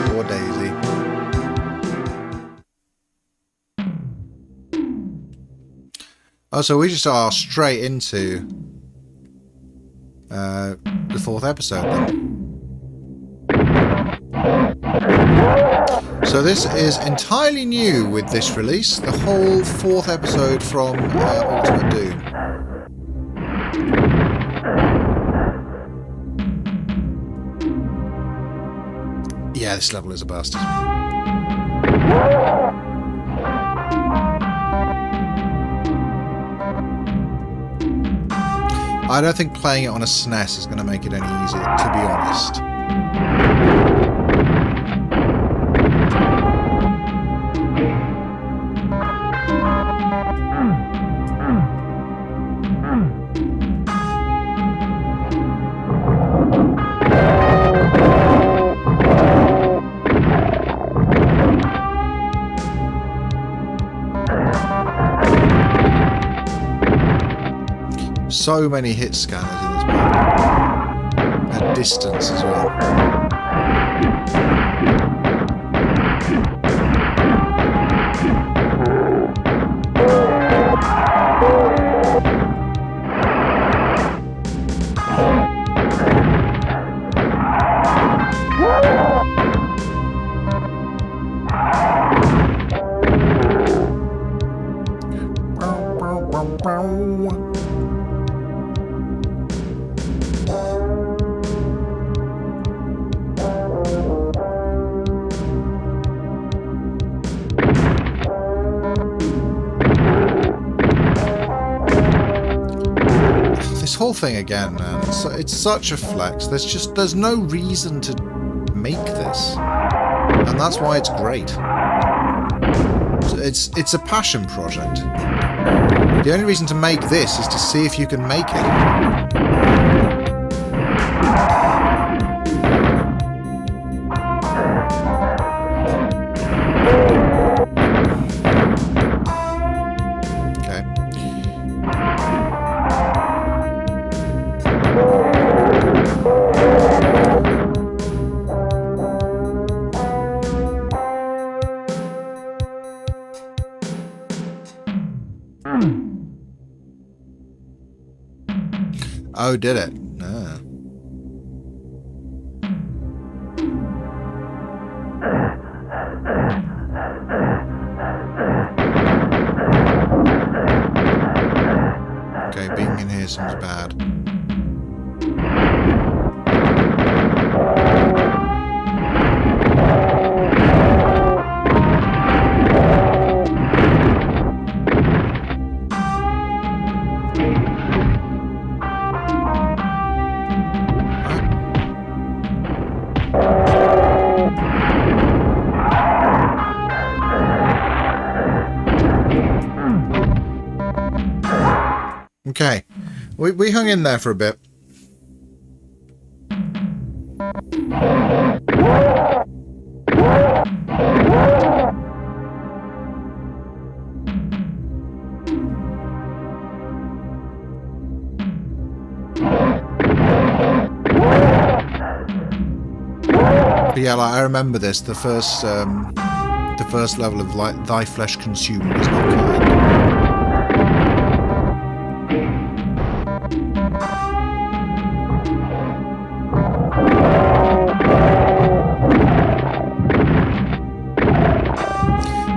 Poor Daisy. Oh, so we just are straight into the fourth episode then. So this is entirely new with this release, the whole fourth episode from Ultimate Doom. Yeah, this level is a bastard. I don't think playing it on a SNES is going to make it any easier, to be honest. So many hit scanners in this game. At distance as well. whole thing again, man. It's such a flex. There's no reason to make this, and that's why it's great. It's a passion project. The only reason to make this is to see if you can make it. Oh, did it? Ah. Okay, being in here seems bad. Okay, we hung in there for a bit. But yeah, like, I remember this. The first level of like thy flesh consumed is not kind.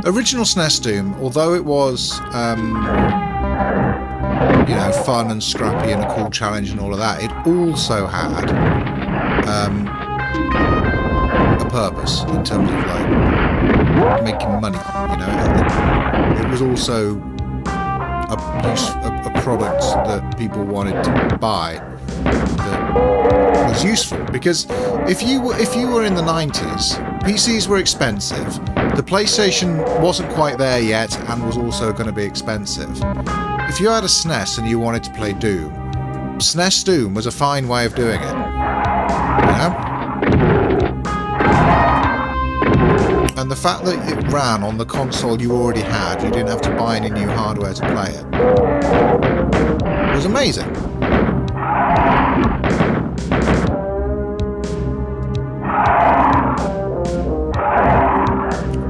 Original SNES Doom, although it was, you know, fun and scrappy and a cool challenge and all of that, it also had a purpose in terms of like making money. You know, it was also a product that people wanted to buy that was useful, because if you were in the 90s, PCs were expensive. The PlayStation wasn't quite there yet and was also going to be expensive. If you had a SNES and you wanted to play Doom, SNES Doom was a fine way of doing it. You know? And the fact that it ran on the console you already had, you didn't have to buy any new hardware to play it, was amazing.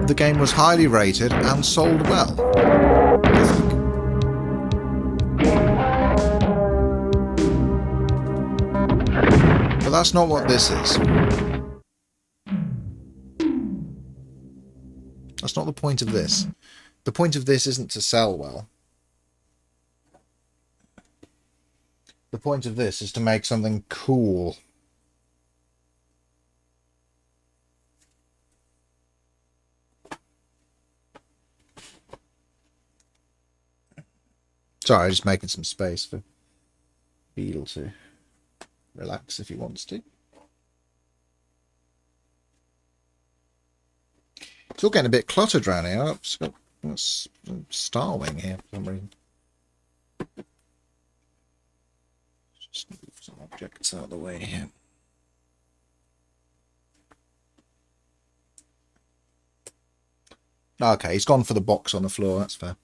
The game was highly rated and sold well, I think. But that's not what this is. That's not the point of this. The point of this isn't to sell well. The point of this is to make something cool. Sorry, just making some space for Beetle to relax if he wants to. It's all getting a bit cluttered around here. I've got Starwing here for some reason. Just move some objects out of the way here. Okay, he's gone for the box on the floor. That's fair.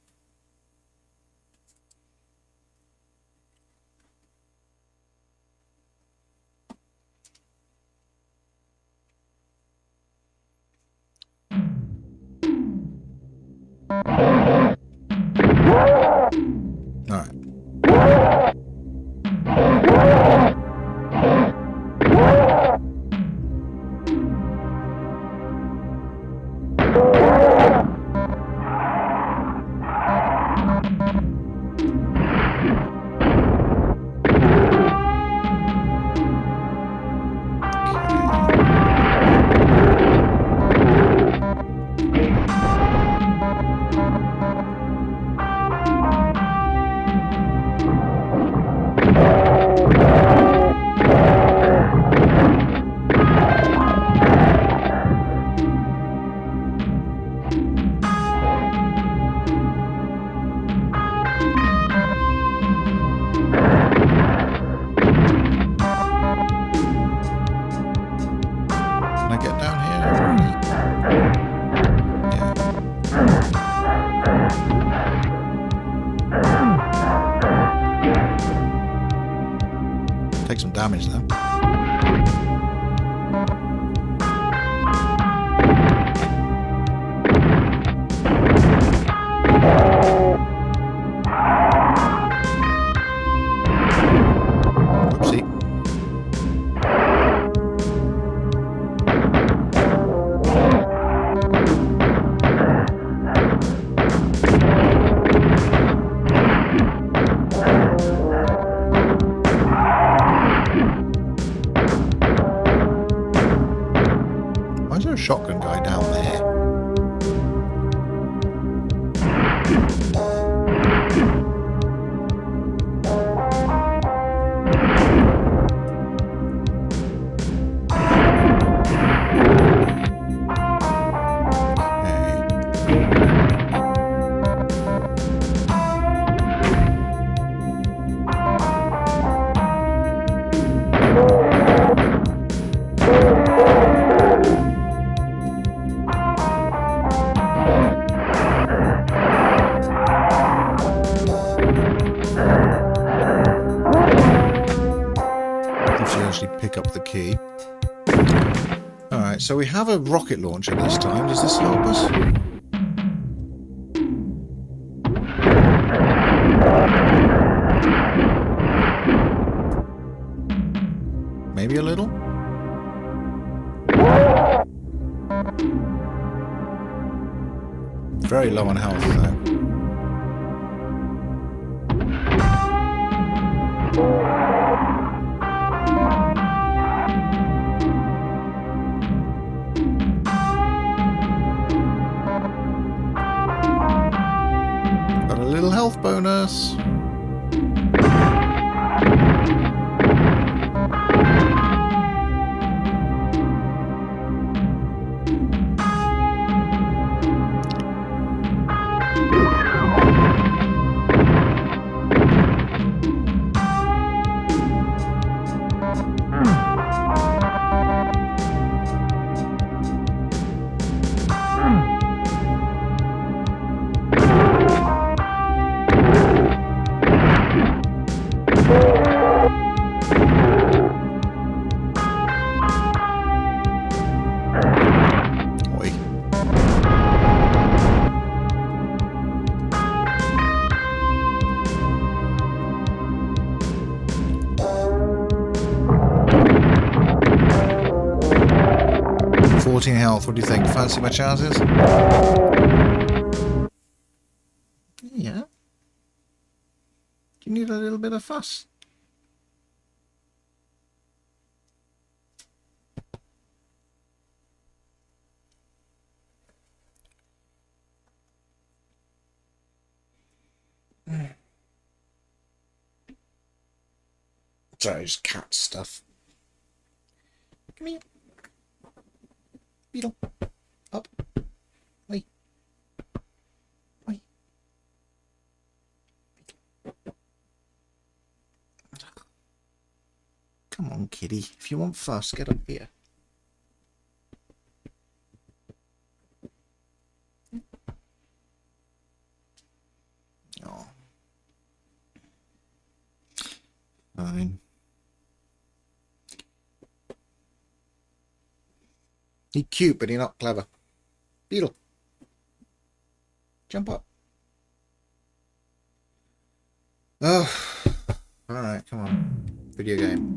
Take some damage though. Whoopsie. Why is there a shotgun guy down there? Pick up the key. Alright, so we have a rocket launcher this time. Does this help us? Maybe a little? Very low on health though. Health bonus. Health, what do you think? Fancy my chances? Yeah. You need a little bit of fuss. Sorry, just cat stuff. Come here. Beetle. Up. Wait. Wait. Come on, kitty. If you want fuss, get up here. Oh. Fine. He's cute, but he's not clever. Beetle. Jump up. Oh. Alright, come on. Video game.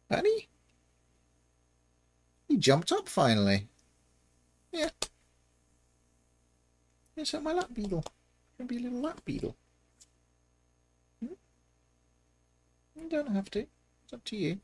Buddy? He jumped up finally. Yeah. It's my lap beetle. Gonna be a little lap beetle. You don't have to. It's up to you.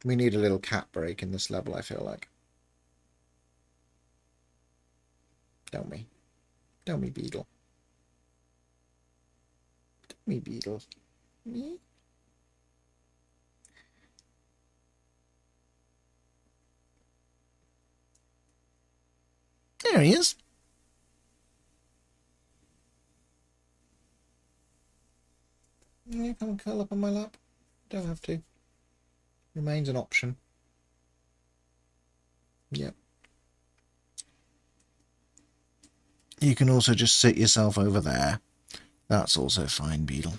We need a little cat break in this level, I feel like. Tell me. Tell me, Beetle. Tell me, Beetle. Me? There he is. You come and curl up on my lap. Don't have to. Remains an option. Yep. You can also just sit yourself over there. That's also fine, Beetle.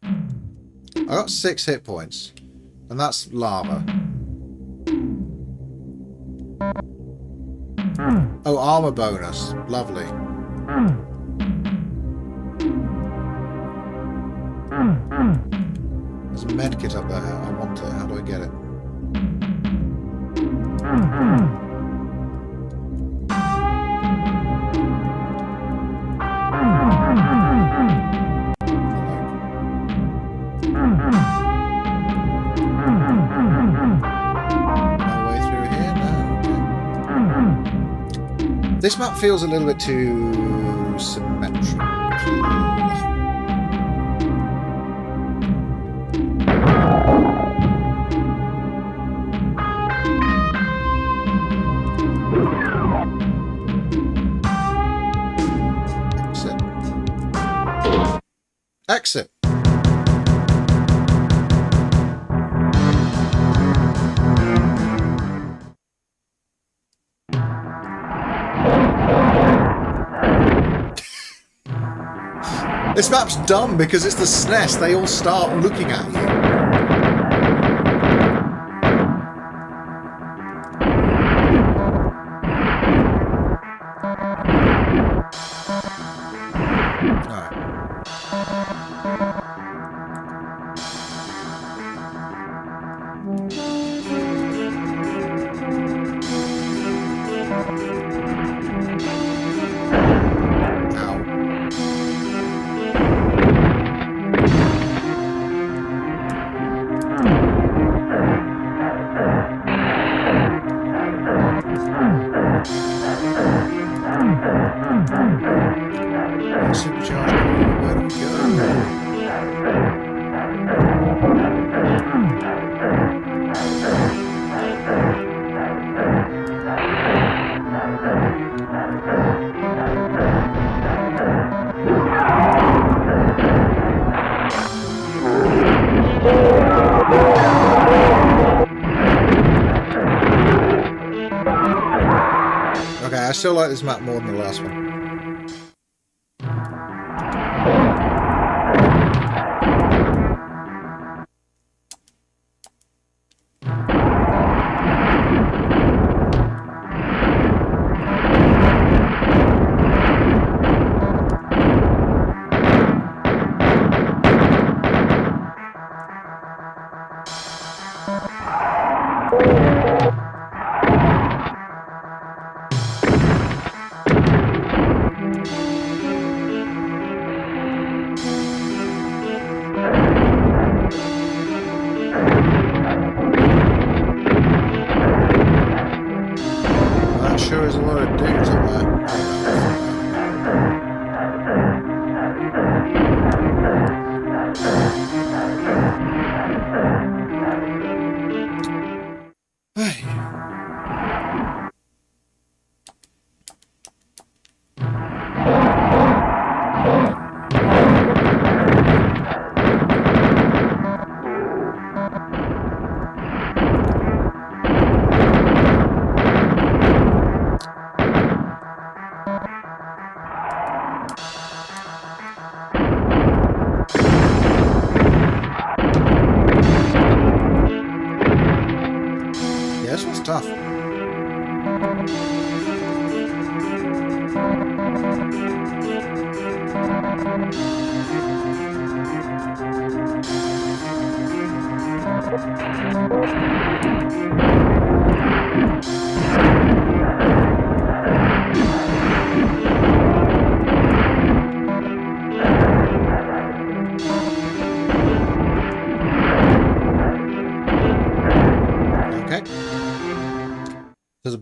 I got 6 hit points. And that's lava. Oh, armor bonus. Lovely. There's a medkit up there. I want it. How do I get it? No way through here? No. Okay. This map feels a little bit too symmetrical. Exit. This map's dumb because it's the SNES. They all start looking at you. I still like this map more than the last one.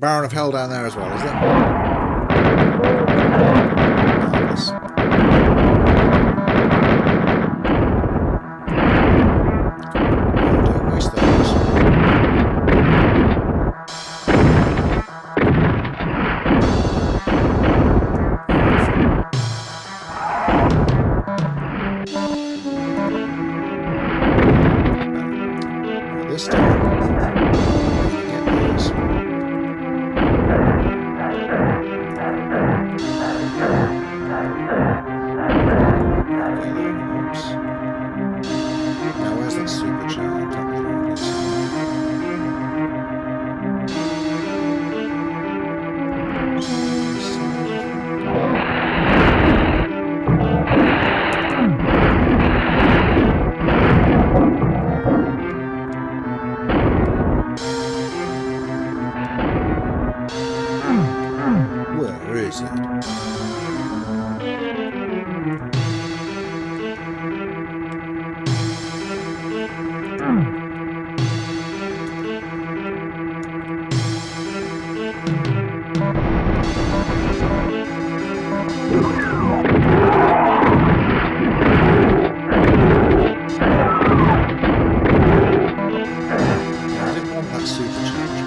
Baron of Hell down there as well, is there? Marvellous. Don't waste those. This time, I'm gonna get these. Oops. Now where's that supercharge? Where is it? I didn't want that supercharge.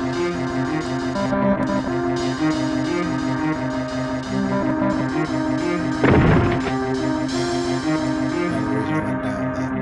Another reason I went down there.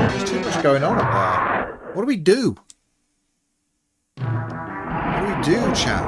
There's too much going on up there. What do we do? What do we do, chat?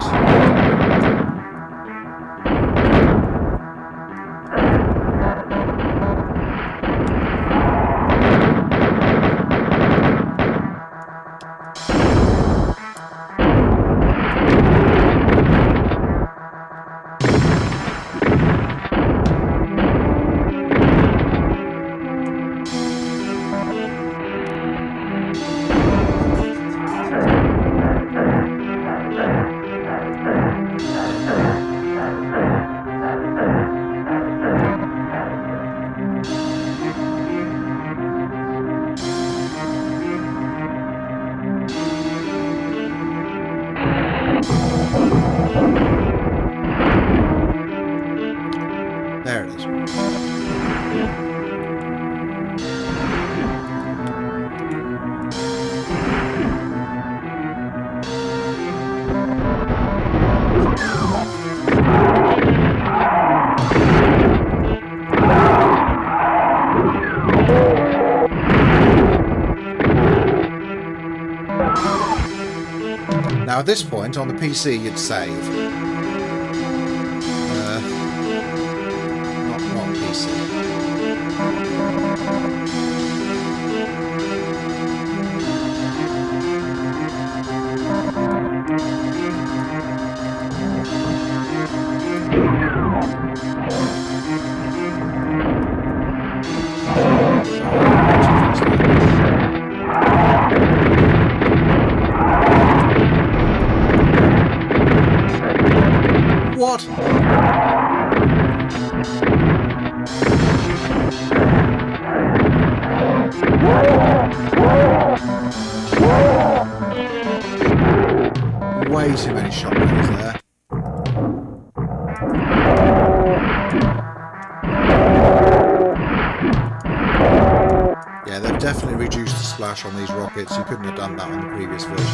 There it is. Now at this point on the PC you'd save. Not PC. What? Way too many shotguns there. Yeah, they've definitely reduced the splash on these rockets. You couldn't have done that on the previous version.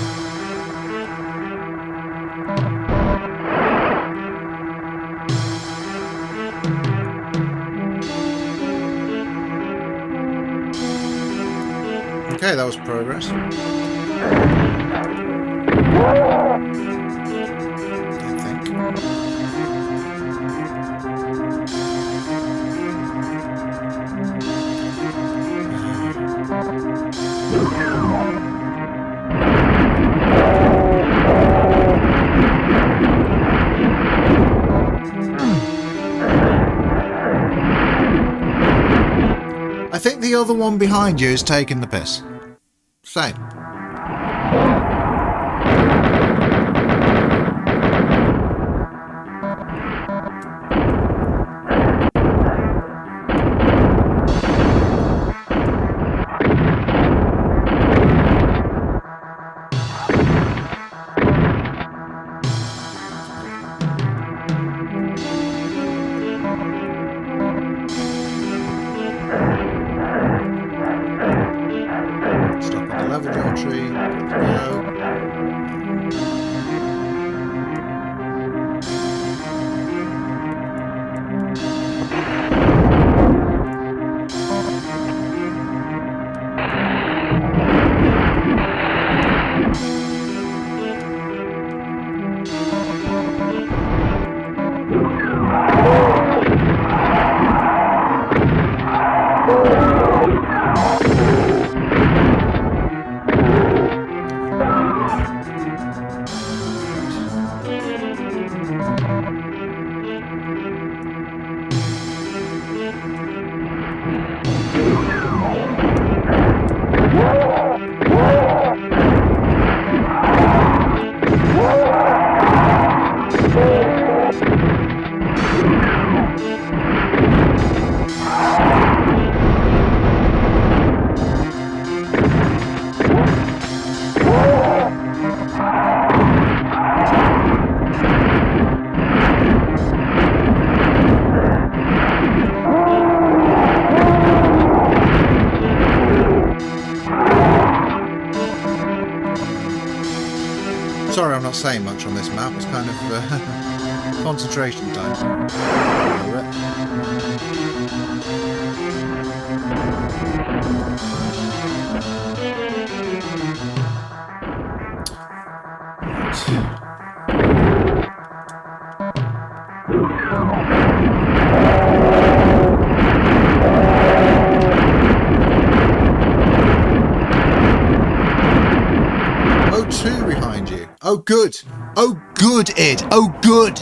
Okay, that was progress. I think. I think the other one behind you is taking the piss. Same. Stop at the level geometry. Go. Sorry, I'm not saying much on this map. It's kind of concentration time. Oh, two behind you. Oh, good. Oh, good, Id. Oh, good.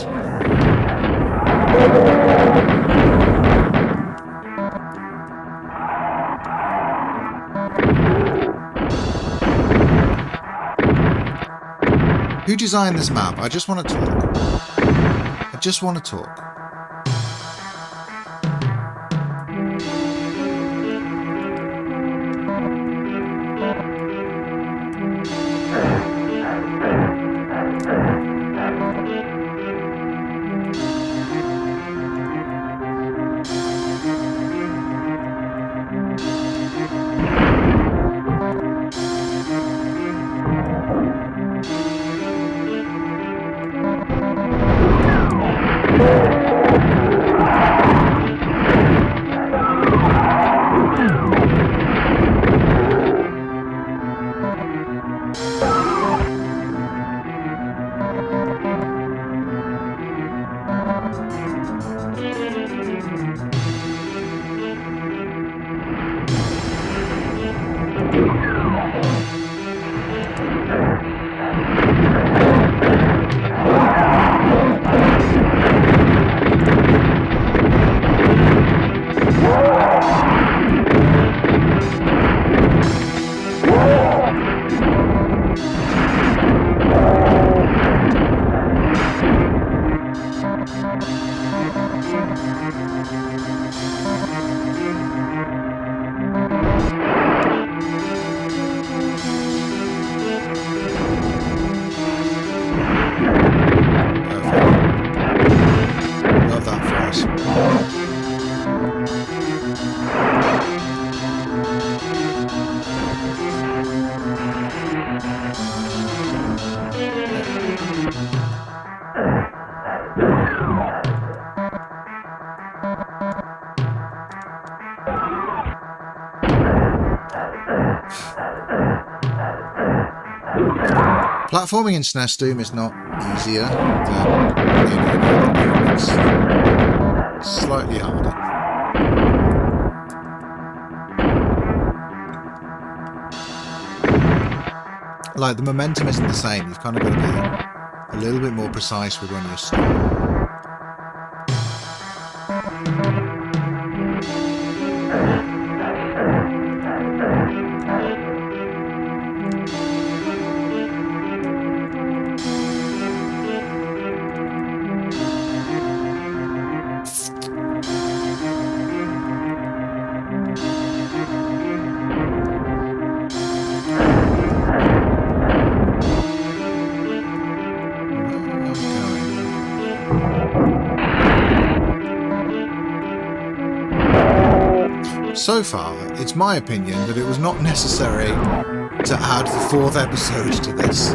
Who designed this map? I just want to talk. I just want to talk. Love that for us. Platforming in SNES Doom is not easier than in any other game. It's slightly harder. Like, the momentum isn't the same. You've kind of got to be a little bit more precise with when you're stopping. So far, it's my opinion that it was not necessary to add the 4th episode to this.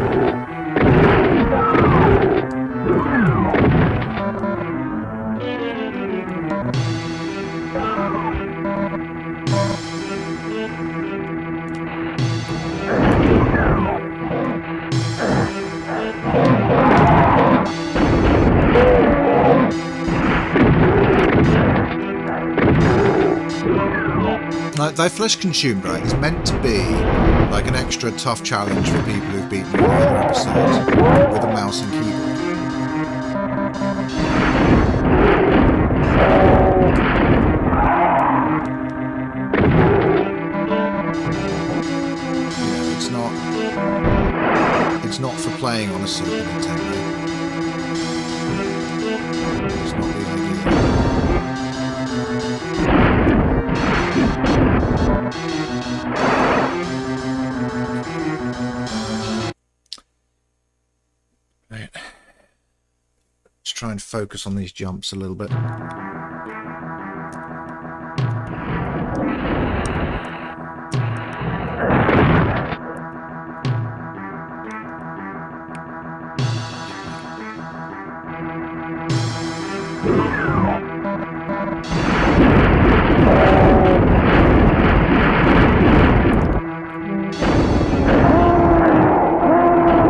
Like, they're flesh consumed, right? It's meant to be like an extra tough challenge for people who've beaten all the other episodes with a mouse and keyboard. You know, it's not for playing on a Super Nintendo. It's not the idea. Right. Let's try and focus on these jumps a little bit.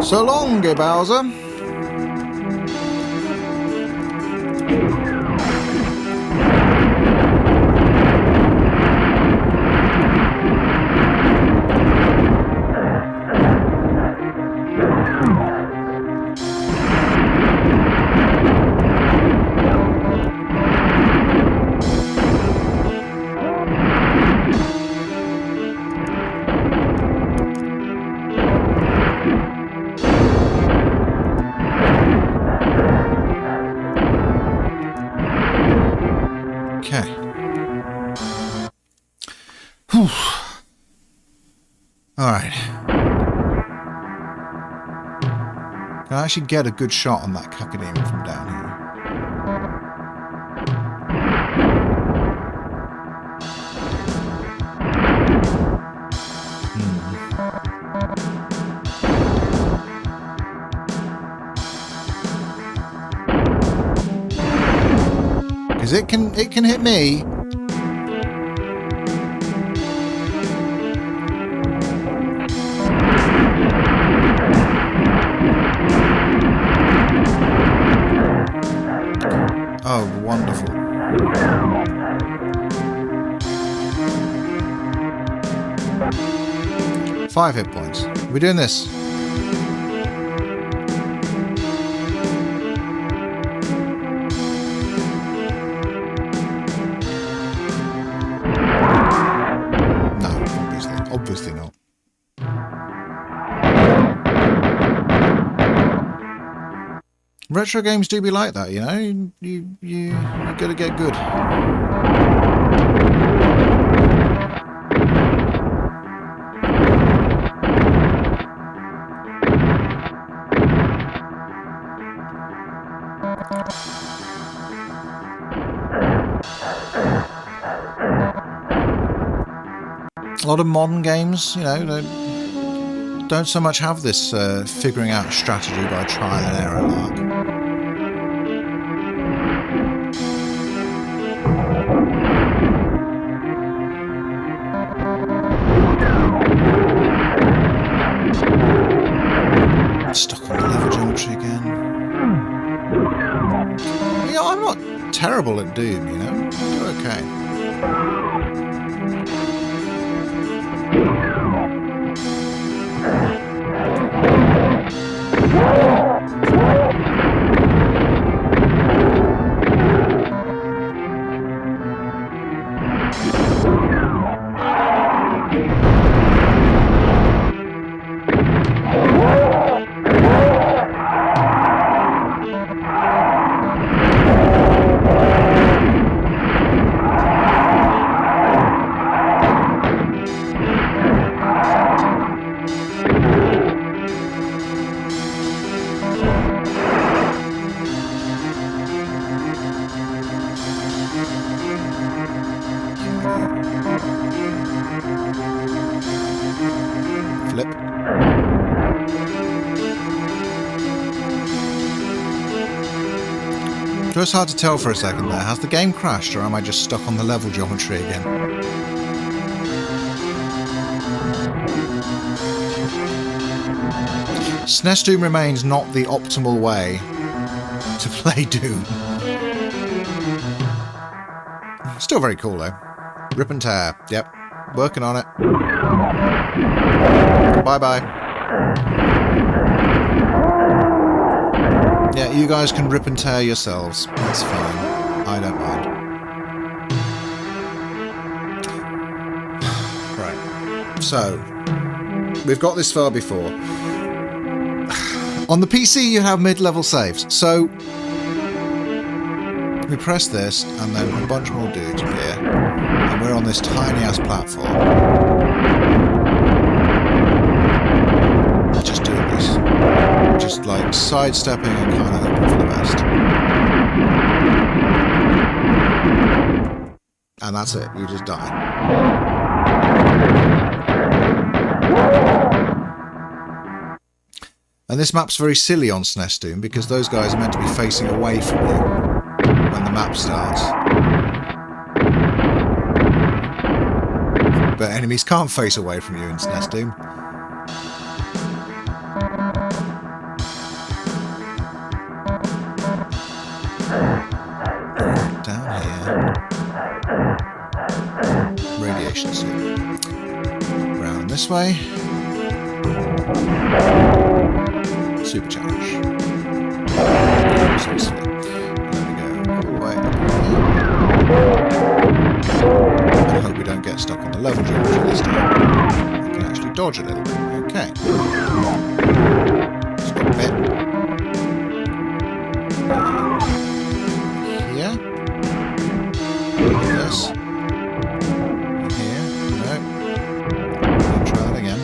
So long, Bowser. Okay. Whew. All right. Can I actually get a good shot on that Cacodemon from down here? Because it can hit me. Oh, wonderful. Five hit points. We're doing this. No, obviously not. Retro games do be like that, you know. You gotta get good. A lot of modern games, you know, don't so much have this figuring out strategy by trial and error lark. Stuck on the lever geometry again. Yeah, I'm not terrible at Doom, you know. We're okay. It was hard to tell for a second there. Has the game crashed, or am I just stuck on the level geometry again? SNES Doom remains not the optimal way to play Doom. Still very cool though. Rip and tear. Yep. Working on it. Bye-bye. Yeah, you guys can rip and tear yourselves. That's fine. I don't mind. Right. So, we've got this far before. On the PC, you have mid-level saves. So, we press this, and then a bunch more dudes appear. And we're on this tiny-ass platform. Just doing this. Just like sidestepping and kind of hoping for the best. And that's it. You just die. And this map's very silly on SNES Doom because those guys are meant to be facing away from you when the map starts. But enemies can't face away from you in SNES Doom. Down here. Radiation suit. Round this way. Supercharge. Seriously. There we go. All the way up here. I hope we don't get stuck on the level geometry this time. We can actually dodge a little bit. Okay. Stop a bit. Here. This. Here. No. Try that again.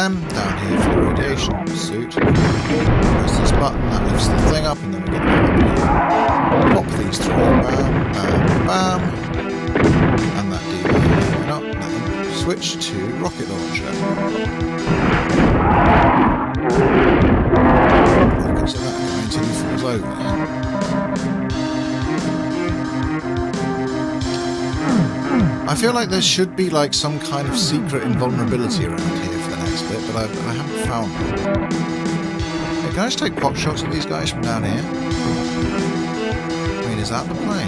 Down here for the radiation suit. Press this button, that lifts the thing up, and then we get up here. Pop these through. Bam, bam, bam. And that delaying up. Then switch to rocket launcher. Rockets at that guy until he falls over. I feel like there should be like some kind of secret invulnerability around here for the next bit, but I haven't found one. Hey, can I just take pot shots at these guys from down here? I mean, is that the play?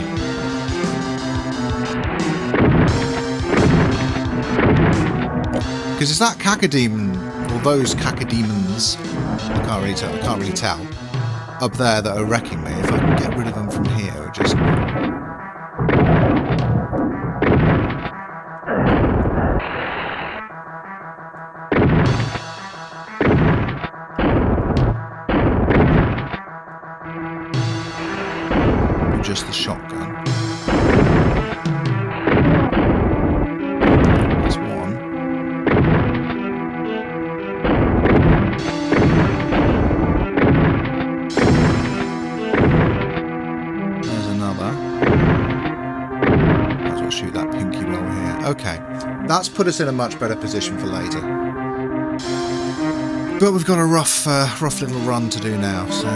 Because is that cacodemon, or those cacodemons, I can't really tell, up there that are wrecking me. If I can get rid of them from here, or just... just the shotgun. There's one. There's another. Might as well shoot that pinky roll here. Okay, that's put us in a much better position for later. But we've got a rough little run to do now, so...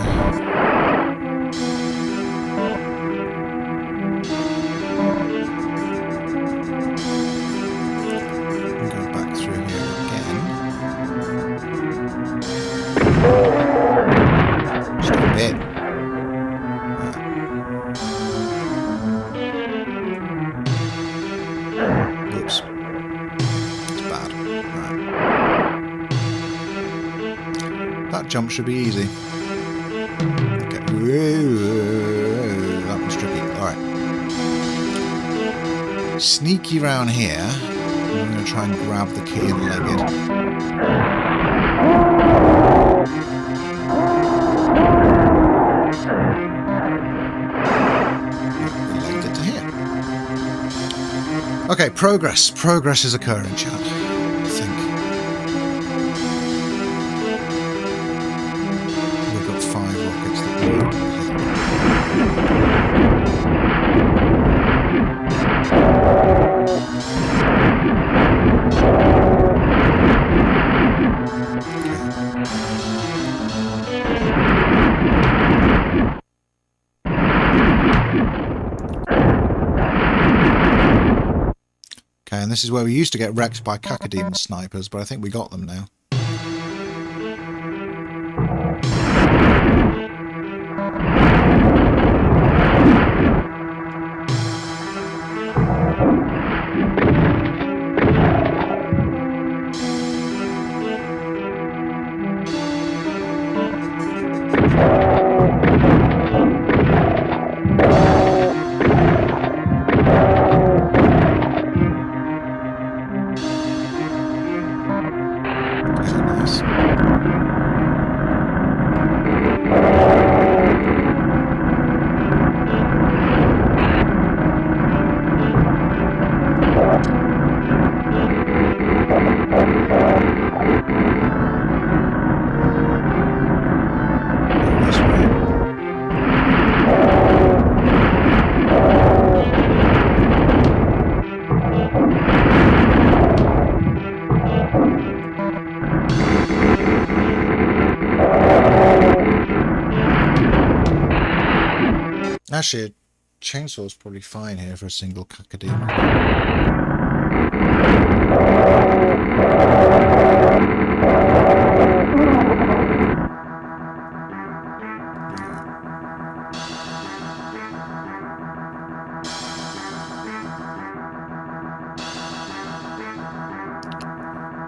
Jump should be easy. Okay. That was tricky. Alright. Sneaky round here. I'm going to try and grab the key and leg it. Legged it to here. Okay, progress. Progress is occurring, chat. I think. We've got 5 rockets that we Okay, and this is where we used to get wrecked by cacodemon snipers, but I think we got them now. Actually, a chainsaw's probably fine here for a single cacodemon.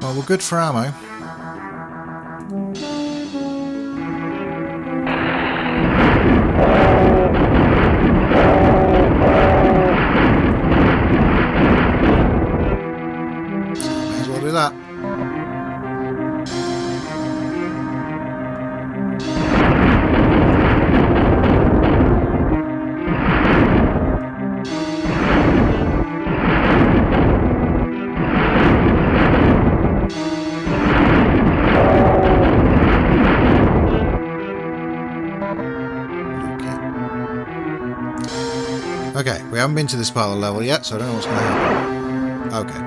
Well, we're good for ammo. May as well do that. Okay, we haven't been to this part of the level yet, so I don't know what's going to happen. Okay.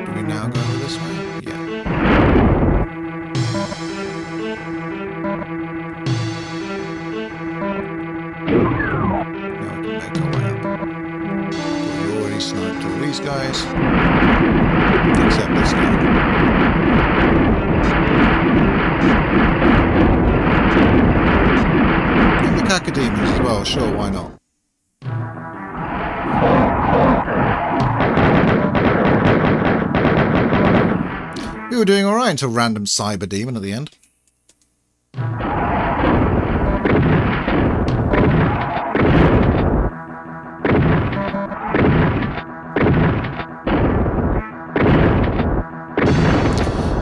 Do we now go this way? Yeah. Now we can make our way up. We've already sniped all these guys. Except this guy. Cacodemons as well, sure, why not? We were doing alright until random cyber demon at the end.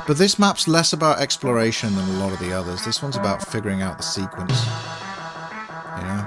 But this map's less about exploration than a lot of the others. This one's about figuring out the sequence. You know?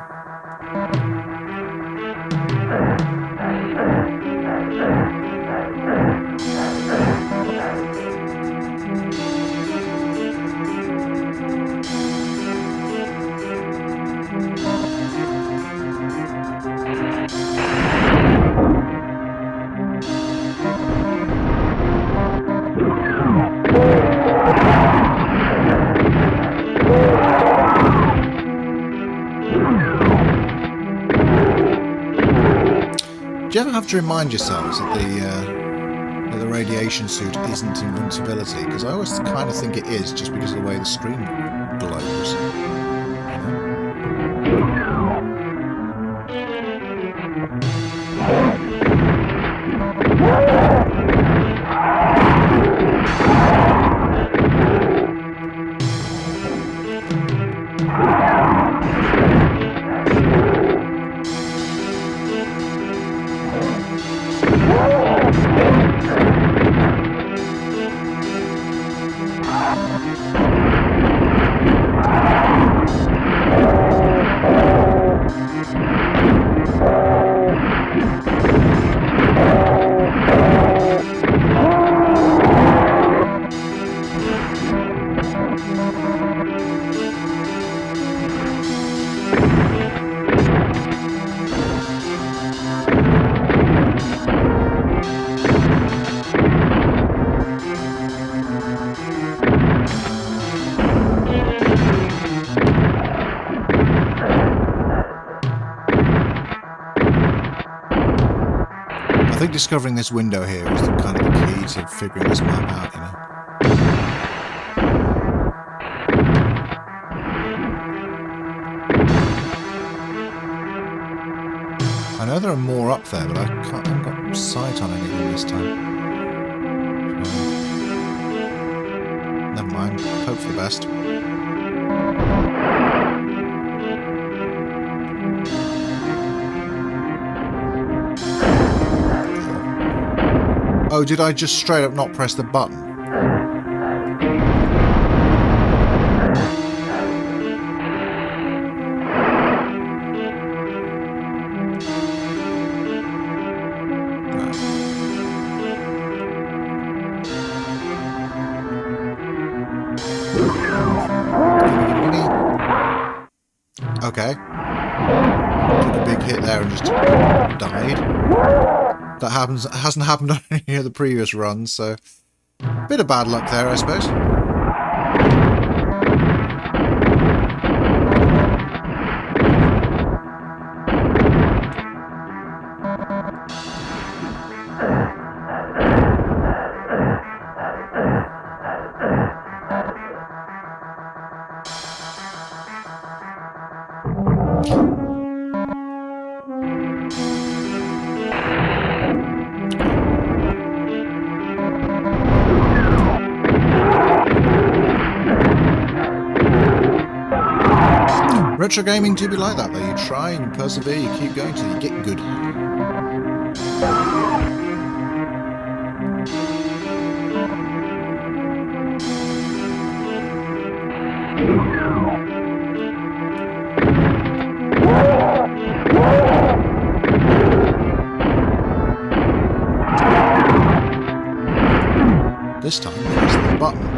Do you ever have to remind yourselves that the radiation suit isn't invincibility? Because I always kind of think it is, just because of the way the screen glows. think discovering this window here is the kind of the key to figuring this map out, you know. I know there are more up there, but I haven't got sight on any of them this time. Never mind. Hope for the best. Oh, did I just straight up not press the button? Okay. Took a big hit there and just died. That hasn't happened on any of the previous runs, so bit of bad luck there, I suppose. Retro gaming do be like that, though. You try and you persevere, you keep going till you get good. This time, press the button.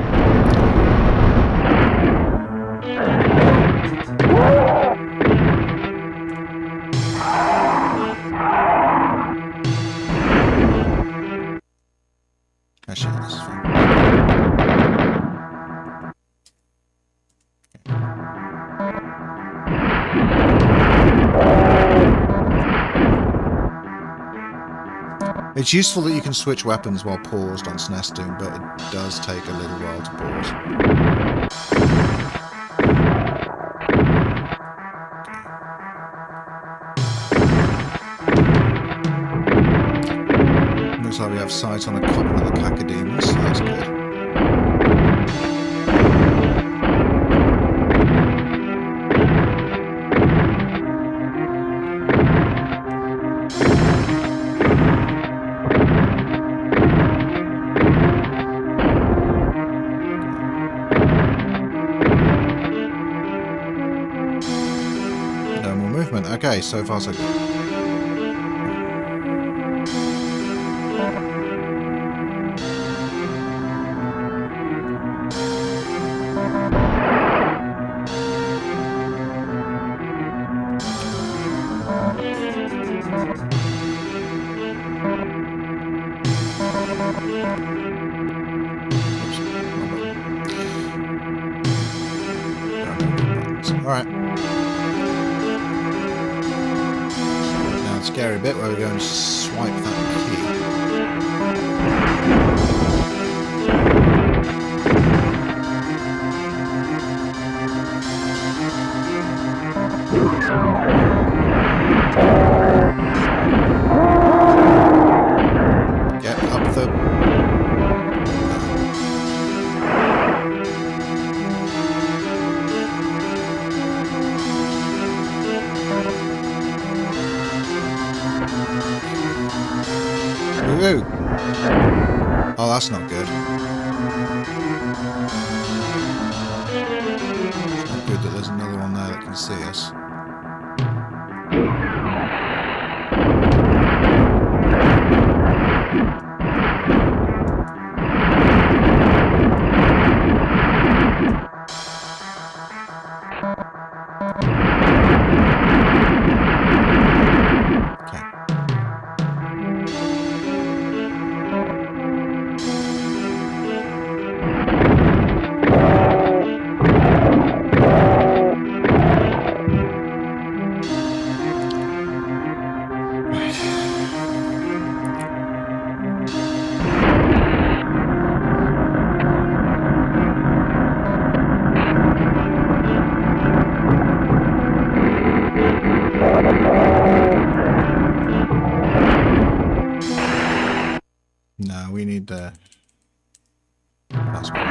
Actually, this is fine. It's useful that you can switch weapons while paused on SNES Doom, but it does take a little while to pause. Looks like we have sight on a couple of the cacodemons, so that's good. No more movement. Okay, so far so good. Alright. Now the scary bit where we're going to swipe that key. Get up the... Woo! Oh, that's not good. It's not good that there's another one there that can see us. We need that's what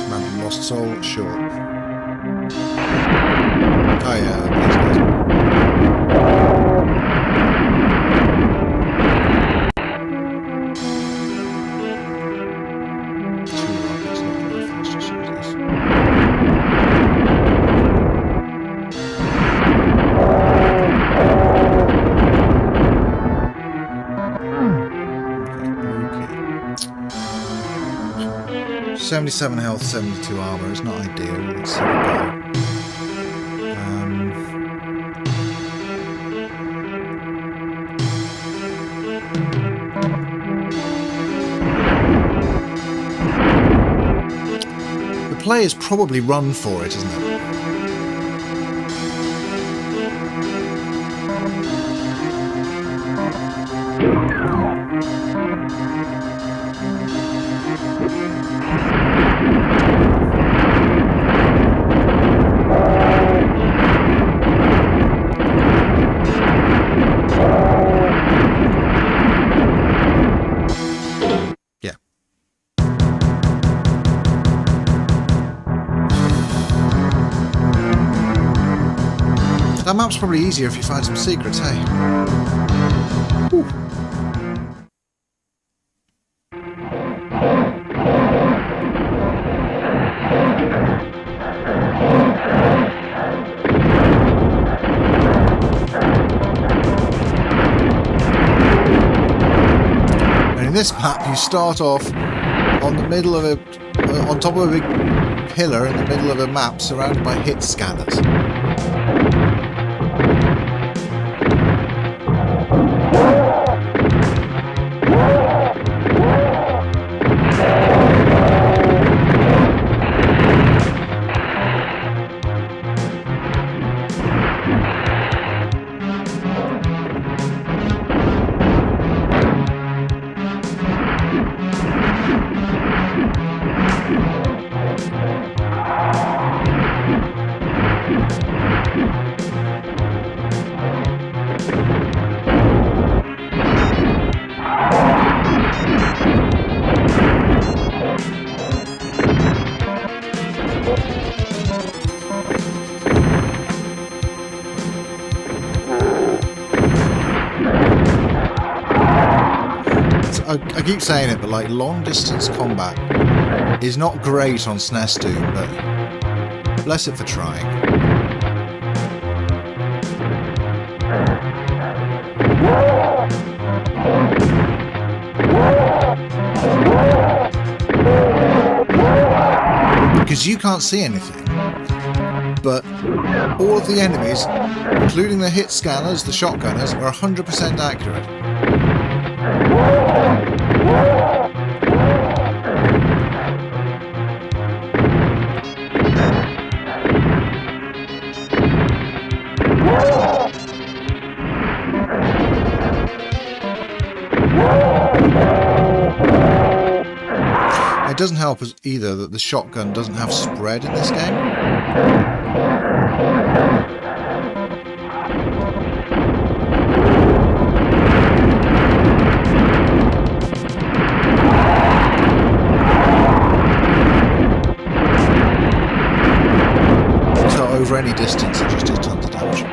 Random Lost Soul, sure. Oh yeah, these guys. Two rockets, not enough. Let's just use this. Okay, 77 health, 72 armor. It's not ideal. Let's see what we go. The player's probably run for it, isn't it? Yeah. That map's probably easier if you find some secrets, hey? Whew. And in this map, you start off on the middle of on top of a big pillar in the middle of a map surrounded by hit scanners. I keep saying it, but like long distance combat is not great on SNES Doom, but bless it for trying. Because you can't see anything, but all of the enemies, including the hit scanners, the shotgunners, are 100% accurate. It doesn't help us either that the shotgun doesn't have spread in this game. So over any distance it just does tons of damage.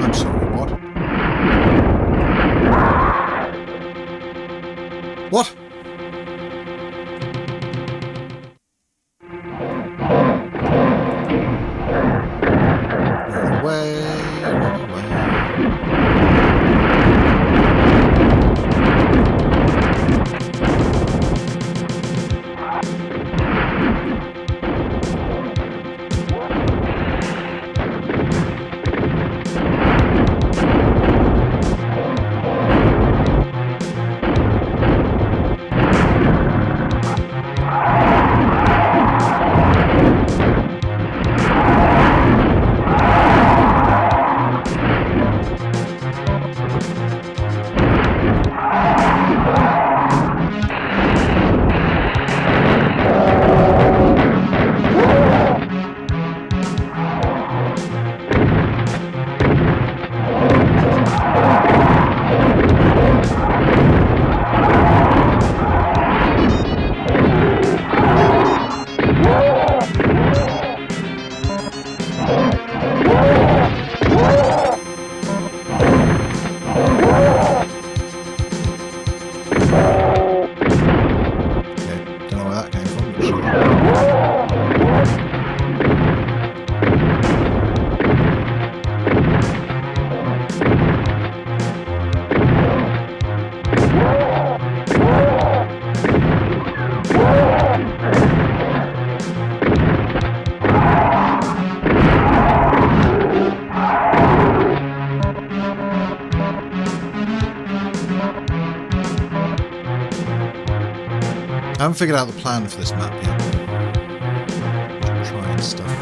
I'm sorry, what? What? Run away, run away. I haven't figured out the plan for this map yet. Just trying stuff.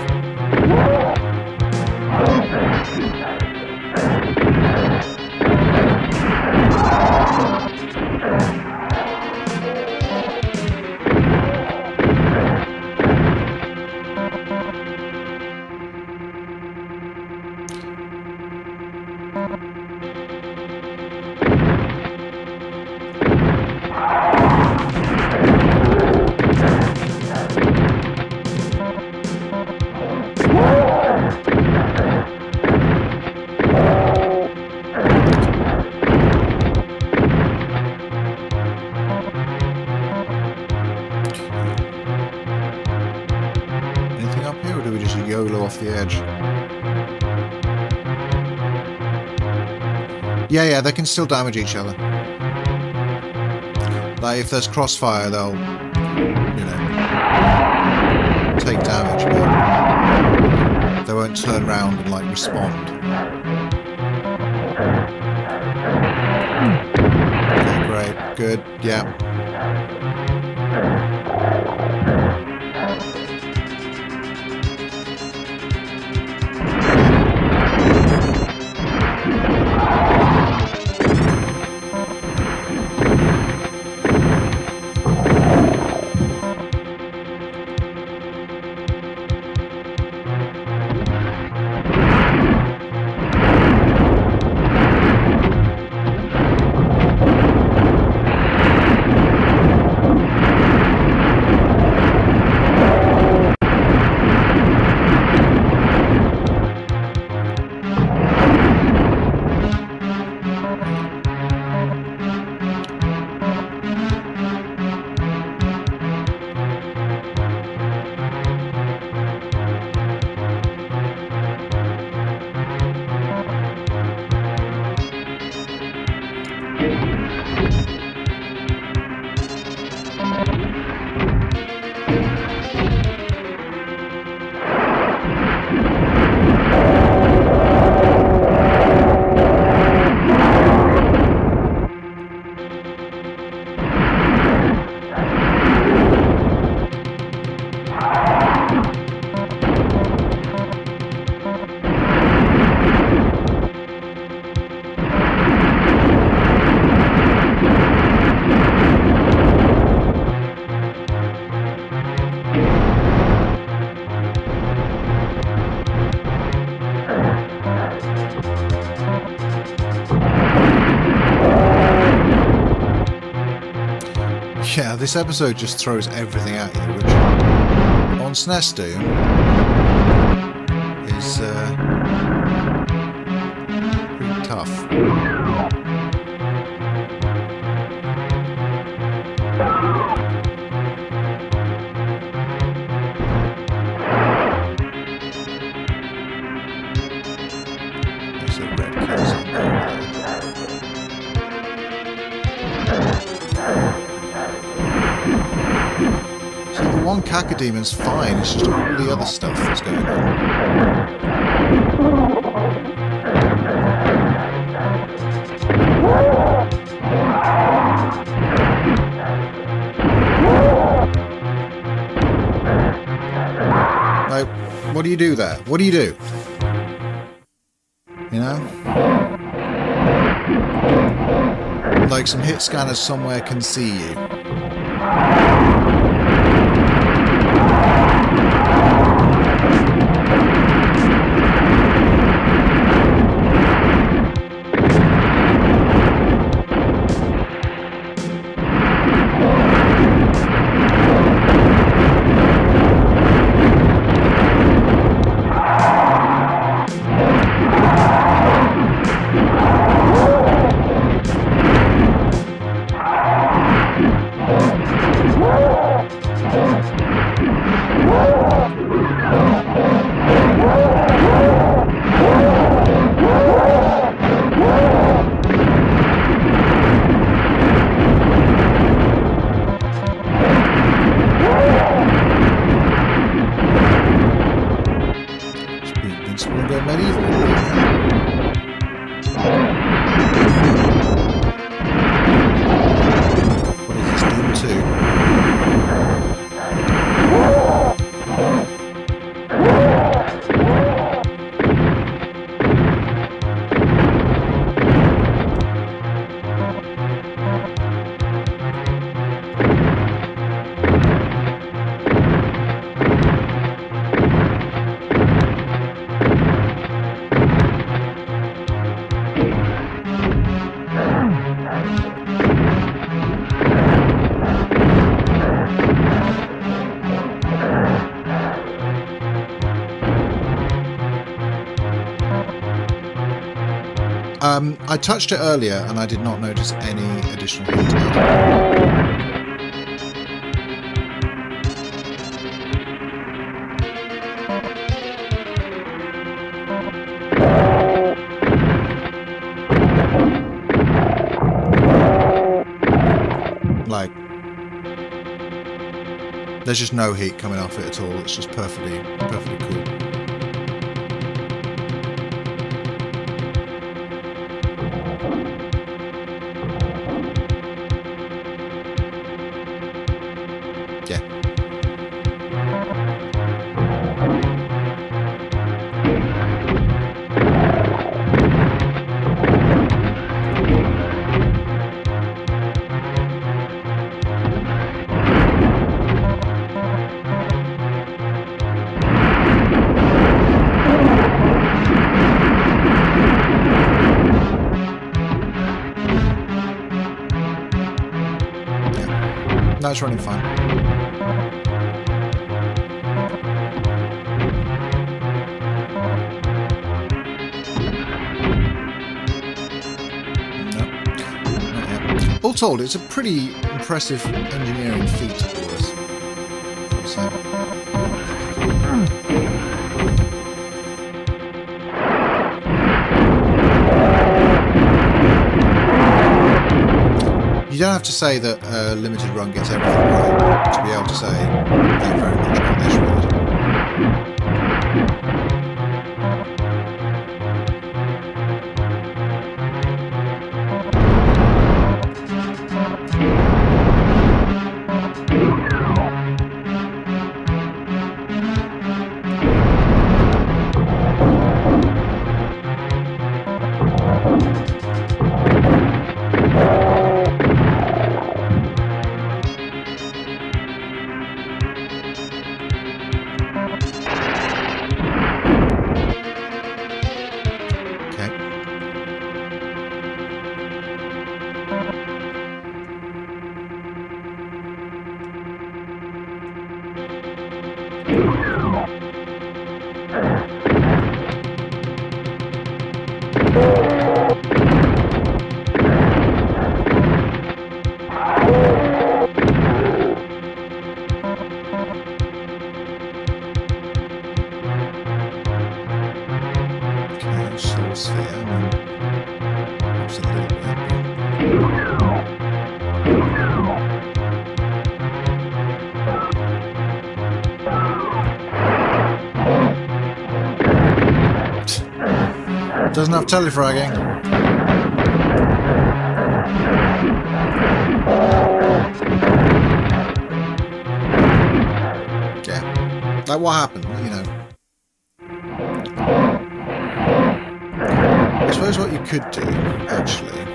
Off the edge. Yeah, they can still damage each other. Like, if there's crossfire, they'll, you know, take damage, but they won't turn around and, like, respond. Okay, great, good, yeah. Yeah, this episode just throws everything at you, which on SNES Doom is tough. There's a red cursor. So the one Cacademon's fine, it's just all the other stuff that's going on. Like, what do you do there? What do you do? You know? Like some hit scanners somewhere can see you. I touched it earlier and I did not notice any additional heat added. Like, there's just no heat coming off it at all. It's just perfectly cool. That's running fine. No, not yet. All told, it's a pretty impressive engineering feat for us. You don't have to say that a limited run gets everything right to be able to say thank you very much about this ride. atmosphere. Perhaps a little bit. Doesn't have telefragging. Yeah. Like what happened, you know. I suppose what you could do, actually.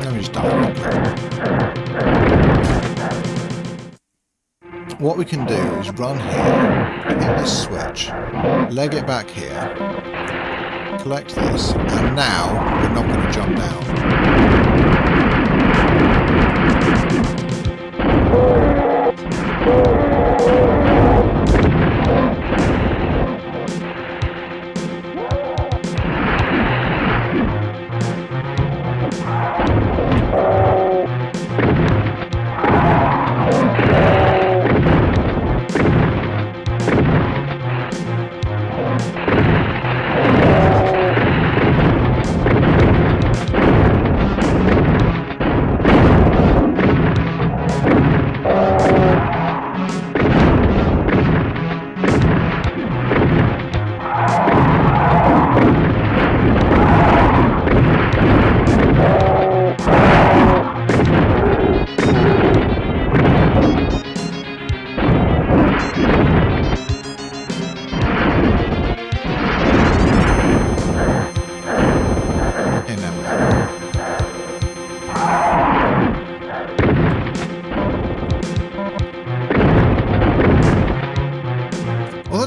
Let me just dive in. What we can do is run here, hit this switch, leg it back here, collect this, and now we're not going to jump down.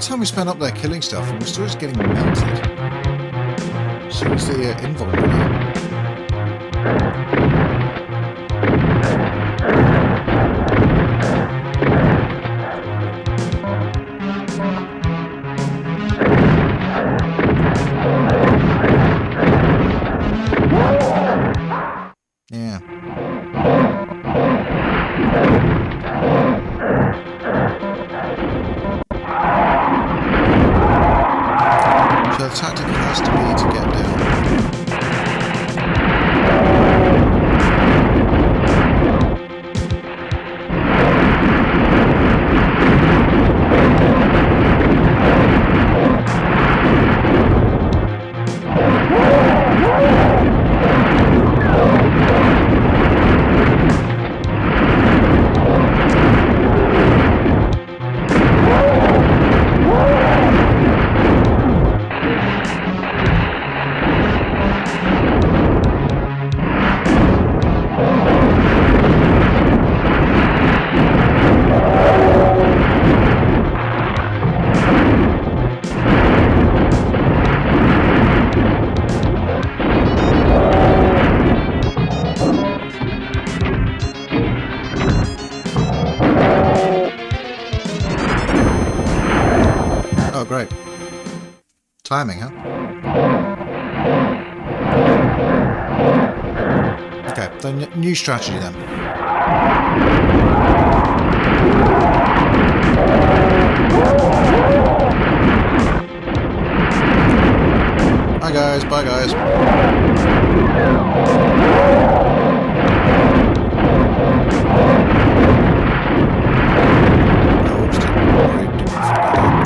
Time we spent up there killing stuff and we're still just getting melted. So it's the invulnerable. Yeah. So the tactic has to be to get down. Oh, great. Timing, huh? Okay, the new strategy then. Bye guys, bye guys.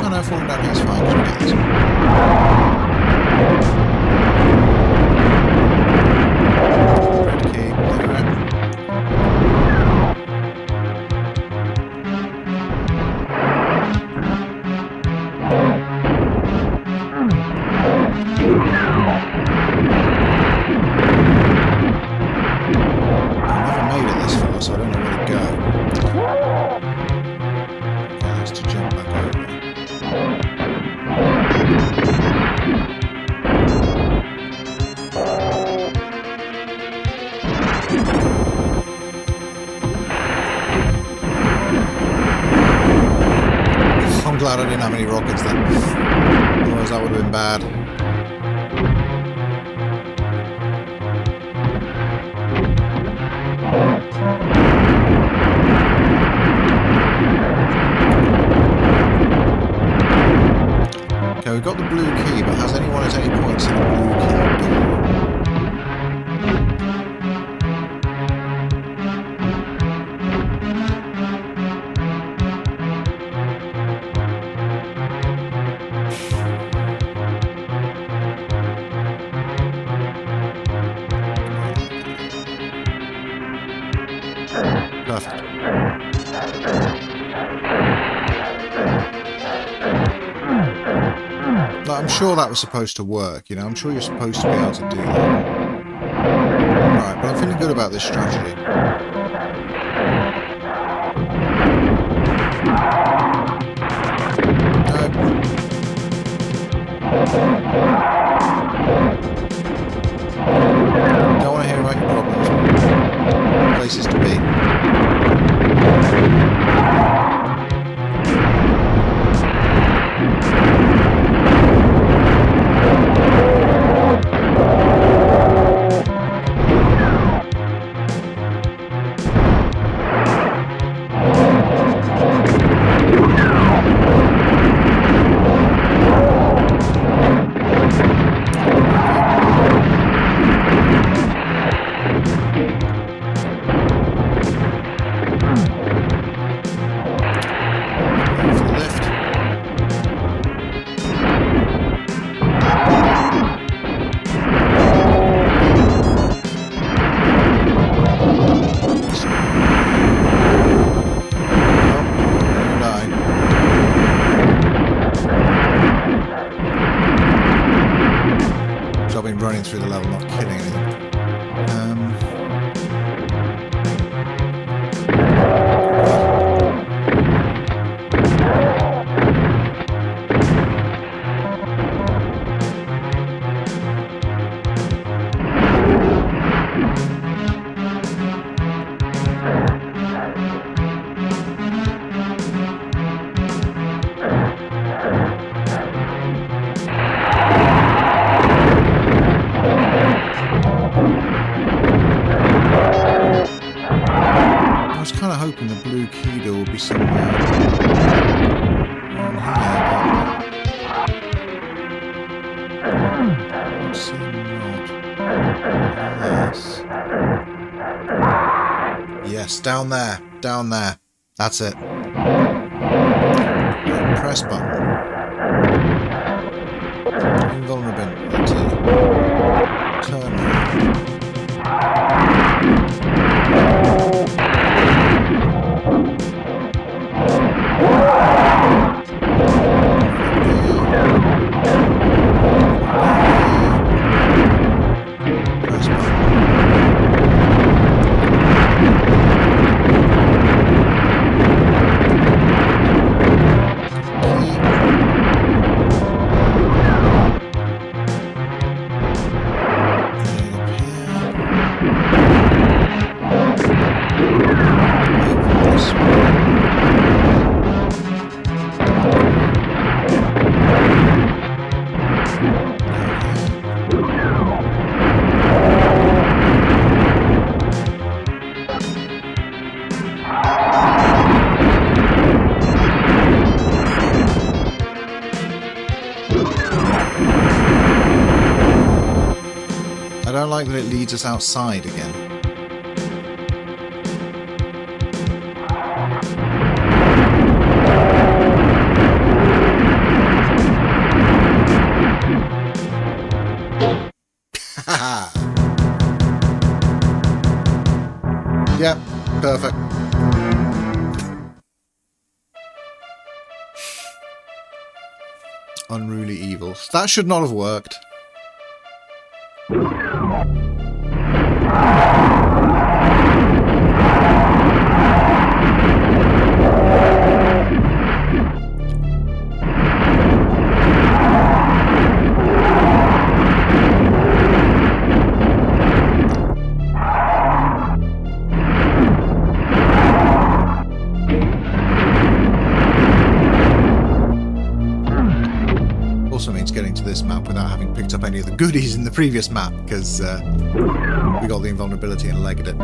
Oh no, falling down here is fine, because we get this. Red key, alright. I've never made it this far, so I don't know where to go. Has to jump back over. I'm glad I didn't have any rockets then. Otherwise that would have been bad. Okay, we've got the blue key, but has anyone at any point seen a blue key door? Perfect. Like, I'm sure that was supposed to work, you know, I'm sure you're supposed to be able to do that. Right, but I'm feeling good about this strategy. Don't want to hear about your problems. Places to be. Running through the level, not killing anything. I was kind of hoping the blue key door would be somewhere around here, but seeing not. Yes, down there, down there. That's it. Press button. Invulnerability. Terminal. I don't like that it leads us outside again. Yep, perfect. Unruly evils. That should not have worked. Also means getting to this map without having picked up any of the goodies in the previous map, because we got the invulnerability and legged it.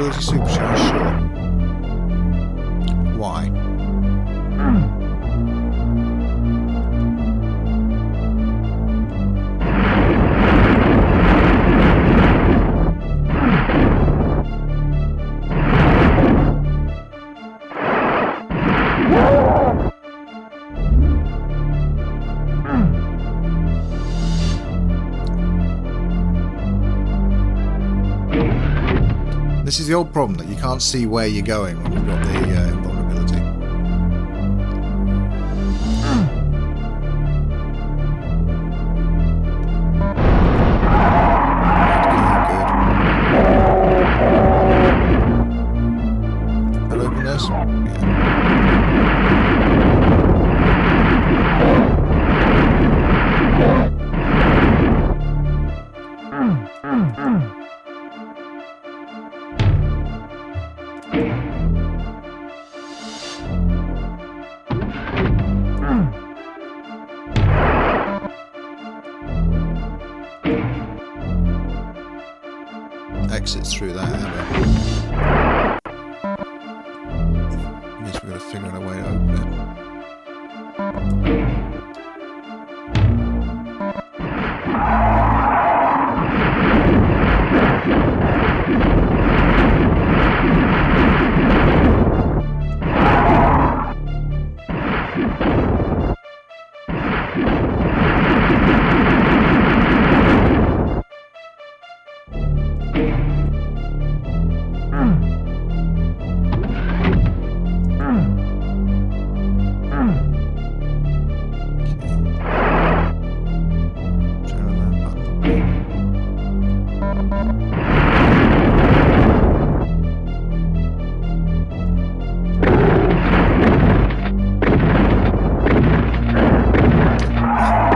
vulnerability supercharged? Sure. Why? This is the old problem that you can't see where you're going when you've got the invulnerability. Okay, good. I'll open this. Exits through that hammer. Guess we've got to figure out a way to open it.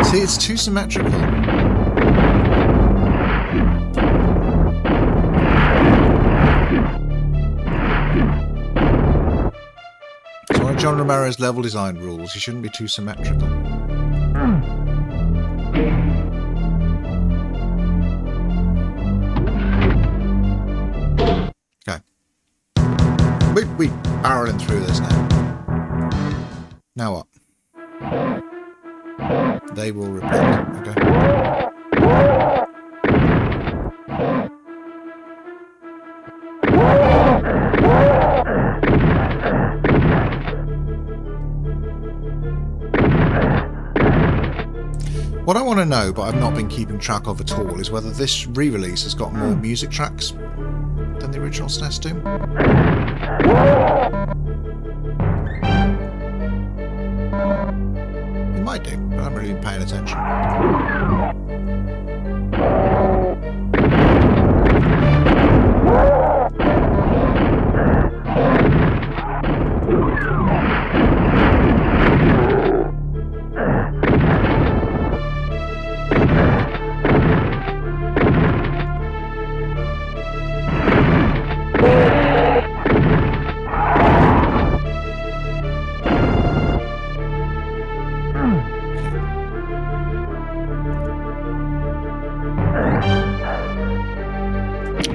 See, it's too symmetrical. So one of John Romero's level design rules, you shouldn't be too symmetrical. Okay. We barreling through this now. Now what? They will repent. Okay. What I want to know, but I've not been keeping track of at all, is whether this re-release has got more music tracks than the original SNES Doom. Might do, but I haven't really been paying attention.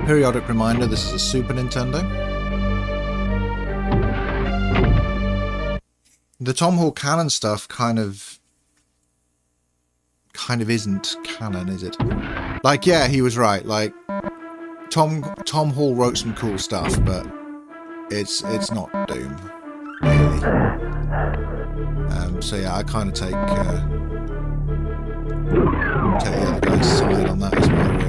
Periodic reminder, this is a Super Nintendo. The Tom Hall canon stuff kind of isn't canon, is it? Like, yeah, he was right. Like, Tom Hall wrote some cool stuff, but it's not Doom, really. So yeah, I kind of take the other guy's side on that as well, really.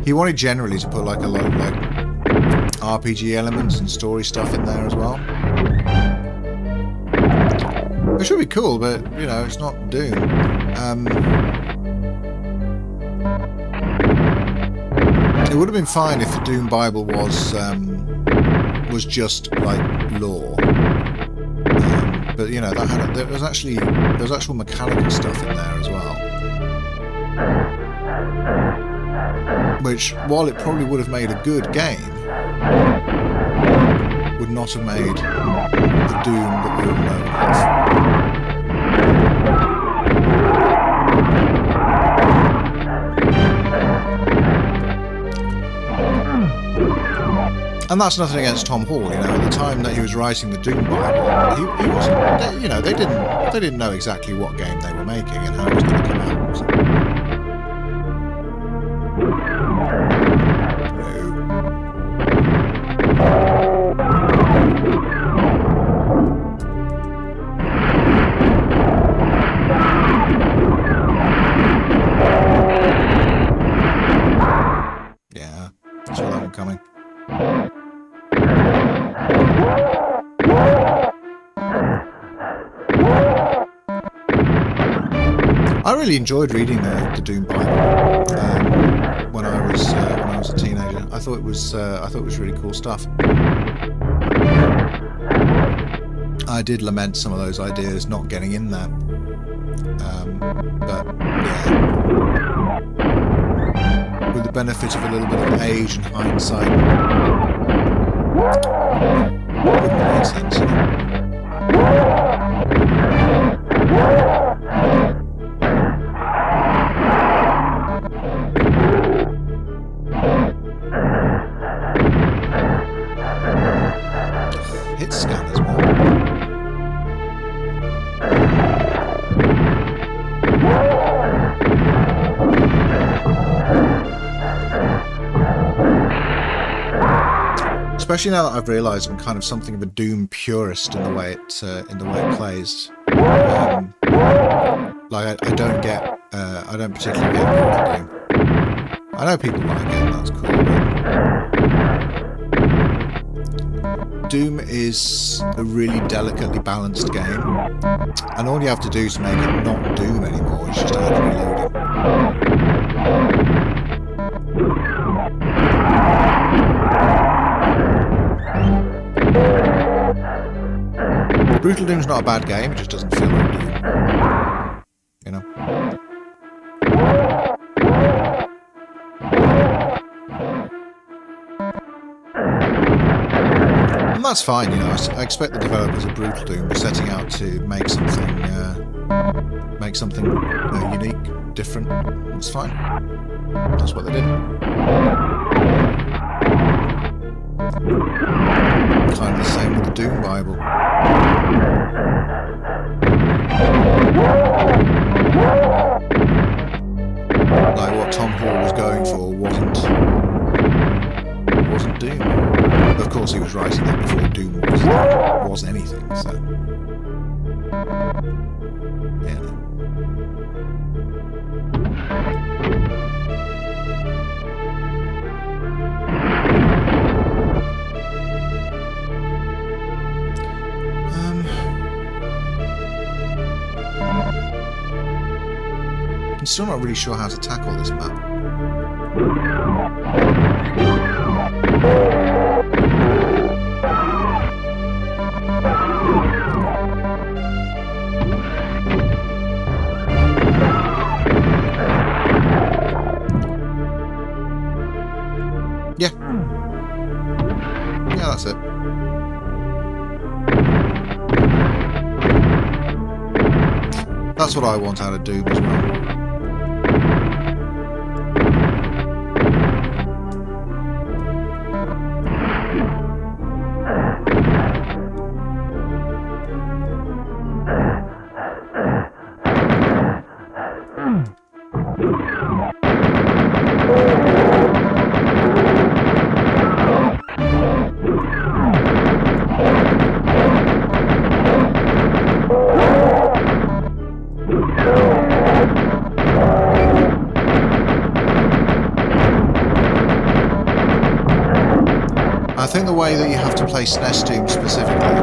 He wanted generally to put like a lot of like RPG elements and story stuff in there as well. It should be cool, but you know, it's not Doom. It would have been fine if the Doom Bible was just like lore. But you know, there was actual mechanical stuff in there as well. Which, while it probably would have made a good game, would not have made the Doom that we all know it And that's nothing against Tom Hall. At the time that he was writing the Doom Bible, he wasn't. They didn't know exactly what game they were making and how it was going to come out. So. Yeah, saw that one coming. I really enjoyed reading the Doom Bible when I was a teenager. I thought it was really cool stuff. I did lament some of those ideas not getting in there, but yeah, with the benefit of a little bit of age and hindsight, it wouldn't have made sense. Hit scan as well. Especially now that I've realised I'm kind of something of a Doom purist in the way it plays. Like I don't particularly get Doom. I know people like it, that's cool. But Doom is a really delicately balanced game, and all you have to do to make it not Doom anymore is just add reloading. Brutal Doom's not a bad game, it just doesn't feel like Doom. And that's fine, I expect the developers of Brutal Doom were setting out to make something unique, different. It's fine. That's what they did. Kind of the same with the Doom Bible. Like what Tom Hall was going for wasn't Doom. Of course, he was writing that before Doom was anything. So yeah. I'm still not really sure how to tackle this map. Yeah. Yeah, that's it. That's what I want out of Doom as well. I think the way that you have to play SNES Doom specifically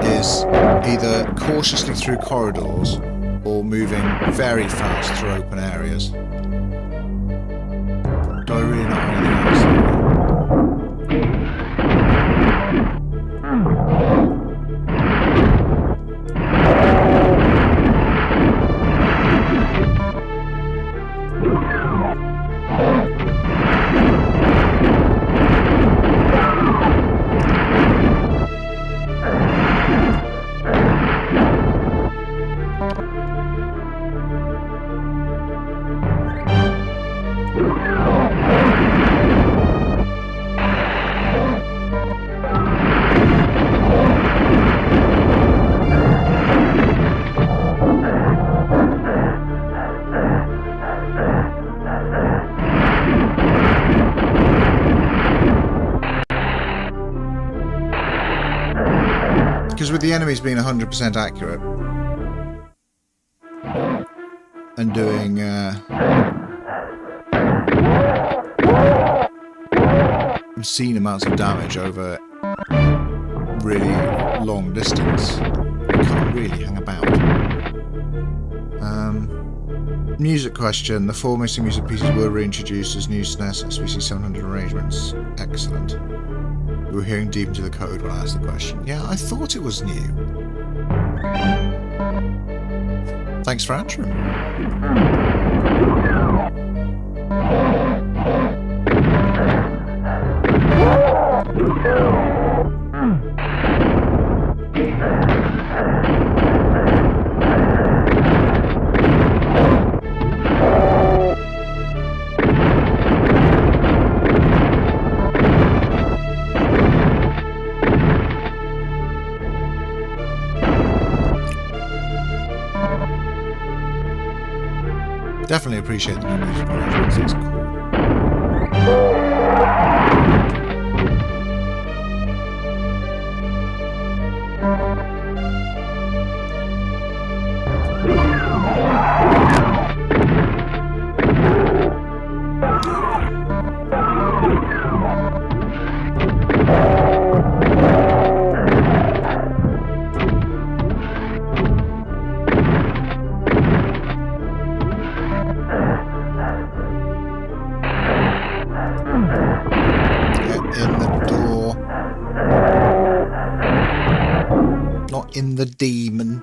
is either cautiously through corridors or moving very fast through open areas. Do I really not want anything else? with the enemies being 100% accurate and doing obscene amounts of damage over really long distance, you can't really hang about. Music question. The 4 missing music pieces were reintroduced as new SNES SBC 700 arrangements. Excellent. We were hearing deep into the code when I asked the question. Yeah, I thought it was new. Thanks for answering. Definitely appreciate the music arrangements, it's cool. In the demon.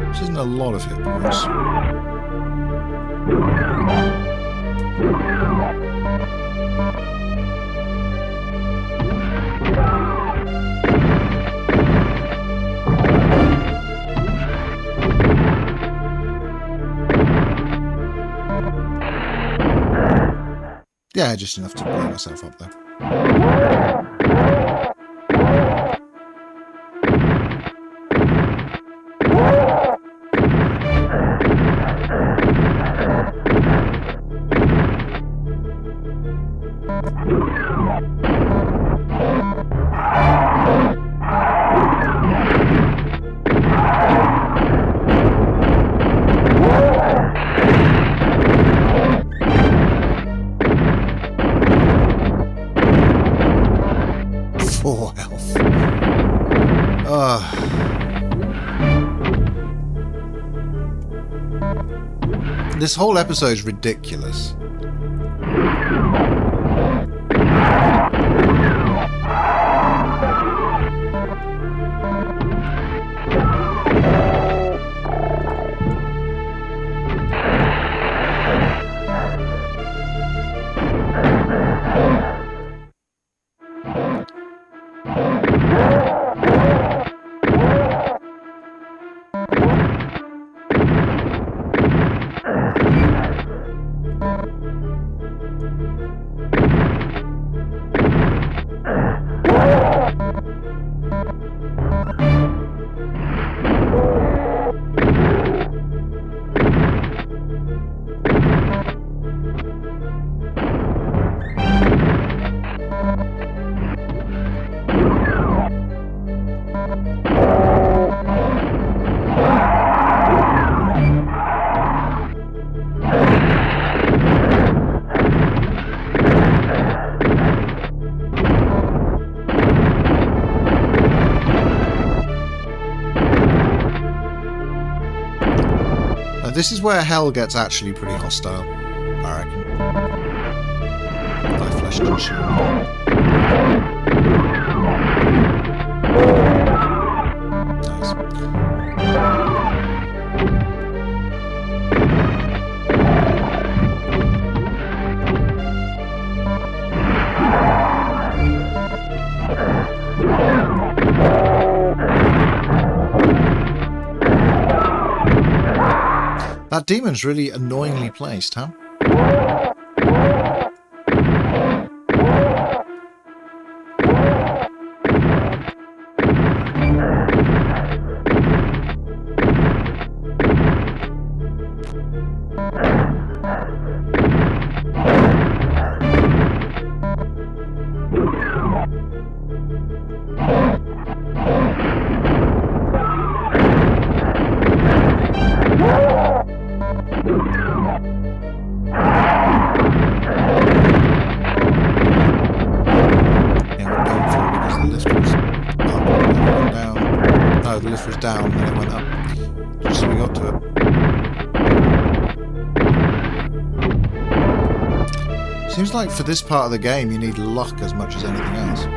This isn't a lot of hit points. Yeah, just enough to blow myself up there. This whole episode is ridiculous. This is where hell gets actually pretty hostile, I reckon. Thy flesh consumed. Nice. That demon's really annoyingly placed, huh? Down and then it went up. Just so we got to it. Seems like for this part of the game you need luck as much as anything else.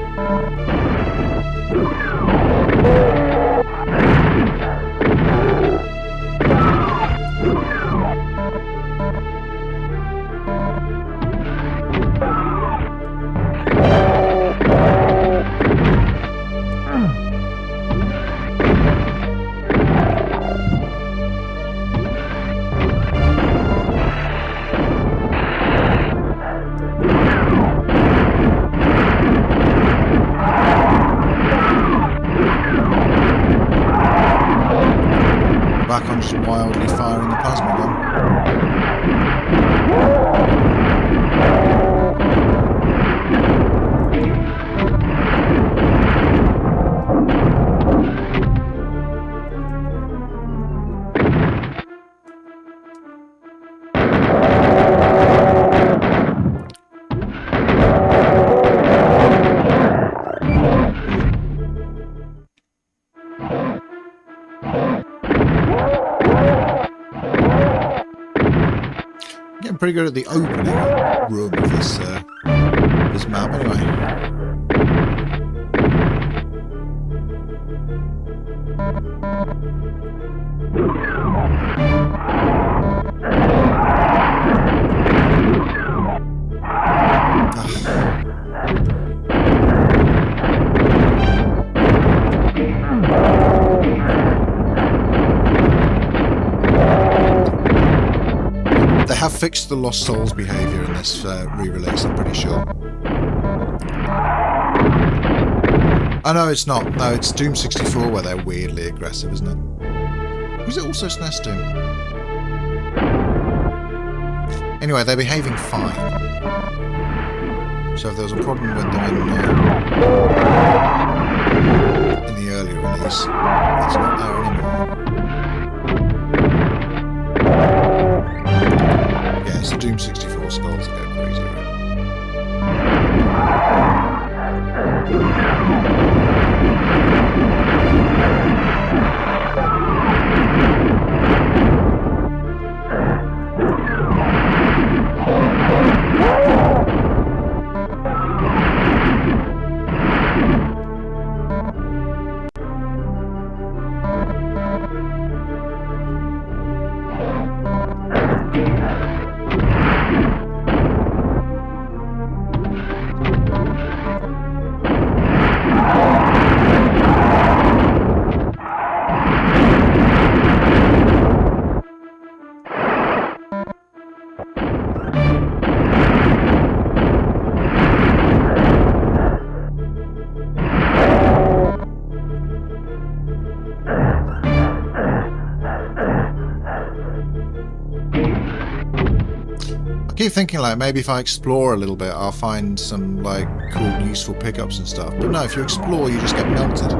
Back on just wildly firing the plasma gun. Pretty good at the opening room of this map anyway. They have fixed the Lost Souls behaviour in this re-release, I'm pretty sure. Oh no, it's not. No, it's Doom 64 where they're weirdly aggressive, isn't it? Or is it also SNES Doom? Anyway, they're behaving fine. So if there was a problem with them in the earlier release, it's not there anymore. Yeah, it's the Doom 64 skulls that go crazy, right? I keep thinking like maybe if I explore a little bit I'll find some like cool useful pickups and stuff, but no, if you explore you just get melted.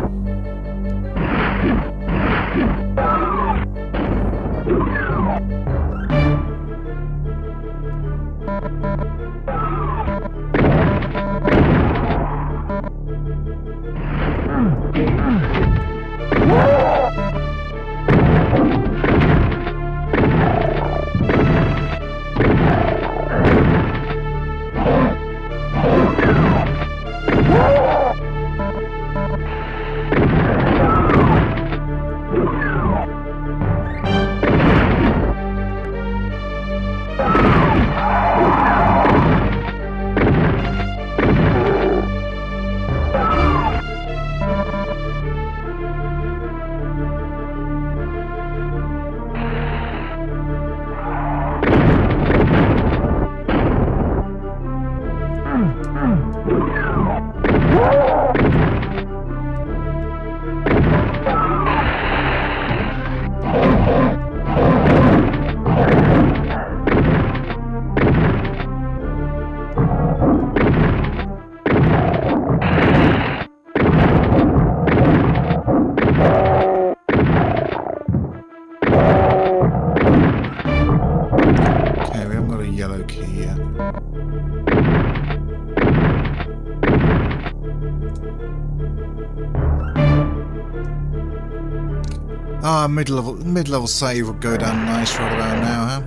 Ah, mid-level save would go down nice right about now, huh?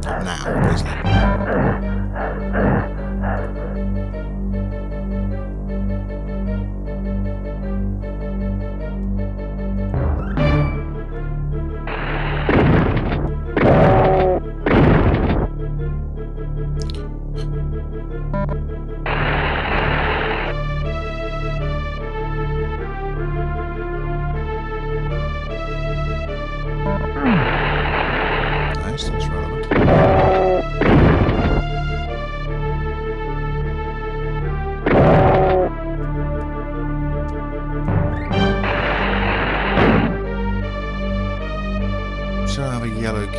Not now, obviously. Nice, that's relevant. So I have a yellow key.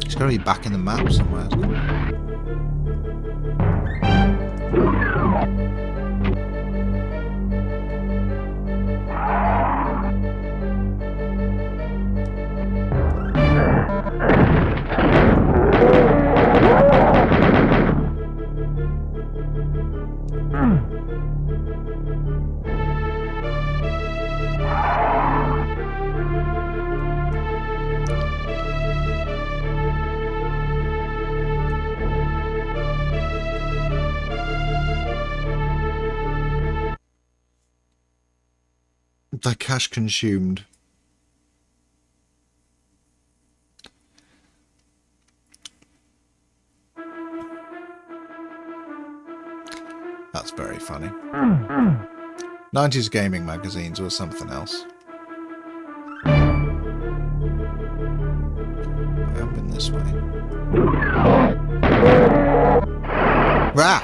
It's got to be back in the map somewhere, isn't it? The cash consumed. That's very funny. 90s gaming magazines or something else. I haven't been this way. Rah!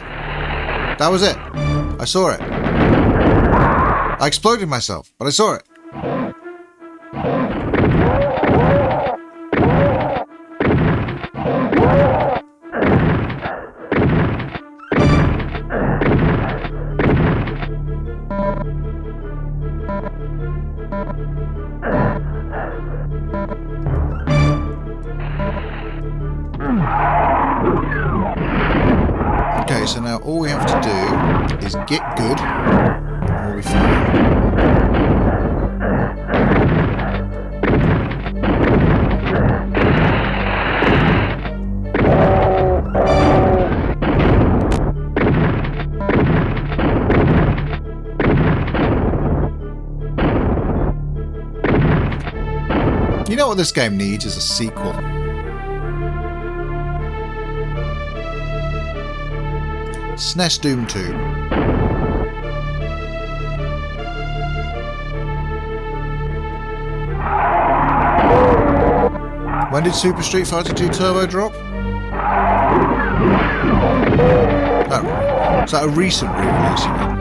That was it. I saw it. I exploded myself, but I saw it. Okay, so now all we have to do is get good, and we'll be fine. You know what this game needs is a sequel. SNES Doom 2. When did Super Street Fighter 2 Turbo drop? Oh, is that a recent re-release, you mean?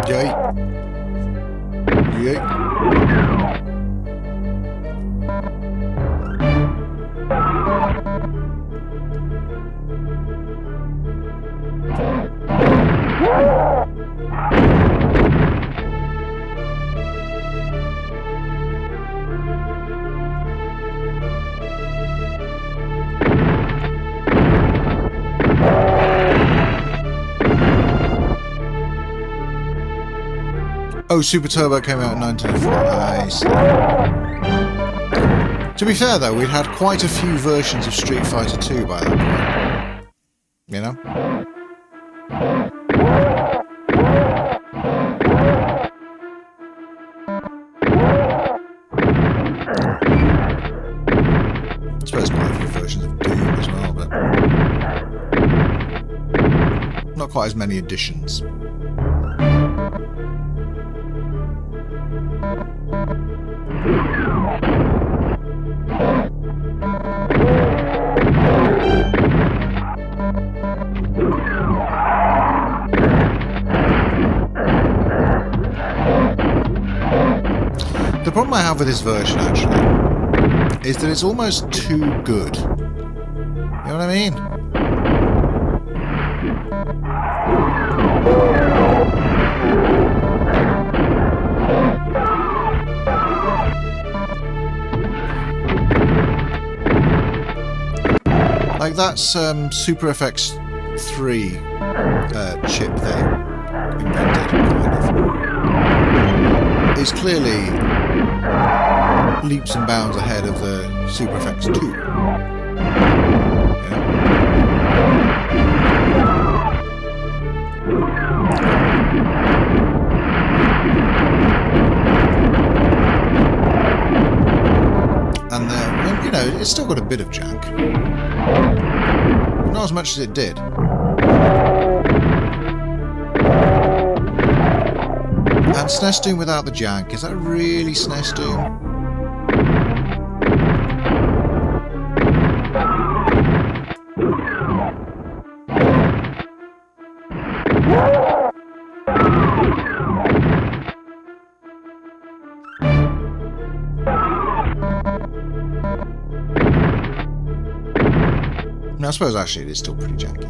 Yay. Yay. Oh, Super Turbo came out in 1994. Nice. To be fair, though, we'd had quite a few versions of Street Fighter 2 by that point. You know? I suppose quite a few versions of Doom as well, but not quite as many editions. The problem I have with this version, actually, is that it's almost too good. You know what I mean? Like that's Super FX 3 chip they invented, kind of. Is clearly leaps and bounds ahead of the Super FX 2. Yeah. And then, you know, it's still got a bit of jank. Not as much as it did. And SNES Doom without the jank, is that really SNES Doom? No, I suppose actually it is still pretty janky.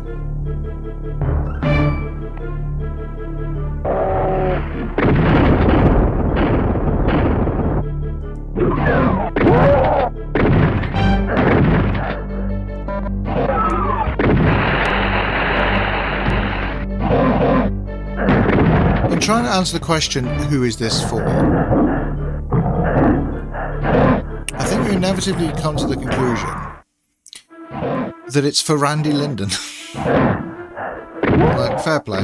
In trying to answer the question, who is this for? I think we inevitably come to the conclusion that it's for Randy Linden. Like, fair play.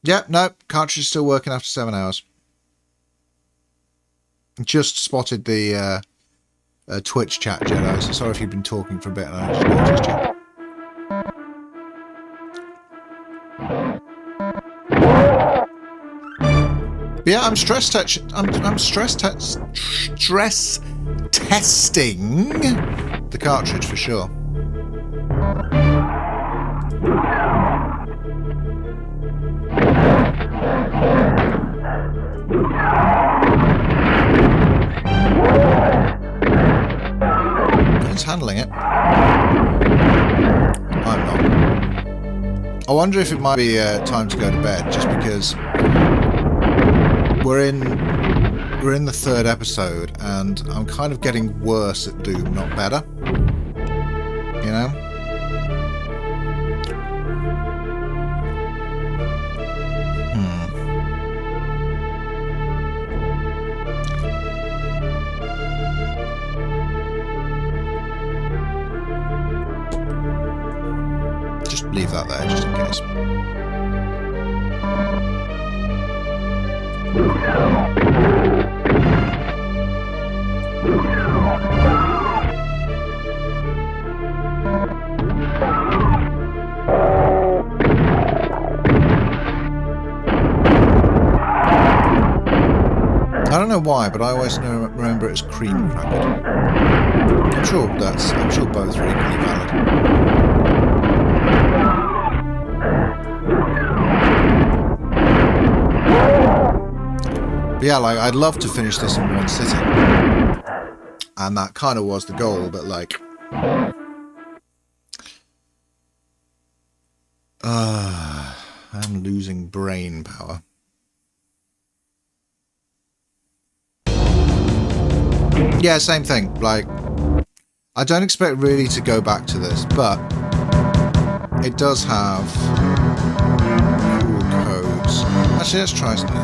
Yep, no, cartridge is still working after 7 hours. Just spotted the Twitch chat, Jedi, so sorry if you've been talking for a bit and I just noticed you. But yeah, I'm stress testing the cartridge for sure. It's handling it. I'm not. I wonder if it might be time to go to bed, just because we're in the third episode and I'm kind of getting worse at Doom, not better. You know? Just leave that there, just in case. I don't know why, but I always remember it as cream crackered. I'm sure both are equally valid. Yeah, like, I'd love to finish this in one sitting. And that kind of was the goal, but like... I'm losing brain power. Yeah, same thing. Like, I don't expect really to go back to this, but it does have cool codes. Actually, let's try something.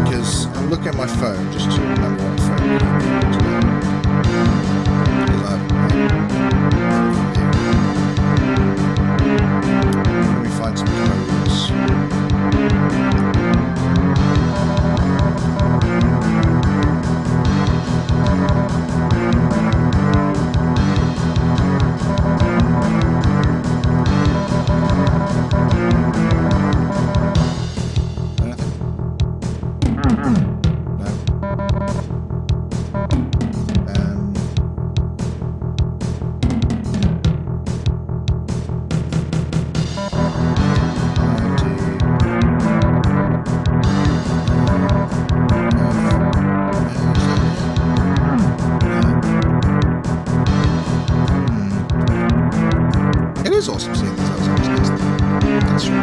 Because I'm looking at my phone just to remember what phone I'm let me find some codes. Awesome seeing these outside. That's true.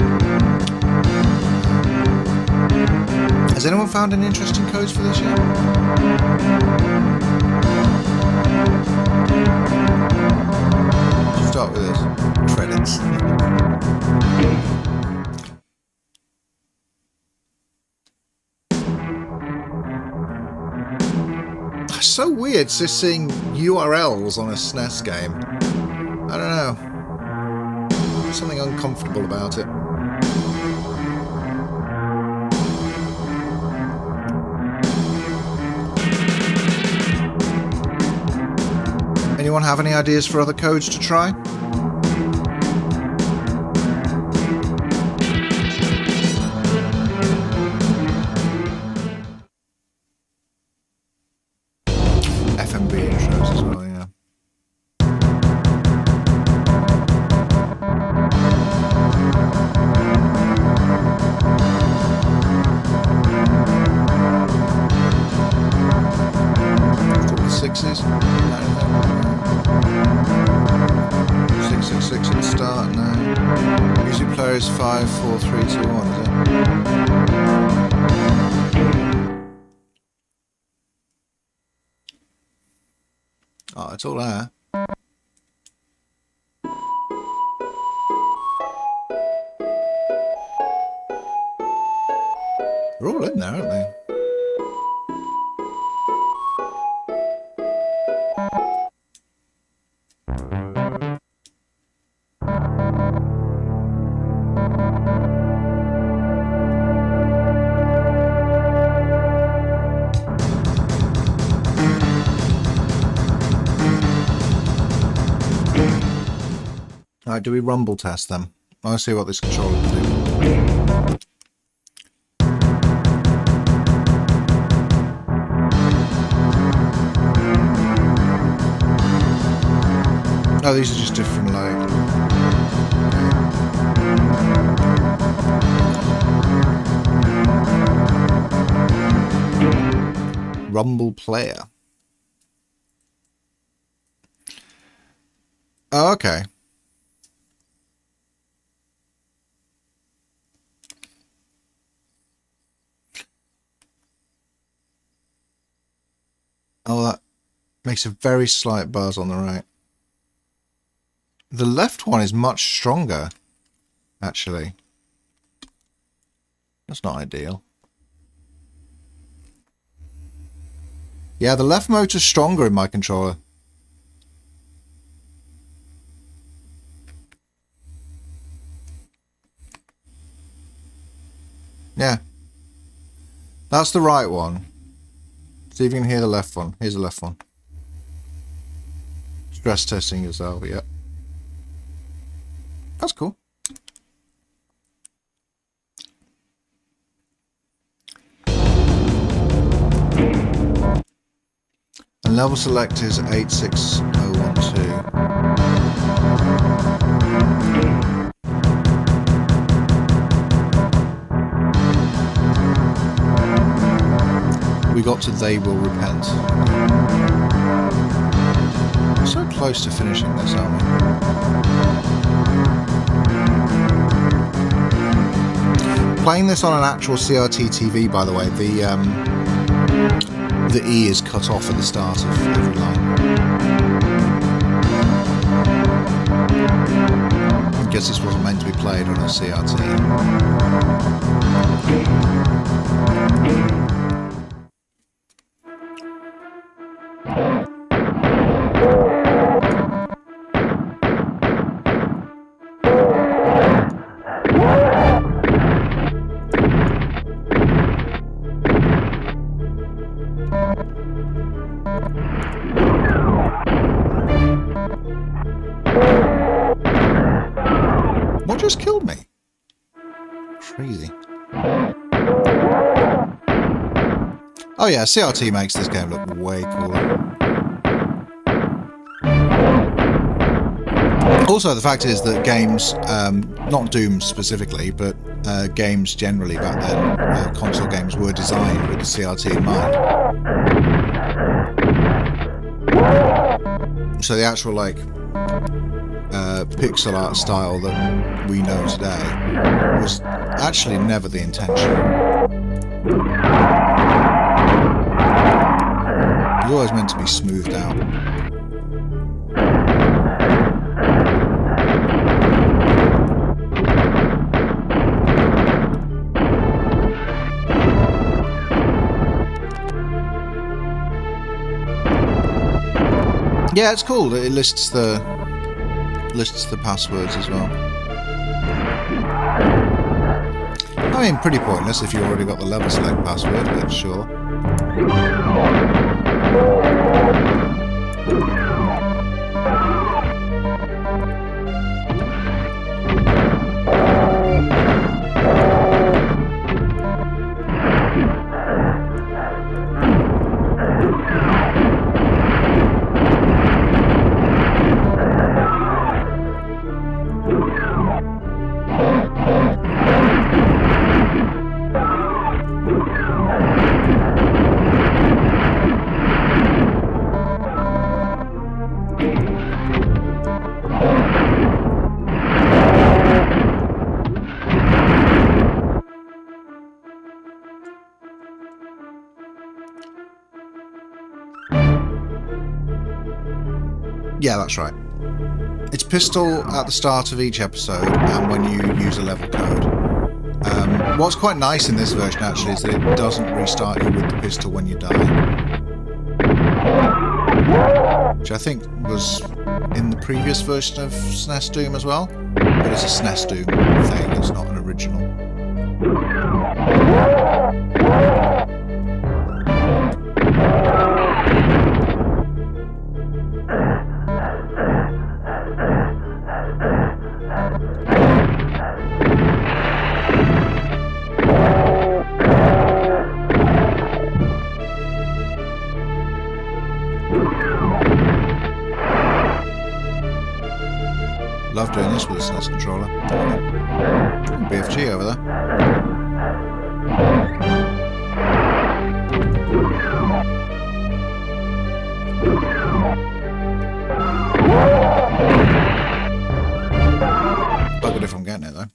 Has anyone found any interesting codes for this yet? Start with this. Credits. It's so weird just seeing URLs on a SNES game. I don't know. Something uncomfortable about it. Anyone have any ideas for other codes to try? FMV intros as well, yeah. Sixes. 666 at the start, no. Music player is 5, 4, 3, 2, 1, is it? Oh, it's all there. They're all in there, aren't they? Alright, do we rumble test them? I'll see what this controller can do. Oh, these are just different, like... Rumble player. Oh, okay. Oh, that makes a very slight buzz on the right. The left one is much stronger, actually. That's not ideal. Yeah, the left motor's stronger in my controller. Yeah. That's the right one. See if you can hear the left one. Here's the left one. Stress testing yourself, yeah. That's cool. And level select is 86012. We got to They Will Repent. We're so close to finishing this, aren't we? Playing this on an actual CRT TV, by the way, the E is cut off at the start of every line. I guess this wasn't meant to be played on a CRT. What just killed me? Crazy. Oh yeah, CRT makes this game look way cooler. Also, the fact is that games, not Doom specifically, but games generally back then, console games were designed with the CRT in mind. So the actual, like, pixel art style that we know today was actually never the intention. It was always meant to be smoothed out. Yeah, it's cool. It lists the passwords as well. I mean, pretty pointless if you already got the level select password, but sure. Yeah, that's right. It's pistol at the start of each episode and when you use a level code. What's quite nice in this version actually is that it doesn't restart you with the pistol when you die. Which I think was in the previous version of SNES Doom as well. But it's a SNES Doom thing, it's not an original. Love doing this with a SNES controller. BFG over there. Buggered if I'm getting it though.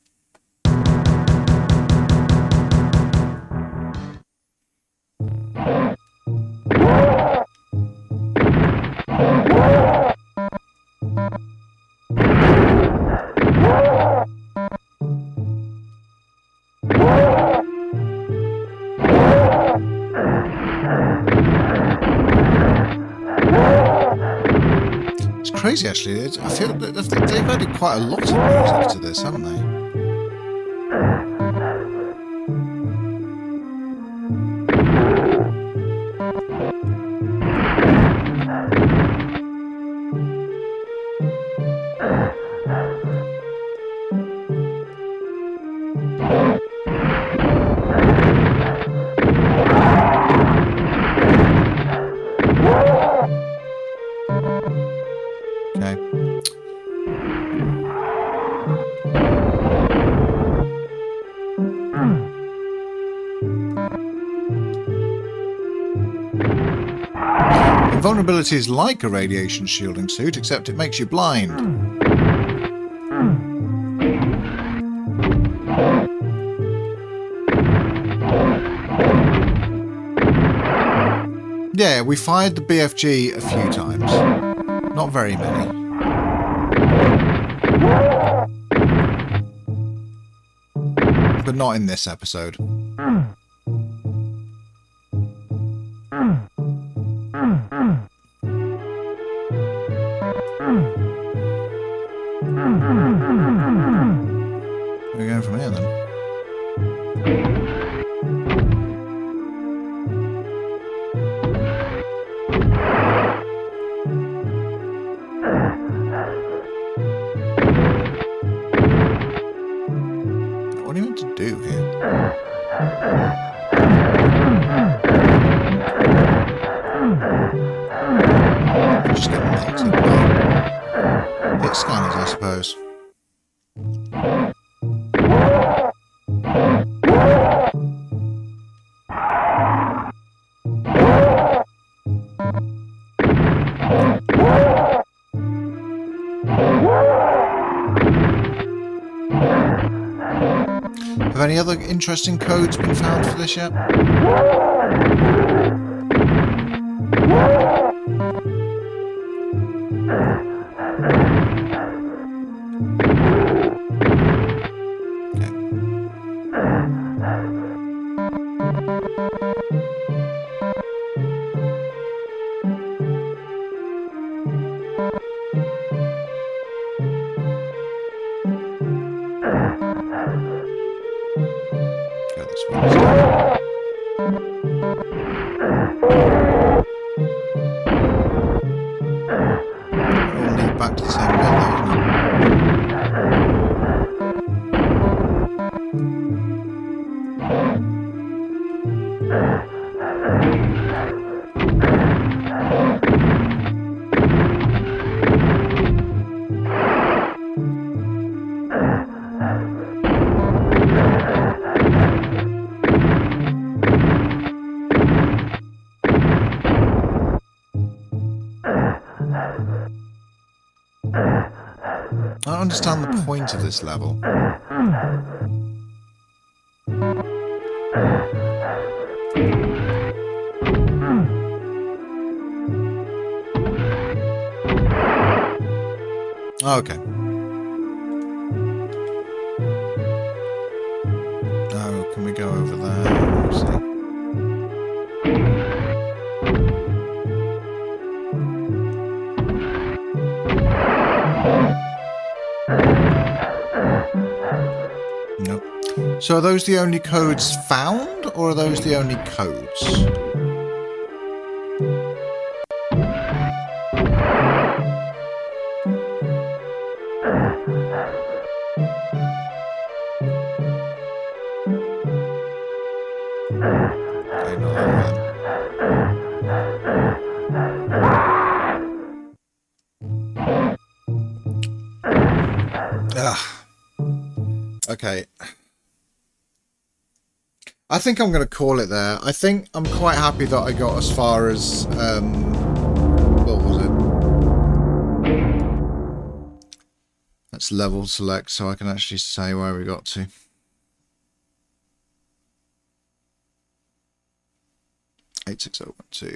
Crazy actually. I feel that they've added quite a lot of music to this, haven't they? Invulnerability is like a radiation shielding suit, except it makes you blind. Yeah, we fired the BFG a few times. Not very many. But not in this episode. We're going from here then. What are you meant to do here? Just get melted. Hit scanners, I suppose. Have any other interesting codes been found for this yet? I don't understand the point of this level. Okay. Oh, can we go over there? Let's see. Nope. So are those the only codes found, or are those the only codes? Okay. I think I'm going to call it there. I think I'm quite happy that I got as far as, what was it? Let's level select so I can actually say where we got to. Eight six zero 1 2.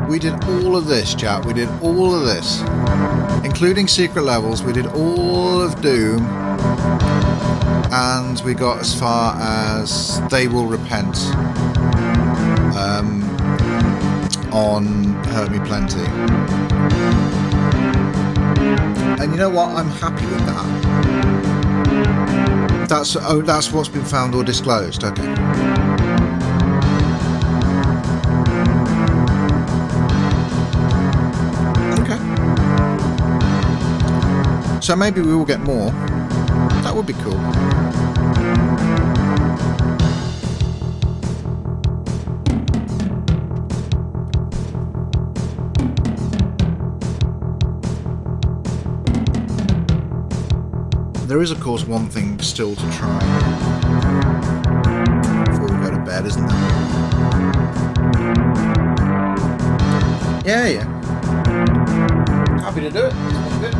We did all of this, chat. We did all of this. Including secret levels. We did all of Doom. And we got as far as They Will Repent. On Hurt Me Plenty. And you know what? I'm happy with that. That's what's been found or disclosed. Okay. So maybe we will get more. That would be cool. There is, of course, one thing still to try before we go to bed, isn't there? Yeah. Happy to do it. It's good.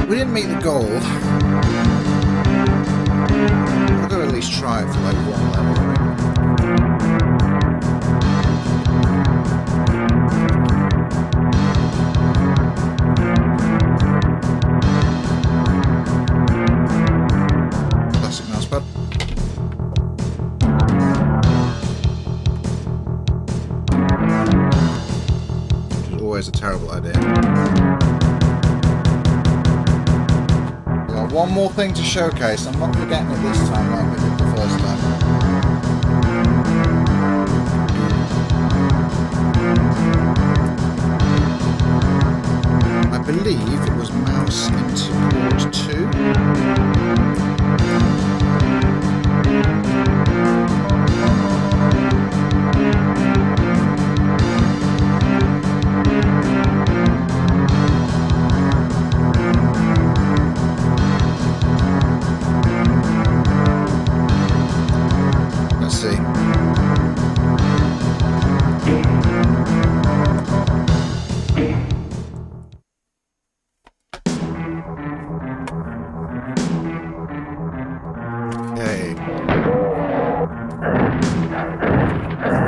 We didn't meet the goal. I've got to at least try it for like one level, right? Classic mousepad. Which is always a terrible idea. One more thing to showcase. I'm not forgetting it this time like we did the first time. I believe it was mouse into port 2.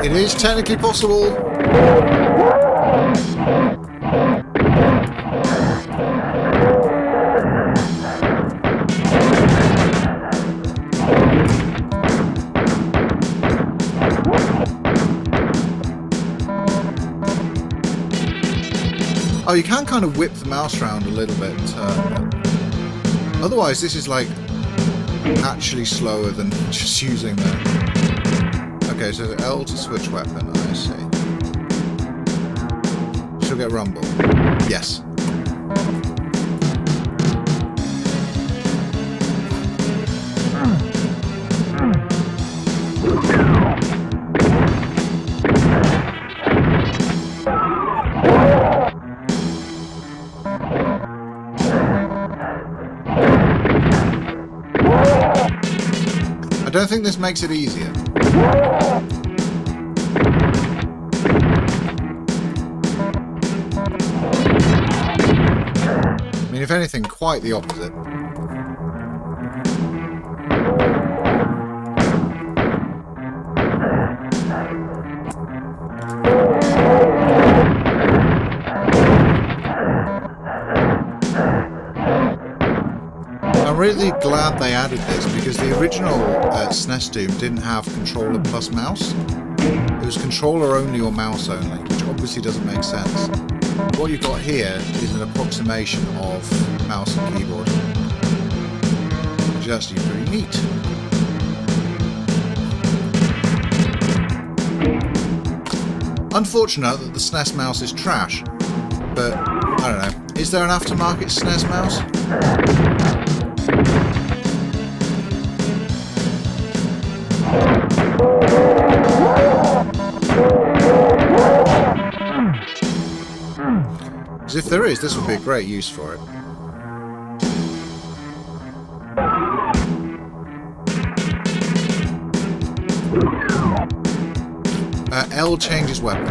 It is technically possible. Oh, you can kind of whip the mouse around a little bit. Otherwise, this is like actually slower than just using the... Okay, so L to switch weapon, I see. She'll get rumble. Yes. I don't think this makes it easier. I mean, if anything, quite the opposite. I'm really glad they added this because the original SNES Doom didn't have controller plus mouse. It was controller only or mouse only, which obviously doesn't make sense. What you've got here is an approximation of mouse and keyboard, which is actually pretty neat. Unfortunate that the SNES mouse is trash, but I don't know. Is there an aftermarket SNES mouse? Because if there is, this would be a great use for it. L changes weapon.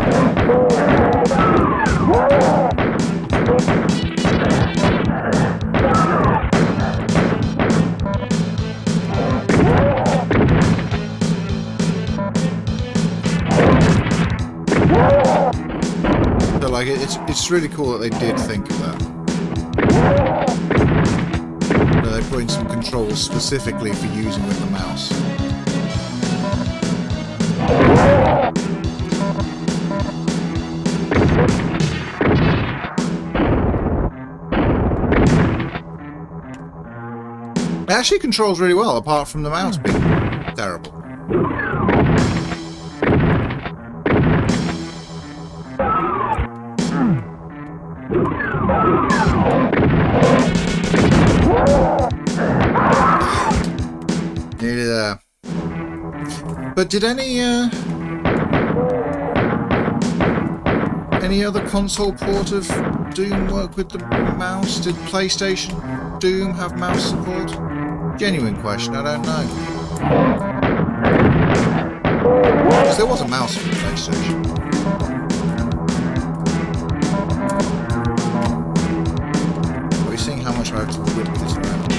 So like it's really cool that they did think of that. That they put in some controls specifically for using with the mouse. It actually controls really well, apart from the mouse being terrible. Nearly there. But did any other console port of Doom work with the mouse? Did PlayStation Doom have mouse support? Genuine question, I don't know. Because there was a mouse for the PlayStation. Are we seeing how much I have to whip this around?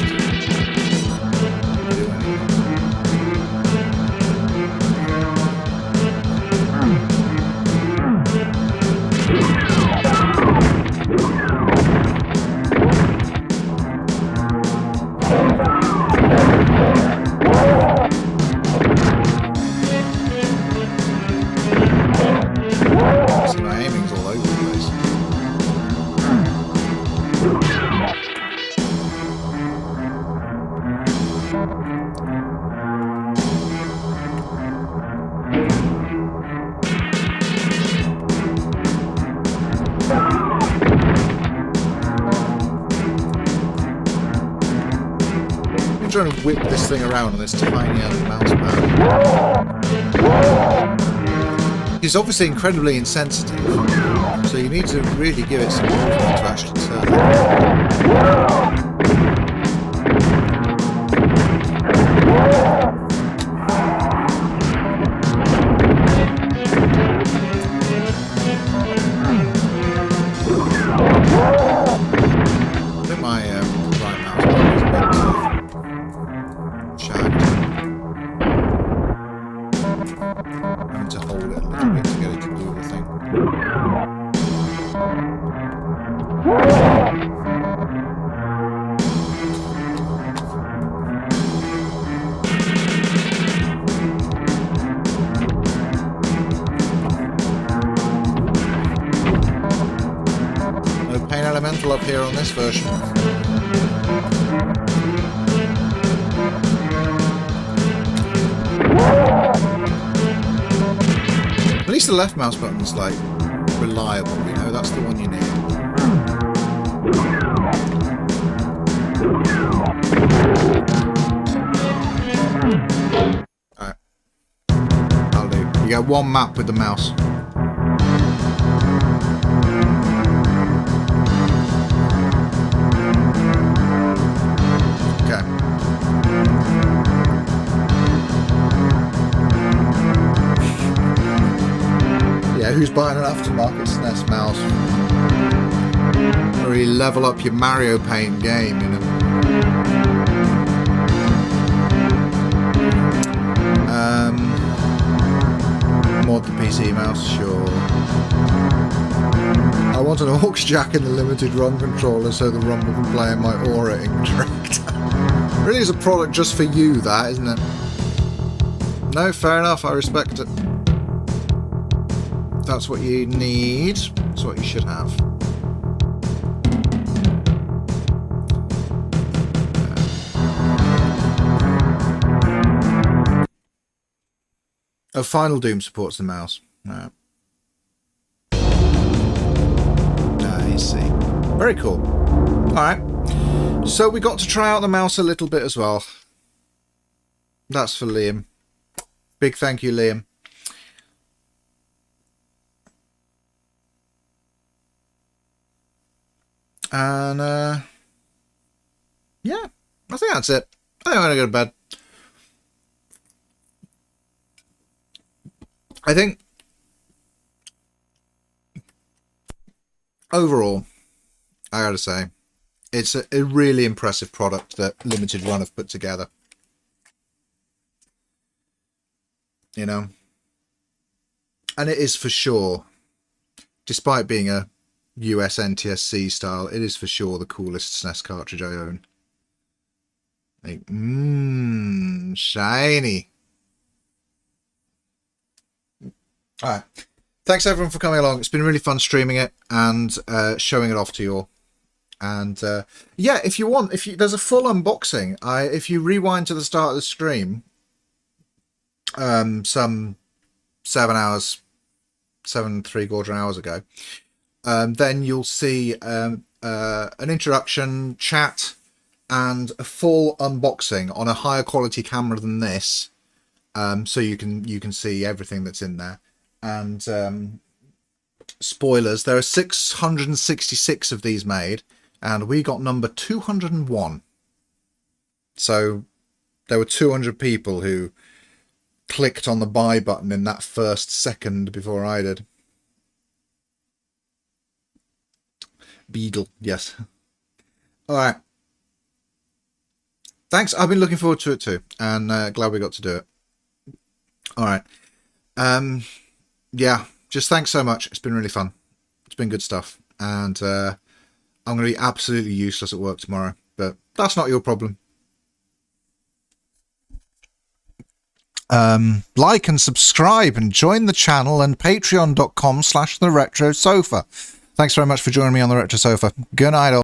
See, my aiming's all over the place. I'm trying to whip this thing around on this tiny mouse pad. It's obviously incredibly insensitive, so you need to really give it some movement to actually turn it. I think my right mouse button is a bit shagged. Having to hold it a little bit to get it to do the thing. No pain elemental up here on this version. At least the left mouse button's like reliable, you know, that's the one you need. Alright. That'll do. You get one map with the mouse. Okay. Yeah, who's buying an aftermarket SNES mouse? Really level up your Mario Paint game, you know. Mod the PC mouse, sure. I want an aux jack in the limited run controller so the Rumble can play in my Aura ink director. Really is a product just for you, that, isn't it? No, fair enough, I respect it. If that's what you need, that's what you should have. Oh, Final Doom supports the mouse. Right. I see. Very cool. Alright. So we got to try out the mouse a little bit as well. That's for Liam. Big thank you, Liam. And, yeah. I think that's it. I think I'm going to go to bed. I think overall, I gotta say, it's a really impressive product that Limited Run have put together. You know, and it is for sure, despite being a US NTSC style, it is for sure the coolest SNES cartridge I own. Like, shiny. Alright, thanks everyone for coming along. It's been really fun streaming it and showing it off to you all. And yeah, if you want, there's a full unboxing. If you rewind to the start of the stream, some 7 3/4 hours ago, then you'll see an introduction, chat, and a full unboxing on a higher quality camera than this so you can see everything that's in there. And spoilers, there are 666 of these made, and we got number 201. So there were 200 people who clicked on the buy button in that first second before I did. Beagle, yes. All right. Thanks. I've been looking forward to it too, and glad we got to do it. All right. Yeah, just thanks so much. It's been really fun. It's been good stuff. And I'm going to be absolutely useless at work tomorrow, but that's not your problem. Like and subscribe and join the channel and patreon.com/theretrosofa. Thanks very much for joining me on the Retro Sofa. Good night all.